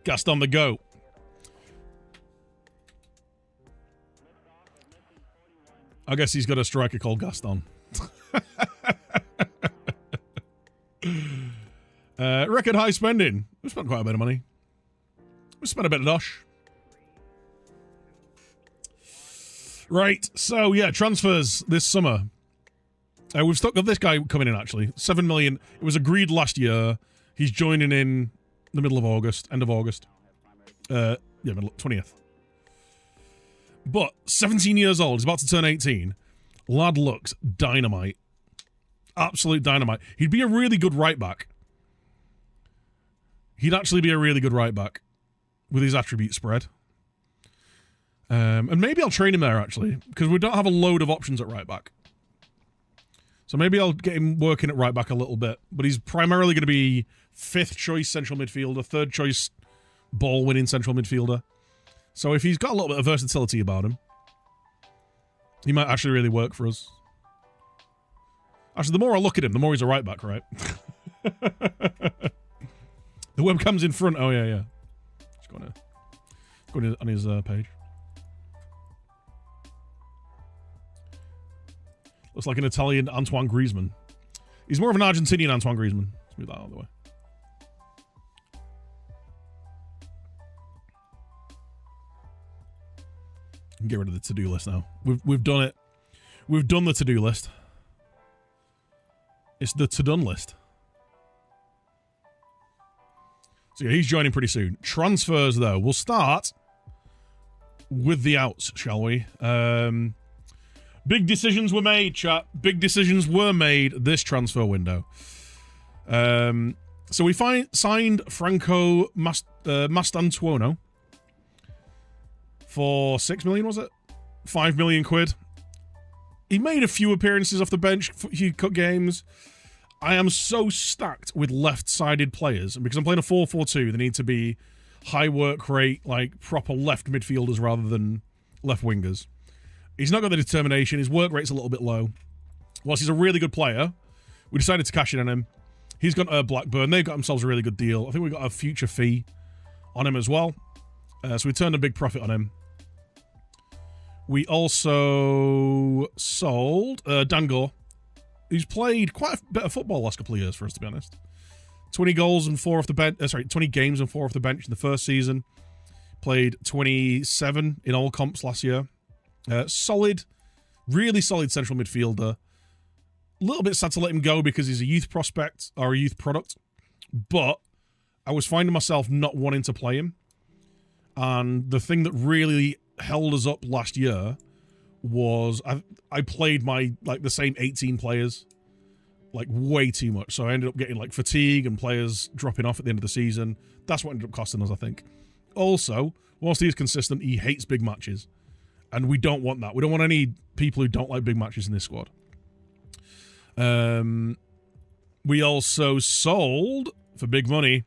Gaston the GOAT. I guess he's got a striker called Gaston. Record high spending. We spent quite a bit of money. We spent a bit of dosh. Right, so yeah, transfers this summer. We've got this guy coming in, actually. 7 million. It was agreed last year. He's joining in the middle of August, end of August. Yeah, 20th. But 17 years old, he's about to turn 18. Lad looks dynamite. Absolute dynamite. He'd be a really good right back. He'd actually be a really good right back with his attribute spread. And maybe I'll train him there, actually, because we don't have a load of options at right back. So maybe I'll get him working at right back a little bit. But he's primarily going to be 5th choice central midfielder, 3rd choice ball-winning central midfielder. So if he's got a little bit of versatility about him, he might actually really work for us. Actually, the more I look at him, the more he's a right back, right? The webcam's in front. Oh, yeah. Just going on his page. Looks like an Italian Antoine Griezmann. He's more of an Argentinian Antoine Griezmann. Let's move that out of the way. Get rid of the to-do list now. We've done it. We've done the to-do list. It's the to-done list. So yeah, he's joining pretty soon. Transfers, though. We'll start with the outs, shall we? Big decisions were made, chat. Big decisions were made this transfer window. So we signed Franco Mastantuono for 6 million, was it? 5 million quid. He made a few appearances off the bench, a few cut games. I am so stacked with left-sided players, and because I'm playing a 4-4-2, they need to be high work rate, like proper left midfielders rather than left wingers. He's not got the determination. His work rate's a little bit low. Whilst he's a really good player, we decided to cash in on him. He's gone to Blackburn. They've got themselves a really good deal. I think we got a future fee on him as well. So we turned a big profit on him. We also sold Dangor, who's played quite a bit of football the last couple of years for us, to be honest. 20 goals and 4 off the bench. 20 games and 4 off the bench in the first season. Played 27 in all comps last year. Solid, really solid central midfielder. A little bit sad to let him go because he's a youth prospect or a youth product. But I was finding myself not wanting to play him. And the thing that really held us up last year was I played the same 18 players like way too much. So I ended up getting like fatigue and players dropping off at the end of the season. That's what ended up costing us, I think. Also, whilst he's consistent, he hates big matches. And we don't want that. We don't want any people who don't like big matches in this squad. We also sold, for big money,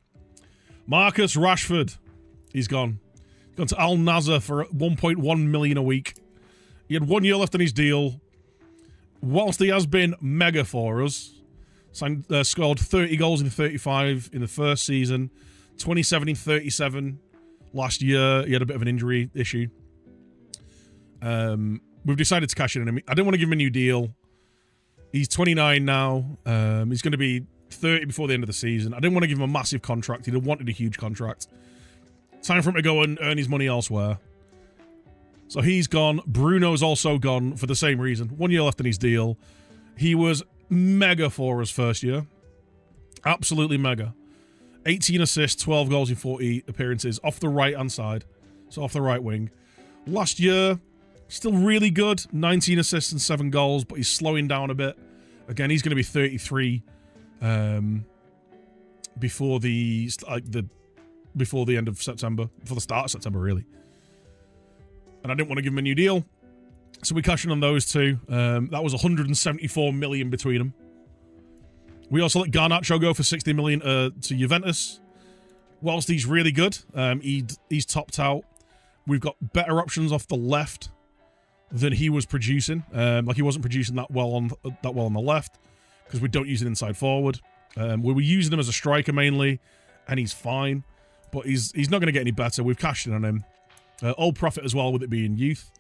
Marcus Rashford. He's gone. Gone to Al Nassr for 1.1 million a week. He had 1 year left on his deal. Whilst he has been mega for us, scored 30 goals in 35 in the first season, 27 in 37 last year. He had a bit of an injury issue. We've decided to cash in on him. I didn't want to give him a new deal. He's 29 now. He's going to be 30 before the end of the season. I didn't want to give him a massive contract. He'd wanted a huge contract. Time for him to go and earn his money elsewhere. So he's gone. Bruno's also gone for the same reason. 1 year left on his deal. He was mega for us first year. Absolutely mega. 18 assists, 12 goals in 40 appearances off the right-hand side. So off the right wing. Last year, still really good. 19 assists and 7 goals, but he's slowing down a bit. Again, he's going to be 33 before the end of September. Before the start of September, really. And I didn't want to give him a new deal. So we cashed in on those two. That was 174 million between them. We also let Garnacho go for 60 million to Juventus. Whilst he's really good, he's topped out. We've got better options off the left than he was producing. Like he wasn't producing that well on the left because we don't use an inside forward. We were using him as a striker mainly, and he's fine. But he's not going to get any better. We've cashed in on him. Old profit as well with it being youth.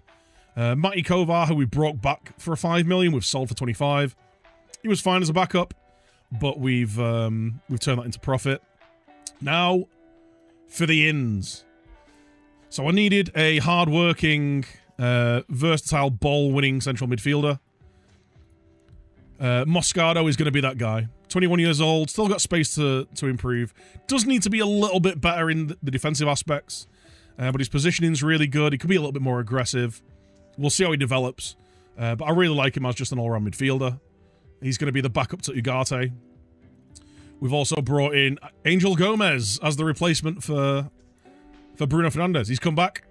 Matty Kovar, who we brought back for 5 million, we've sold for 25. He was fine as a backup, but we've turned that into profit. Now for the ins. So I needed a hard-working, versatile, ball-winning central midfielder. Moscardo is going to be that guy. 21 years old, still got space to improve. Does need to be a little bit better in the defensive aspects, but his positioning's really good. He could be a little bit more aggressive. We'll see how he develops, but I really like him as just an all-round midfielder. He's going to be the backup to Ugarte. We've also brought in Angel Gomez as the replacement for Bruno Fernandes. He's come back.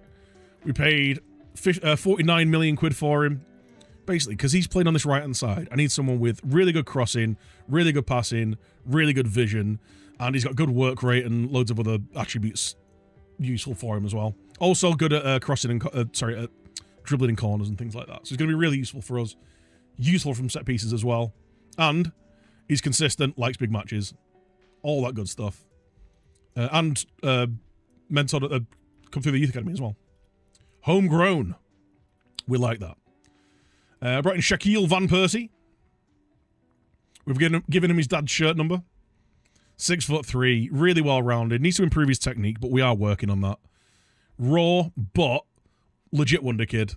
We paid 49 million quid for him, basically, because he's playing on this right-hand side. I need someone with really good crossing, really good passing, really good vision, and he's got good work rate and loads of other attributes useful for him as well. Also good at crossing and at dribbling in corners and things like that. So he's going to be really useful for us. Useful from set pieces as well. And he's consistent, likes big matches, all that good stuff. And mentored, come through the youth academy as well. Homegrown. We like that. Brought in Shaquille Van Persie. We've given him his dad's shirt number. 6'3", really well-rounded. Needs to improve his technique, but we are working on that. Raw, but legit wonder kid.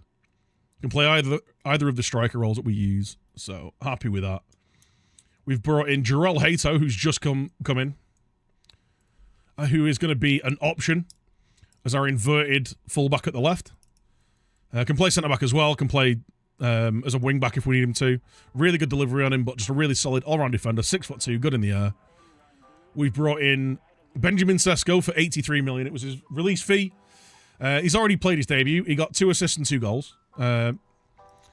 Can play either of the striker roles that we use, so happy with that. We've brought in Jarell Hato, who's just come in, who is going to be an option as our inverted fullback at the left. Can play centre-back as well, can play as a wing-back if we need him to. Really good delivery on him, but just a really solid all-round defender, 6'2", good in the air. We've brought in Benjamin Sesko for 83 million. It was his release fee. He's already played his debut. He got 2 assists and 2 goals.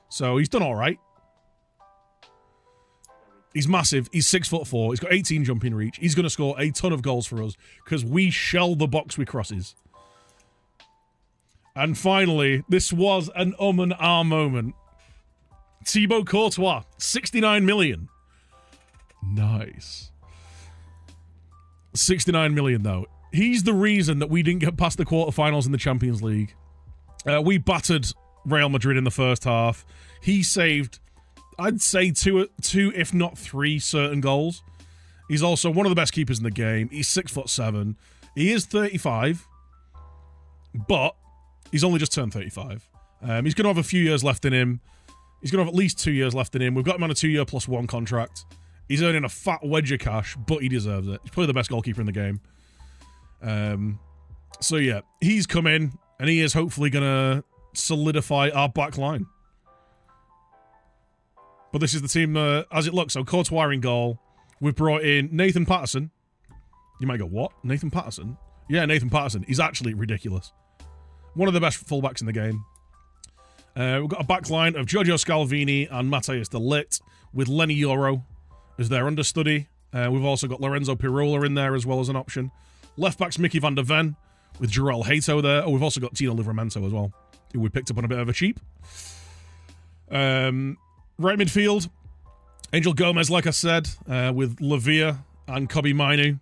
So he's done all right. He's massive. He's 6'4". He's got 18 jumping reach. He's going to score a ton of goals for us because we shell the box with crosses. And finally, this was an and ah moment. Thibaut Courtois, 69 million. Nice. 69 million, though. He's the reason that we didn't get past the quarterfinals in the Champions League. We battered Real Madrid in the first half. He saved, I'd say, two, if not 3 certain goals. He's also one of the best keepers in the game. He's 6'7". He is 35, but he's only just turned 35. He's going to have a few years left in him. He's going to have at least 2 years left in him. We've got him on a 2-year +1 contract. He's earning a fat wedge of cash, but he deserves it. He's probably the best goalkeeper in the game. So yeah, he's come in, and he is hopefully going to solidify our back line. But this is the team as it looks. So Courtois in goal. We've brought in Nathan Patterson. You might go, what? Nathan Patterson? Yeah, Nathan Patterson. He's actually ridiculous. One of the best fullbacks in the game. We've got a back line of Giorgio Scalvini and Matthias de Ligt with Lenny Yoro as their understudy. We've also got Lorenzo Pirola in there as well as an option. Left back's Mickey van der Ven with Jarell Hato there. Oh, we've also got Tino Livramento as well, who we picked up on a bit of a cheap. Right midfield, Angel Gomez, like I said, with Lavia and Kobbie Mainoo.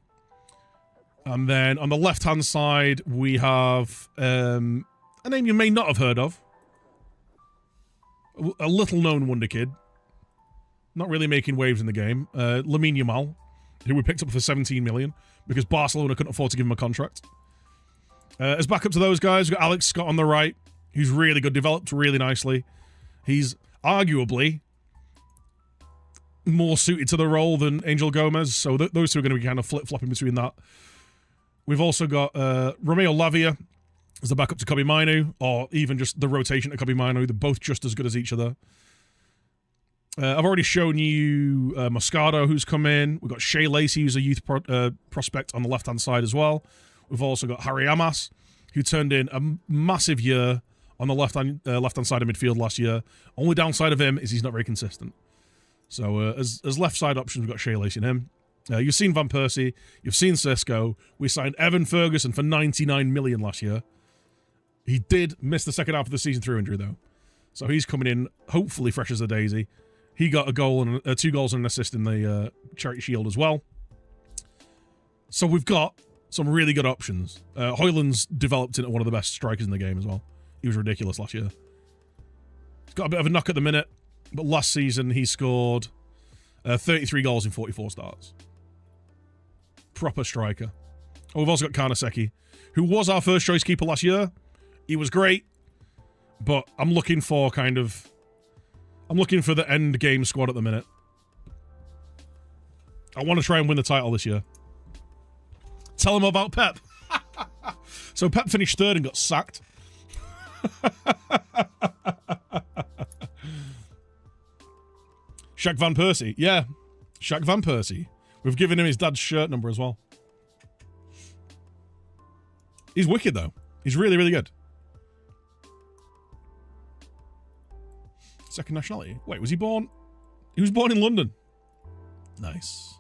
And then on the left-hand side, we have a name you may not have heard of. A little-known wonder kid. Not really making waves in the game. Lamine Yamal, who we picked up for 17 million because Barcelona couldn't afford to give him a contract. As backup to those guys, we've got Alex Scott on the right, who's really good, developed really nicely. He's arguably more suited to the role than Angel Gomez, so those two are going to be kind of flip-flopping between that. We've also got Romeo Lavia as the backup to Kobbie Mainoo, or even just the rotation to Kobbie Mainoo. They're both just as good as each other. I've already shown you Moscardo, who's come in. We've got Shea Lacey, who's a youth prospect on the left-hand side as well. We've also got Harry Amas, who turned in a massive year on the left-hand side of midfield last year. Only downside of him is he's not very consistent. So as left-side options, we've got Shea Lacey and him. You've seen Van Persie. You've seen Sesko. We signed Evan Ferguson for 99 million last year. He did miss the second half of the season through injury, though. So he's coming in, hopefully fresh as a daisy. He got a goal and 2 goals and an assist in the Charity Shield as well. So we've got some really good options. Højlund's developed into one of the best strikers in the game as well. He was ridiculous last year. He's got a bit of a knock at the minute, but last season he scored 33 goals in 44 starts. Proper striker. Oh, we've also got Karnaseki, who was our first choice keeper last year. He was great, but I'm looking for the end game squad at the minute. I want to try and win the title this year. Tell them about Pep. So Pep finished third and got sacked. Shaq Van Persie. Yeah. Shaq Van Persie. We've given him his dad's shirt number as well. He's wicked, though. He's really, really good. Second nationality. Wait, was he born? He was born in London. Nice.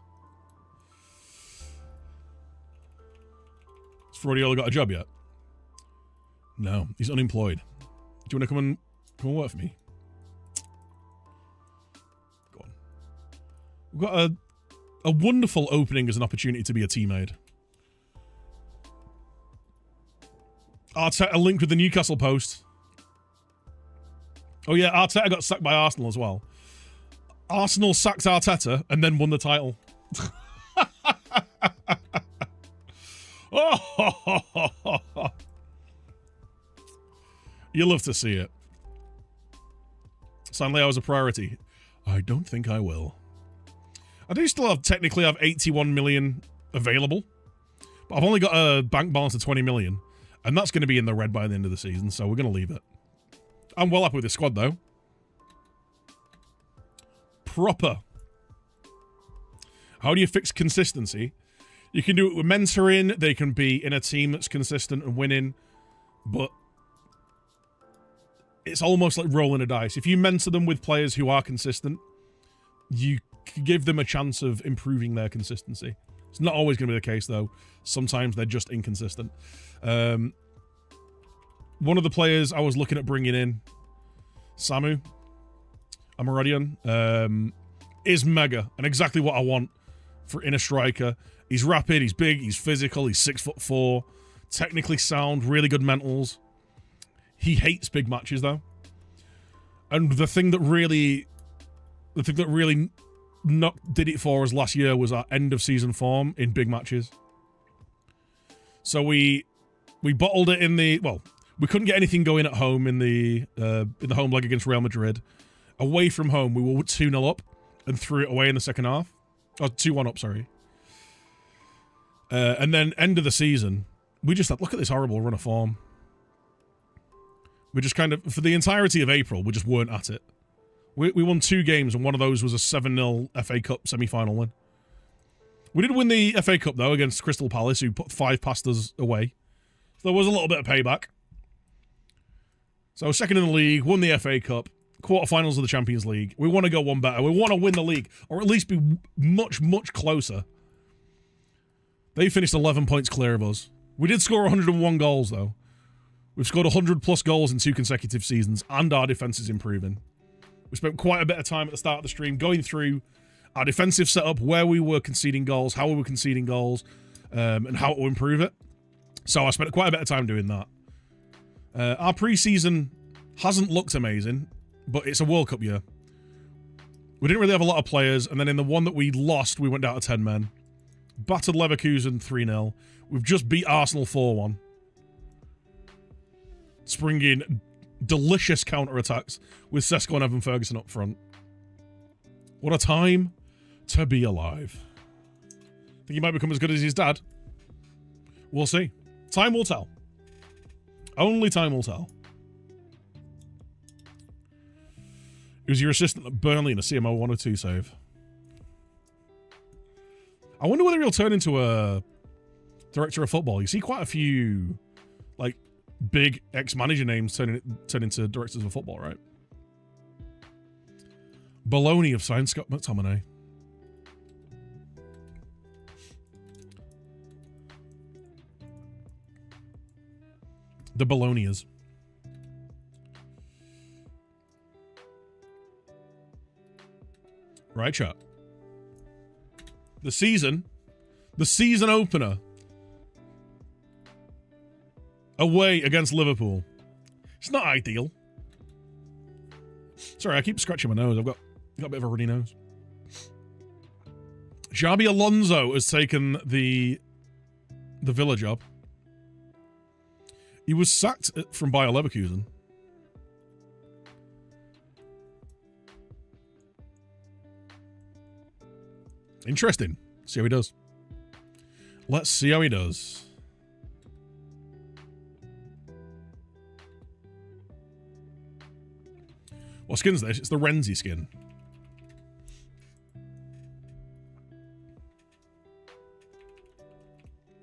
Has Frodiola got a job yet? No, he's unemployed. Do you want to come and work for me? Go on. We've got a wonderful opening as an opportunity to be a teammate. Arteta linked with the Newcastle Post. Oh yeah, Arteta got sacked by Arsenal as well. Arsenal sacked Arteta and then won the title. Oh, you love to see it. Sanleo is a priority. I don't think I will. I do still technically have 81 million available, but I've only got a bank balance of 20 million, and that's going to be in the red by the end of the season, so we're going to leave it. I'm well happy with this squad, though. Proper. How do you fix consistency? You can do it with mentoring. They can be in a team that's consistent and winning, but it's almost like rolling a dice. If you mentor them with players who are consistent, you give them a chance of improving their consistency. It's not always going to be the case, though. Sometimes they're just inconsistent. One of the players I was looking at bringing in, Samu Amaradian, is mega and exactly what I want in a striker. He's rapid, he's big, he's physical, he's 6'4", technically sound, really good mentals. He hates big matches, though. And the thing that really did it for us last year was our end of season form in big matches. So we bottled it in the, well, we couldn't get anything going at home in the home leg against Real Madrid. Away from home, we were 2-0 up and threw it away in the second half. Oh, 2-1 up, sorry. And then end of the season, we just thought, look at this horrible run of form. We just kind of, for the entirety of April, we just weren't at it. We won 2 games, and one of those was a 7-0 FA Cup semi-final win. We did win the FA Cup, though, against Crystal Palace, who put 5 past us away. So there was a little bit of payback. So second in the league, won the FA Cup, quarterfinals of the Champions League. We want to go one better. We want to win the league, or at least be much, much closer. They finished 11 points clear of us. We did score 101 goals, though. We've scored 100-plus goals in 2 consecutive seasons, and our defense is improving. We spent quite a bit of time at the start of the stream going through our defensive setup, where we were conceding goals, how we were conceding goals, and how to improve it. So I spent quite a bit of time doing that. Our pre-season hasn't looked amazing, but it's a World Cup year. We didn't really have a lot of players, and then in the one that we lost, we went down to 10 men. Battered Leverkusen 3-0. We've just beat Arsenal 4-1. Springing delicious counter-attacks with Sesko and Evan Ferguson up front. What a time to be alive. Think he might become as good as his dad? We'll see. Time will tell. Only time will tell. He was your assistant at Burnley in a CMO 102 save. I wonder whether he'll turn into a director of football. You see quite a few, like, big ex-manager names turn into directors of football, right? Bologna have signed Scott McTominay. The Bolognias. Right, chat. The season opener away against Liverpool. It's not ideal. Sorry, I keep scratching my nose. I've got a bit of a runny nose. Xabi Alonso has taken the Villa job. He was sacked from Bayer Leverkusen. Interesting. See how he does. Let's see how he does. What skin's this? It's the Renzi skin.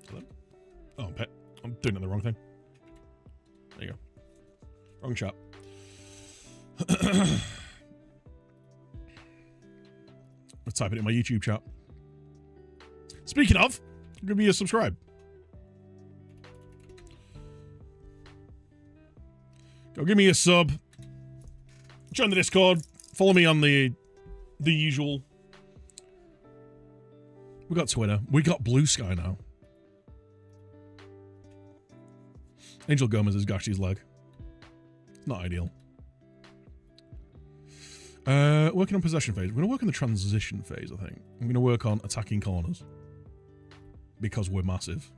Hello? Oh, pet. I'm doing it the wrong thing. There you go. Wrong chat. I'll type it in my YouTube chat. Speaking of, give me a subscribe. Go give me a sub. Join the Discord. Follow me on the usual. We got Twitter. We got Blue Sky now. Angel Gomez is Gashi's leg. Not ideal. Working on possession phase. We're going to work on the transition phase, I think. I'm going to work on attacking corners. Because we're massive.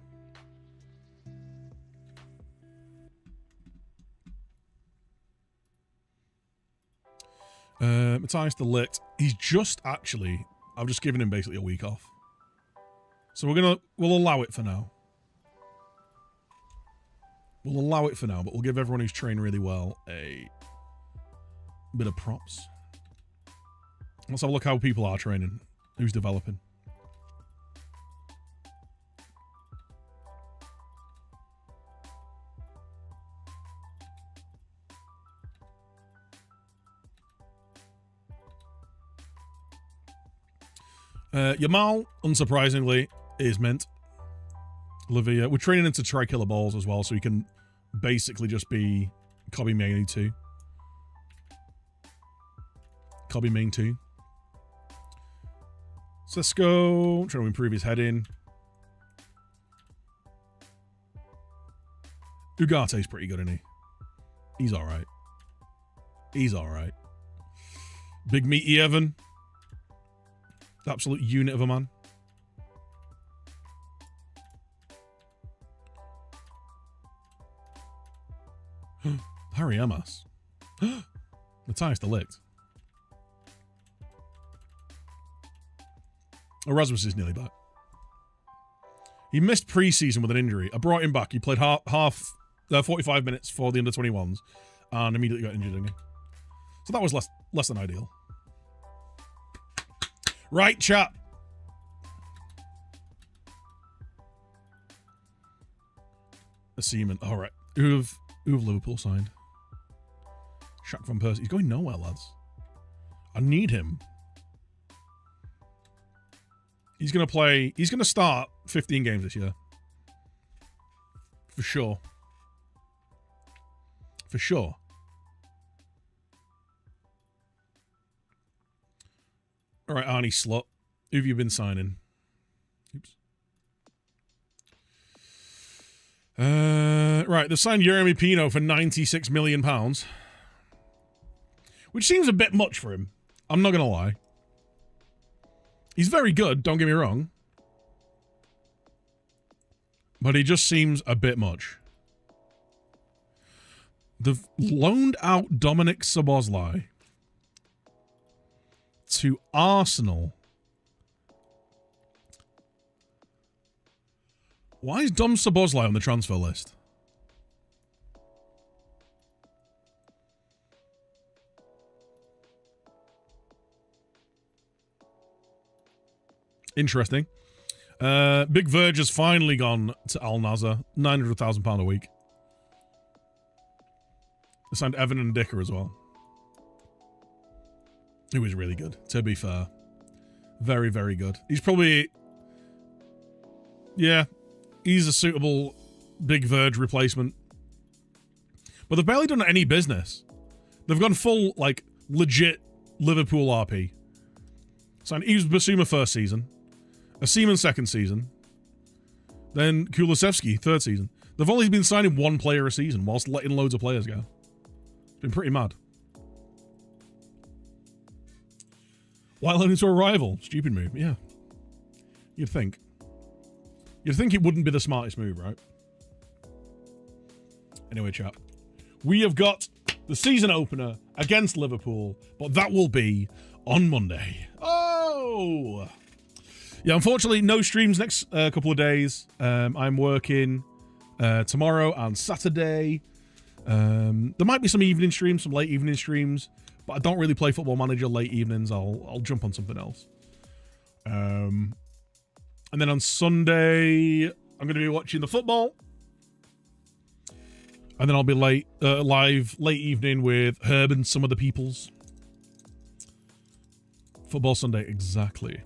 Matthias de Ligt. He's just actually... I've just given him basically a week off. So we'll allow it for now. We'll allow it for now, but we'll give everyone who's trained really well a bit of props. Let's have a look how people are training. Who's developing. Yamal, unsurprisingly, is mint. Olivia, we're training into tri-killer balls as well, so he can basically just be Kobe Mainly 2. Kobe Main 2. Cisco, trying to improve his heading. Ugate's pretty good, isn't he? He's alright. He's alright. Big Meaty Evan. Absolute unit of a man. Harry Amas. Matthias de Ligt. Erasmus is nearly back. He missed pre-season with an injury. I brought him back. He played 45 minutes for the under-21s and immediately got injured again. So that was less than ideal. Right, chat. A Seaman. All right. Who have Liverpool signed? Shaq Van Persie. He's going nowhere, lads. I need him. He's going to start 15 games this year. For sure. For sure. All right, Arnie Slot. Who have you been signing? Oops. Right, they've signed Yeremy Pino for £96 million. Which seems a bit much for him. I'm not going to lie. He's very good, don't get me wrong. But he just seems a bit much. They've loaned out Dominic Szoboszlai to Arsenal. Why is Dom Szoboszlai on the transfer list? Interesting. Big Verge has finally gone to Al Nassr. £900,000 a week. They signed Evan and Dicker as well. He was really good, to be fair. Very, very good. He's probably... Yeah, he's a suitable Big Verge replacement. But they've barely done any business. They've gone full, like, legit Liverpool RP. Signed Yves Bissouma first season. A Seaman second season. Then Kulusevski third season. They've only been signing one player a season whilst letting loads of players go. It's been pretty mad. While loaning to a rival. Stupid move, yeah. You'd think. You'd think it wouldn't be the smartest move, right? Anyway, chat. We have got the season opener against Liverpool, but that will be on Monday. Oh! Yeah, unfortunately, no streams next couple of days. I'm working tomorrow and Saturday. There might be some evening streams, some late evening streams, but I don't really play Football Manager late evenings. I'll jump on something else. And then on Sunday, I'm going to be watching the football. And then I'll be live late evening with Herb and some of the peoples. Football Sunday, exactly.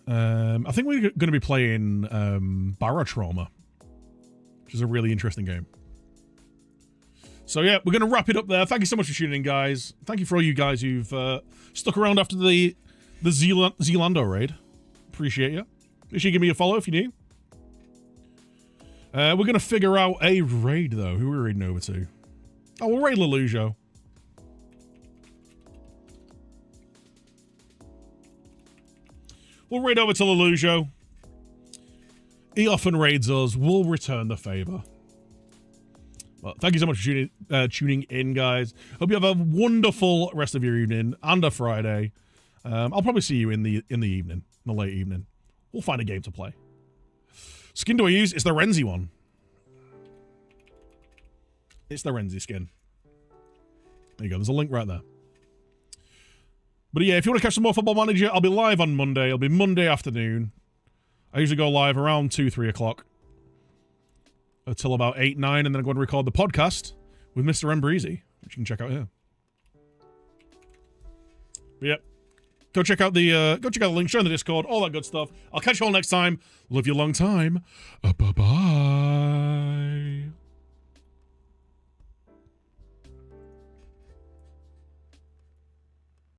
I think we're going to be playing Barotrauma, which is a really interesting game. So yeah, we're going to wrap it up there. Thank you so much for tuning in, guys. Thank you for all you guys who've stuck around after the Zealando raid. Appreciate you. Make sure you give me a follow if you're new. We're going to figure out a raid, though. Who are we raiding over to? Oh, we'll raid Lelujo. We'll raid over to Lelujo. He often raids us. We'll return the favor. Well, thank you so much for tuning in, guys. Hope you have a wonderful rest of your evening and a Friday. I'll probably see you in the evening, in the late evening. We'll find a game to play. Skin do I use? It's the Renzi one. It's the Renzi skin. There you go. There's a link right there. But yeah, if you want to catch some more Football Manager, I'll be live on Monday. It'll be Monday afternoon. I usually go live around 2, 3 o'clock. Until about 8, 9, and then I go and record the podcast with Mr. Embreezy, which you can check out here. But yeah, go check out the link, share in the Discord, all that good stuff. I'll catch you all next time. Love you long time. Bye-bye.